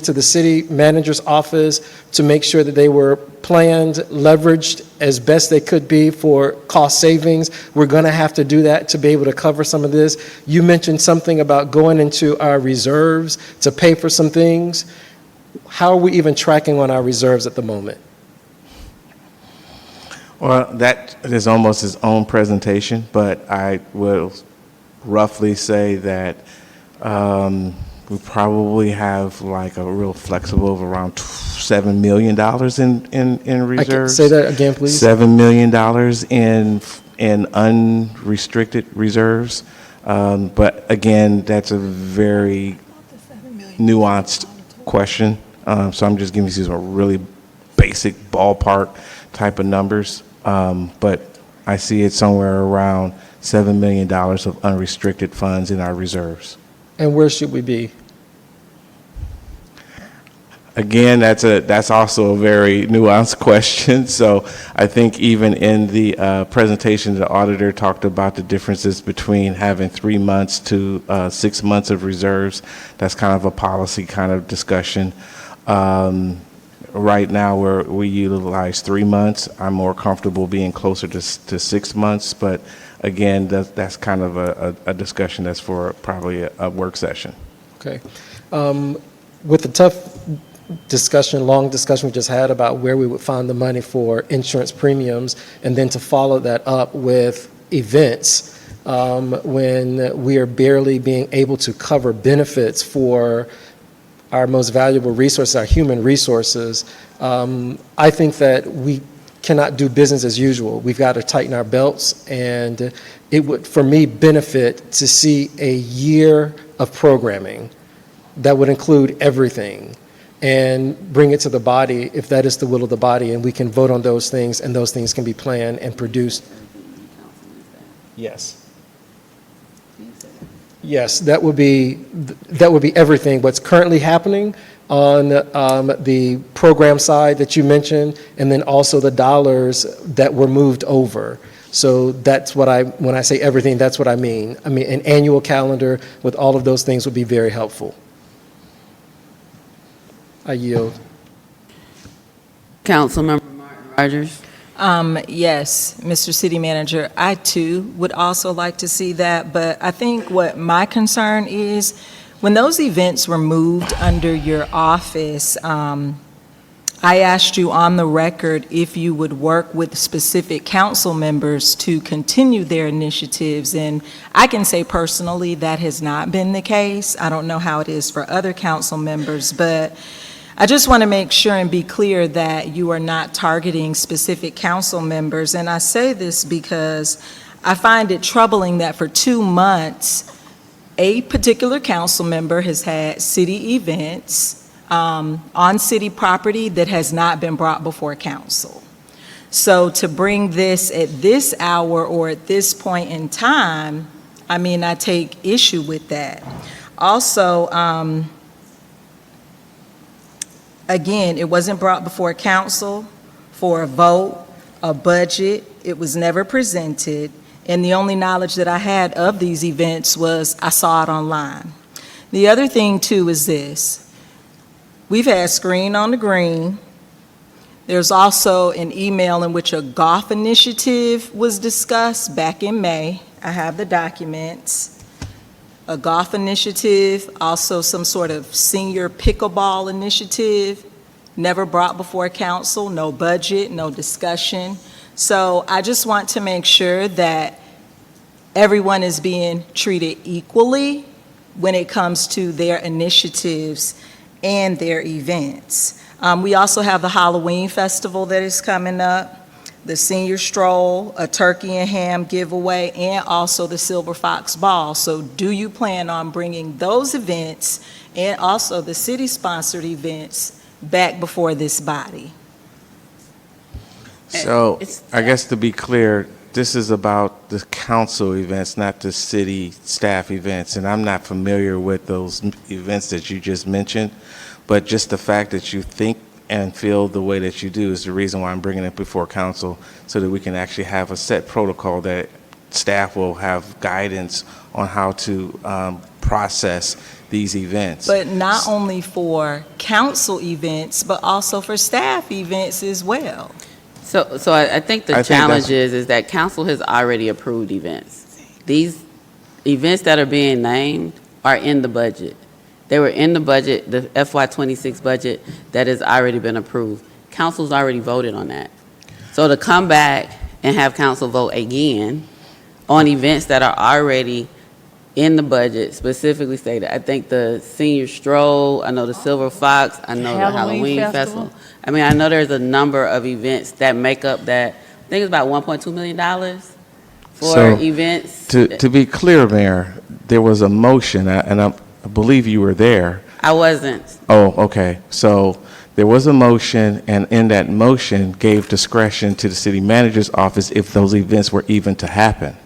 to the city manager's office to make sure that they were planned, leveraged as best they could be for cost savings. We're going to have to do that to be able to cover some of this. You mentioned something about going into our reserves to pay for some things. How are we even tracking on our reserves at the moment? Well, that is almost his own presentation, but I will roughly say that we probably have like a real flexible of around $7 million in reserves. Say that again, please. $7 million in unrestricted reserves. But again, that's a very nuanced question. So I'm just giving you some really basic ballpark type of numbers. But I see it somewhere around $7 million of unrestricted funds in our reserves. And where should we be? Again, that's also a very nuanced question. So I think even in the presentation, the auditor talked about the differences between having 3 months to 6 months of reserves. That's kind of a policy kind of discussion. Right now, we utilize 3 months. I'm more comfortable being closer to 6 months, but again, that's kind of a discussion that's for probably a work session. Okay. With the tough discussion, long discussion we just had about where we would find the money for insurance premiums, and then to follow that up with events, when we are barely being able to cover benefits for our most valuable resource, our human resources, I think that we cannot do business as usual. We've got to tighten our belts, and it would, for me, benefit to see a year of programming that would include everything and bring it to the body if that is the will of the body, and we can vote on those things, and those things can be planned and produced. Yes. Yes, that would be everything. What's currently happening on the program side that you mentioned, and then also the dollars that were moved over. So that's what when I say everything, that's what I mean. I mean, an annual calendar with all of those things would be very helpful. I yield. Councilmember Martin Rogers. Yes, Mr. City Manager, I too would also like to see that, but I think what my concern is, when those events were moved under your office, I asked you on the record if you would work with specific council members to continue their initiatives, and I can say personally that has not been the case. I don't know how it is for other council members, but I just want to make sure and be clear that you are not targeting specific council members. And I say this because I find it troubling that for 2 months, a particular council member has had city events on city property that has not been brought before council. So to bring this at this hour or at this point in time, I mean, I take issue with that. Also, again, it wasn't brought before council for a vote, a budget. It was never presented. And the only knowledge that I had of these events was I saw it online. The other thing, too, is this. We've had Screen on the Green. There's also an email in which a golf initiative was discussed back in May. I have the documents. A golf initiative, also some sort of senior pickleball initiative, never brought before council, no budget, no discussion. So I just want to make sure that everyone is being treated equally when it comes to their initiatives and their events. We also have the Halloween festival that is coming up, the senior stroll, a turkey and ham giveaway, and also the Silver Fox Ball. So do you plan on bringing those events and also the city-sponsored events back before this body? So, I guess to be clear, this is about the council events, not the city staff events, and I'm not familiar with those events that you just mentioned, but just the fact that you think and feel the way that you do is the reason why I'm bringing it before council, so that we can actually have a set protocol that staff will have guidance on how to process these events. But not only for council events, but also for staff events as well. So I think the challenge is that council has already approved events. These events that are being named are in the budget. They were in the budget, the FY26 budget that has already been approved. Council's already voted on that. So to come back and have council vote again on events that are already in the budget, specifically stated, I think the senior stroll, I know the Silver Fox, I know the Halloween Festival. I mean, I know there's a number of events that make up that, I think it's about $1.2 million for events. To be clear, Mayor, there was a motion, and I believe you were there. I wasn't. Oh, okay. So there was a motion, and in that motion gave discretion to the city manager's office if those events were even to happen.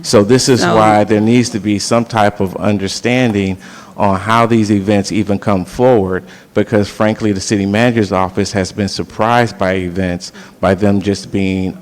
So this is why there needs to be some type of understanding on how these events even come forward, because frankly, the city manager's office has been surprised by events, by them just being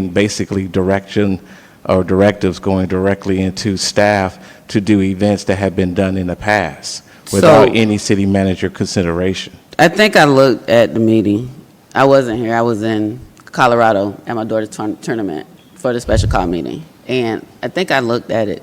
basically direction or directives going directly into staff to do events that have been done in the past without any city manager consideration. I think I looked at the meeting. I wasn't here. I was in Colorado at my daughter's tournament for the special call meeting. And I think I looked at it.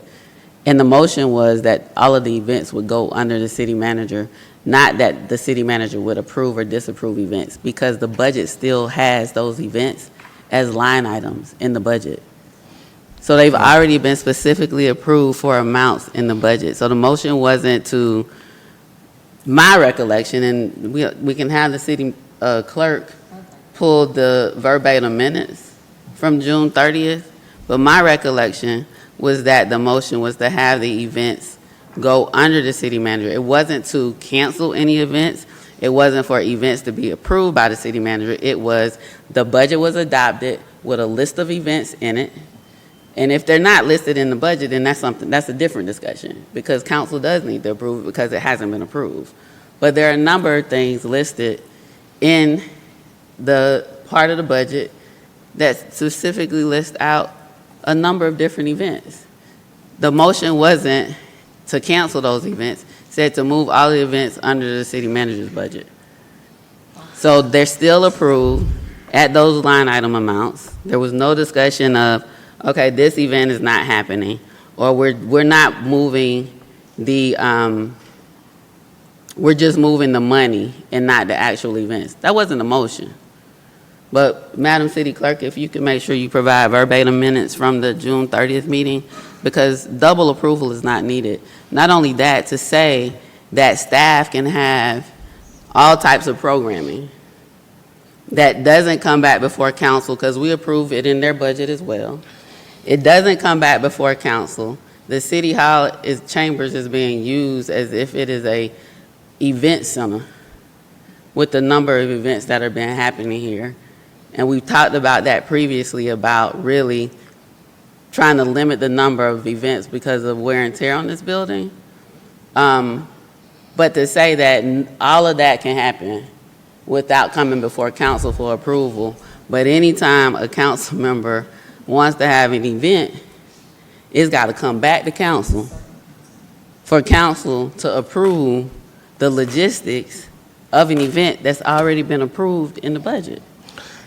And the motion was that all of the events would go under the city manager, not that the city manager would approve or disapprove events, because the budget still has those events as line items in the budget. So they've already been specifically approved for amounts in the budget. So the motion wasn't to, my recollection, and we can have the city clerk pull the verbatim minutes from June 30th, but my recollection was that the motion was to have the events go under the city manager. It wasn't to cancel any events. It wasn't for events to be approved by the city manager. It was the budget was adopted with a list of events in it. And if they're not listed in the budget, then that's a different discussion, because council does need to approve it because it hasn't been approved. But there are a number of things listed in the part of the budget that specifically lists out a number of different events. The motion wasn't to cancel those events, it said to move all the events under the city manager's budget. So they're still approved at those line item amounts. There was no discussion of, okay, this event is not happening, or we're not moving the, we're just moving the money and not the actual events. That wasn't a motion. But Madam City Clerk, if you can make sure you provide verbatim minutes from the June 30th meeting, because double approval is not needed. Not only that, to say that staff can have all types of programming that doesn't come back before council, because we approve it in their budget as well. It doesn't come back before council. The city hall chambers is being used as if it is a event center with the number of events that have been happening here. And we've talked about that previously, about really trying to limit the number of events because of wear and tear on this building. But to say that all of that can happen without coming before council for approval, but anytime a council member wants to have an event, it's got to come back to council for council to approve the logistics of an event that's already been approved in the budget.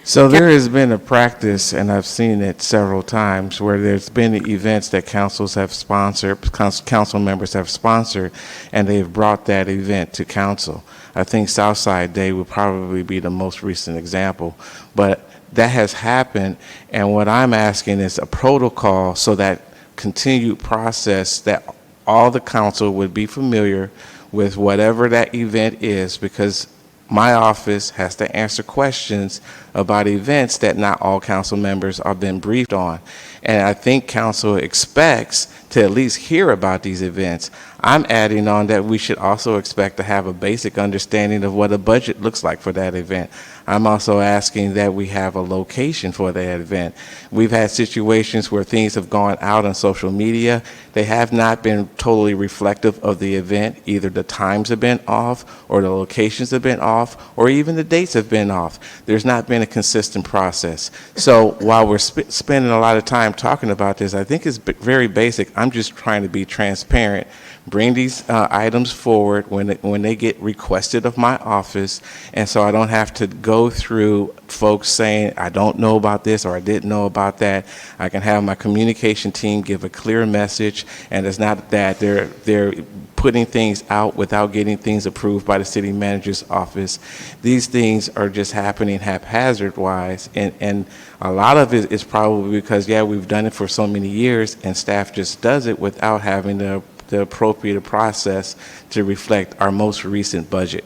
So there has been a practice, and I've seen it several times, where there's been events that councils have sponsored, council members have sponsored, and they've brought that event to council. I think Southside Day would probably be the most recent example, but that has happened, and what I'm asking is a protocol so that continued process that all the council would be familiar with whatever that event is, because my office has to answer questions about events that not all council members are been briefed on. And I think council expects to at least hear about these events. I'm adding on that we should also expect to have a basic understanding of what a budget looks like for that event. I'm also asking that we have a location for that event. We've had situations where things have gone out on social media. They have not been totally reflective of the event. Either the times have been off, or the locations have been off, or even the dates have been off. There's not been a consistent process. So while we're spending a lot of time talking about this, I think it's very basic. I'm just trying to be transparent, bring these items forward when they get requested of my office, and so I don't have to go through folks saying, I don't know about this or I didn't know about that. I can have my communication team give a clear message, and it's not that they're putting things out without getting things approved by the city manager's office. These things are just happening haphazard-wise, and a lot of it is probably because, yeah, we've done it for so many years, and staff just does it without having the appropriate process to reflect our most recent budget.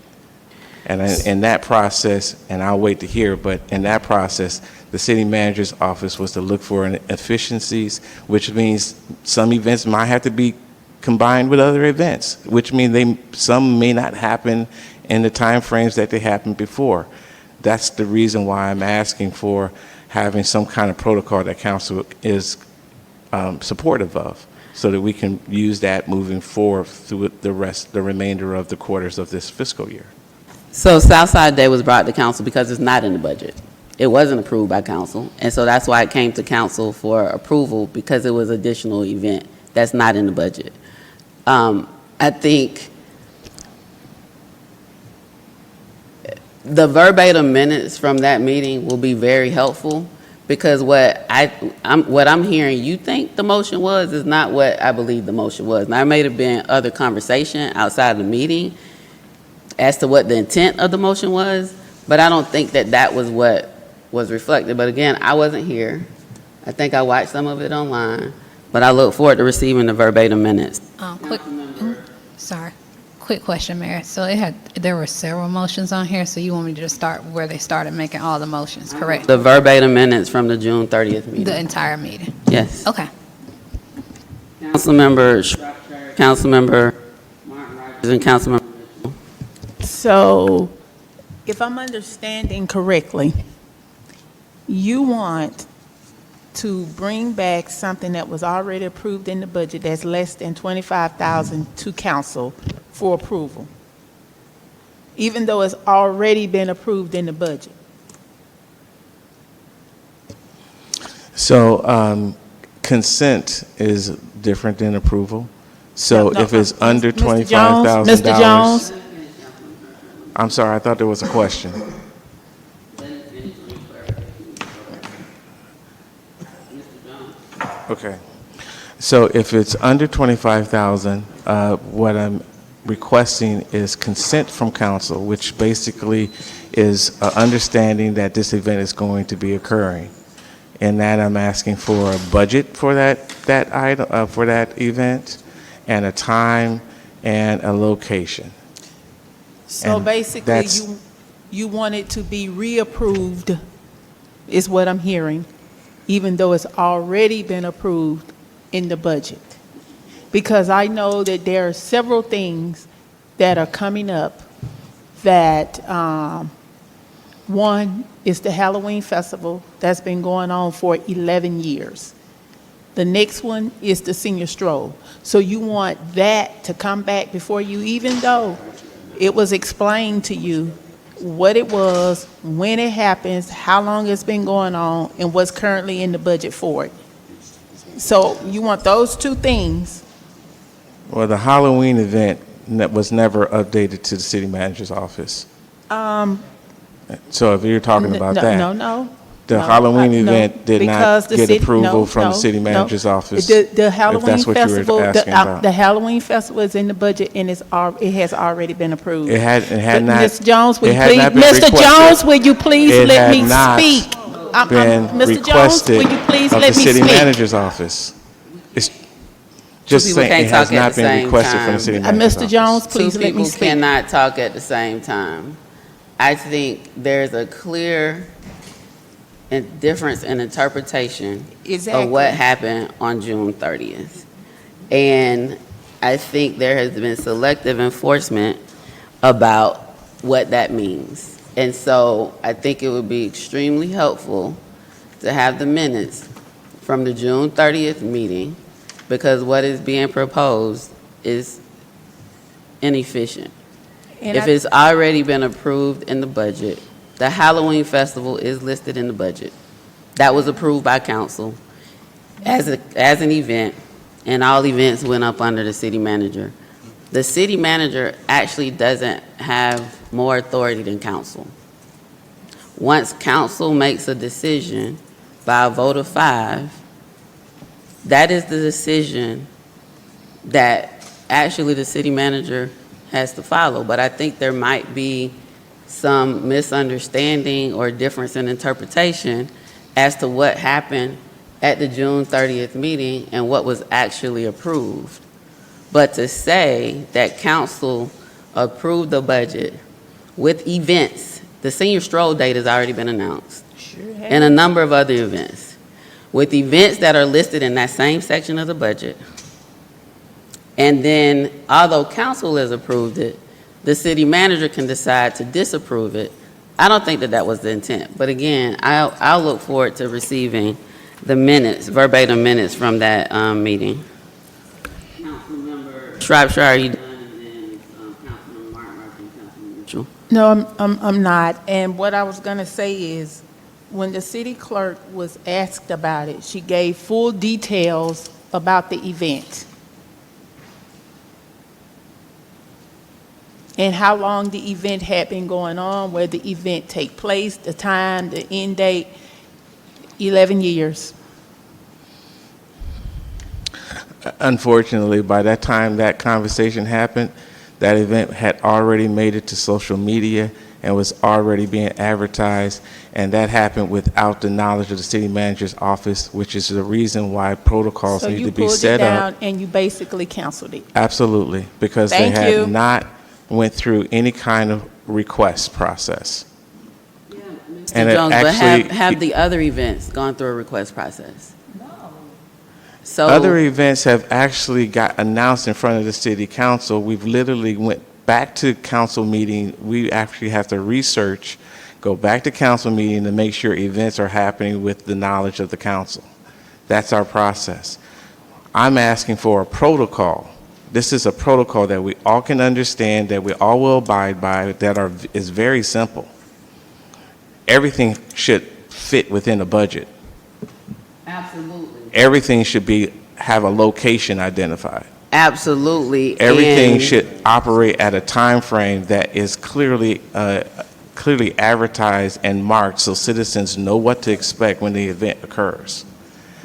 And in that process, and I'll wait to hear, but in that process, the city manager's office was to look for efficiencies, which means some events might have to be combined with other events, which means some may not happen in the time frames that they happened before. That's the reason why I'm asking for having some kind of protocol that council is supportive of, so that we can use that moving forward through the remainder of the quarters of this fiscal year. So Southside Day was brought to council because it's not in the budget. It wasn't approved by council, and so that's why it came to council for approval, because it was an additional event that's not in the budget. I think the verbatim minutes from that meeting will be very helpful, because what I'm hearing you think the motion was is not what I believe the motion was. Now, there may have been other conversation outside of the meeting as to what the intent of the motion was, but I don't think that was what was reflected. But again, I wasn't here. I think I watched some of it online, but I look forward to receiving the verbatim minutes. Quick question, Mayor. So there were several motions on here, so you want me to just start where they started making all the motions, correct? The verbatim minutes from the June 30th meeting. The entire meeting? Yes. Okay. Councilmember Shropshire, Councilmember Martin Rogers, and Councilmember. So, if I'm understanding correctly, you want to bring back something that was already approved in the budget that's less than $25,000 to council for approval, even though it's already been approved in the budget? So consent is different than approval. So if it's under $25,000. Mr. Jones? I'm sorry, I thought there was a question. Okay. So if it's under $25,000, what I'm requesting is consent from council, which basically is understanding that this event is going to be occurring. And that I'm asking for a budget for that item, for that event, and a time and a location. So And basically, you want it to be reapproved, is what I'm hearing, even though it's already been approved in the budget. Because I know that there are several things that are coming up that, one is the Halloween Festival that's been going on for 11 years. The next one is the Senior Stroll. So you want that to come back before you, even though it was explained to you what it was, when it happens, how long it's been going on, and what's currently in the budget for it. So you want those two things. Well, the Halloween event was never updated to the city manager's office. So if you're talking about that. No. The No, Halloween no, event did because not the get city- approval no, from the no, city no. manager's office. The Halloween If that's what you festival, were asking about. the Halloween festival is in the budget and it has already been approved. It had But not. Ms. Jones, will it you had please, not been Mr. requested. Jones, will you please It let had me not speak? been Mr. Jones, requested will you please of let the me city speak? manager's office. It's just people saying can't it has talk at not the been same requested from the time. city manager's Mr. office. Jones, please Two let me people speak. cannot talk at the same time. I think there's a clear difference in interpretation Exactly. of what happened on June 30th. And I think there has been selective enforcement about what that means. And so I think it would be extremely helpful to have the minutes from the June 30th meeting, because what is being proposed is inefficient. And If I- it's already been approved in the budget, the Halloween festival is listed in the budget. That was approved by council as an event, and all events went up under the city manager. The city manager actually doesn't have more authority than council. Once council makes a decision by a vote of 5, that is the decision that actually the city manager has to follow. But I think there might be some misunderstanding or difference in interpretation as to what happened at the June 30th meeting and what was actually approved. But to say that council approved the budget with events, the senior stroll date has already been announced, and a number of other events, with events that are listed in that same section of the budget. And then, although council has approved it, the city manager can decide to disapprove it. I don't think that that was the intent. But again, I'll look forward to receiving the minutes, verbatim minutes from that meeting. Councilmember Shropshire, are you done? And then Councilmember Martin Rogers and Councilmember Mitchell. No, I'm not. And what I was going to say is, when the city clerk was asked about it, she gave full details about the event and how long the event had been going on, where the event take place, the time, the end date, 11 years. Unfortunately, by that time that conversation happened, that event had already made it to social media and was already being advertised, and that happened without the knowledge of the city manager's office, which is the reason why protocols So need you to be pulled it set down up. and you basically canceled it. Absolutely, because they Thank had you. not went through any kind of request process. Mr. And it Jones, but actually- have the other events gone through a request process? So Other events have actually got announced in front of the city council. We've literally went back to council meeting. We actually have to research, go back to council meeting to make sure events are happening with the knowledge of the council. That's our process. I'm asking for a protocol. This is a protocol that we all can understand, that we all will abide by, is very simple. Everything should fit within a budget. Absolutely. Everything should have a location identified. Absolutely. Everything And should operate at a time frame that is clearly advertised and marked so citizens know what to expect when the event occurs.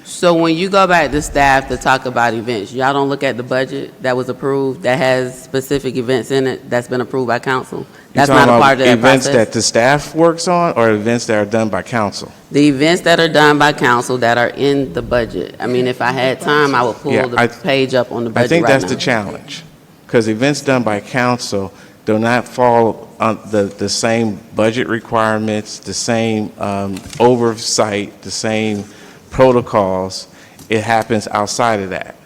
So when you go back to staff to talk about events, y'all don't look at the budget that was approved, that has specific events in it, that's been approved by council? That's not a part of that Events process? that the staff works on or events that are done by council? The events that are done by council that are in the budget. I mean, if I had time, I would Yeah, pull the page up on the I budget think right that's now. the challenge, because events done by council do not fall on the same budget requirements, the same oversight, the same protocols. It happens outside of that.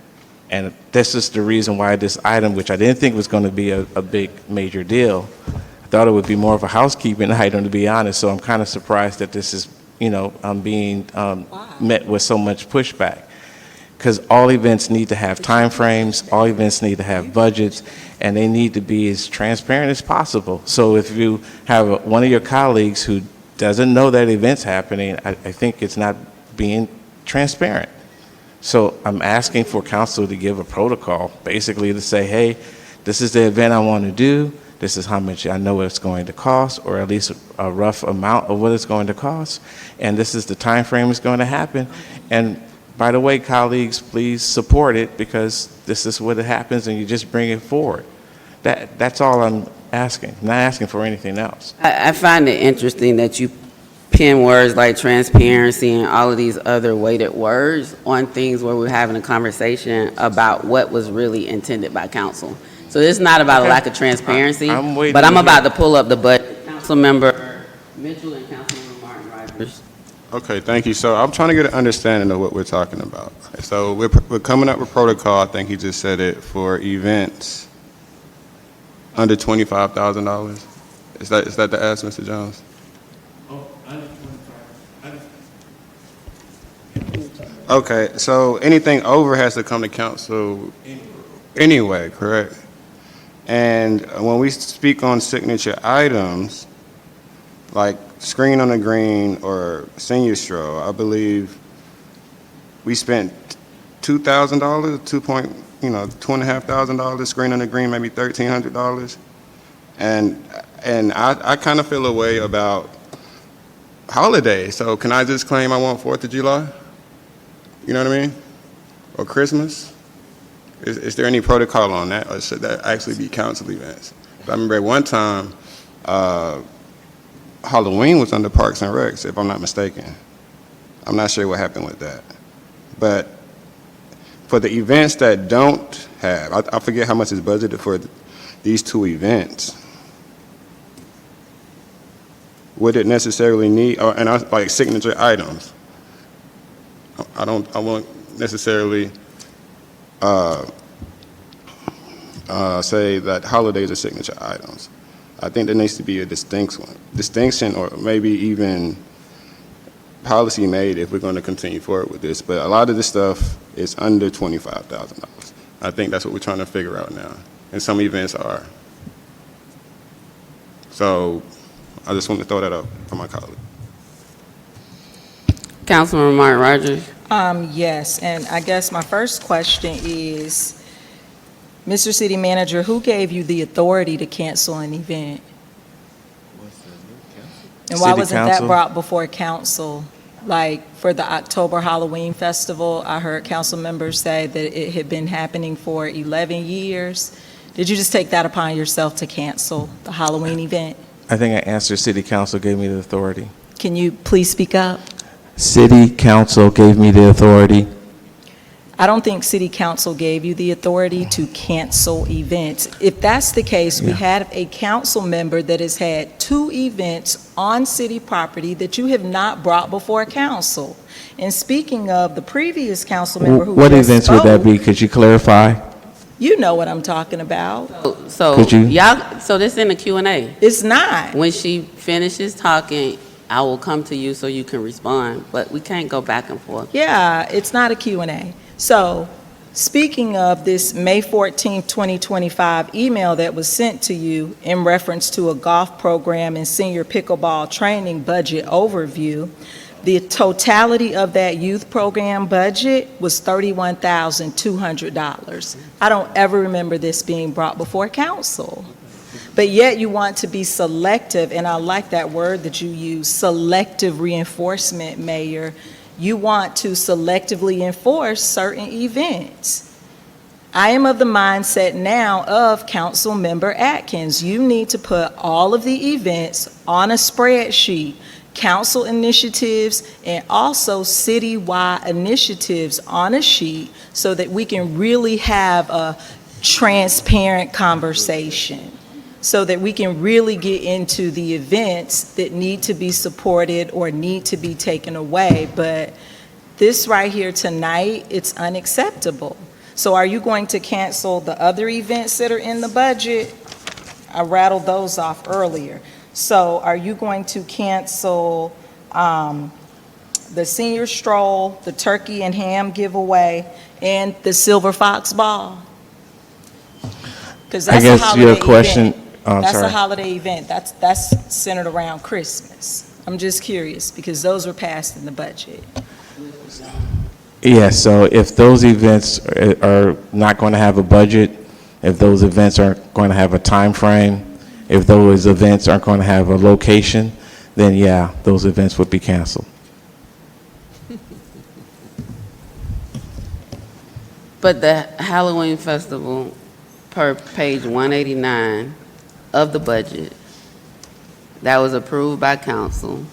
And this is the reason why this item, which I didn't think was going to be a big, major deal, I thought it would be more of a housekeeping item, to be honest, so I'm kind of surprised that this is, being met with so much pushback. Because all events need to have timeframes, all events need to have budgets, and they need to be as transparent as possible. So if you have one of your colleagues who doesn't know that event's happening, I think it's not being transparent. So I'm asking for council to give a protocol, basically to say, hey, this is the event I want to do. this is how much I know it's going to cost, or at least a rough amount of what it's going to cost, and this is the time frame it's going to happen. And by the way, colleagues, please support it, because this is what it happens, and you just bring it forward. That's all I'm asking. I'm not asking for anything else. I find it interesting that you pin words like transparency and all of these other weighted words on things where we're having a conversation about what was really intended by council. So it's not about a lack of transparency, I'm waiting but I'm to about hear. to pull up the budget. Councilmember Mitchell and Councilmember Martin Rogers. Okay, thank you. So I'm trying to get an understanding of what we're talking about. So we're coming up with protocol, I think he just said it, for events under $25,000. Is that the ask, Mr. Jones? Okay, so anything over has to come to council anyway, correct? And when we speak on signature items, like Screen on the Green or Senior Stroll, I believe we spent $2,000, $2,500, Screen on the Green, maybe $1,300. And I kind of feel a way about holidays. So can I just claim I want 4th of July? You know what I mean? Or Christmas? Is there any protocol on that, or should that actually be council events? I remember at one time, Halloween was under Parks and Recs, if I'm not mistaken. I'm not sure what happened with that. But for the events that don't have, I forget how much is budgeted for these 2 events. Would it necessarily need, like signature items? I won't necessarily say that holidays are signature items. I think there needs to be a distinction, or maybe even policy made if we're going to continue forward with this. But a lot of this stuff is under $25,000. I think that's what we're trying to figure out now, and some events are. So I just want to throw that up for my colleague. Councilmember Martin Rogers. Yes, and I guess my first question is, Mr. City Manager, who gave you the authority to cancel an event? And why City wasn't that Council. brought before council? Like, for the October Halloween Festival, I heard council members say that it had been happening for 11 years. Did you just take that upon yourself to cancel the Halloween event? I think I answered City Council gave me the authority. Can you please speak up? City Council gave me the authority. I don't think City Council gave you the authority to cancel events. If that's the case, we have a council member that has had 2 events on city property that you have not brought before council. And speaking of the previous council member who What just events would that spoke, be? Could you clarify? you know what I'm talking about. So Could you? y'all, so this in the Q&A. It's not. When she finishes talking, I will come to you so you can respond, but we can't go back and forth. Yeah, it's not a Q&A. So, speaking of this May 14th, 2025 email that was sent to you in reference to a golf program and senior pickleball training budget overview, the totality of that youth program budget was $31,200. I don't ever remember this being brought before council. But yet you want to be selective, and I like that word that you use, selective reinforcement, Mayor. You want to selectively enforce certain events. I am of the mindset now of Council Member Atkins. You need to put all of the events on a spreadsheet, council initiatives, and also citywide initiatives on a sheet so that we can really have a transparent conversation, so that we can really get into the events that need to be supported or need to be taken away. But this right here tonight, it's unacceptable. So are you going to cancel the other events that are in the budget? I rattled those off earlier. So are you going to cancel the senior stroll, the turkey and ham giveaway, and the Silver Fox Ball? Because that's I guess a holiday your question. event. Oh, I'm That's sorry. a holiday event. That's centered around Christmas. I'm just curious because those were passed in the budget. Yes, so if those events are not going to have a budget, if those events aren't going to have a time frame, if those events aren't going to have a location, then yeah, those events would be canceled. But the Halloween festival, per page 189 of the budget, that was approved by council,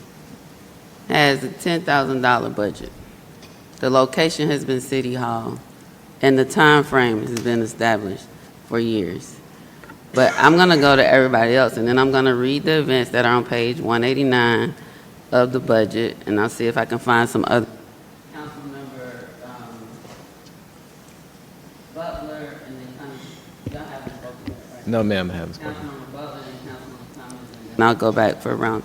has a $10,000 budget. The location has been City Hall, and the time frame has been established for years. But I'm going to go to everybody else, and then I'm going to read the events that are on page 189 of the budget, and I'll see if I can find some other. Councilmember Butler, and then y'all haven't spoken yet, right? No, ma'am, I haven't spoken. Councilmember Butler and Councilmember Thomas, and I'll go back for a round.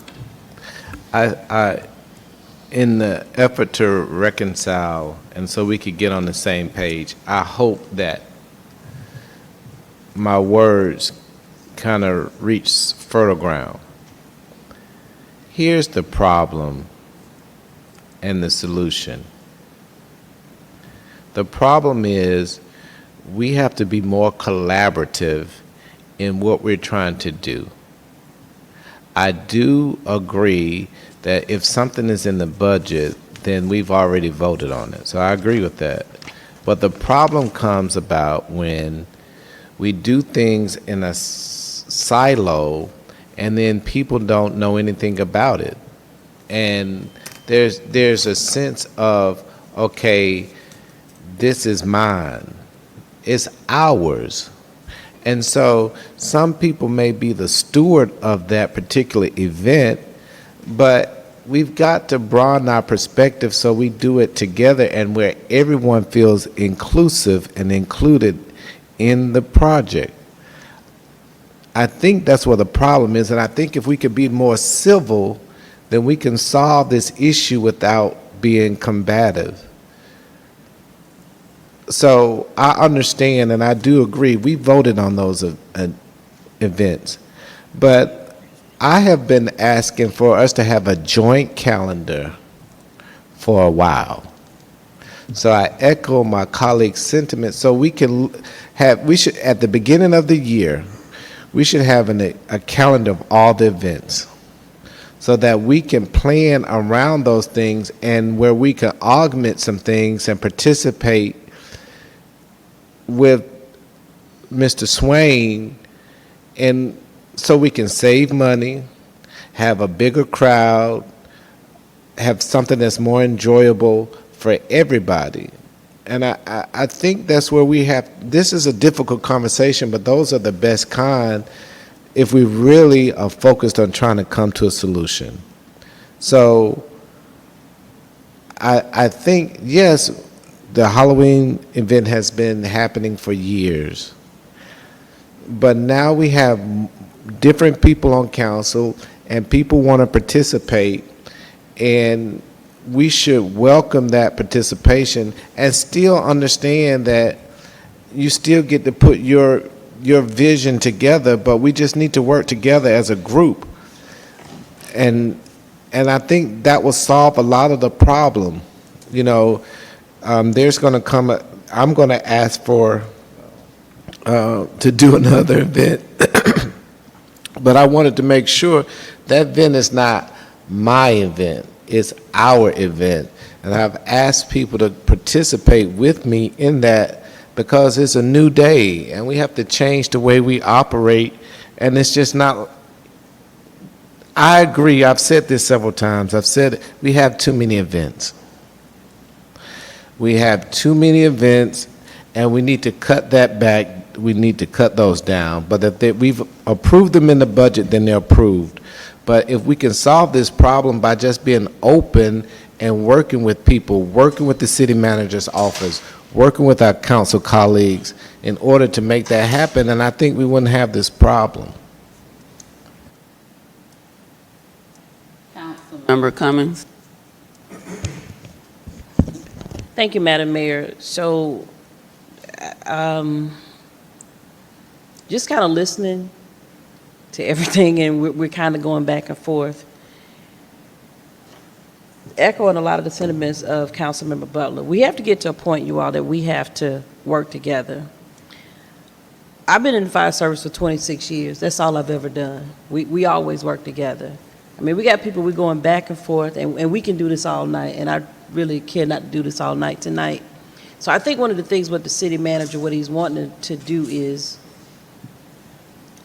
In the effort to reconcile, and so we could get on the same page, I hope that my words kind of reach fertile ground. Here's the problem and the solution. The problem is we have to be more collaborative in what we're trying to do. I do agree that if something is in the budget, then we've already voted on it. So I agree with that. But the problem comes about when we do things in a silo and then people don't know anything about it. And there's a sense of, okay, this is mine. It's ours. And so some people may be the steward of that particular event, but we've got to broaden our perspective so we do it together and where everyone feels inclusive and included in the project. I think that's where the problem is, and I think if we could be more civil, then we can solve this issue without being combative. So I understand and I do agree, we voted on those events, but I have been asking for us to have a joint calendar for a while. So I echo my colleague's sentiment, so we should, at the beginning of the year, we should have a calendar of all the events so that we can plan around those things and where we can augment some things and participate with Mr. Swain, and so we can save money, have a bigger crowd, have something that's more enjoyable for everybody. And I think that's where we have, this is a difficult conversation, but those are the best kind if we really are focused on trying to come to a solution. So I think, yes, the Halloween event has been happening for years, but now we have different people on council and people want to participate, and we should welcome that participation and still understand that you still get to put your vision together, but we just need to work together as a group. And I think that will solve a lot of the problem. You know, there's going to come I'm going to ask for to do another event, but I wanted to make sure that event is not my event, it's our event. And I've asked people to participate with me in that because it's a new day and we have to change the way we operate, and it's just not, I agree, I've said this several times, I've said we have too many events. We have too many events and we need to cut that back, we need to cut those down. But if we've approved them in the budget, then they're approved. But if we can solve this problem by just being open and working with people, working with the city manager's office, working with our council colleagues in order to make that happen, and I think we wouldn't have this problem. Member Cummings. Thank you, Madam Mayor. So, just kind of listening to everything, and we're kind of going back and forth, echoing a lot of the sentiments of Councilmember Butler. We have to get to a point, you all, that we have to work together. I've been in the fire service for 26 years. That's all I've ever done. We always work together. I mean, we got people, we're going back and forth, and we can do this all night, and I really care not to do this all night tonight. So I think one of the things with the city manager, what he's wanting to do is,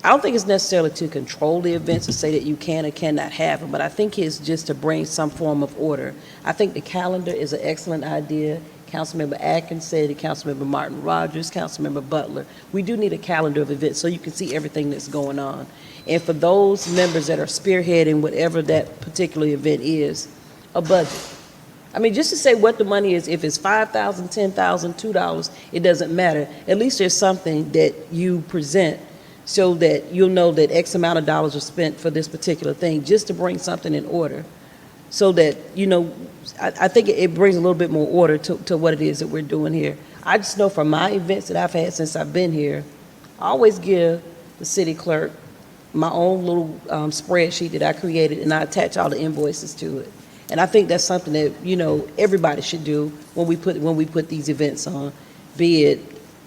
I don't think it's necessarily to control the events and say that you can or cannot have them, but I think it's just to bring some form of order. I think the calendar is an excellent idea. Councilmember Atkins said it, Councilmember Martin Rogers, Councilmember Butler. We do need a calendar of events so you can see everything that's going on. And for those members that are spearheading whatever that particular event is, a budget. I mean, just to say what the money is, if it's $5,000, $10,000, $2, it doesn't matter. At least there's something that you present so that you'll know that X amount of dollars are spent for this particular thing, just to bring something in order. So that, you know, I think it brings a little bit more order to what it is that we're doing here. I just know from my events that I've had since I've been here, I always give the city clerk my own little spreadsheet that I created, and I attach all the invoices to it. And I think that's something that, you know, everybody should do when we put these events on, be it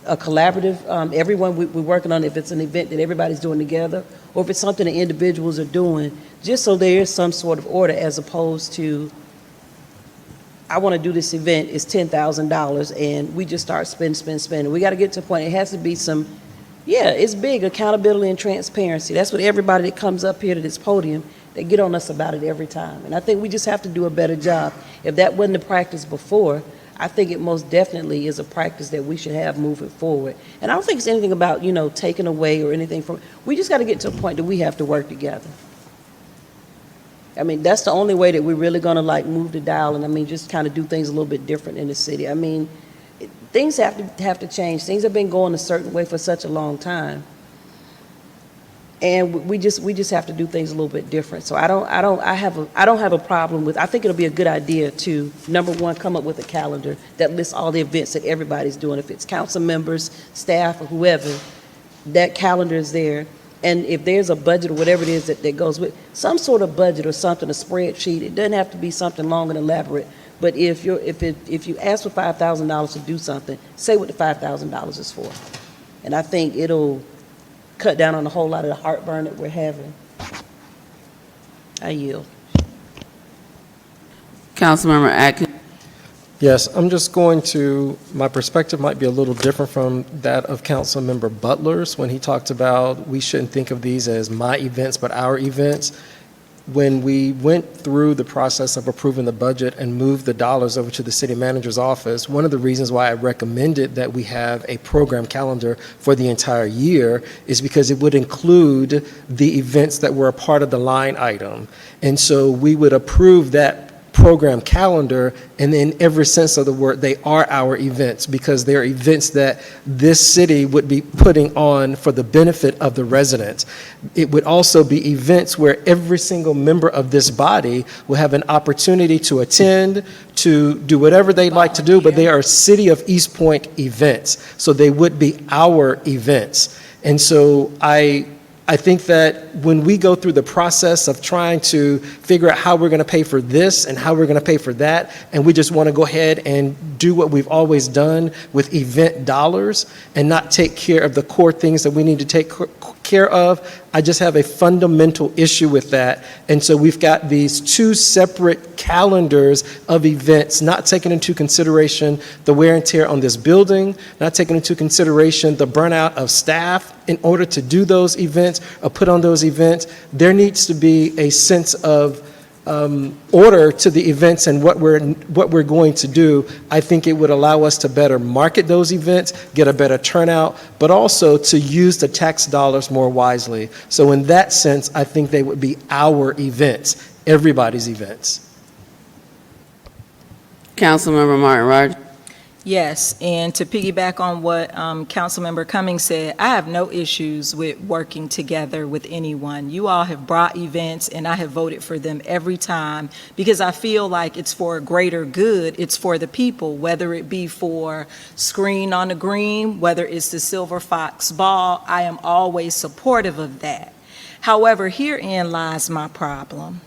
a collaborative, everyone we're working on, if it's an event that everybody's doing together, or if it's something that individuals are doing, just so there is some sort of order, as opposed to, I want to do this event, it's $10,000, and we just start spending. We got to get to a point, it has to be some, yeah, it's big, accountability and transparency. That's what everybody that comes up here to this podium, they get on us about it every time. And I think we just have to do a better job. If that wasn't the practice before, I think it most definitely is a practice that we should have moving forward. And I don't think it's anything about, you know, taking away or anything from, we just got to get to a point that we have to work together. I mean, that's the only way that we're really going to like move the dial, and I mean, just kind of do things a little bit different in the city. I mean, things have to change. Things have been going a certain way for such a long time. And we just have to do things a little bit different. So I don't have a problem with, I think it'll be a good idea to, number one, come up with a calendar that lists all the events that everybody's doing. If it's council members, staff, or whoever, that calendar is there. And if there's a budget or whatever it is that goes with, some sort of budget or something, a spreadsheet, it doesn't have to be something long and elaborate. But if you ask for $5,000 to do something, say what the $5,000 is for. And I think it'll cut down on a whole lot of the heartburn that we're having. I yield. Councilmember Atkins. Yes, I'm just going to, my perspective might be a little different from that of Councilmember Butler's when he talked about we shouldn't think of these as my events, but our events. When we went through the process of approving the budget and moved the dollars over to the city manager's office, one of the reasons why I recommended that we have a program calendar for the entire year is because it would include the events that were a part of the line item. And so we would approve that program calendar, and in every sense of the word, they are our events because they're events that this city would be putting on for the benefit of the residents. It would also be events where every single member of this body will have an opportunity to attend, to do whatever they'd like to do, but they are City of East Point events, so they would be our events. And so I think that when we go through the process of trying to figure out how we're going to pay for this and how we're going to pay for that, and we just want to go ahead and do what we've always done with event dollars and not take care of the core things that we need to take care of, I just have a fundamental issue with that. And so we've got these two separate calendars of events, not taking into consideration the wear and tear on this building, not taking into consideration the burnout of staff in order to do those events or put on those events. There needs to be a sense of order to the events and what we're going to do. I think it would allow us to better market those events, get a better turnout, but also to use the tax dollars more wisely. So in that sense, I think they would be our events, everybody's events. Councilmember Martin Rogers. Yes, and to piggyback on what Councilmember Cummings said, I have no issues with working together with anyone. You all have brought events, and I have voted for them every time because I feel like it's for a greater good. It's for the people, whether it be for Screen on the Green, whether it's the Silver Fox Ball. I am always supportive of that. However, herein lies my problem.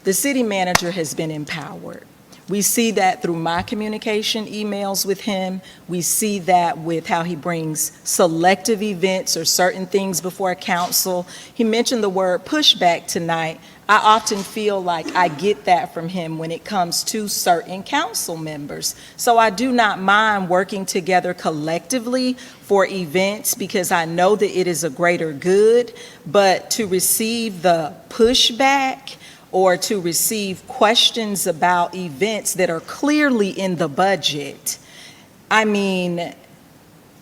The city manager has been empowered. We see that through my communication emails with him. We see that with how he brings selective events or certain things before council. He mentioned the word pushback tonight. I often feel like I get that from him when it comes to certain council members. So I do not mind working together collectively for events because I know that it is a greater good, but to receive the pushback or to receive questions about events that are clearly in the budget. I mean,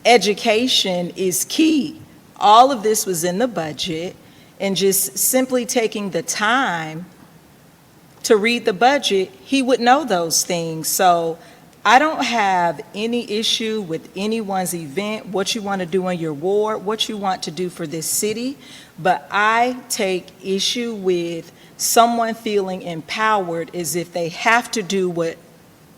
education is key. All of this was in the budget, and just simply taking the time to read the budget, he would know those things. So I don't have any issue with anyone's event, what you want to do in your ward, what you want to do for this city, but I take issue with someone feeling empowered as if they have to do what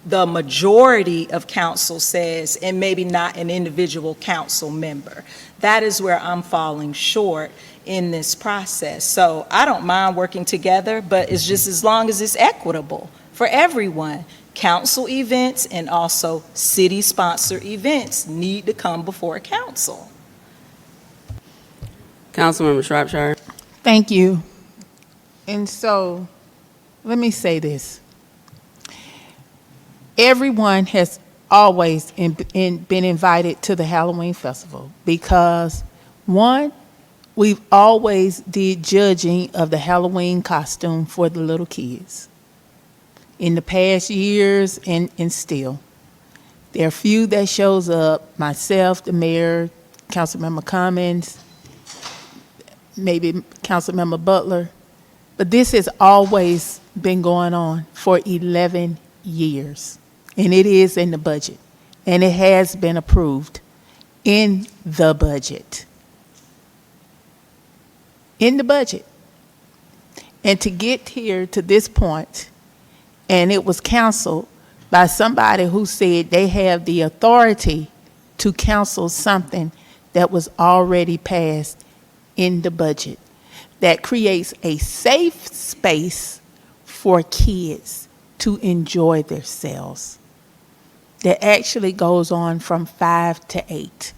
the majority of council says and maybe not an individual council member. That is where I'm falling short in this process. So I don't mind working together, but it's just as long as it's equitable for everyone. Council events and also city-sponsored events need to come before council. Councilmember Shropshire. Thank you. And so, let me say this. Everyone has always been invited to the Halloween Festival because, one, we've always did judging of the Halloween costume for the little kids. In the past years and still. There are few that shows up, myself, the mayor, Councilmember Cummins, maybe Councilmember Butler. But this has always been going on for 11 years. And it is in the budget. And it has been approved in the budget. In the budget. And to get here to this point, and it was canceled by somebody who said they have the authority to cancel something that was already passed in the budget. That creates a safe space for kids to enjoy themselves. That actually goes on from 5 to 8.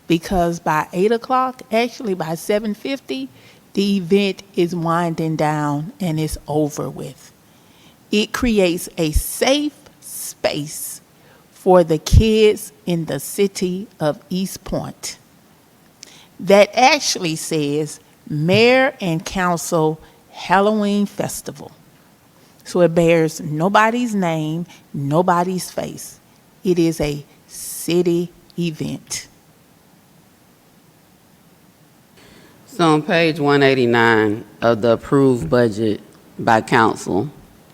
Because by 8 o'clock, actually by 7:50, the event is winding down and it's over with. It creates a safe space for the kids in the city of East Point. That actually says Mayor and Council Halloween Festival. So it bears nobody's name, nobody's face. It is a city event. So on page 189 of the approved budget by council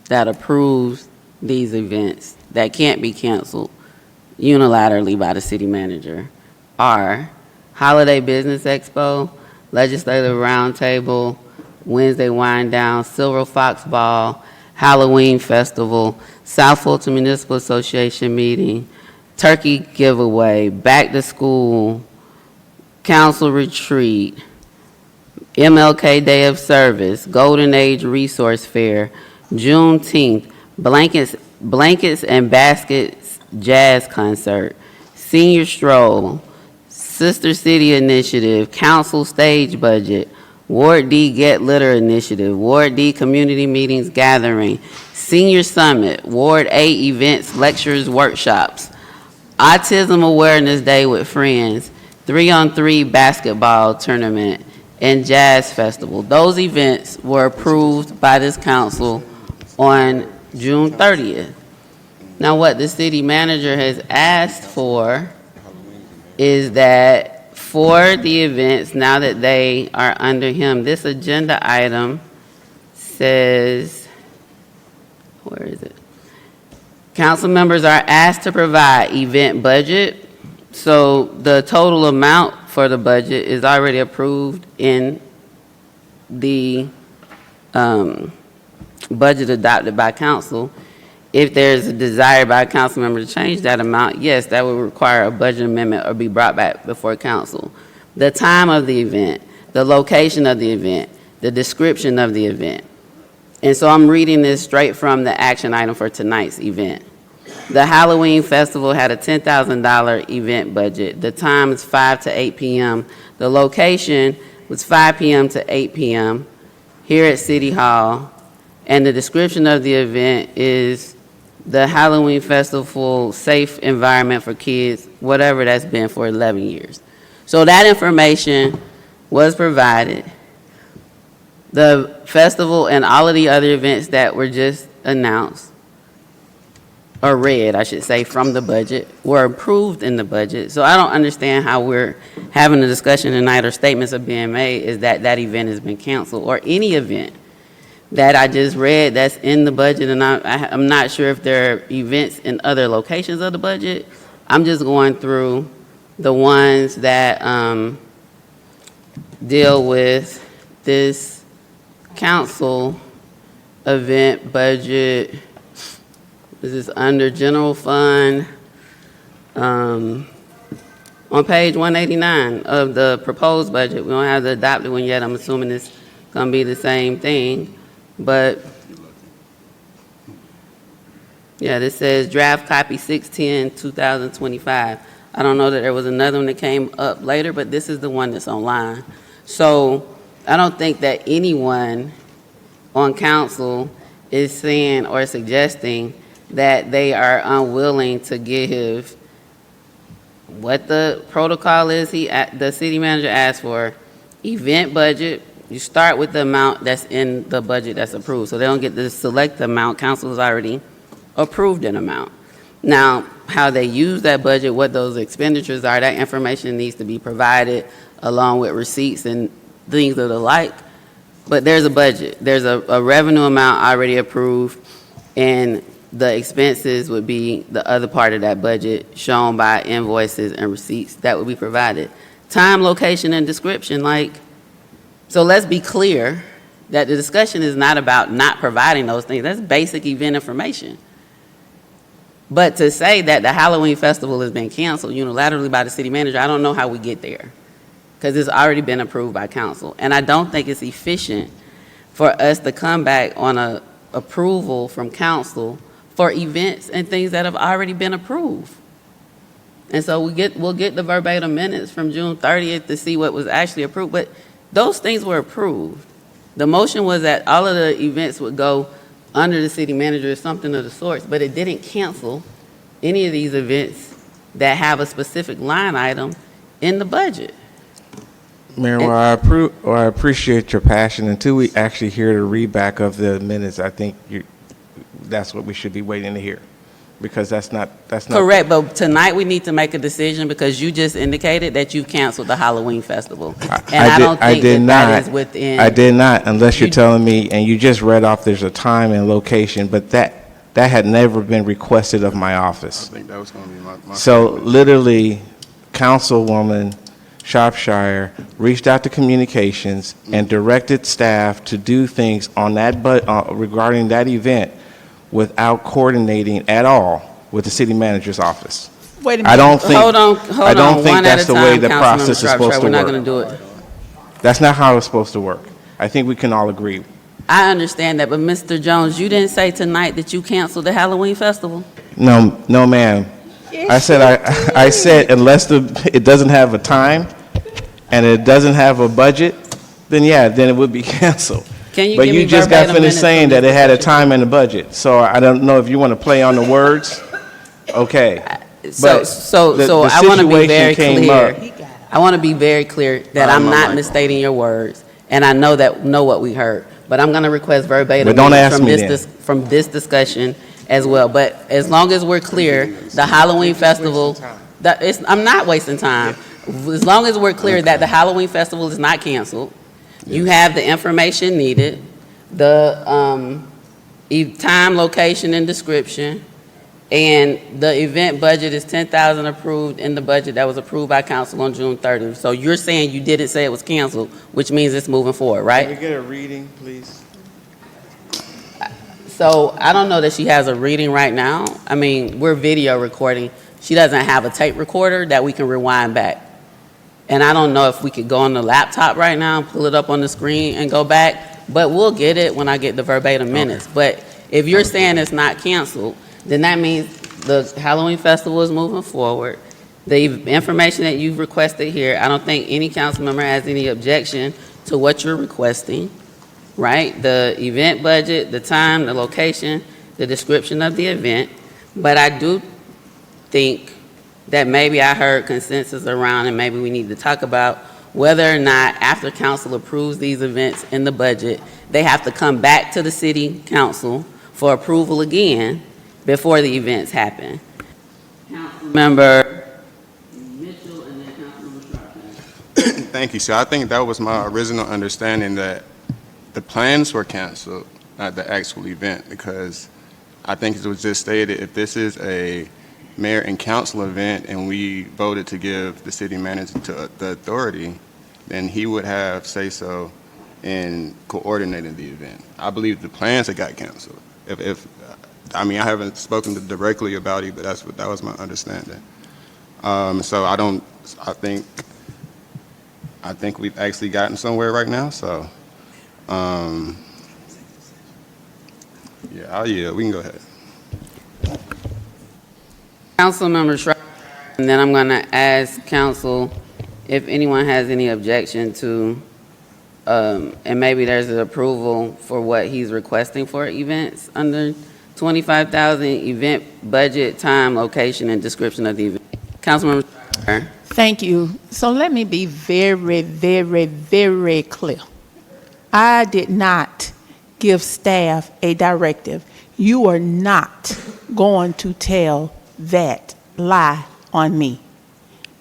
that approves these events that can't be canceled unilaterally by the city manager are Holiday Business Expo, Legislative Roundtable, Wednesday Wind Down, Silver Fox Ball, Halloween Festival, South Fulton Municipal Association meeting, Turkey Giveaway, Back to School, Council Retreat, MLK Day of Service, Golden Age Resource Fair, Juneteenth, Blankets and Baskets Jazz Concert, Senior Stroll, Sister City Initiative, Council Stage Budget, Ward D Get Litter Initiative, Ward D Community Meetings Gathering, Senior Summit, Ward A Events, Lectures, Workshops, Autism Awareness Day with Friends, 3-on-3 Basketball Tournament, and Jazz Festival. Those events were approved by this council on June 30th. Now, what the city manager has asked for is that for the events, now that they are under him, this agenda item says, where is it? Council members are asked to provide event budget. So the total amount for the budget is already approved in the budget adopted by council. If there's a desire by a council member to change that amount, yes, that would require a budget amendment or be brought back before council. The time of the event, the location of the event, the description of the event, And so I'm reading this straight from the action item for tonight's event. The Halloween Festival had a $10,000 event budget. The time is 5 to 8 p.m. The location was 5 p.m. to 8 p.m. here at City Hall. And the description of the event is the Halloween Festival Safe Environment for Kids, whatever that's been for 11 years. So that information was provided. The festival and all of the other events that were just announced, or read, I should say, from the budget, were approved in the budget. So I don't understand how we're having a discussion tonight or statements are being made is that that event has been canceled, or any event that I just read that's in the budget, and I'm not sure if there are events in other locations of the budget. I'm just going through the ones that deal with this council event budget. This is under general fund. On page 189 of the proposed budget, we don't have the adopted one yet. I'm assuming it's gonna be the same thing. But, yeah, this says draft copy 6/10/2025. I don't know that there was another one that came up later, but this is the one that's online. So I don't think that anyone on council is saying or suggesting that they are unwilling to give what the protocol is. The city manager asked for event budget. You start with the amount that's in the budget that's approved. So they don't get to select the amount. Council has already approved an amount. Now, how they use that budget, what those expenditures are, that information needs to be provided along with receipts and things of the like. But there's a budget. There's a revenue amount already approved, and the expenses would be the other part of that budget shown by invoices and receipts that would be provided. Time, location, and description, so let's be clear that the discussion is not about not providing those things. That's basic event information. But to say that the Halloween Festival has been canceled unilaterally by the city manager, I don't know how we get there, because it's already been approved by council. And I don't think it's efficient for us to come back on a approval from council for events and things that have already been approved. And so we'll get the verbatim minutes from June 30th to see what was actually approved, but those things were approved. The motion was that all of the events would go under the city manager or something of the sorts, but it didn't cancel any of these events that have a specific line item in the budget. Mayor, while I appreciate your passion, until we actually hear the readback of the minutes, I think that's what we should be waiting to hear, because that's not. Correct, but tonight we need to make a decision because you just indicated that you canceled the Halloween Festival. And I don't think that is within. I did not, unless you're telling me, and you just read off there's a time and location, but that had never been requested of my office. I think that was going to be my So literally, Councilwoman Shropshire reached out to communications and directed staff to do things on that, regarding that event without coordinating at all with the city manager's office. Wait a minute. I don't think. Hold on, I don't think one at that's a the way time, the Councilmember process is Shropshire. supposed to We're not work. going to do it. That's not how it's supposed to work. I think we can all agree. I understand that, but Mr. Jones, you didn't say tonight that you canceled the Halloween Festival? No, ma'am. I said unless it doesn't have a time and it doesn't have a budget, then it would be canceled. Can you But give you me just got verbatim finished minutes saying from that this it had a discussion? time and a budget. So I don't know if you want to play on the words. Okay. So I want to be very clear. Up. I want to be very clear that I'm not misstating your words, and I know what we heard. But I'm going to request verbatim But don't minutes ask me from this discussion as well. But as long as we're clear, the Halloween Festival, I'm not wasting time. As long as we're clear that the Halloween Festival is not canceled, you have the information needed, the time, location, and description, and the event budget is $10,000 approved in the budget that was approved by council on June 30th. So you're saying you didn't say it was canceled, which means it's moving forward, right? Can we get a reading, please? So I don't know that she has a reading right now. I mean, we're video recording. She doesn't have a tape recorder that we can rewind back. And I don't know if we could go on the laptop right now, pull it up on the screen and go back. but we'll get it when I get the verbatim minutes. But if you're saying it's not canceled, then that means the Halloween festival is moving forward. The information that you've requested here, I don't think any council member has any objection to what you're requesting, right? The event budget, the time, the location, the description of the event. But I do think that maybe I heard consensus around, and maybe we need to talk about whether or not after council approves these events in the budget, they have to come back to the city council for approval again before the events happen. Councilmember Mitchell and then Councilmember Sharp. Thank you, sir. I think that was my original understanding, that the plans were canceled, not the actual event, because I think it was just stated, if this is a mayor and council event and we voted to give the city manager to the authority, then he would have say-so in coordinating the event. I believe the plans that got canceled. I mean, I haven't spoken directly about it, but that was my understanding. So I think we've actually gotten somewhere right now, so, yeah, we can go ahead. Councilmember Schreiber, and then I'm going to ask council if anyone has any objection to, and maybe there's an approval for what he's requesting for events under 25,000, event budget, time, location, and description of the event. Councilmember Schreiber. Thank you. So let me be very, very, very clear. I did not give staff a directive. You are not going to tell that lie on me.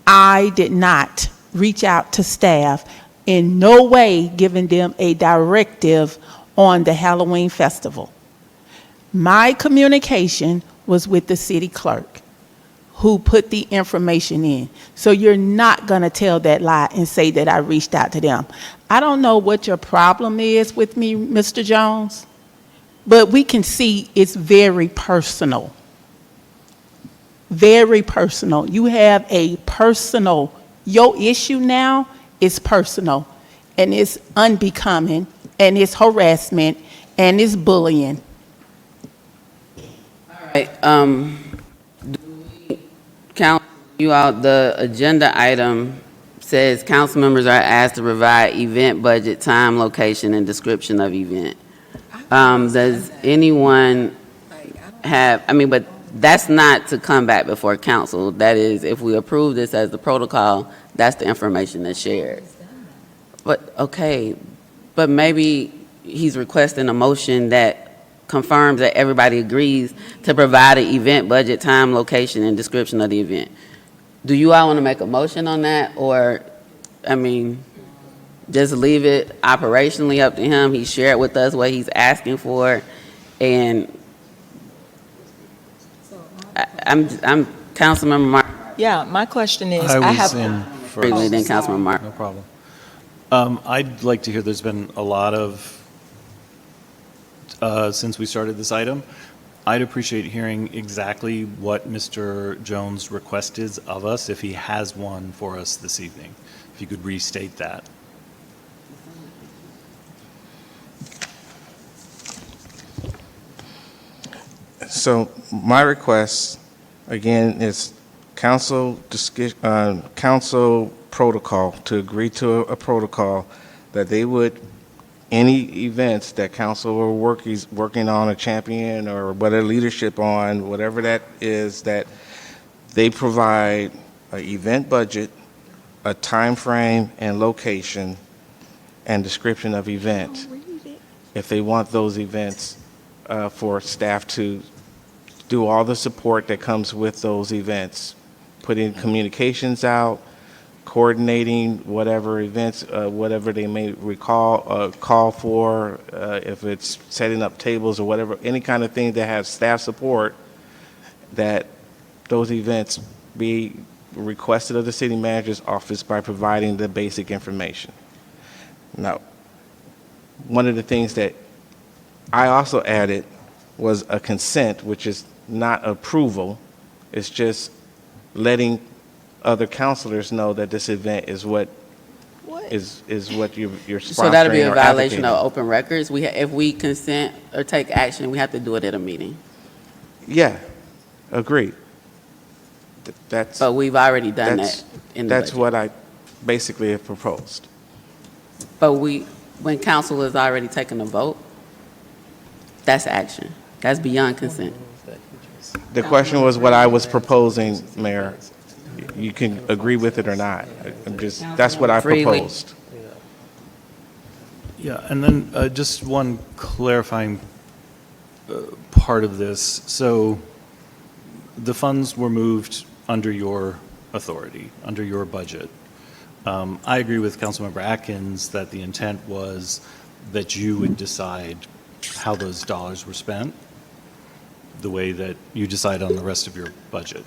I did not reach out to staff, in no way giving them a directive on the Halloween festival. My communication was with the city clerk, who put the information in. So you're not going to tell that lie and say that I reached out to them. I don't know what your problem is with me, Mr. Jones, but we can see it's very personal. Very personal. You have a personal, your issue now is personal, and it's unbecoming, and it's harassment, and it's bullying. All right, do we count you out? The agenda item says council members are asked to provide event budget, time, location, and description of event. Does anyone have, but that's not to come back before council. That is, if we approve this as the protocol, that's the information that's shared. But, okay, but maybe he's requesting a motion that confirms that everybody agrees to provide an event budget, time, location, and description of the event. Do you all want to make a motion on that, or, just leave it operationally up to him? He shared with us what he's asking for, and I'm Councilmember Mark. Yeah, my question is, I I was have. in first. Then Councilmember Mark. No problem. I'd like to hear, there's been a lot of, since we started this item, I'd appreciate hearing exactly what Mr. Jones' request is of us, if he has one for us this evening. If you could restate that. So my request, again, is council protocol, to agree to a protocol that they would, any events that council are working on, a champion or whatever leadership on, whatever that is, that they provide an event budget, a time frame and location, and description of event. If they want those events for staff to do all the support that comes with those events, putting communications out, coordinating whatever events, whatever they may call for, if it's setting up tables or whatever, any kind of thing that has staff support, that those events be requested of the city manager's office by providing the basic information. Now, one of the things that I also added was a consent, which is not approval. It's just letting other counselors know that this event is what is what you're sponsoring So that'll be a or violation advocating. of open records. If we consent or take action, we have to do it at a meeting. Yeah, agreed. That's. But we've already done that's- that in the That's budget. what I basically have proposed. But when council has already taken a vote, that's action. That's beyond consent. The question was what I was proposing, Mayor. You can agree with it or not. That's what I Freely. proposed. Yeah, and then just one clarifying part of this. So the funds were moved under your authority, under your budget. I agree with Councilmember Atkins that the intent was that you would decide how those dollars were spent, the way that you decide on the rest of your budget.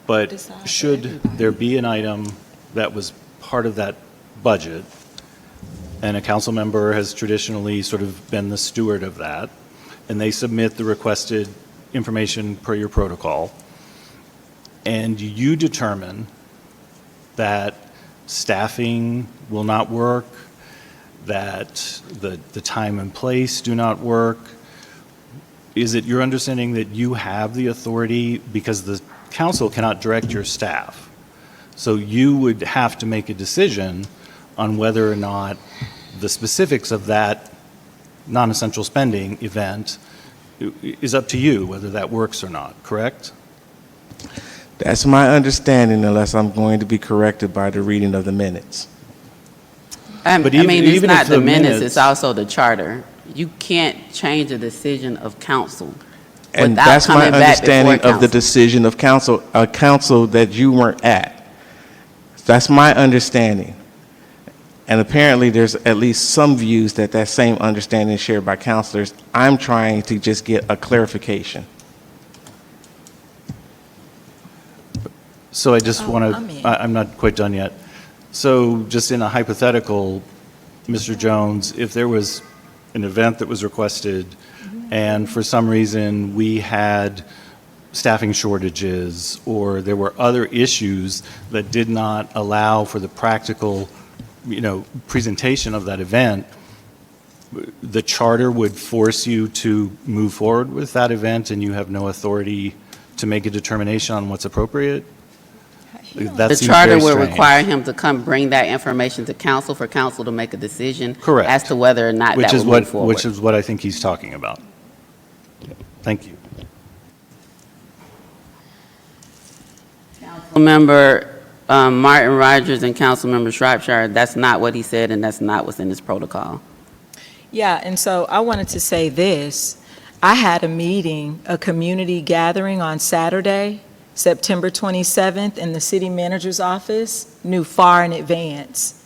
But should there be an item that was part of that budget, and a council member has traditionally sort of been the steward of that, and they submit the requested information per your protocol, and you determine that staffing will not work, that the time and place do not work, is it your understanding that you have the authority, because the council cannot direct your staff, so you would have to make a decision on whether or not the specifics of that non-essential spending event is up to you, whether that works or not, correct? That's my understanding, unless I'm going to be corrected by the reading of the minutes. But I mean, it's even not if the the minutes, minutes- it's also the charter. You can't change a decision of council And without that's my coming back understanding before of the council. decision of council, a council that you weren't at. That's my understanding. And apparently, there's at least some views that that same understanding is shared by councilors. I'm trying to just get a clarification. So I just want to, I'm not quite done yet. So just in a hypothetical, Mr. Jones, if there was an event that was requested and for some reason we had staffing shortages or there were other issues that did not allow for the practical, presentation of that event, the charter would force you to move forward with that event and you have no authority to make a determination on what's appropriate? That The seems charter very would strange. require him to come bring that information to council for council to make a decision. Correct. As to whether or not Which that is would what, move forward. which is what I think he's talking about. Thank you. Councilmember Martin Rogers and Councilmember Shropshire, that's not what he said, and that's not what's in this protocol. Yeah, and so I wanted to say this. I had a meeting, a community gathering on Saturday, September 27th, in the city manager's office, knew far in advance.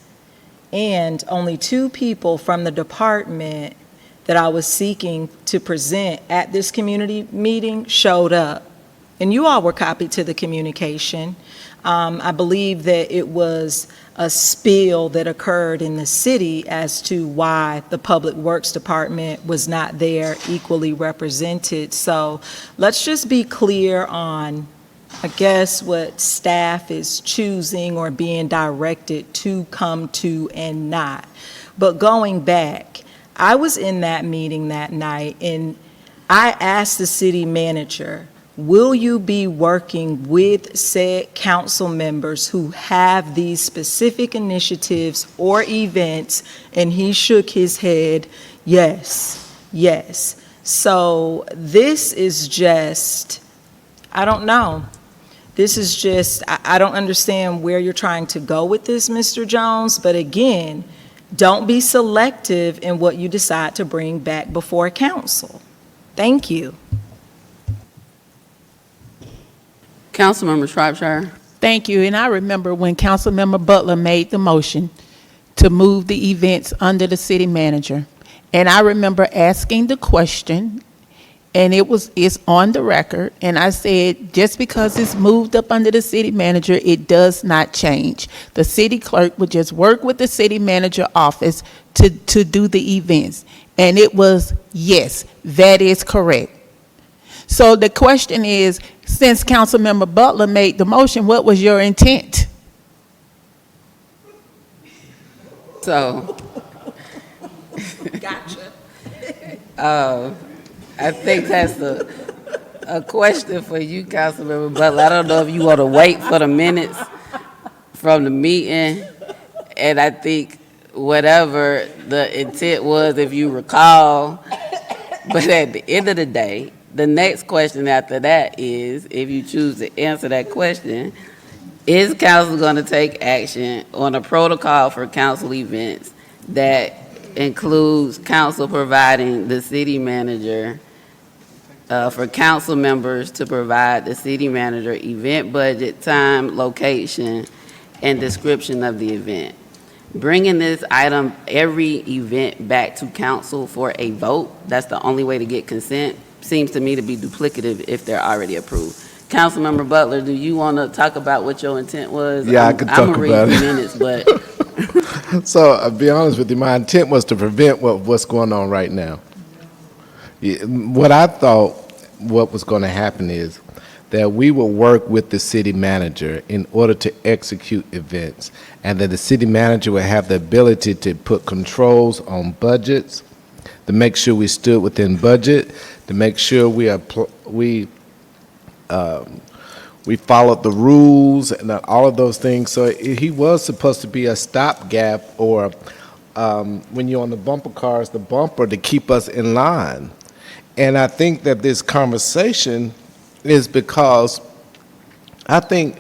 And only 2 people from the department that I was seeking to present at this community meeting showed up. And you all were copied to the communication. I believe that it was a spill that occurred in the city as to why the Public Works Department was not there equally represented. So let's just be clear on, I guess, what staff is choosing or being directed to come to and not. But going back, I was in that meeting that night and I asked the city manager, will you be working with said council members who have these specific initiatives or events? And he shook his head, yes, yes. So this is just, I don't know. This is just, I don't understand where you're trying to go with this, Mr. Jones, but again, don't be selective in what you decide to bring back before council. Thank you. Councilmember Shropshire. Thank you, and I remember when Councilmember Butler made the motion to move the events under the city manager. And I remember asking the question, and it's on the record, and I said, just because it's moved up under the city manager, it does not change. The city clerk would just work with the city manager office to do the events. And it was, yes, that is correct. So the question is, since Councilmember Butler made the motion, what was your intent? So, Gotcha. I think that's a question for you, Councilmember Butler. I don't know if you want to wait for the minutes from the meeting, and I think whatever the intent was, if you recall, but at the end of the day, the next question after that is, if you choose to answer that question, is council going to take action on a protocol for council events that includes council providing the city manager, for council members to provide the city manager event budget, time, location, and description of the event? Bringing this item, every event, back to council for a vote, that's the only way to get consent, seems to me to be duplicative if they're already approved. Councilmember Butler, do you want to talk about what your intent was? Yeah, I could talk I'm gonna about read it. the minutes, but So I'll be honest with you, my intent was to prevent what's going on right now. Yeah, what I thought what was going to happen is that we will work with the city manager in order to execute events, and that the city manager will have the ability to put controls on budgets, to make sure we stood within budget, to make sure we followed the rules and all of those things. So he was supposed to be a stopgap, or when you're on the bumper cars, the bumper to keep us in line. And I think that this conversation is because I think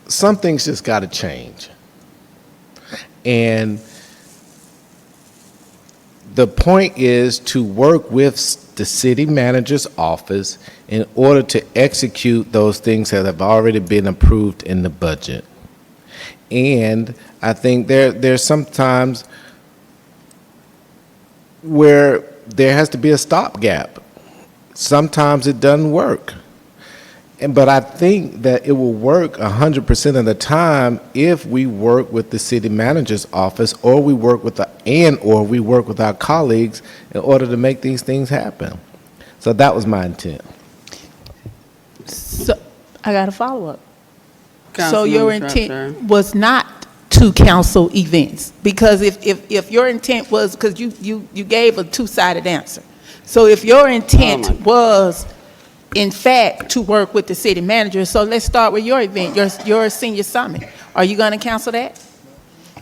some things just got to change. And the point is to work with the city manager's office in order to execute those things that have already been approved in the budget. And I think there's sometimes where there has to be a stopgap. Sometimes it doesn't work. But I think that it will work 100% of the time if we work with the city manager's office, or we work with we work with our colleagues in order to make these things happen. So that was my intent. So, I got a follow-up. So Councilmember your Shropshire. intent was not to council events? Because if your intent was, because you gave a two-sided answer. So if your intent was, in fact, to work with the city manager, so let's start with your event, your senior summit. Are you going to cancel that?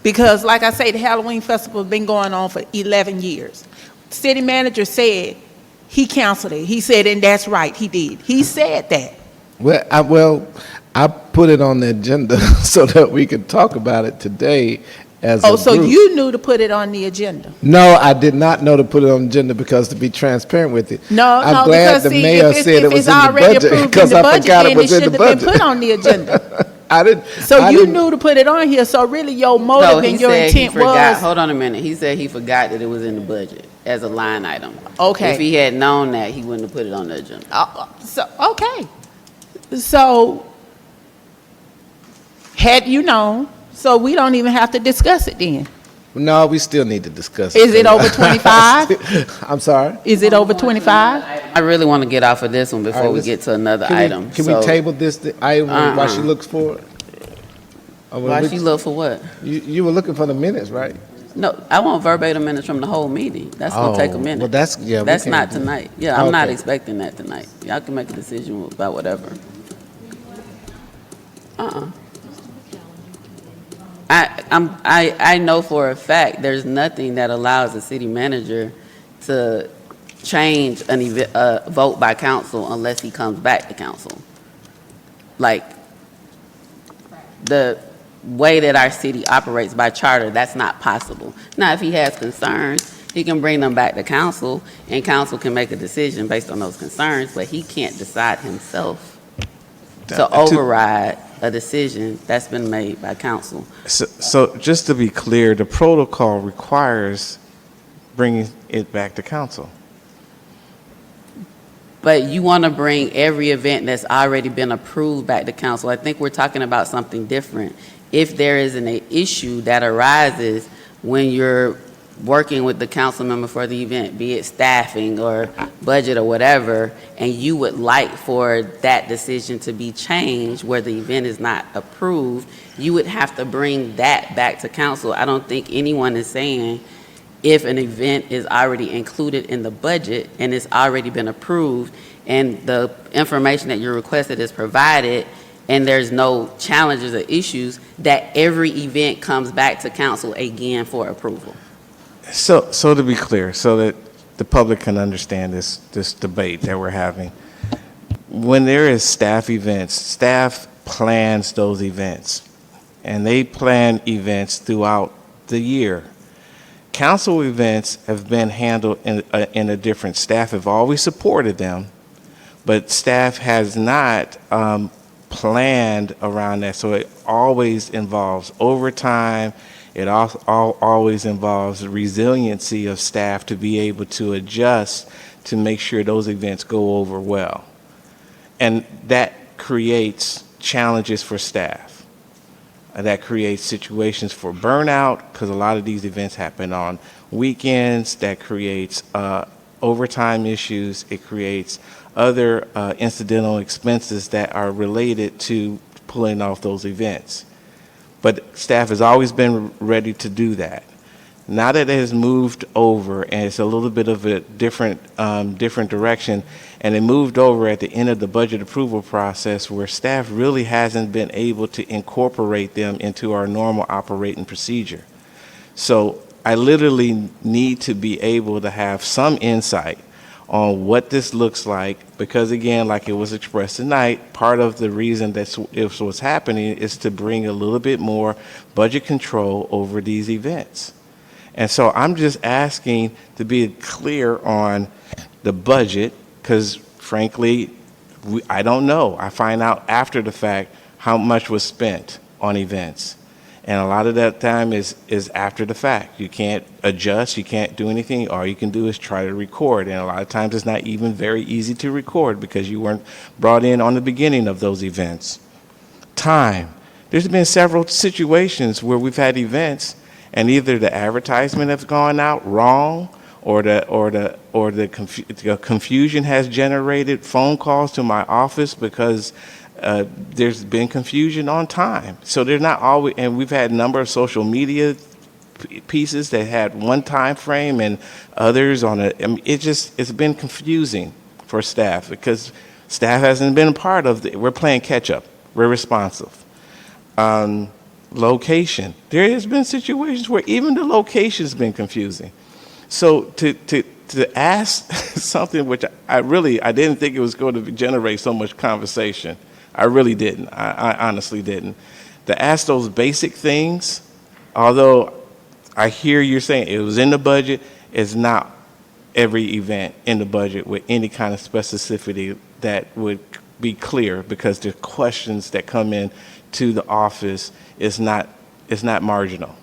Because like I say, the Halloween Festival has been going on for 11 years. City manager said he canceled it. He said, and that's right, he did. He said that. I put it on the agenda so that we could talk about it today as a So group. you knew to put it on the agenda? No, I did not know to put it on the agenda, because to be transparent with you, No, I'm no, glad because the see, mayor if said it was it's in the already budget, approved in because the I budget, forgot it then was in the should have been budget. put on the agenda. I didn't. So I you didn't- knew to put it on here, so really your no, motive he and your said he intent forgot. was, Hold on a minute. He said he forgot that it was in the budget as a line item. Okay. If he had known that, he wouldn't have put it on the agenda. okay. So, had you known, so we don't even have to discuss it then. No, we still need to discuss it. Is it over 25? I'm sorry? Is it over 25? I really want to get off of this one before All right, we let's- get to another Can we- item. Can So- we table this item while she Uh-uh. looks for it? Why she look for what? You were looking for the minutes, right? No, I want verbatim minutes from the whole meeting. That's gonna take a Oh, minute. well, that's- yeah, we That's can't not do- tonight. Yeah, I'm not Okay. expecting that tonight. Y'all can make a decision about whatever. I know for a fact there's nothing that allows the city manager to change a vote by council unless he comes back to council. Like, the way that our city operates by charter, that's not possible. Now, if he has concerns, he can bring them back to council, and council can make a decision based on those concerns, but he can't decide himself to override a decision that's been made by council. So just to be clear, the protocol requires bringing it back to council. But you want to bring every event that's already been approved back to council. I think we're talking about something different. If there is an issue that arises when you're working with the council member for the event, be it staffing or budget or whatever, and you would like for that decision to be changed where the event is not approved, you would have to bring that back to council. I don't think anyone is saying if an event is already included in the budget and it's already been approved and the information that you requested is provided and there's no challenges or issues, that every event comes back to council again for approval. So to be clear, so that the public can understand this debate that we're having, when there is staff events, staff plans those events, and they plan events throughout the year. Council events have been handled in a different. Staff have always supported them, but staff has not planned around that. So it always involves overtime. It also always involves the resiliency of staff to be able to adjust to make sure those events go over well. And that creates challenges for staff. That creates situations for burnout, because a lot of these events happen on weekends. That creates overtime issues. It creates other incidental expenses that are related to pulling off those events. But staff has always been ready to do that. Now that it has moved over and it's a little bit of a different direction, and it moved over at the end of the budget approval process where staff really hasn't been able to incorporate them into our normal operating procedure. So I literally need to be able to have some insight on what this looks like, because again, like it was expressed tonight, part of the reason that's what's happening is to bring a little bit more budget control over these events. And so I'm just asking to be clear on the budget, because frankly, I don't know. I find out after the fact how much was spent on events. And a lot of that time is after the fact. You can't adjust, you can't do anything. All you can do is try to record. And a lot of times it's not even very easy to record because you weren't brought in on the beginning of those events. Time. There's been several situations where we've had events and either the advertisement has gone out wrong, or the confusion has generated phone calls to my office because there's been confusion on time. So they're not always, and we've had a number of social media pieces that had one time frame and others on it. I mean, it's been confusing for staff because staff hasn't been a part of it. We're playing catch up. We're responsive. Location. There has been situations where even the location's been confusing. So to ask something which I didn't think it was going to generate so much conversation. I really didn't. I honestly didn't. To ask those basic things, although I hear you're saying it was in the budget, it's not every event in the budget with any kind of specificity that would be clear, because the questions that come in to the office is not marginal.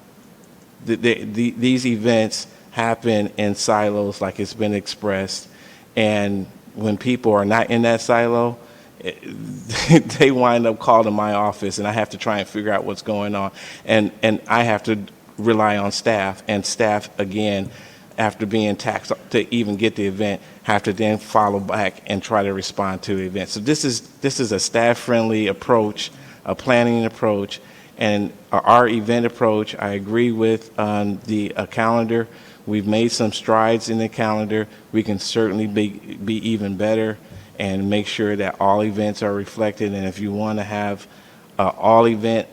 These events happen in silos, like it's been expressed, and when people are not in that silo, they wind up calling my office, and I have to try and figure out what's going on, and I have to rely on staff, and staff again, after being taxed to even get the event, have to then follow back and try to respond to the event. So this is a staff-friendly approach, a planning approach, and our event approach. I agree with the calendar. We've made some strides in the calendar. We can certainly be even better and make sure that all events are reflected. And if you want to have all event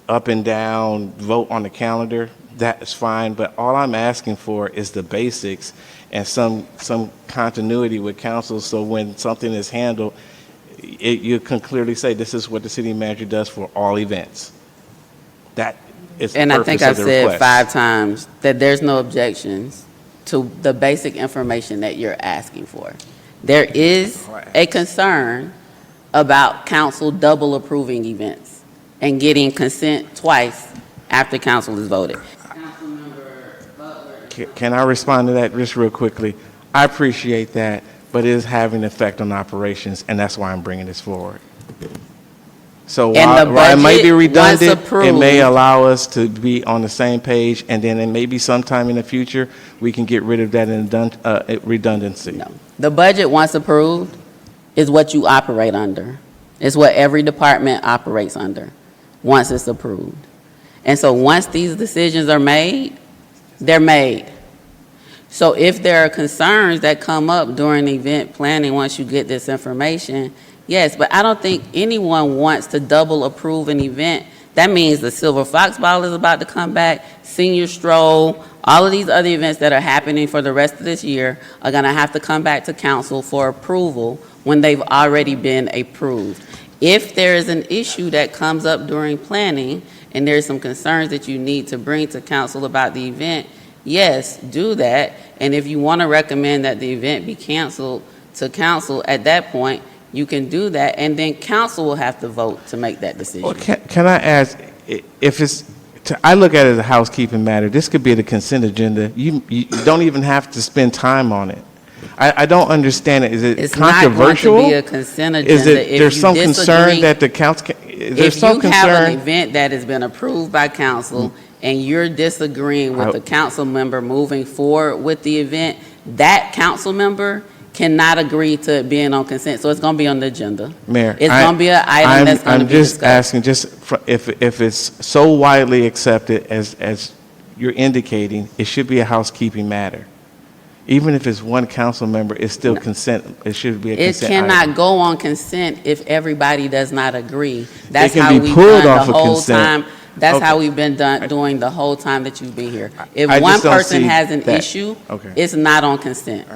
up and down vote on the calendar, that is fine. But all I'm asking for is the basics and some continuity with council, so when something is handled, you can clearly say this is what the city manager does for all events. That is the And I purpose think of I've the said request. 5 times that there's no objections to the basic information that you're asking for. There is a concern about council double approving events and getting consent twice after council is voted. Can I respond to that just real quickly? I appreciate that, but it is having an effect on operations, and that's why I'm bringing this forward. So And the while it may be budget, once redundant, it may approved- allow us to be on the same page, and then maybe sometime in the future, we can get rid of that redundancy. The budget, once approved, is what you operate under. It's what every department operates under, once it's approved. And so once these decisions are made, they're made. So if there are concerns that come up during event planning, once you get this information, yes, but I don't think anyone wants to double approve an event. That means the Silver Fox Ball is about to come back, Senior Stroll, all of these other events that are happening for the rest of this year are going to have to come back to council for approval when they've already been approved. If there is an issue that comes up during planning and there's some concerns that you need to bring to council about the event, yes, do that. And if you want to recommend that the event be canceled to council at that point, you can do that, and then council will have to vote to make that decision. Well, can I ask, if it's, I look at it as a housekeeping matter. This could be the consent agenda. You don't even have to spend time on it. I don't understand it. Is it It's not controversial? going to be a consent agenda. Is it, if there's you some disagree- concern that the council, there's some If you have an concern? event that has been approved by council and you're disagreeing with the council member moving forward with the event, that council member cannot agree to it being on consent, so it's going to be on the agenda. Mayor, It's going to be an item that's going to I'm be just discussed. asking, if it's so widely accepted as you're indicating, it should be a housekeeping matter. Even if it's one council member, it's still consent, it should be a It consent cannot item. go on consent if everybody does not agree. That's can how be we've pulled done off the of whole consent. time. That's Okay. how we've been doing the whole time that you've been here. If I just one don't person see has an that. issue, Okay. it's not on consent.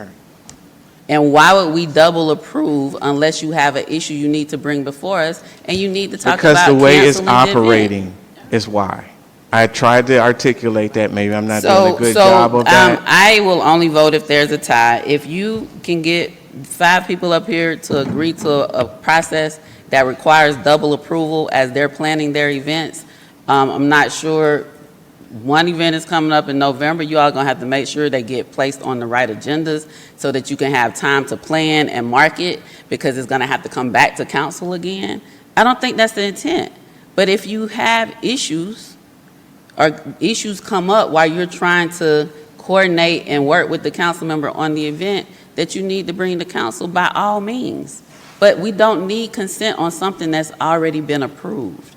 And why would we double approve unless you have an issue you need to bring before us and you need to talk Because about the way it's canceling the event? operating is why. I tried to articulate that, maybe I'm not doing a good job of that. I will only vote if there's a tie. If you can get 5 people up here to agree to a process that requires double approval as they're planning their events, I'm not sure. One event is coming up in November. You all gonna have to make sure they get placed on the right agendas so that you can have time to plan and market, because it's gonna have to come back to council again. I don't think that's the intent. But if you have issues, or issues come up while you're trying to coordinate and work with the council member on the event that you need to bring to council, by all means. But we don't need consent on something that's already been approved.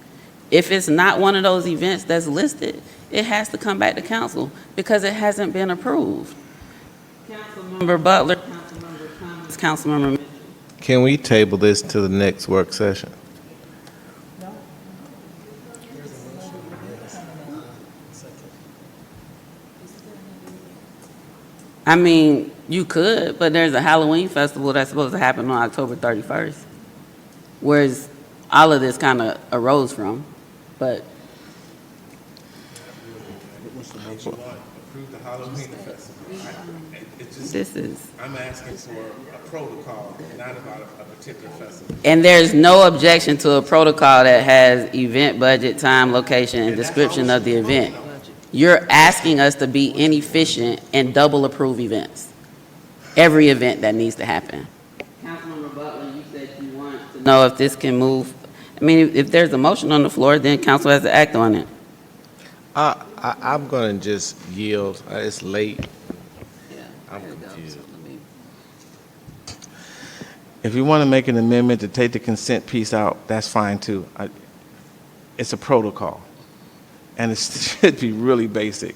If it's not one of those events that's listed, it has to come back to council because it hasn't been approved. Councilmember Butler, Councilmember Thomas, Councilmember Mitchell. Can we table this to the next work session? I mean, you could, but there's a Halloween festival that's supposed to happen on October 31st, whereas all of this kind of arose from, but Approve the Halloween festival. this is, I'm asking for a protocol, not about a particular festival. and there's no objection to a protocol that has event, budget, time, location, and description of the event. You're asking us to be inefficient and double approve events, every event that needs to happen. Councilmember Butler, you said you want to know if this can move. I mean, if there's a motion on the floor, then council has to act on it. I'm going to just yield. It's late. I'm confused. If you want to make an amendment to take the consent piece out, that's fine too. It's a protocol, and it should be really basic.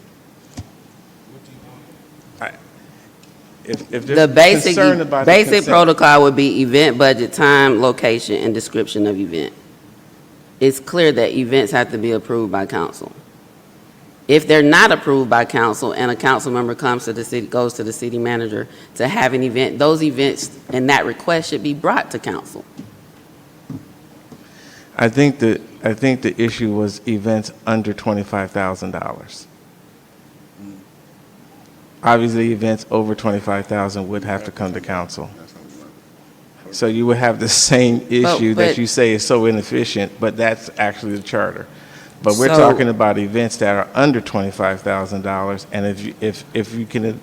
If The there's basic, concern about the basic consent- protocol would be event, budget, time, location, and description of event. It's clear that events have to be approved by council. If they're not approved by council and a council member comes to the city, goes to the city manager to have an event, those events and that request should be brought to council. I think the issue was events under $25,000. Obviously, events over $25,000 would have to come to council. So you would have the same issue that but- you say is so inefficient, but that's actually the charter. But we're So- talking about events that are under $25,000, and if you can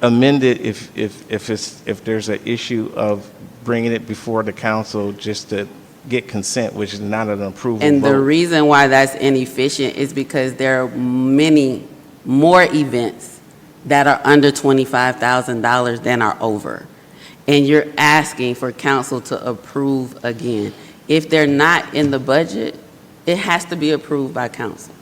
amend it, if there's an issue of bringing it before the council just to get consent, which is not an approval And the vote. reason why that's inefficient is because there are many more events that are under $25,000 than are over. And you're asking for council to approve again. If they're not in the budget, it has to be approved by council.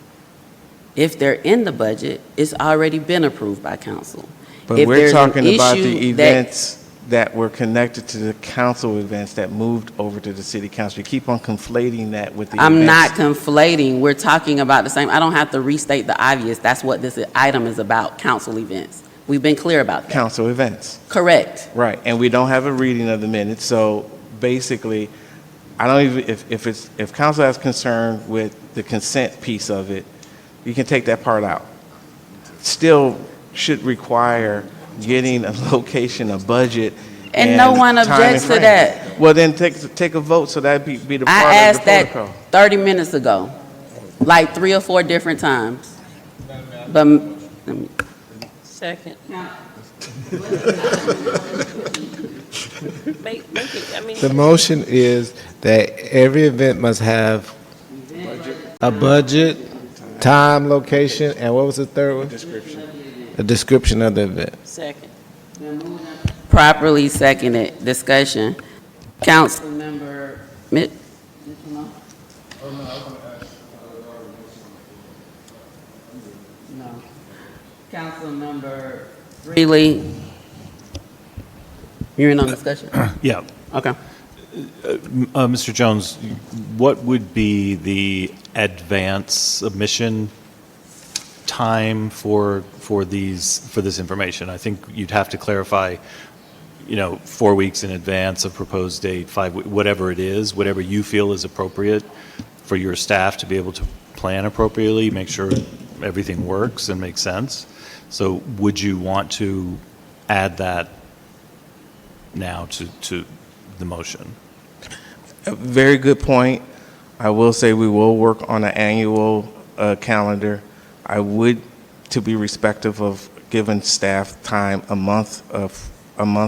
If they're in the budget, it's already been approved by council. But If we're there's an talking about the issue that- events that were connected to the council events that moved over to the city council. You keep on conflating that with the I'm not events. conflating. We're talking about the same. I don't have to restate the obvious. That's what this item is about, council events. We've been clear about that. Council events. Correct. Right, and we don't have a reading of the minutes, so basically, I don't even, if council has concern with the consent piece of it, you can take that part out. Still should require getting a location, a budget, And no one time and objects to frame. that. Well, then take a vote, so that'd be the I part of the asked that protocol. 30 minutes ago, like 3 or 4 different times. But, Second. Make it, I mean. The motion is that every event must have a budget, time, location, and what was the third one? Description. A description of the event. Second. properly seconded. Discussion. Councilmember Mitch? No. Councilmember Freely? You're in on discussion? Yeah. Okay. Mr. Jones, what would be the advance submission time for this information? I think you'd have to clarify, 4 weeks in advance of proposed date, whatever it is, whatever you feel is appropriate for your staff to be able to plan appropriately, make sure everything works and makes sense. So would you want to add that now to the motion? A very good point. I will say we will work on an annual calendar. I would, to be respectful of giving staff time, a month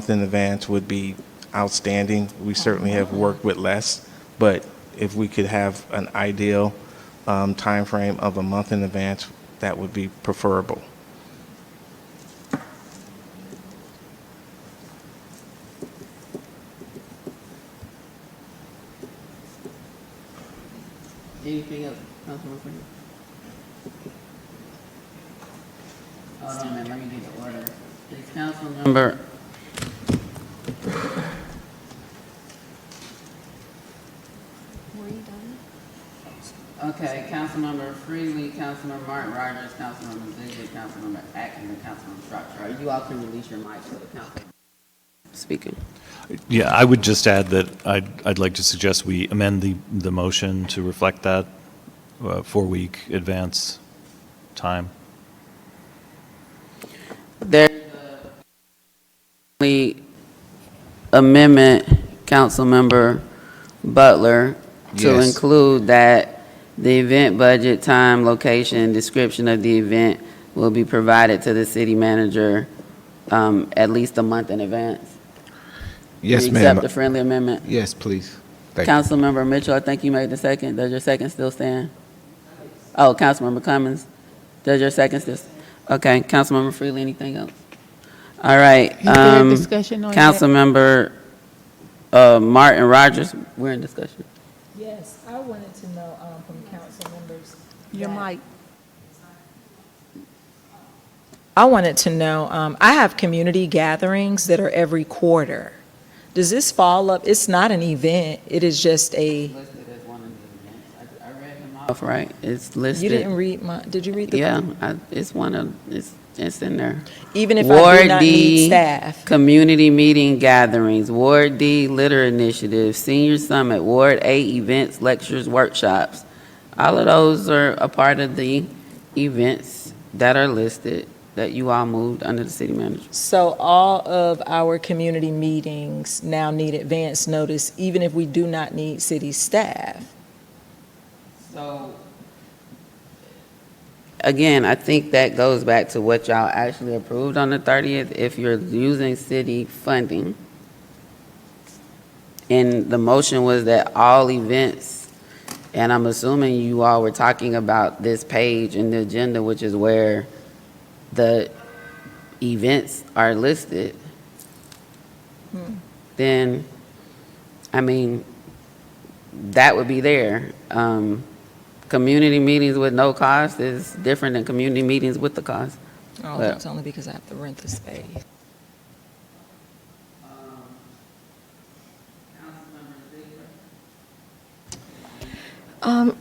in advance would be outstanding. We certainly have worked with less, but if we could have an ideal time frame of a month in advance, that would be preferable. Anything else, Councilman Freeman? Hold on a minute, let me get the order. Is Councilmember? Okay, Councilmember Freely, Councilmember Martin Rogers, Councilmember Ziegler, Councilmember Atkins, and Councilmember Shropshire. You all can release your mic to the council. Speaking. Yeah, I would just add that I'd like to suggest we amend the motion to reflect that 4-week advance time. There's a amendment, Councilmember Butler, to Yes. include that the event budget, time, location, description of the event will be provided to the city manager at least a month in advance. Yes, You ma'am. accept the friendly amendment? Yes, please. Thank you. Councilmember Mitchell, I think you made the second. Does your second still stand? Oh, Councilmember Cummins, does your second still? Okay, Councilmember Freely, anything else? All right. Is there a discussion on that? Councilmember Martin Rogers, we're in discussion. Yes, I wanted to know from council members. Your mic. I wanted to know, I have community gatherings that are every quarter. Does this fall up? It's not an event, it is just a, Off, right? It's listed. you didn't read my, did you read the? Yeah, it's one of, it's in there. Even if I do Ward not D, need staff? Community meeting gatherings, Ward D, litter initiative, senior summit, Ward A, events, lectures, workshops. All of those are a part of the events that are listed that you all moved under the city manager. So all of our community meetings now need advance notice, even if we do not need city staff? So, again, I think that goes back to what y'all actually approved on the 30th. If you're using city funding, And the motion was that all events, and I'm assuming you all were talking about this page in the agenda, which is where the events are listed. Then, I mean, that would be there. Community meetings with no cost is different than community meetings with the cost. Oh, But- that's only because I have to rent the space.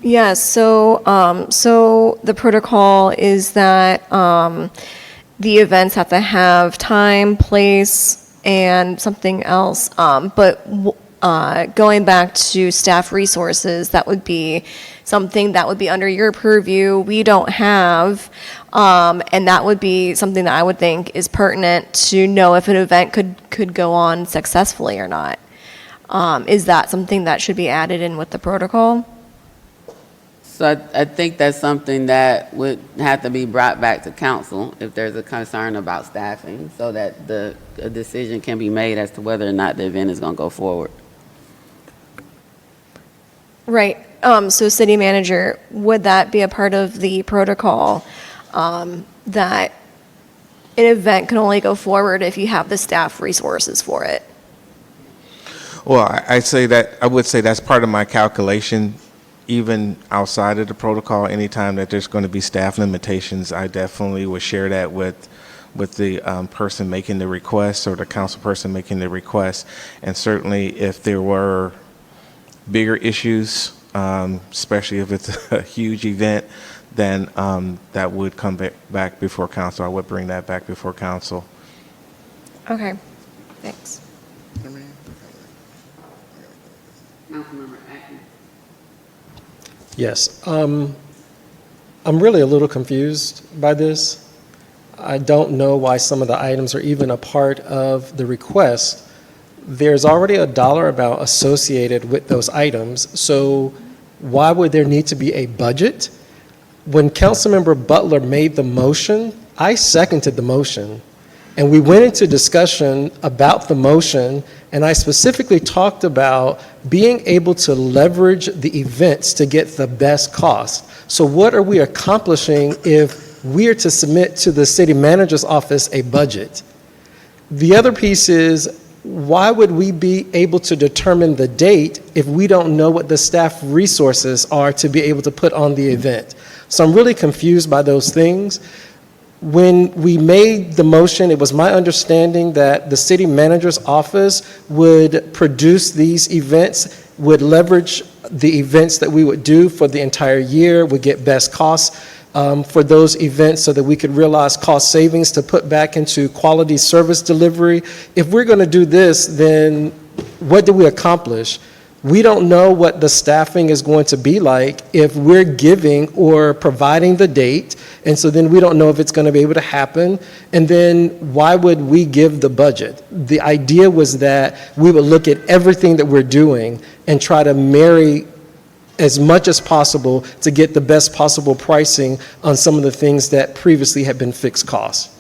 Yes, so the protocol is that the events have to have time, place, and something else. Going back to staff resources, that would be something that would be under your purview. We don't have, and that would be something that I would think is pertinent to know if an event could go on successfully or not. Is that something that should be added in with the protocol? So I think that's something that would have to be brought back to council if there's a concern about staffing, so that a decision can be made as to whether or not the event is going to go forward. Right. So city manager, would that be a part of the protocol, that an event can only go forward if you have the staff resources for it? Well, I would say that's part of my calculation. Even outside of the protocol, anytime that there's going to be staff limitations, I definitely would share that with the person making the request or the council person making the request. And certainly if there were bigger issues, especially if it's a huge event, then that would come back before council. I would bring that back before council. Okay, thanks. Yes. I'm really a little confused by this. I don't know why some of the items are even a part of the request. There's already a dollar amount associated with those items, so why would there need to be a budget? When Councilmember Butler made the motion, I seconded the motion, and we went into discussion about the motion, and I specifically talked about being able to leverage the events to get the best cost. So what are we accomplishing if we are to submit to the city manager's office a budget? The other piece is, why would we be able to determine the date if we don't know what the staff resources are to be able to put on the event? So I'm really confused by those things. When we made the motion, it was my understanding that the city manager's office would produce these events, would leverage the events that we would do for the entire year, would get best costs for those events so that we could realize cost savings to put back into quality service delivery. If we're going to do this, then what do we accomplish? We don't know what the staffing is going to be like if we're giving or providing the date, and so then we don't know if it's going to be able to happen, and then why would we give the budget? The idea was that we would look at everything that we're doing and try to marry as much as possible to get the best possible pricing on some of the things that previously had been fixed costs.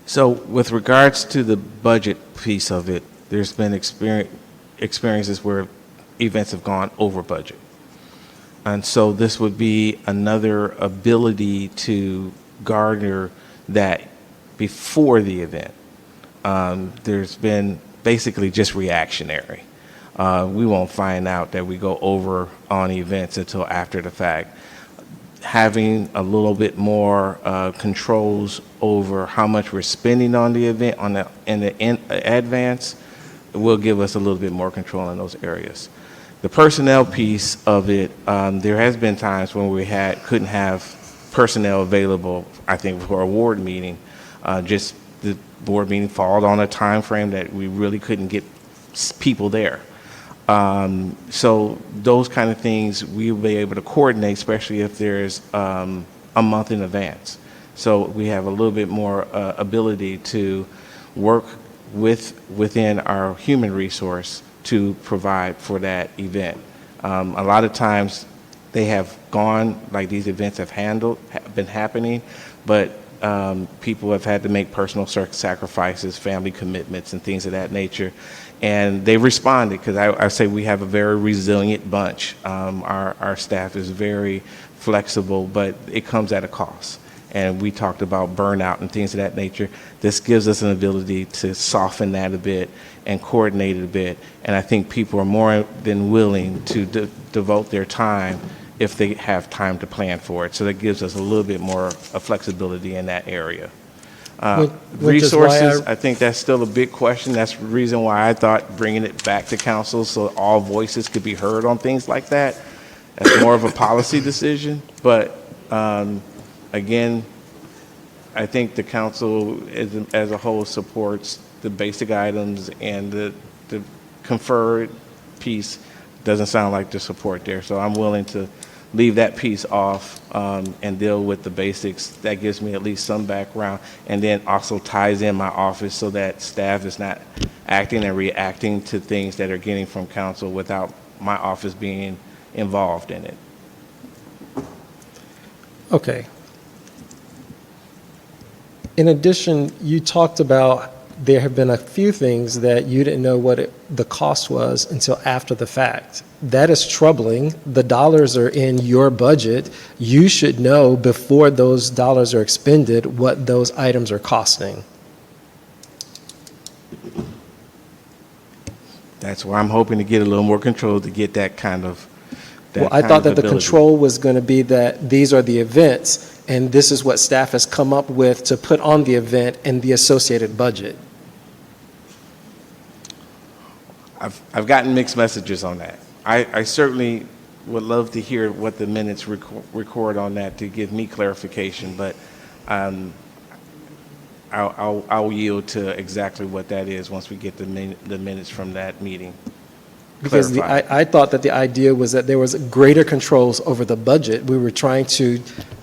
So with regards to the budget piece of it, there's been experiences where events have gone over budget. And so this would be another ability to garner that before the event. There's been basically just reactionary. We won't find out that we go over on events until after the fact. Having a little bit more controls over how much we're spending on the event in advance will give us a little bit more control in those areas. The personnel piece of it, there has been times when we couldn't have personnel available, I think, for a ward meeting. Just the board meeting followed on a time frame that we really couldn't get people there. So those kind of things we will be able to coordinate, especially if there's a month in advance. So we have a little bit more ability to work within our human resource to provide for that event. A lot of times they have gone, like these events have been happening, but people have had to make personal sacrifices, family commitments, and things of that nature. And they've responded because I say we have a very resilient bunch. Our staff is very flexible, but it comes at a cost. And we talked about burnout and things of that nature. This gives us an ability to soften that a bit and coordinate it a bit. And I think people are more than willing to devote their time if they have time to plan for it. So that gives us a little bit more flexibility in that area. Which is why Resources, I think that's still a big question. That's the reason why I thought bringing it back to council so all voices could be heard on things like that. That's more of a policy decision. But again, I think the council as a whole supports the basic items, and the conferred piece doesn't sound like the support there. So I'm willing to leave that piece off and deal with the basics. That gives me at least some background, and then also ties in my office so that staff is not acting and reacting to things that are getting from council without my office being involved in it. Okay. In addition, you talked about there have been a few things that you didn't know what the cost was until after the fact. That is troubling. The dollars are in your budget. You should know before those dollars are expended what those items are costing. That's where I'm hoping to get a little more control to get that kind of Well, I thought that the control was going to be that these are the events, and this is what staff has come up with to put on the event and the associated budget. I've gotten mixed messages on that. I certainly would love to hear what the minutes record on that to give me clarification, but I'll yield to exactly what that is once we get the minutes from that meeting. Because I thought that the idea was that there was greater controls over the budget. We were trying to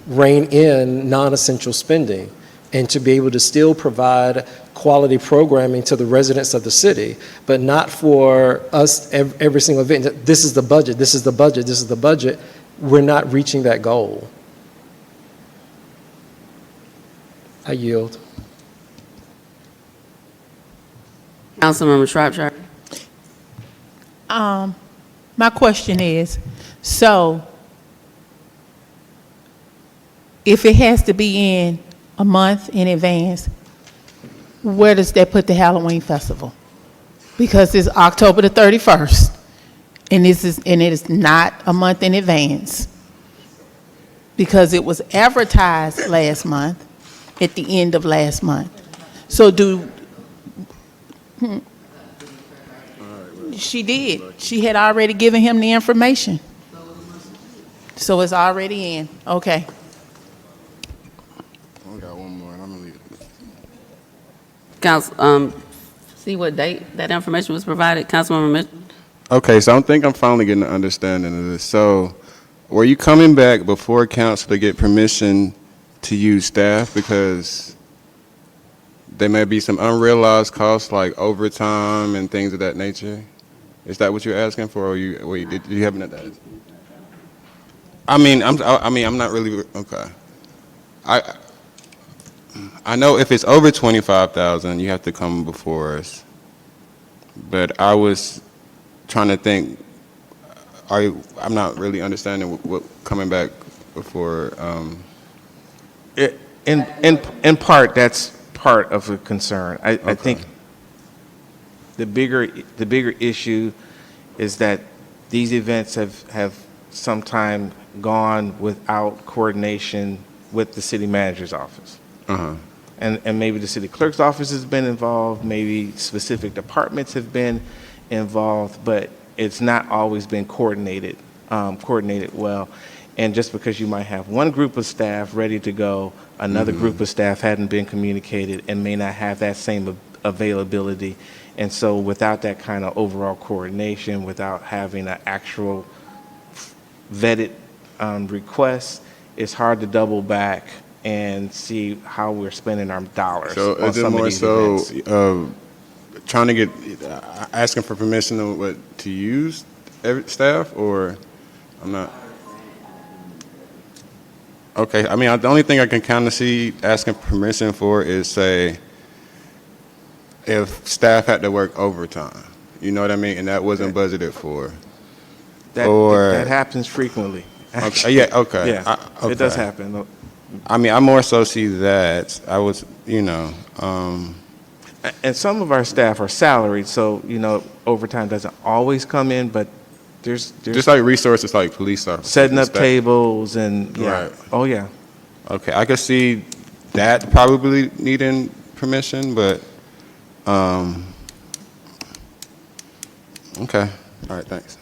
rein in non-essential spending and to be able to still provide quality programming to the residents of the city, but not for us every single event. This is the budget, this is the budget, this is the budget. We're not reaching that goal. I yield. Councilmember Shropshire. My question is, so if it has to be in a month in advance, where does that put the Halloween festival? Because it's October the 31st, and it is not a month in advance. Because it was advertised last month, at the end of last month. So she did. She had already given him the information. So it's already in. Okay. I got one more, and I'm gonna leave it. Council, see what date that information was provided, Councilmember Mitchell? Okay, so I'm finally getting an understanding of this. So, were you coming back before council to get permission to use staff because there may be some unrealized costs like overtime and things of that nature? Is that what you're asking for? Or did you have that? I'm not really okay. I know if it's over 25,000, you have to come before us. But I was trying to think. I'm not really understanding what coming back before. In part, that's part of a concern. I think the bigger issue is that these events have sometime gone without coordination with the city manager's office. And maybe the city clerk's office has been involved, maybe specific departments have been involved, but it's not always been coordinated well. And just because you might have one group of staff ready to go, another group of staff hadn't been communicated and may not have that same availability. And so without that kind of overall coordination, without having an actual vetted request, it's hard to double back and see how we're spending our dollars. So on is it some of more these so events. trying to get asking for permission to use staff, or I'm not? Okay, I mean, the only thing I can kind of see asking permission for is, say, if staff had to work overtime, you know what I mean, and that wasn't budgeted for. That happens frequently. Okay, yeah, okay. Yeah, it does okay. happen. I mean, I more so see that. I was, And some of our staff are salaried, so, overtime doesn't always come in, but there's just like resources like police officers. setting up and stuff. tables and, yeah. Right. Oh, yeah. Okay, I could see that probably needing permission, but, okay, all right, thanks.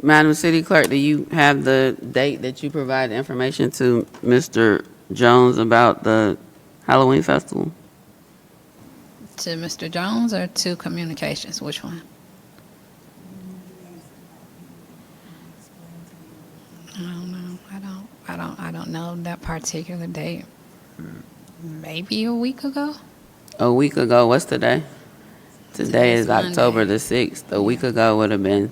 Madam City Clerk, do you have the date that you provided information to Mr. Jones about the Halloween festival? To Mr. Jones or to communications? Which one? I don't know. I don't know that particular date. Maybe a week ago? A week ago, what's today? Today is Today's October the 6th. A week ago would have been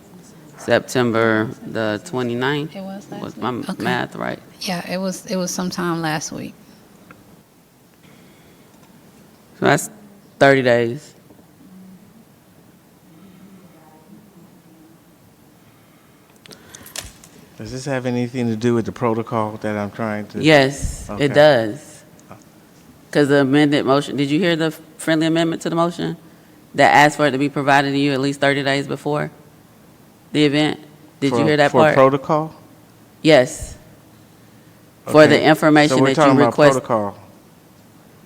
September the 29th. It was last Was week? my Okay. math right? Yeah, it was sometime last week. So that's 30 days. Does this have anything to do with the protocol that I'm trying to? Yes, Okay. it does. Because the amended motion, did you hear the friendly amendment to the motion that asked for it to be provided to you at least 30 days before the event? Did you hear that part? For protocol? Yes. For the Okay. information So we're that talking you about request. protocol,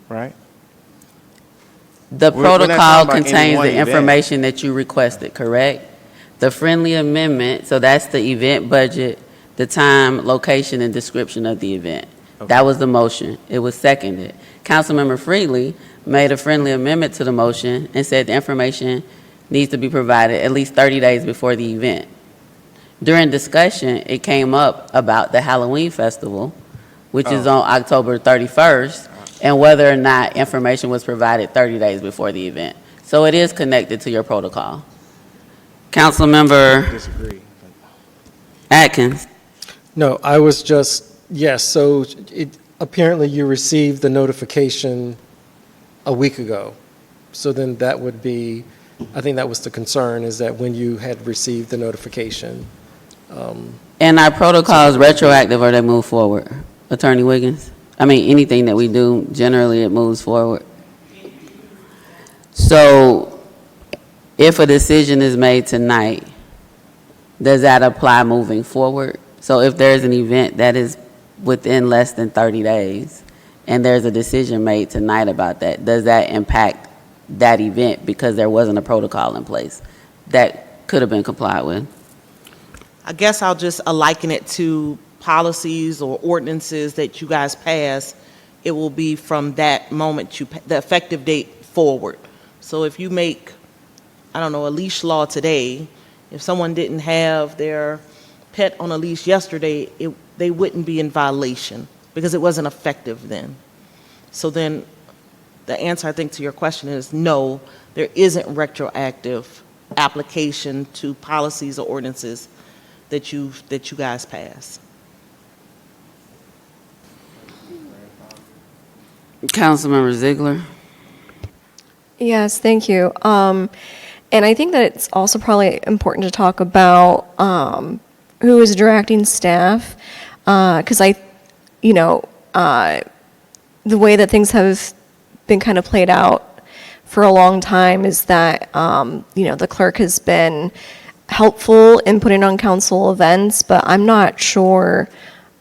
right? The We're not protocol talking about any contains one the event. information that you requested, correct? The friendly amendment, so that's the event budget, the time, location, and description of the event. That was the motion. It was seconded. Councilmember Freely made a friendly amendment to the motion and said the information needs to be provided at least 30 days before the event. During discussion, it came up about the Halloween festival, which is on October 31st, and whether or not information was provided 30 days before the event. So it is connected to your protocol. Councilmember Disagree. Atkins. No, I was just, yes, so apparently you received the notification a week ago. So then that would be, I think that was the concern, is that when you had received the notification. And our protocol is retroactive or they move forward? Attorney Wiggins? I mean, anything that we do, generally it moves forward. So if a decision is made tonight, does that apply moving forward? So if there's an event that is within less than 30 days and there's a decision made tonight about that, does that impact that event because there wasn't a protocol in place that could have been complied with? I guess I'll just liken it to policies or ordinances that you guys pass. It will be from that moment, the effective date forward. So if you make, I don't know, a leash law today, if someone didn't have their pet on a leash yesterday, they wouldn't be in violation because it wasn't effective then. So then the answer, I think, to your question is no, there isn't retroactive application to policies or ordinances that you guys pass. Councilmember Ziegler. Yes, thank you. And I think that it's also probably important to talk about who is directing staff, because the way that things have been kind of played out for a long time is that, the clerk has been helpful in putting on council events, but I'm not sure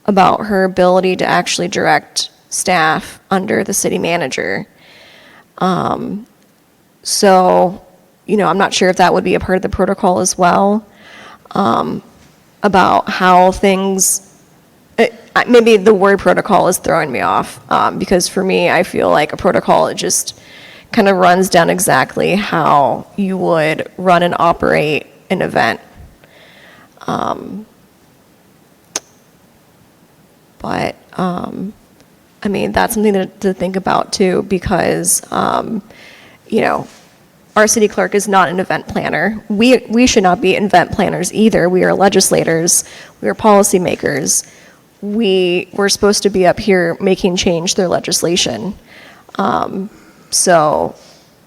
about her ability to actually direct staff under the city manager. So, I'm not sure if that would be a part of the protocol as well, about how things, maybe the word protocol is throwing me off, because for me, I feel like a protocol, it just kind of runs down exactly how you would run and operate an event. But that's something to think about too, because, our city clerk is not an event planner. We should not be event planners either. We are legislators. We are policymakers. We're supposed to be up here making change through legislation. So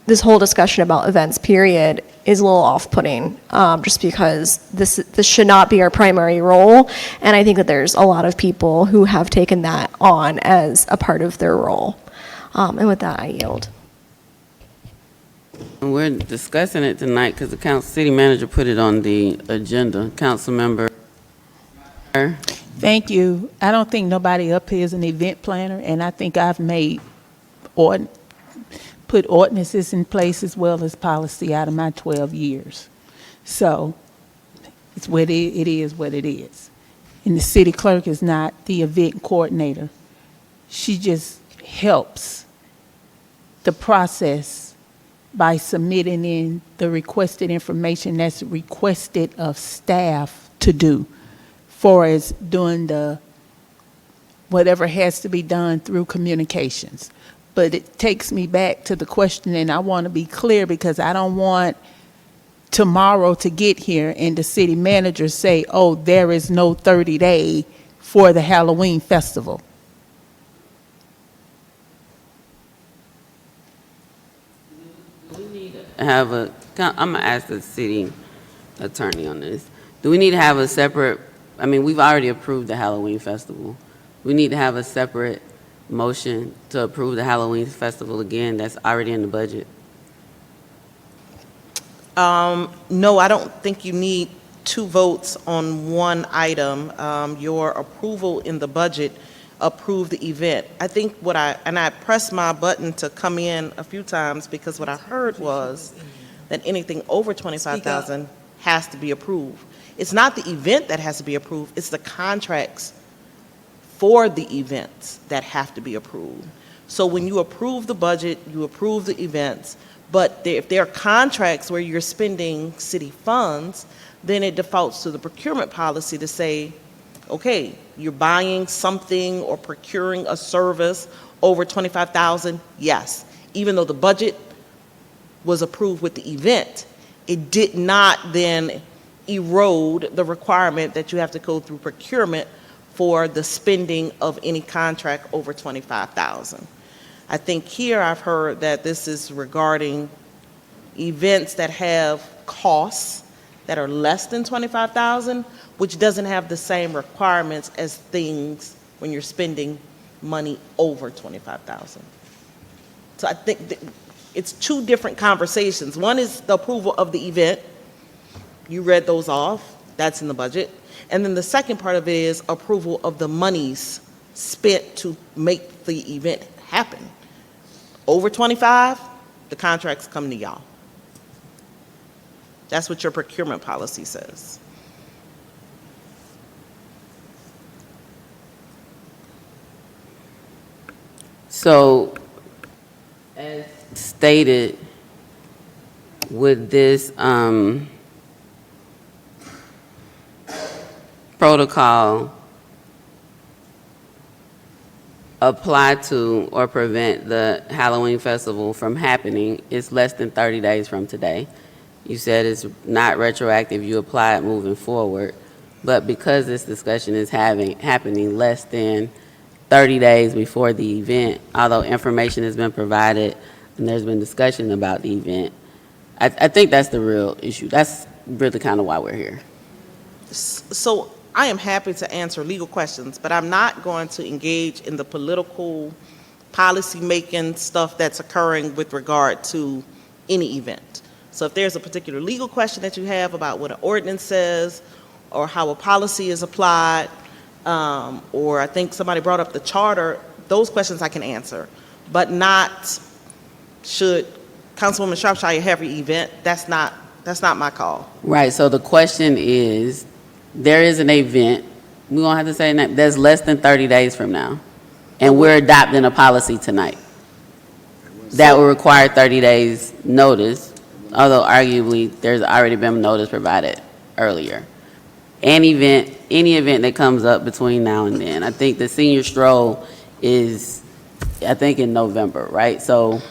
this whole discussion about events, period, is a little off-putting, just because this should not be our primary role. And I think that there's a lot of people who have taken that on as a part of their role. And with that, I yield. We're discussing it tonight because the city manager put it on the agenda. Councilmember. Thank you. I don't think nobody up here is an event planner, and I think I've put ordinances in place as well as policy out of my 12 years. So it's what it is what it is. And the city clerk is not the event coordinator. She just helps the process by submitting in the requested information that's requested of staff to do, for as doing the whatever has to be done through communications. But it takes me back to the question, and I want to be clear because I don't want tomorrow to get here and the city manager say, oh, there is no 30-day for the Halloween festival. I'm going to ask the city attorney on this. Do we need to have a separate, we've already approved the Halloween festival. We need to have a separate motion to approve the Halloween festival again that's already in the budget. No, I don't think you need two votes on one item. Your approval in the budget approved the event. I think I pressed my button to come in a few times because what I heard was that anything over 25,000 has to be approved. It's not the event that has to be approved, it's the contracts for the events that have to be approved. So when you approve the budget, you approve the events, but if there are contracts where you're spending city funds, then it defaults to the procurement policy to say, okay, you're buying something or procuring a service over 25,000, yes. Even though the budget was approved with the event, it did not then erode the requirement that you have to go through procurement for the spending of any contract over 25,000. I think here I've heard that this is regarding events that have costs that are less than 25,000, which doesn't have the same requirements as things when you're spending money over 25,000. So I think it's two different conversations. One is the approval of the event. You read those off. That's in the budget. And then the second part of it is approval of the monies spent to make the event happen. Over 25, the contracts come to y'all. That's what your procurement policy says. So, as stated, would this protocol apply to or prevent the Halloween festival from happening? It's less than 30 days from today. You said it's not retroactive, you apply it moving forward. But because this discussion is happening less than 30 days before the event, although information has been provided and there's been discussion about the event, I think that's the real issue. That's really kind of why we're here. So I am happy to answer legal questions, but I'm not going to engage in the political policy-making stuff that's occurring with regard to any event. So if there's a particular legal question that you have about what an ordinance says or how a policy is applied, or I think somebody brought up the charter, those questions I can answer, but not should Councilwoman Shropshire have an event. That's not my call. Right, so the question is, there is an event, we won't have to say that, that's less than 30 days from now, and we're adopting a policy tonight that will require 30 days notice, although arguably there's already been notice provided earlier. Any event that comes up between now and then. I think the senior stroll is, I think, in November, right? So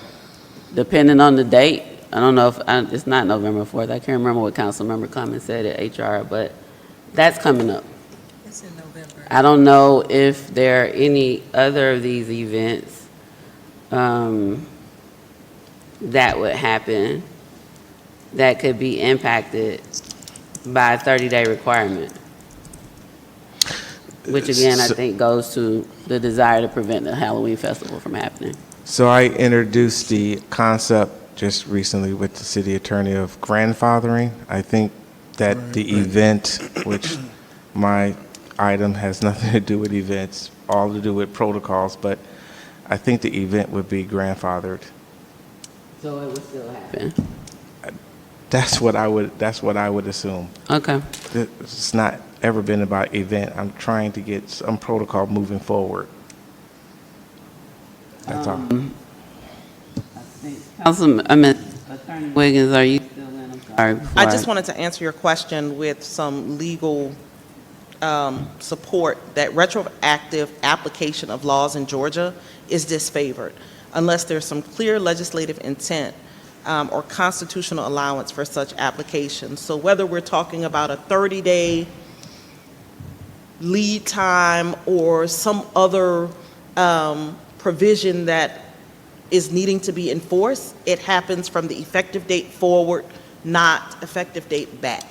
depending on the date, I don't know if, it's not November 4th. I can't remember what Councilmember Cummings said at HR, but that's coming up. It's in November. I don't know if there are any other of these events that would happen that could be impacted by a 30-day requirement, which again, I think goes to the desire to prevent the Halloween festival from happening. So I introduced the concept just recently with the city attorney of grandfathering. I think that the event, which my item has nothing to do with events, all to do with protocols, but I think the event would be grandfathered. So it would still happen. That's what I would assume. Okay. It's not ever been about event. I'm trying to get some protocol moving forward. That's all. Attorney Wiggins, are you still in? I'm sorry. I just wanted to answer your question with some legal support that retroactive application of laws in Georgia is disfavored unless there's some clear legislative intent or constitutional allowance for such applications. So whether we're talking about a 30-day lead time or some other provision that is needing to be enforced, it happens from the effective date forward, not effective date back.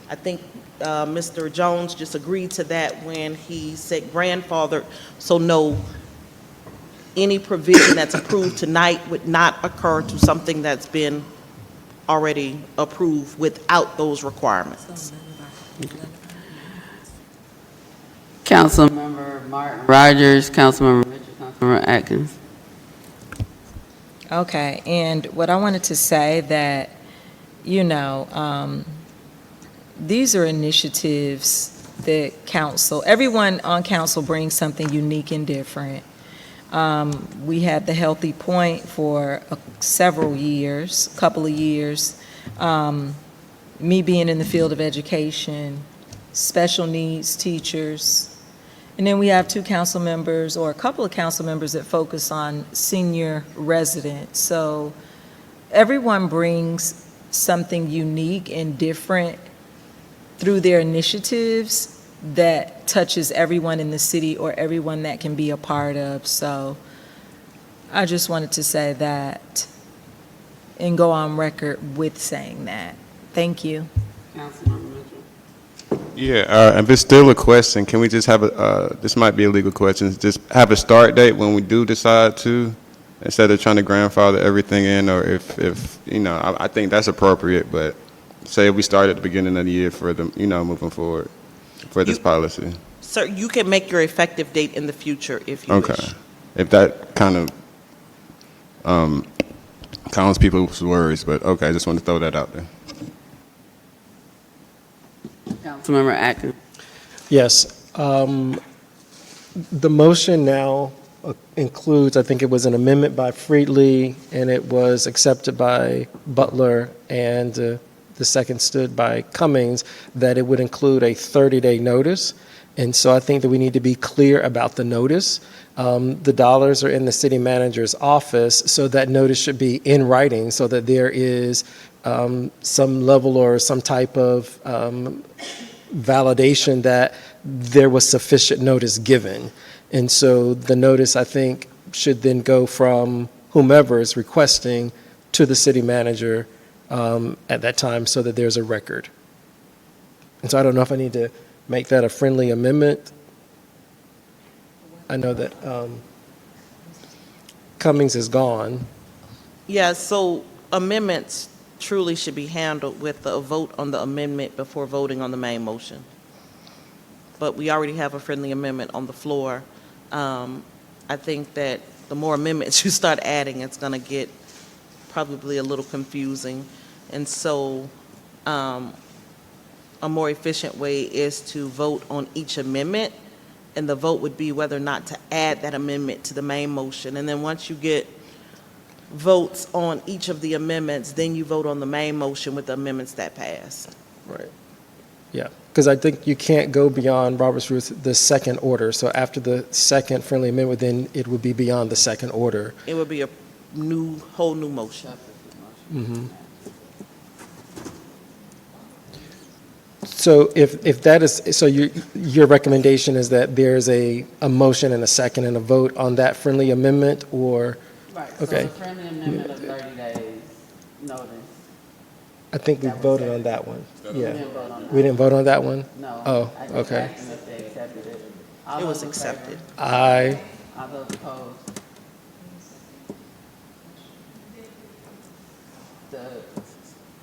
I think Mr. Jones just agreed to that when he said grandfathered, so no, any provision that's approved tonight would not occur to something that's been already approved without those requirements. Councilmember Martin Rogers, Councilmember Mitchell, Councilmember Atkins. Okay, and what I wanted to say that, you know, these are initiatives that council, everyone on council brings something unique and different. We had the Healthy Point for several years, couple of years. Me being in the field of education, special needs teachers. And then we have two council members or a couple of council members that focus on senior residents. So everyone brings something unique and different through their initiatives that touches everyone in the city or everyone that can be a part of. So I just wanted to say that and go on record with saying that. Thank you. Yeah, if it's still a question, can we just have this might be a legal question, just have a start date when we do decide to, instead of trying to grandfather everything in, or if you know, I think that's appropriate, but say if we start at the beginning of the year for the, you know, moving forward for this policy. Sir, you can make your effective date in the future if you wish. If that kind of calms people's worries, but okay, I just want to throw that out there. Councilmember Atkins. Yes. The motion now includes, I think it was an amendment by Friedli, and it was accepted by Butler, and the second stood by Cummings, that it would include a 30-day notice. And so I think that we need to be clear about the notice. The dollars are in the city manager's office, so that notice should be in writing so that there is some level or some type of validation that there was sufficient notice given. And so the notice, I think, should then go from whomever is requesting to the city manager at that time so that there's a record. And so I don't know if I need to make that a friendly amendment. I know that Cummings is gone. Yeah, so amendments truly should be handled with a vote on the amendment before voting on the main motion. But we already have a friendly amendment on the floor. I think that the more amendments you start adding, it's going to get probably a little confusing. And so a more efficient way is to vote on each amendment, and the vote would be whether or not to add that amendment to the main motion. And then once you get votes on each of the amendments, then you vote on the main motion with the amendments that passed. Right. Yeah, because I think you can't go beyond Robert's Rules, the second order. So after the second friendly amendment, then it would be beyond the second order. It would be a whole new motion. So if that is, so your recommendation is that there's a motion and a second and a vote on that friendly amendment, or? Right, Okay. friendly amendment of 30 days notice. I think we voted on that one. Yeah. didn't vote on that We didn't vote on that one? No. Oh, I just okay. asked them if they accepted it. All It those was in favor? accepted. Aye. All those opposed?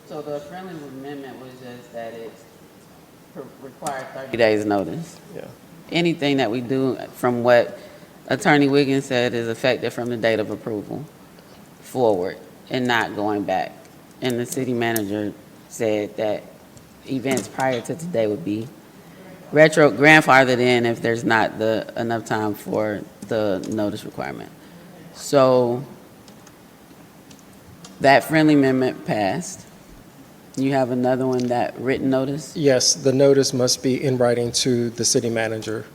So the friendly amendment was just that it required 30 days notice. Yeah. Anything that we do from what Attorney Wiggins said is effective from the date of approval forward and not going back. And the city manager said that events prior to today would be grandfathered in if there's not enough time for the notice requirement. So that friendly amendment passed. You have another one, that written notice? Yes, the notice must be in writing to the city manager.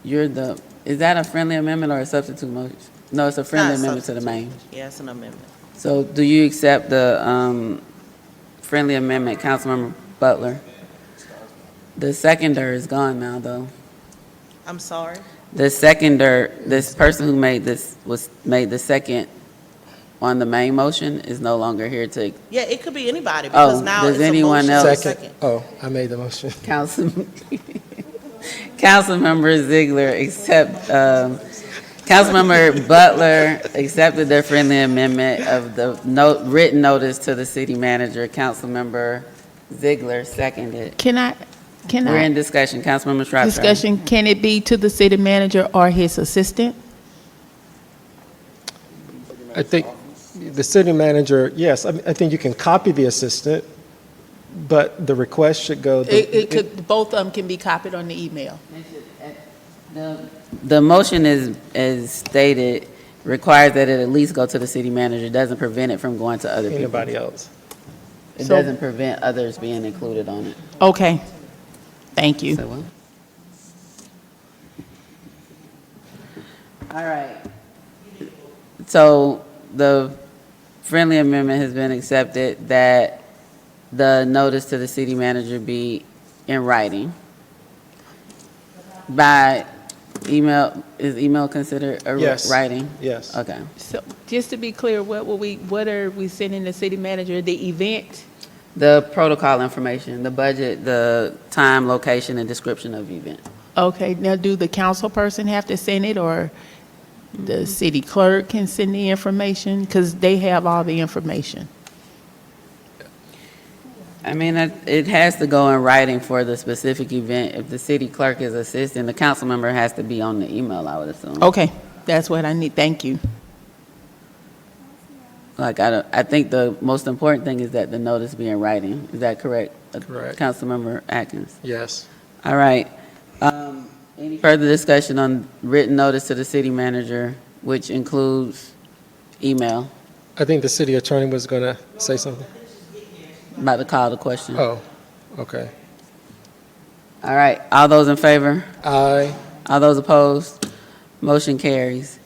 Is that a friendly amendment or a substitute motion? No, it's a friendly amendment to the main. Yeah, it's an amendment. So do you accept the friendly amendment, Councilmember Butler? The seconder is gone now, though. I'm sorry? The seconder, this person who made the second on the main motion is no longer here to, Yeah, it could be anybody because now does it's a anyone motion. else- Second. Oh, I made the motion. Councilmember Ziegler Councilmember Butler accepted the friendly amendment of the written notice to the city manager. Councilmember Ziegler seconded. We're in discussion. Councilmember Shropshire. Discussion, can it be to the city manager or his assistant? I think the city manager, yes, I think you can copy the assistant, but the request should go. It could, both of them can be copied on the email. The motion is, as stated, requires that it at least go to the city manager. It doesn't prevent it from going to other people. Anybody else? It So- doesn't prevent others being included on it. Okay, thank you. Say what? All right. So the friendly amendment has been accepted that the notice to the city manager be in writing by email. Is email considered a Yes. writing? Yes. Okay. So, just to be clear, what are we sending the city manager? The event? The protocol information, the budget, the time, location, and description of the event. Okay, now do the council person have to send it, or the city clerk can send the information? Because they have all the information. I mean, it has to go in writing for the specific event. If the city clerk is assisting, the council member has to be on the email, I would assume. Okay, that's what I need, thank you. I think the most important thing is that the notice be in writing. Is that correct? Correct. Councilmember Atkins? Yes. All right. Any further discussion on written notice to the city manager, which includes email? I think the city attorney was going to say something. About to call the question. Oh, okay. All right. All those in favor? Aye. All those opposed? Motion carries.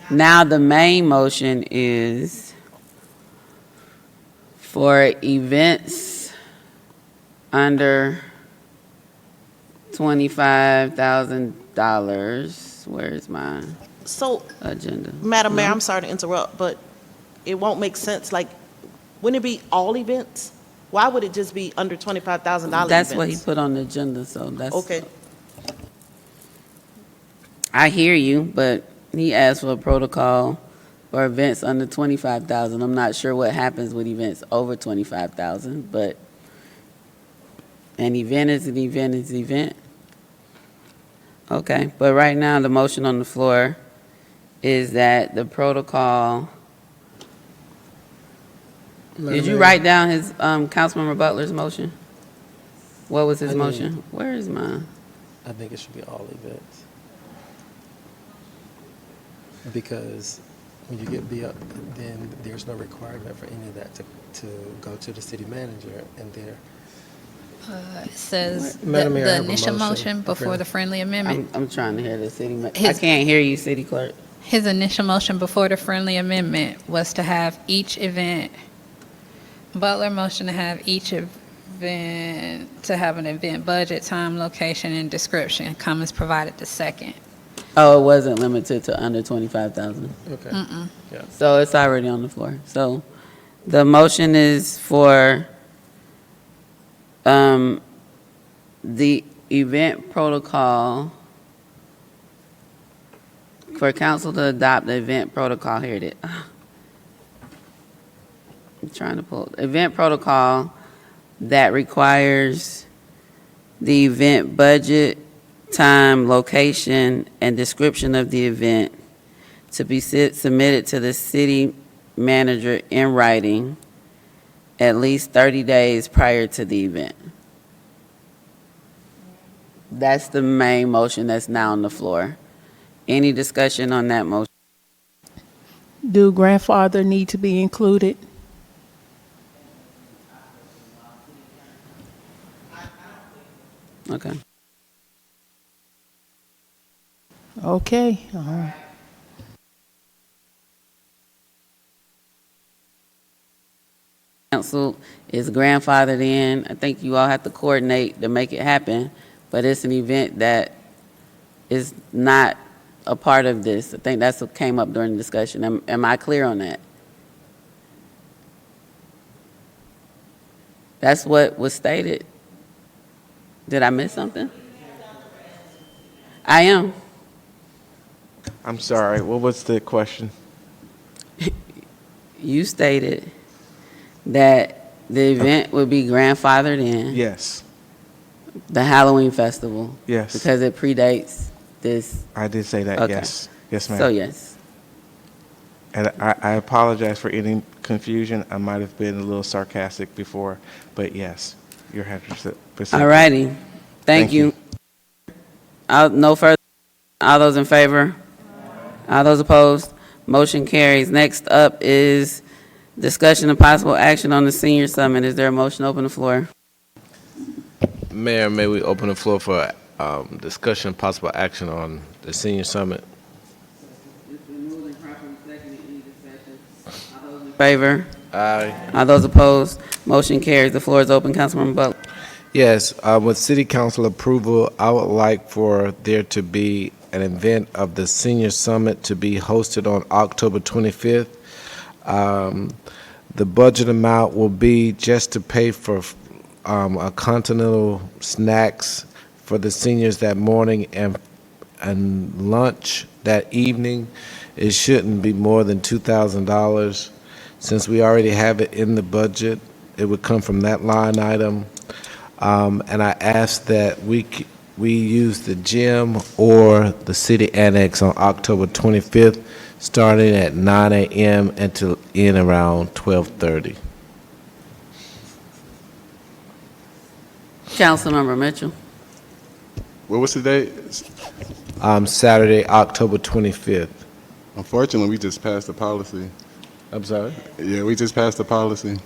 Now the main motion is for events under $25,000. Where's my So, agenda? Madam Mayor, No? I'm sorry to interrupt, but it won't make sense. Like, wouldn't it be all events? Why would it just be under $25,000 events? That's what he put on the agenda, so that's. Okay. I hear you, but he asked for a protocol for events under 25,000. I'm not sure what happens with events over 25,000, but an event is an event is an event. Okay, but right now, the motion on the floor is that the protocol. Did you write down his, Councilmember Butler's motion? What was his I didn't. motion? Where is mine? I think it should be all events. Because when you get then there's no requirement for any of that to go to the city manager, and there. It says Madam Mayor, I the have a initial motion. motion before the friendly amendment. I'm trying to hear the city, I His- can't hear you, city clerk. His initial motion before the friendly amendment was to have each event, Butler motion to have each event, to have an event budget, time, location, and description. Cummins provided the second. Oh, it wasn't limited to under 25,000. Okay. Yeah. So it's already on the floor. So the motion is for the event protocol, for council to adopt the event protocol. Here it is. I'm trying to pull event protocol that requires the event budget, time, location, and description of the event to be submitted to the city manager in writing at least 30 days prior to the event. That's the main motion that's now on the floor. Any discussion on that motion? Do grandfather need to be included? Okay. Okay, all right. Council is grandfathered in. I think you all have to coordinate to make it happen, but it's an event that is not a part of this. I think that's what came up during the discussion. Am I clear on that? That's what was stated. Did I miss something? I am. I'm sorry, what was the question? You stated that the event would be grandfathered in. Yes. The Halloween festival. Yes. Because it predates this. I did say that, Okay. yes. Yes, ma'am. So yes. And I apologize for any confusion. I might have been a little sarcastic before, but yes, you're 100%. All righty. Thank you. No further. All those in favor? All those opposed? Motion carries. Next up is discussion and possible action on the senior summit. Is there a motion to open the floor? Mayor, may we open the floor for discussion, possible action on the senior summit? Favor? Aye. All those opposed? Motion carries. The floor is open. Councilman Butler. Yes, with city council approval, I would like for there to be an event of the senior summit to be hosted on October 25th. The budget amount will be just to pay for a continental snacks for the seniors that morning and lunch that evening. It shouldn't be more than $2,000. Since we already have it in the budget, it would come from that line item. And I ask that we use the gym or the city annex on October 25th, starting at 9 a.m. until in around 12:30. Councilmember Mitchell. What was the date? Saturday, October 25th. Unfortunately, we just passed the policy. I'm sorry? Yeah, we just passed the policy.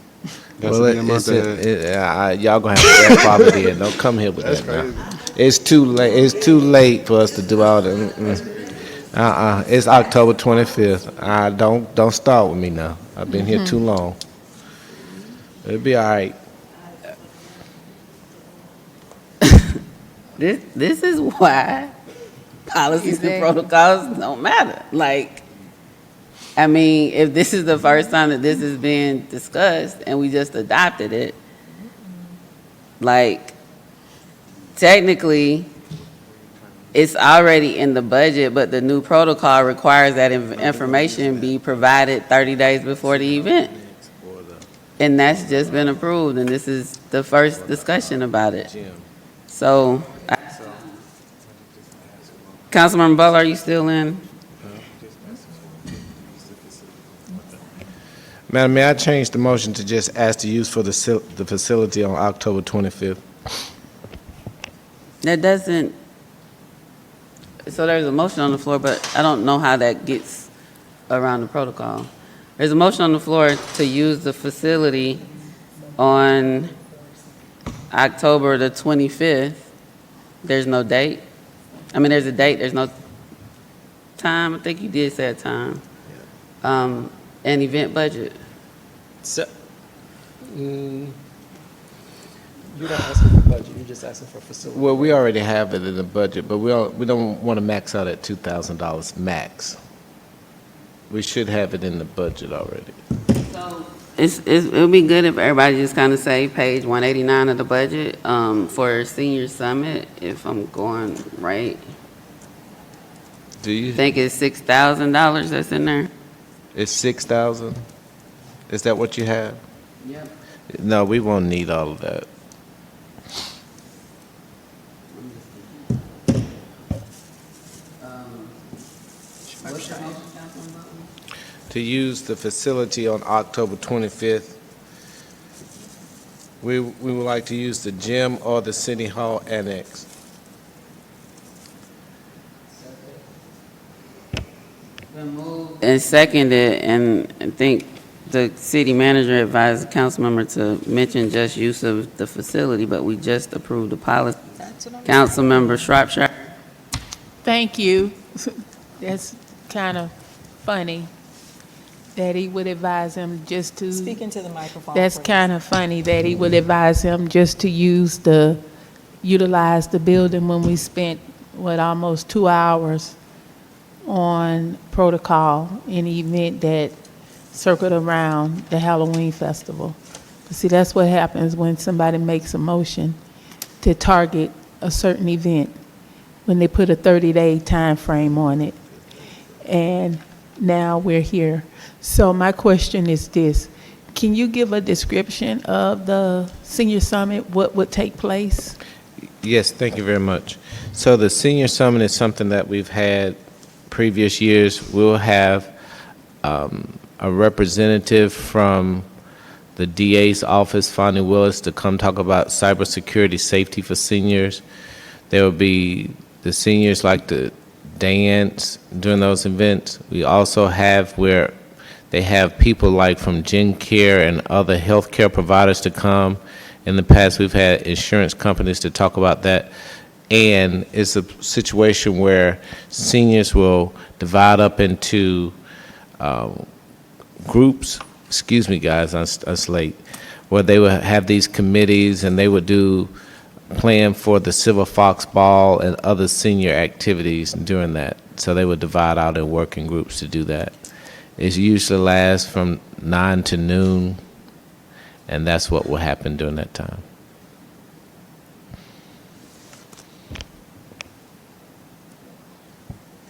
That's Well, the amount that- y'all gonna have to grandfather in. Don't come here with that now. It's too late. It's too late for us to do all that. It's October 25th. Don't start with me now. I've been here too long. It'll be all right. This is why policies and protocols don't matter. Like, I mean, if this is the first time that this is being discussed and we just adopted it, like, technically, it's already in the budget, but the new protocol requires that information be provided 30 days before the event. And that's just been approved, and this is the first discussion about it. So, Councilmember Butler, are you still in? Madam Mayor, I changed the motion to just ask to use for the facility on October 25th. That doesn't, so there's a motion on the floor, but I don't know how that gets around the protocol. There's a motion on the floor to use the facility on October the 25th. There's no date. I mean, there's a date, there's no, time? I think you did say a time. And event budget. So, you're not asking for budget, you're just asking for facility. Well, we already have it in the budget, but we don't want to max out at $2,000 max. We should have it in the budget already. It'll be good if everybody just kind of say page 189 of the budget for Senior Summit, if I'm going right. Do you think it's $6,000 that's in there? It's 6,000? Is that what you have? Yep. No, we won't need all of that. To use the facility on October 25th, we would like to use the gym or the City Hall Annex. And seconded, and I think the city manager advised the council member to mention just use of the facility, but we just approved the policy. Councilmember Shropshire. Thank you. That's kind of funny that he would advise him just to. Speak into the microphone. That's please. kind of funny that he would advise him just to utilize the building when we spent, almost 2 hours on protocol in the event that circled around the Halloween festival. But see, that's what happens when somebody makes a motion to target a certain event, when they put a 30-day time frame on it. And now we're here. So my question is this: can you give a description of the Senior Summit, what would take place? Yes, thank you very much. So the Senior Summit is something that we've had previous years. We'll have a representative from the DA's office, Fonnie Willis, to come talk about cybersecurity safety for seniors. There will be the seniors like to dance during those events. We also have where they have people like from GenCare and other healthcare providers to come. In the past, we've had insurance companies to talk about that. And it's a situation where seniors will divide up into groups, excuse me guys, I'm late, where they would have these committees and they would do plan for the Silver Fox Ball and other senior activities during that. So they would divide out in working groups to do that. It usually lasts from 9 to noon, and that's what will happen during that time.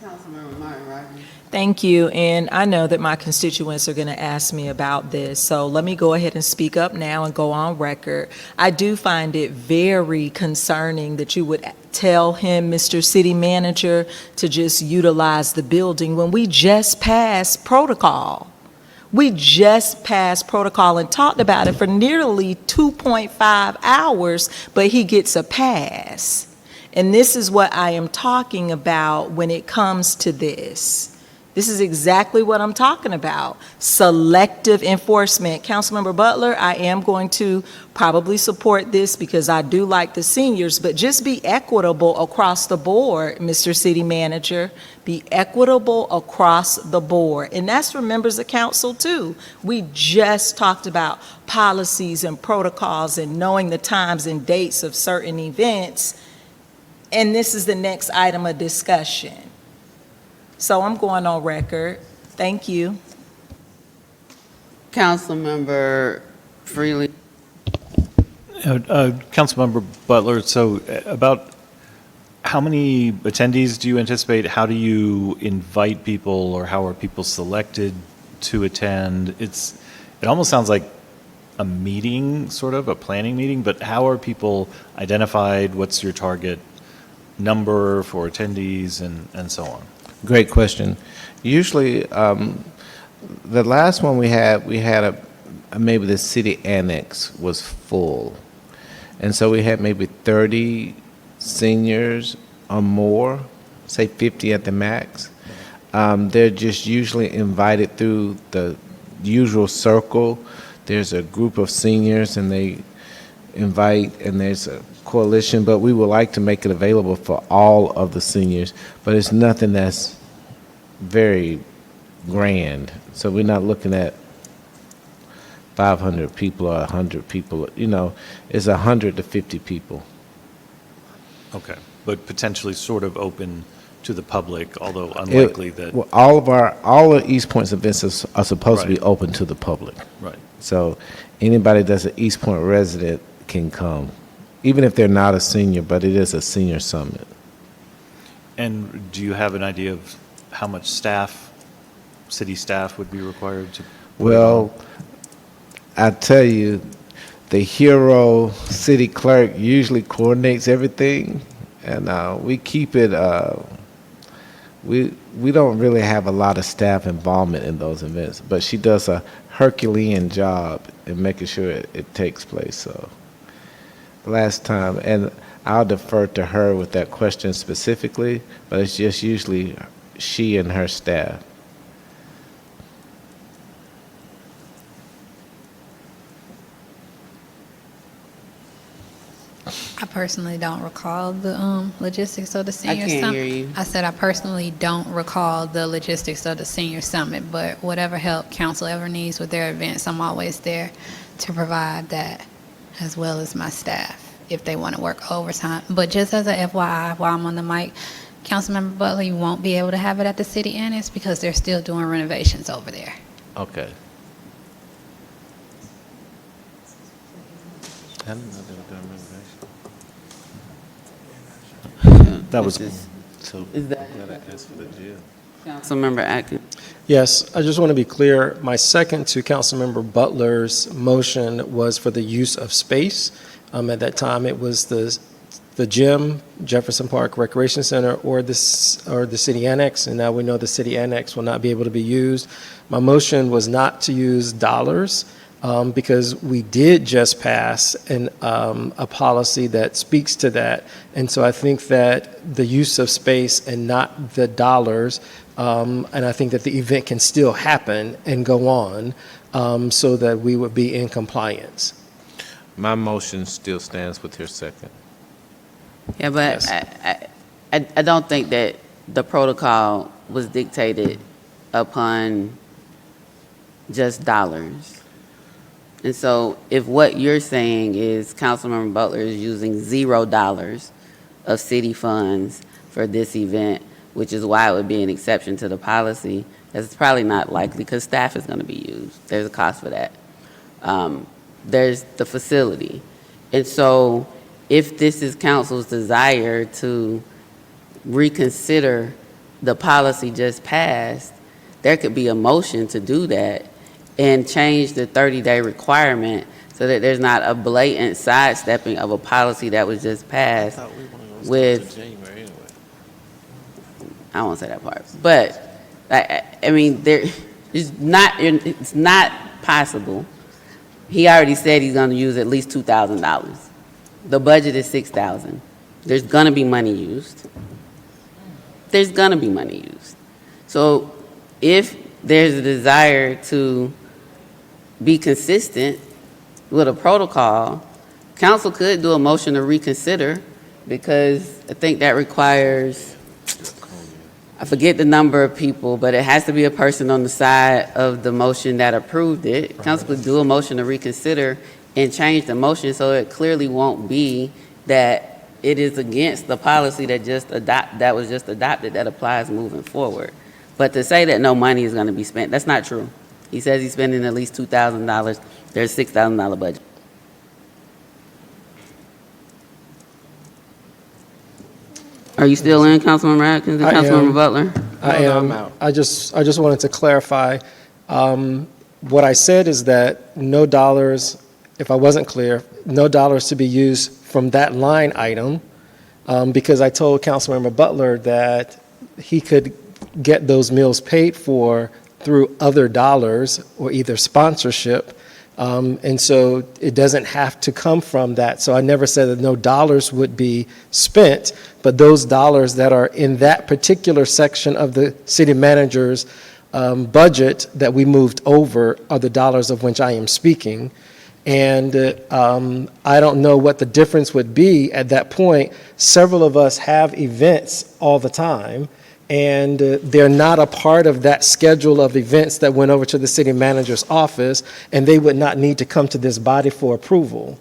Councilmember Martin Rogers. Thank you, and I know that my constituents are going to ask me about this, so let me go ahead and speak up now and go on record. I do find it very concerning that you would tell him, Mr. City Manager, to just utilize the building when we just passed protocol. We just passed protocol and talked about it for nearly 2.5 hours, but he gets a pass. And this is what I am talking about when it comes to this. This is exactly what I'm talking about. Selective enforcement. Councilmember Butler, I am going to probably support this because I do like the seniors, but just be equitable across the board, Mr. City Manager. Be equitable across the board. And that's for members of council too. We just talked about policies and protocols and knowing the times and dates of certain events. And this is the next item of discussion. So I'm going on record. Thank you. Councilmember Freely. Councilmember Butler, so about how many attendees do you anticipate? How do you invite people, or how are people selected to attend? It almost sounds like a meeting, sort of, a planning meeting, but how are people identified? What's your target number for attendees and so on? Great question. Usually, the last one we had maybe the city annex was full. And so we had maybe 30 seniors or more, say 50 at the max. They're just usually invited through the usual circle. There's a group of seniors and they invite, and there's a coalition, but we would like to make it available for all of the seniors, but it's nothing that's very grand. So we're not looking at 500 people or 100 people, it's 100 to 50 people. Okay, but potentially sort of open to the public, although unlikely that. Well, all of East Point's events are supposed to be Right. open to the public. Right. So anybody that's an East Point resident can come, even if they're not a senior, but it is a senior summit. And do you have an idea of how much city staff would be required to? put it on? Well, I tell you, the hero city clerk usually coordinates everything, and we keep it. We don't really have a lot of staff involvement in those events, but she does a Herculean job in making sure it takes place. So last time, and I'll defer to her with that question specifically, but it's just usually she and her staff. I personally don't recall the logistics of the senior can't summit. hear you. I said I personally don't recall the logistics of the senior summit, but whatever help council ever needs with their events, I'm always there to provide that, as well as my staff, if they want to work overtime. But just as a FYI, while I'm on the mic, Councilmember Butler, you won't be able to have it at the city annex because they're still doing renovations over there. Okay. I didn't know they were doing renovation. That was, So Is that- I'm glad I asked for the jail. Councilmember Atkins. Yes, I just want to be clear, my second to Councilmember Butler's motion was for the use of space. At that time, it was the gym, Jefferson Park Recreation Center, or the city annex, and now we know the city annex will not be able to be used. My motion was not to use dollars, because we did just pass a policy that speaks to that. And so I think that the use of space and not the dollars, and I think that the event can still happen and go on, so that we would be in compliance. My motion still stands with your second. Yeah, but I don't think that the protocol was dictated upon just dollars. And so if what you're saying is Councilmember Butler is using $0 of city funds for this event, which is why it would be an exception to the policy, that's probably not likely because staff is going to be used. There's a cost for that. There's the facility. And so if this is council's desire to reconsider the policy just passed, there could be a motion to do that and change the 30-day requirement so that there's not a blatant sidestepping of a policy that was just passed with, I won't say that part, but I mean, it's not possible. He already said he's going to use at least $2,000. The budget is $6,000. There's going to be money used. There's going to be money used. So if there's a desire to be consistent with a protocol, council could do a motion to reconsider, because I think that requires, I forget the number of people, but it has to be a person on the side of the motion that approved it. Council could do a motion to reconsider and change the motion so it clearly won't be that it is against the policy that was just adopted that applies moving forward. But to say that no money is going to be spent, that's not true. He says he's spending at least $2,000. There's a $6,000 budget. Are you still in, Councilmember Atkins and I am. Councilmember Butler? I am. I just wanted to clarify. What I said is that no dollars, if I wasn't clear, no dollars to be used from that line item, because I told Councilmember Butler that he could get those meals paid for through other dollars or either sponsorship. And so it doesn't have to come from that. So I never said that no dollars would be spent, but those dollars that are in that particular section of the city manager's budget that we moved over are the dollars of which I am speaking. And I don't know what the difference would be at that point. Several of us have events all the time, and they're not a part of that schedule of events that went over to the city manager's office, and they would not need to come to this body for approval.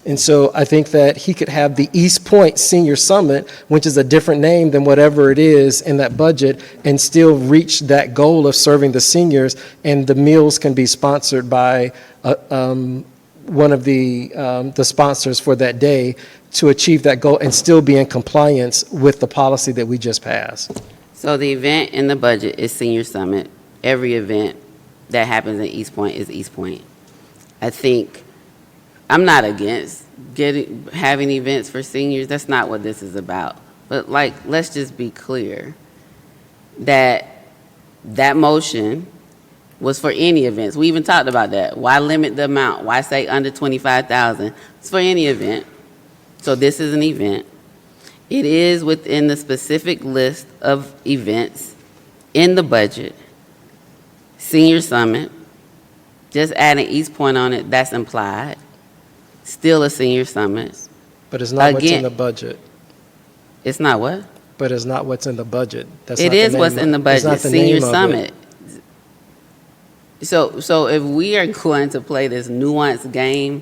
And so I think that he could have the East Point Senior Summit, which is a different name than whatever it is in that budget, and still reach that goal of serving the seniors, and the meals can be sponsored by one of the sponsors for that day to achieve that goal and still be in compliance with the policy that we just passed. So the event in the budget is Senior Summit. Every event that happens in East Point is East Point. I think, I'm not against having events for seniors. That's not what this is about. But let's just be clear that that motion was for any events. We even talked about that. Why limit the amount? Why say under 25,000? It's for any event. So this is an event. It is within the specific list of events in the budget. Senior Summit, just adding East Point on it, that's implied. Still a Senior Summit. But it's not what's in Again, the budget. It's not what? But it's not what's in the budget. That's It not the is name what's of- in the that's not budget, the Senior name of it. Summit. So if we are going to play this nuanced game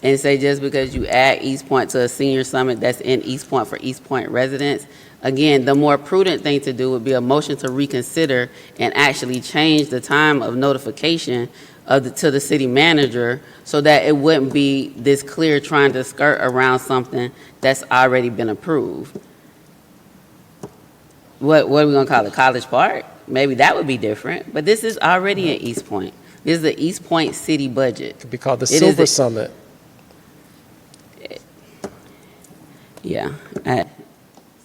and say just because you add East Point to a Senior Summit that's in East Point for East Point residents, again, the more prudent thing to do would be a motion to reconsider and actually change the time of notification to the city manager so that it wouldn't be this clear trying to skirt around something that's already been approved. What are we gonna call it, College Park? Maybe that would be different, but this is already in East Point. This is the East Point city budget. Could be called the It is Silver a- Summit. Yeah.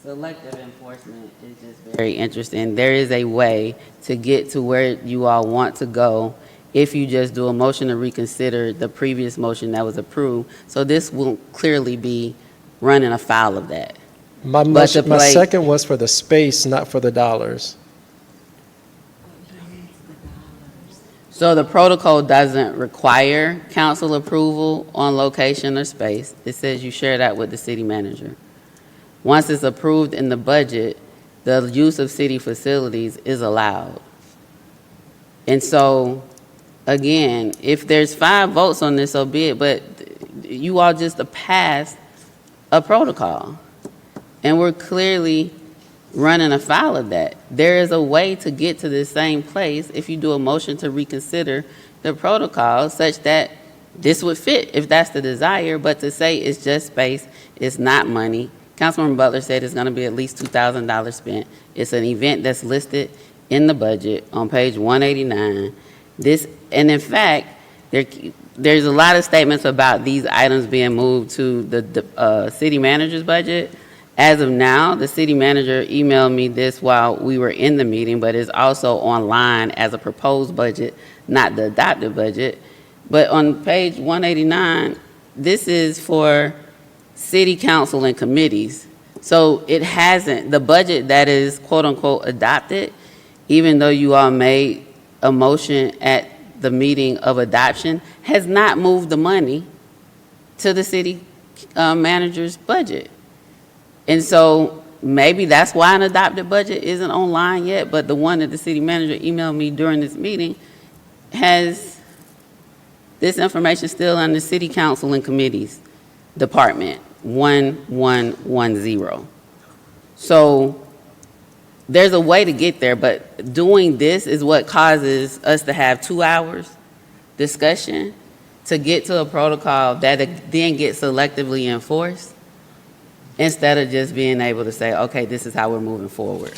Selective enforcement is just very interesting. There is a way to get to where you all want to go if you just do a motion to reconsider the previous motion that was approved. So this will clearly be running afoul of that. My But motion, to my play- second was for the space, not for the dollars. So the protocol doesn't require council approval on location or space. It says you share that with the city manager. Once it's approved in the budget, the use of city facilities is allowed. And so, again, if there's 5 votes on this, so be it, but you all just passed a protocol. And we're clearly running afoul of that. There is a way to get to this same place if you do a motion to reconsider the protocol such that this would fit if that's the desire, but to say it's just space, it's not money. Councilmember Butler said it's gonna be at least $2,000 spent. It's an event that's listed in the budget on page 189. And in fact, there's a lot of statements about these items being moved to the city manager's budget. As of now, the city manager emailed me this while we were in the meeting, but it's also online as a proposed budget, not the adopted budget. But on page 189, this is for city council and committees. So it hasn't, the budget that is quote-unquote adopted, even though you all made a motion at the meeting of adoption, has not moved the money to the city manager's budget. And so maybe that's why an adopted budget isn't online yet, but the one that the city manager emailed me during this meeting has this information still on the city council and committees department, 1110. So there's a way to get there, but doing this is what causes us to have 2 hours discussion to get to a protocol that then gets selectively enforced, instead of just being able to say, okay, this is how we're moving forward.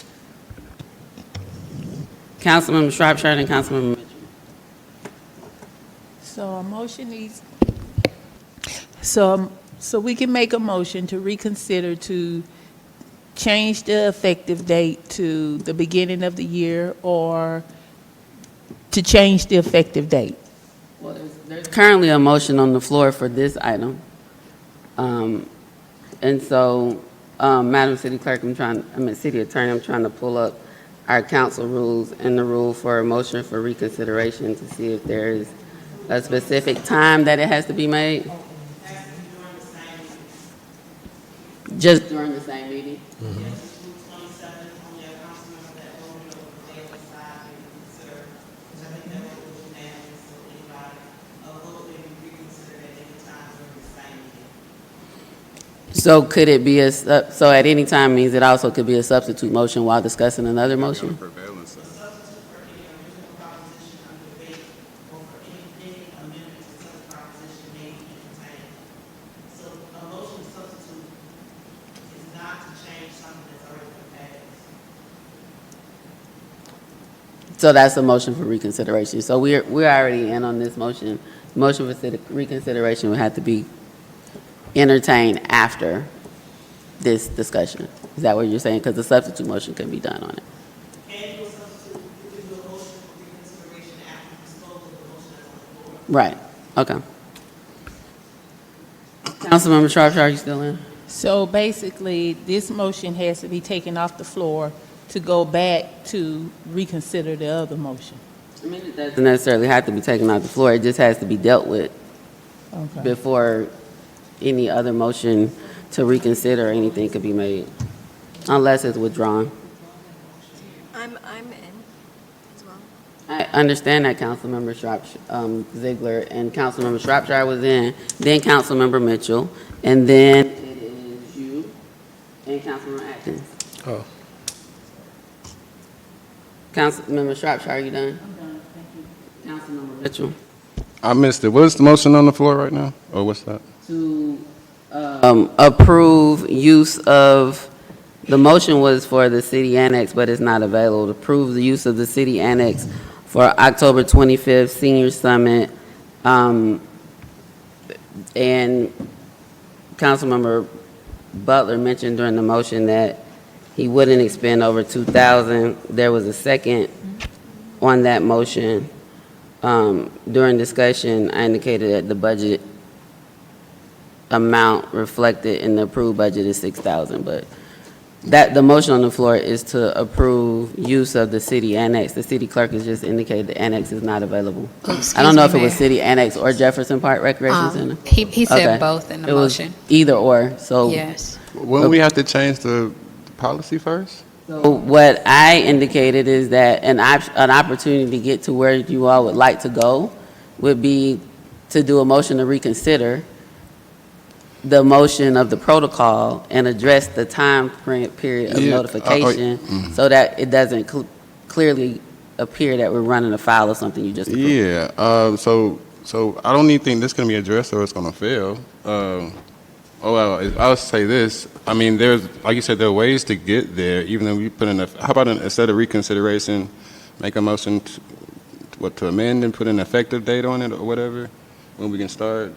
Councilmember Shropshire and Councilmember Mitchell. So a motion needs, so we can make a motion to reconsider to change the effective date to the beginning of the year or to change the effective date. Well, there's currently a motion on the floor for this item. And so, Madam City Clerk, City Attorney, I'm trying to pull up our council rules and the rule for a motion for reconsideration to see if there is a specific time that it has to be made. Just during the same meeting? So could it be so at any time means it also could be a substitute motion while discussing another motion? So that's a motion for reconsideration. So we're already in on this motion. Motion for reconsideration would have to be entertained after this discussion. Is that what you're saying? Because the substitute motion can be done on it. Right, okay. Councilmember Shropshire, are you still in? So basically, this motion has to be taken off the floor to go back to reconsider the other motion. I mean, it doesn't necessarily have to be taken off the floor. It just has to be dealt with Okay. before any other motion to reconsider or anything could be made, unless it's withdrawn. I'm in as well. I understand that Councilmember Ziegler and Councilmember Shropshire was in, then Councilmember Mitchell, and then it is you and Councilmember Atkins. Oh. Councilmember Shropshire, are you done? I'm done, thank you. Councilmember Mitchell. I missed it. What's the motion on the floor right now? Or what's that? To approve use of, the motion was for the city annex, but it's not available. To approve the use of the city annex for October 25th Senior Summit. And Councilmember Butler mentioned during the motion that he wouldn't expend over 2,000. There was a second on that motion. During discussion, I indicated that the budget amount reflected in the approved budget is 6,000, but the motion on the floor is to approve use of the city annex. The city clerk has just indicated the annex is not available. I don't know if it was city annex or Jefferson Park Recreation Center. He said Okay. both in the It was motion. either or, so. Yes. Wouldn't we have to change the policy first? So what I indicated is that an opportunity to get to where you all would like to go would be to do a motion to reconsider the motion of the protocol and address the time period of Yeah, notification so that it doesn't clearly appear that we're running afoul of something you just approved. Yeah, so I don't even think this can be addressed or it's gonna fail. I'll say this, I mean, there's, like you said, there are ways to get there, even though we put in how about instead of reconsideration, make a motion to amend and put an effective date on it or whatever, when we can start?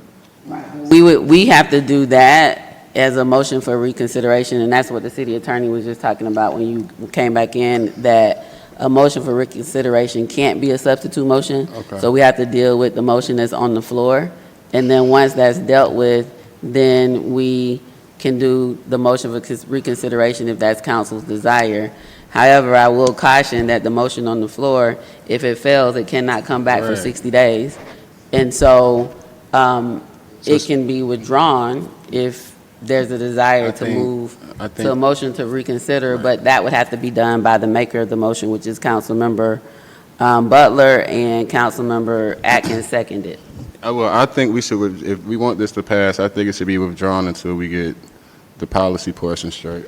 We have to do that as a motion for reconsideration, and that's what the city attorney was just talking about when you came back in, that a motion for reconsideration can't be a substitute motion. Okay. So we have to deal with the motion that's on the floor, and then once that's dealt with, then we can do the motion for reconsideration if that's council's desire. However, I will caution that the motion on the floor, if it fails, it cannot come back for Right. 60 days. And so it can be withdrawn if there's a desire to move to a motion to reconsider, but that would have to be done by the maker of the motion, which is Councilmember Butler, and Councilmember Atkins seconded. Well, I think we should, if we want this to pass, I think it should be withdrawn until we get the policy portion straight.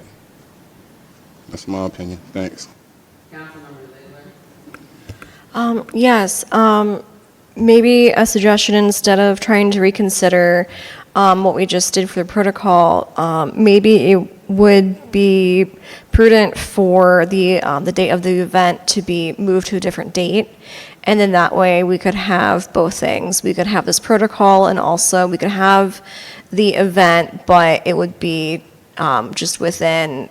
That's my opinion. Thanks. Yes, maybe a suggestion, instead of trying to reconsider what we just did for the protocol, maybe it would be prudent for the date of the event to be moved to a different date. And then that way we could have both things. We could have this protocol and also we could have the event, but it would be just within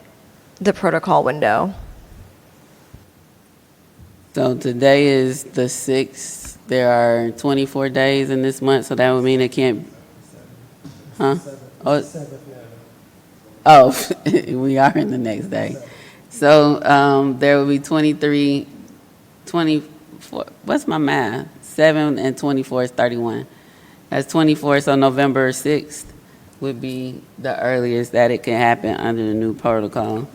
the protocol window. So today is the 6th. There are 24 days in this month, so that would mean it can't, huh? Oh, we are in the next day. So there will be 24, what's my math? 7 and 24 is 31. That's 24, so November 6th would be the earliest that it can happen under the new protocol.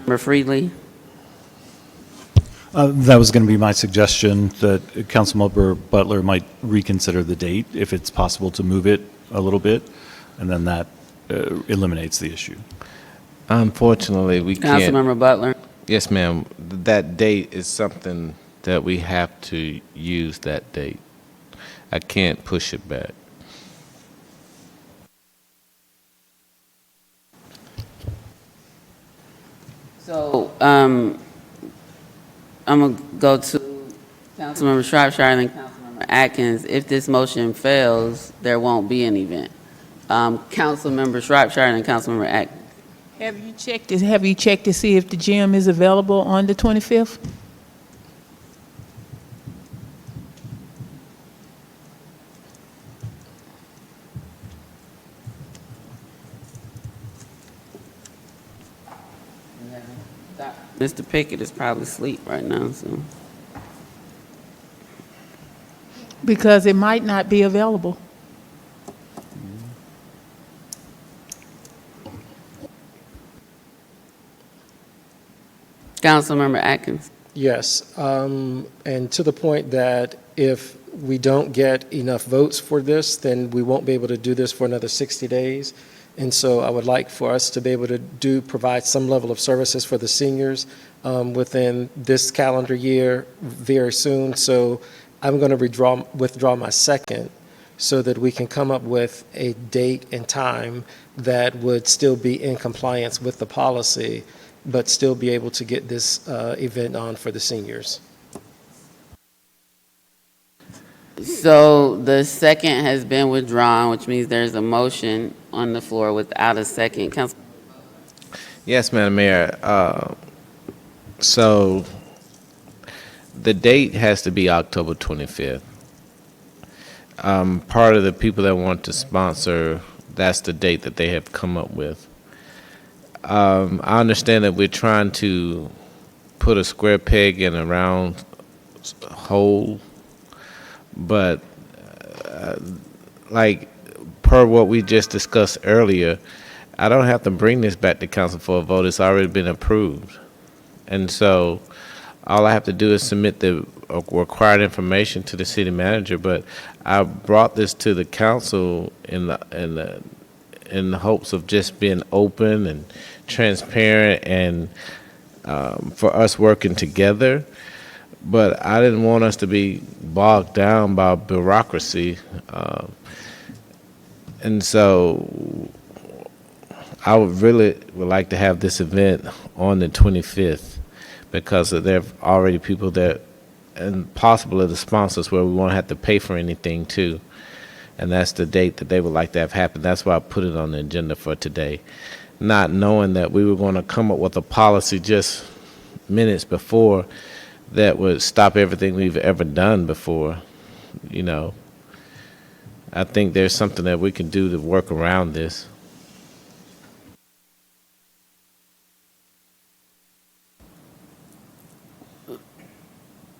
Councilmember Freely? That was going to be my suggestion, that Councilmember Butler might reconsider the date, if it's possible to move it a little bit, and then that eliminates the issue. Unfortunately, we can't. Councilmember Butler. Yes, ma'am. That date is something that we have to use that date. I can't push it back. So, I'm gonna go to Councilmember Shropshire and then Councilmember Atkins. If this motion fails, there won't be an event. Councilmember Shropshire and then Councilmember Atkins. Have you checked to see if the gym is available on the 25th? Mr. Pickett is probably asleep right now, so. Because it might not be available. Councilmember Atkins. Yes, and to the point that if we don't get enough votes for this, then we won't be able to do this for another 60 days. And so I would like for us to be able to provide some level of services for the seniors within this calendar year very soon. So I'm going to withdraw my second so that we can come up with a date and time that would still be in compliance with the policy, but still be able to get this event on for the seniors. So the second has been withdrawn, which means there's a motion on the floor without a second. Council. Yes, Madam Mayor. So the date has to be October 25th. Part of the people that want to sponsor, that's the date that they have come up with. I understand that we're trying to put a square peg in a round hole, but like per what we just discussed earlier, I don't have to bring this back to council for a vote. It's already been approved. And so all I have to do is submit the required information to the city manager, but I brought this to the council in the hopes of just being open and transparent and for us working together. But I didn't want us to be bogged down by bureaucracy. And so I would like to have this event on the 25th because there are already people that, and possibly the sponsors, where we won't have to pay for anything too. And that's the date that they would like to have happen. That's why I put it on the agenda for today, not knowing that we were going to come up with a policy just minutes before that would stop everything we've ever done before. You know, I think there's something that we can do to work around this.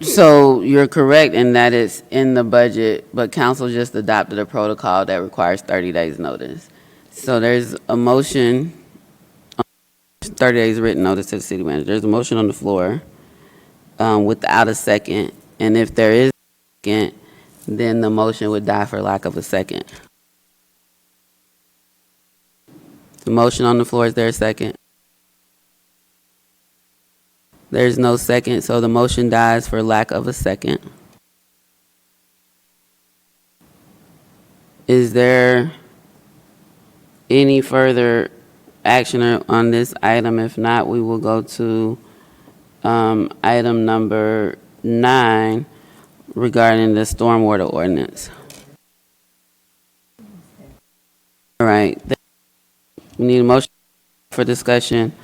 So you're correct in that it's in the budget, but council just adopted a protocol that requires 30 days notice. So there's a motion, 30 days written notice to the city manager. There's a motion on the floor without a second. And if there is a second, then the motion would die for lack of a second. The motion on the floor, is there a second? There's no second, so the motion dies for lack of a second. Is there any further action on this item? If not, we will go to item number 9 regarding the stormwater ordinance. All right. We need a motion for discussion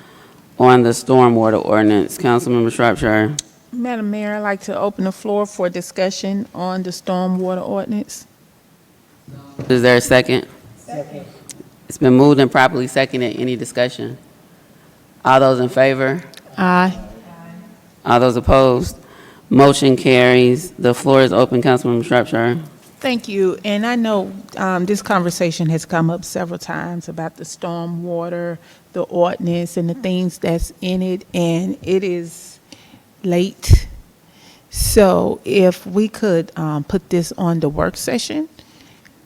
on the stormwater ordinance. Councilmember Shropshire. Madam Mayor, I'd like to open the floor for discussion on the stormwater ordinance. Is there a second? Second. It's been moved and properly seconded. Any discussion? All those in favor? Aye. All those opposed? Motion carries. The floor is open. Councilmember Shropshire. Thank you. And I know this conversation has come up several times about the stormwater, the ordinance, and the things that's in it, and it is late. So if we could put this on the work session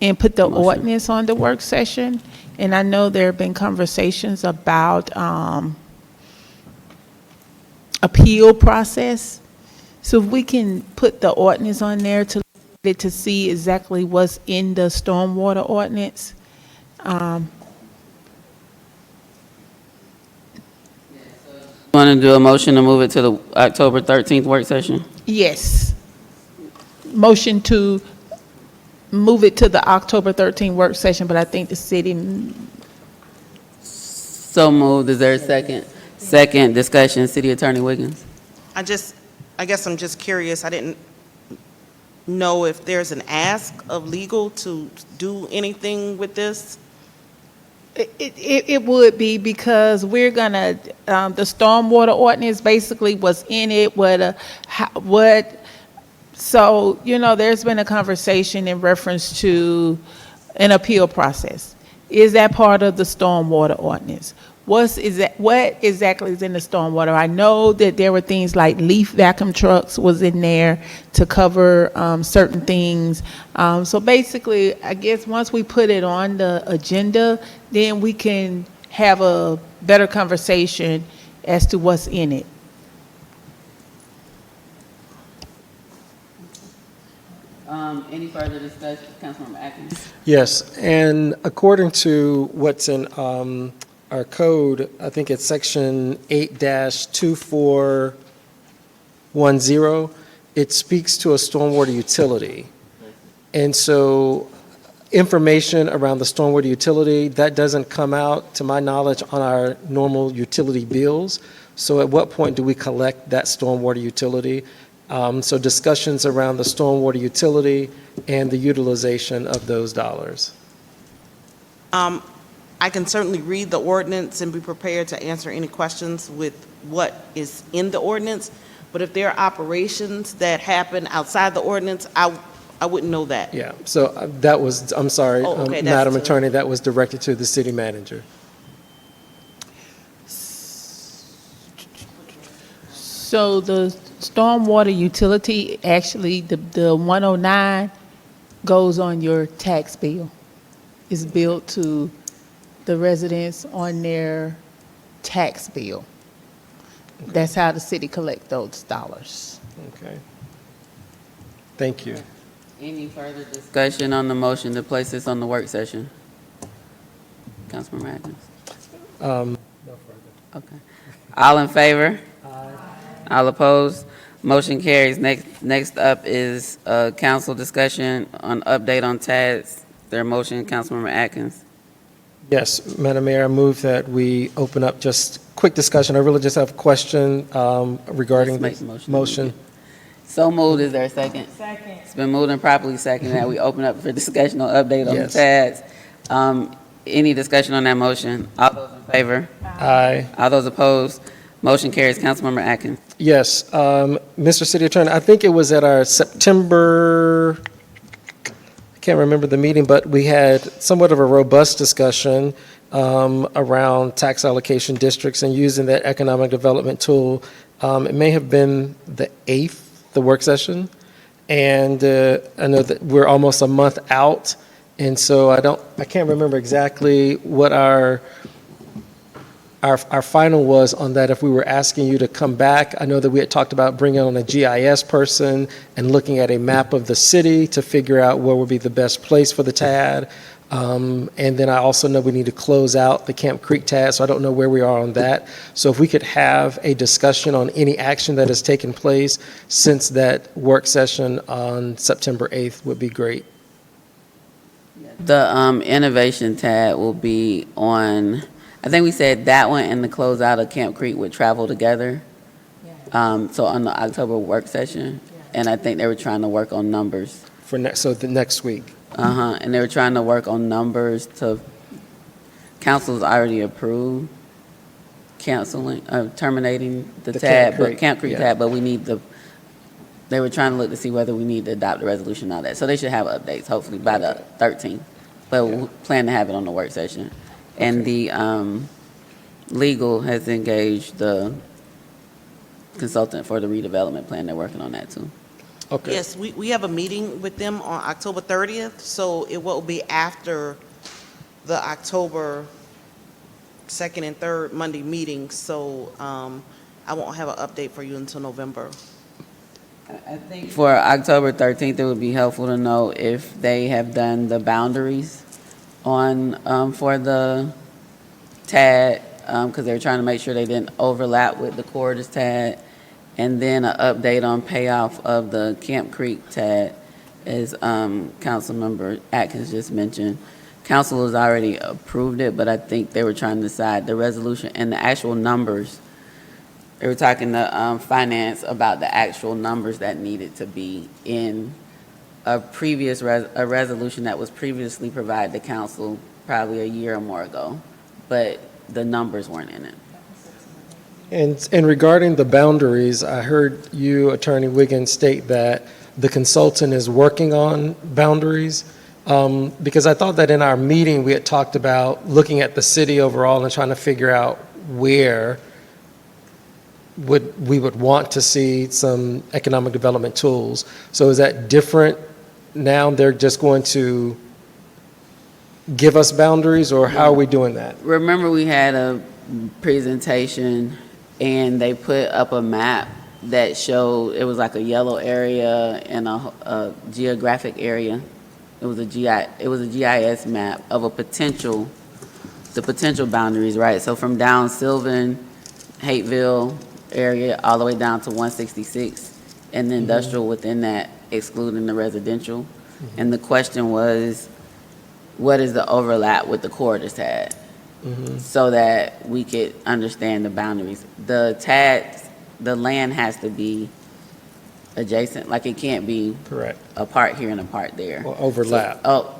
and put the ordinance on the work session. And I know there have been conversations about appeal process. So if we can put the ordinance on there to see exactly what's in the stormwater ordinance. Want to do a motion to move it to the October 13th work session? Yes. Motion to move it to the October 13th work session, but I think the city, So moved. Is there a second? Second discussion, City Attorney Wiggins. I guess I'm just curious. I didn't know if there's an ask of legal to do anything with this. it would be because we're gonna, the stormwater ordinance basically was in it, so, there's been a conversation in reference to an appeal process. Is that part of the stormwater ordinance? What exactly is in the stormwater? I know that there were things like leaf vacuum trucks was in there to cover certain things. So basically, I guess once we put it on the agenda, then we can have a better conversation as to what's in it. Any further discussion, Councilmember Atkins? Yes, and according to what's in our code, I think it's section 8-2410, it speaks to a stormwater utility. And so information around the stormwater utility, that doesn't come out, to my knowledge, on our normal utility bills. So at what point do we collect that stormwater utility? So discussions around the stormwater utility and the utilization of those dollars. I can certainly read the ordinance and be prepared to answer any questions with what is in the ordinance, but if there are operations that happen outside the ordinance, I wouldn't know that. Yeah, so that was, I'm sorry, Oh, okay, Madam that's- Attorney, that was directed to the city manager. So the stormwater utility, actually, the 109 goes on your tax bill. It's billed to the residents on their tax bill. That's how the city collect those dollars. Okay. Thank you. Any further discussion on the motion to place this on the work session? Councilmember Atkins? No Okay. All in favor? All opposed? Motion carries. Next up is council discussion on update on TADS. Their motion, Councilmember Atkins. Yes, Madam Mayor, I move that we open up just quick discussion. I really just have a question regarding Let's the make the motion. So moved. Is there a second? Second. It's been moved and properly seconded that we open up for discussion on update on the Yes. TADS. Any discussion on that motion? All those in favor? Aye. All those opposed? Motion carries. Councilmember Atkins. Yes, Mr. City Attorney, I think it was at our September, I can't remember the meeting, but we had somewhat of a robust discussion around tax allocation districts and using that economic development tool. It may have been the 8th, the work session, and I know that we're almost a month out, and so I can't remember exactly what our final was on that. If we were asking you to come back, I know that we had talked about bringing on a GIS person and looking at a map of the city to figure out where would be the best place for the TAD. And then I also know we need to close out the Camp Creek TAD, so I don't know where we are on that. So if we could have a discussion on any action that has taken place since that work session on September 8th would be great. The innovation TAD will be on, I think we said that one and the closeout of Camp Creek would travel together. So on the October work session, and I think they were trying to work on numbers. So the next week. And they were trying to work on numbers council's already approved terminating the TAD, but Camp Creek TAD, but we need they were trying to look to see whether we need to adopt the resolution and all that. So they should have updates hopefully by the 13th, but we plan to have it on the work session. And the legal has engaged the consultant for the redevelopment plan. They're working on that too. Okay. Yes, we have a meeting with them on October 30th, so it will be after the October 2nd and 3rd Monday meetings, so I won't have an update for you until November. I think for October 13th, it would be helpful to know if they have done the boundaries on, for the TAD, because they're trying to make sure they didn't overlap with the Corridors TAD, and then an update on payoff of the Camp Creek TAD, as Councilmember Atkins just mentioned. Council has already approved it, but I think they were trying to decide the resolution and the actual numbers. They were talking to finance about the actual numbers that needed to be in a previous, a resolution that was previously provided to council probably a year or more ago, but the numbers weren't in it. And regarding the boundaries, I heard you, Attorney Wiggins, state that the consultant is working on boundaries, because I thought that in our meeting, we had talked about looking at the city overall and trying to figure out where we would want to see some economic development tools. So is that different now? They're just going to give us boundaries, or how are we doing that? Remember, we had a presentation and they put up a map that showed, it was like a yellow area and a geographic area. It was a GIS map of the potential boundaries, right? So from down Sylvan, Hateville area, all the way down to 166, and the industrial within that, excluding the residential. And the question was, what is the overlap with the Corridors TAD? So that we could understand the boundaries. The TAD, the land has to be adjacent, like it can't be Correct. a part here and a part there. Or overlap. So,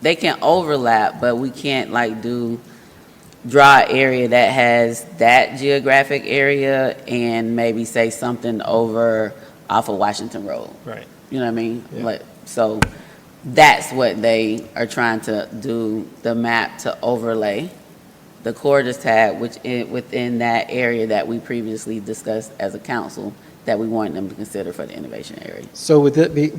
they can overlap, but we can't like draw an area that has that geographic area and maybe say something over off of Washington Road. Right. You know what I mean? Yeah. Like, so that's what they are trying to do, the map to overlay the Corridors TAD, which within that area that we previously discussed as a council that we wanted them to consider for the innovation area. So would it be,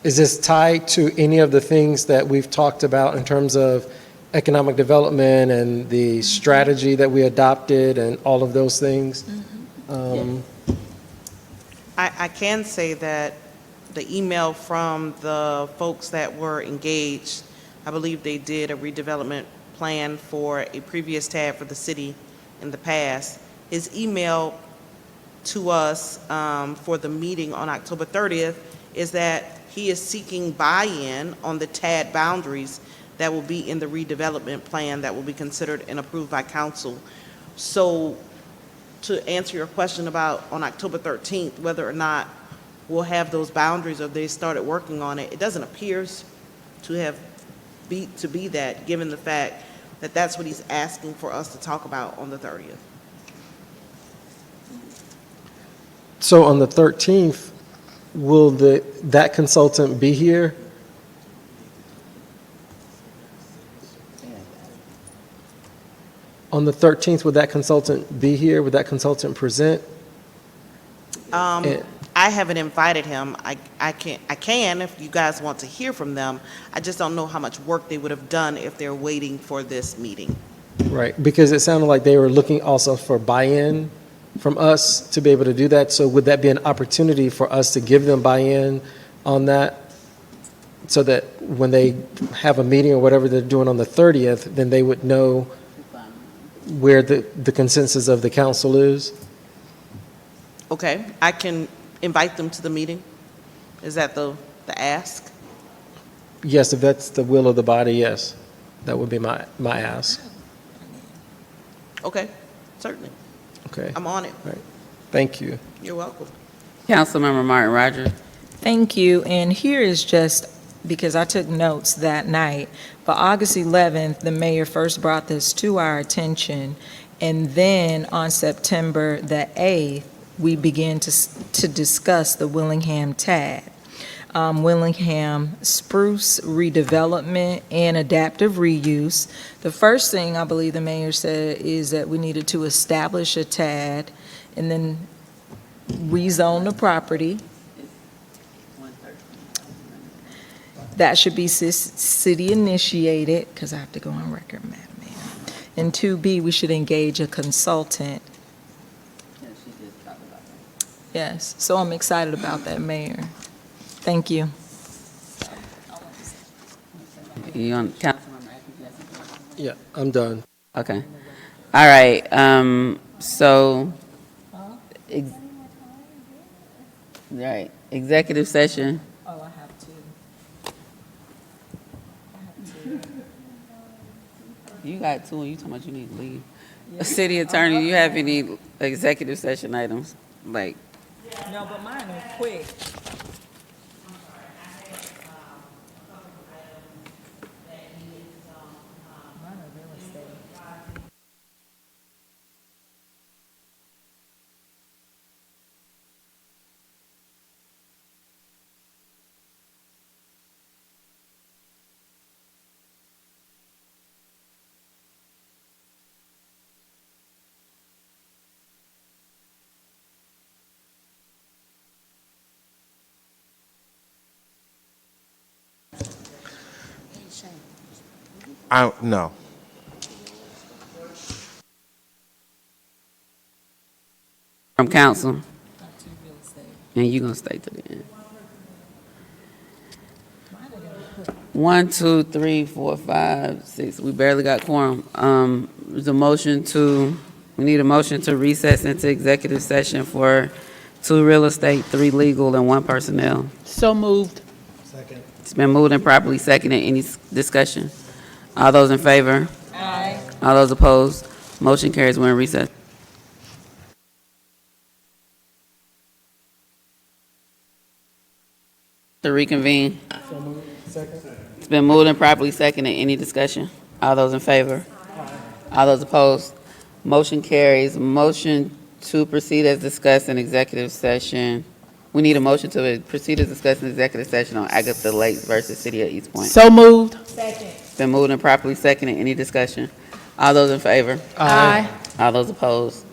is this tied to any of the things that we've talked about in terms of economic development and the strategy that we adopted and all of those things? I can say that the email from the folks that were engaged, I believe they did a redevelopment plan for a previous TAD for the city in the past. His email to us for the meeting on October 30th is that he is seeking buy-in on the TAD boundaries that will be in the redevelopment plan that will be considered and approved by council. So to answer your question about on October 13th, whether or not we'll have those boundaries or they started working on it, it doesn't appear to be that, given the fact that that's what he's asking for us to talk about on the 30th. So on the 13th, will that consultant be here? On the 13th, would that consultant be here? Would that consultant present? I haven't invited him. I can if you guys want to hear from them. I just don't know how much work they would have done if they're waiting for this meeting. Right, because it sounded like they were looking also for buy-in from us to be able to do that. So would that be an opportunity for us to give them buy-in on that? So that when they have a meeting or whatever they're doing on the 30th, then they would know where the consensus of the council is? Okay, I can invite them to the meeting. Is that the ask? Yes, if that's the will of the body, yes. That would be my ask. Okay, certainly. Okay. I'm on it. All right. Thank you. You're welcome. Councilmember Martin Rogers. Thank you. And here is just, because I took notes that night, but August 11th, the mayor first brought this to our attention, and then on September the 8th, we began to discuss the Willingham TAD. Willingham spruce redevelopment and adaptive reuse. The first thing I believe the mayor said is that we needed to establish a TAD, and then rezone the property. That should be city initiated, because I have to go on record, Madam Mayor. And 2B, we should engage a consultant. Yes, so I'm excited about that, Mayor. Thank you. You on, Councilmember? Yeah, I'm done. Okay. All right, so, right, executive session. Oh, I have to. You got two, and you talking about you need to leave. City Attorney, you have any executive session items? Like, No, but mine are quick. No. from council? And you gonna stay to the end. 1, 2, 3, 4, 5, 6. We barely got quorum. There's a motion to, we need a motion to recess into executive session for 2 real estate, 3 legal, and 1 personnel. So moved. It's been moved and properly seconded. Any discussion? All those in favor? Aye. All those opposed? Motion carries. We're in recess. To reconvene. It's been moved and properly seconded. Any discussion? All those in favor? All those opposed? Motion carries. Motion to proceed as discussed in executive session. We need a motion to proceed as discussed in executive session on Agatha Lakes versus City of East Point. So moved. It's been moved and properly seconded. Any discussion? All those in favor? Aye. All those opposed?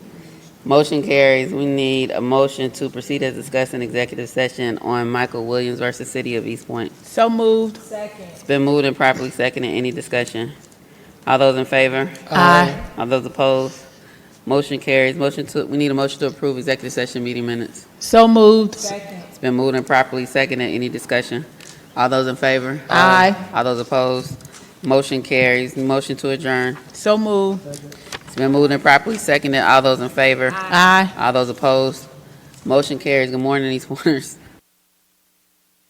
Motion carries. We need a motion to proceed as discussed in executive session on Michael Williams versus City of East Point. So moved. It's been moved and properly seconded. Any discussion? All those in favor? Aye. All those opposed? Motion carries. We need a motion to approve executive session meeting minutes. So moved. It's been moved and properly seconded. Any discussion? All those in favor? Aye. All those opposed? Motion carries. Motion to adjourn. So moved. It's been moved and properly seconded. All those in favor? Aye. All those opposed? Motion carries. Good morning, East Pointers.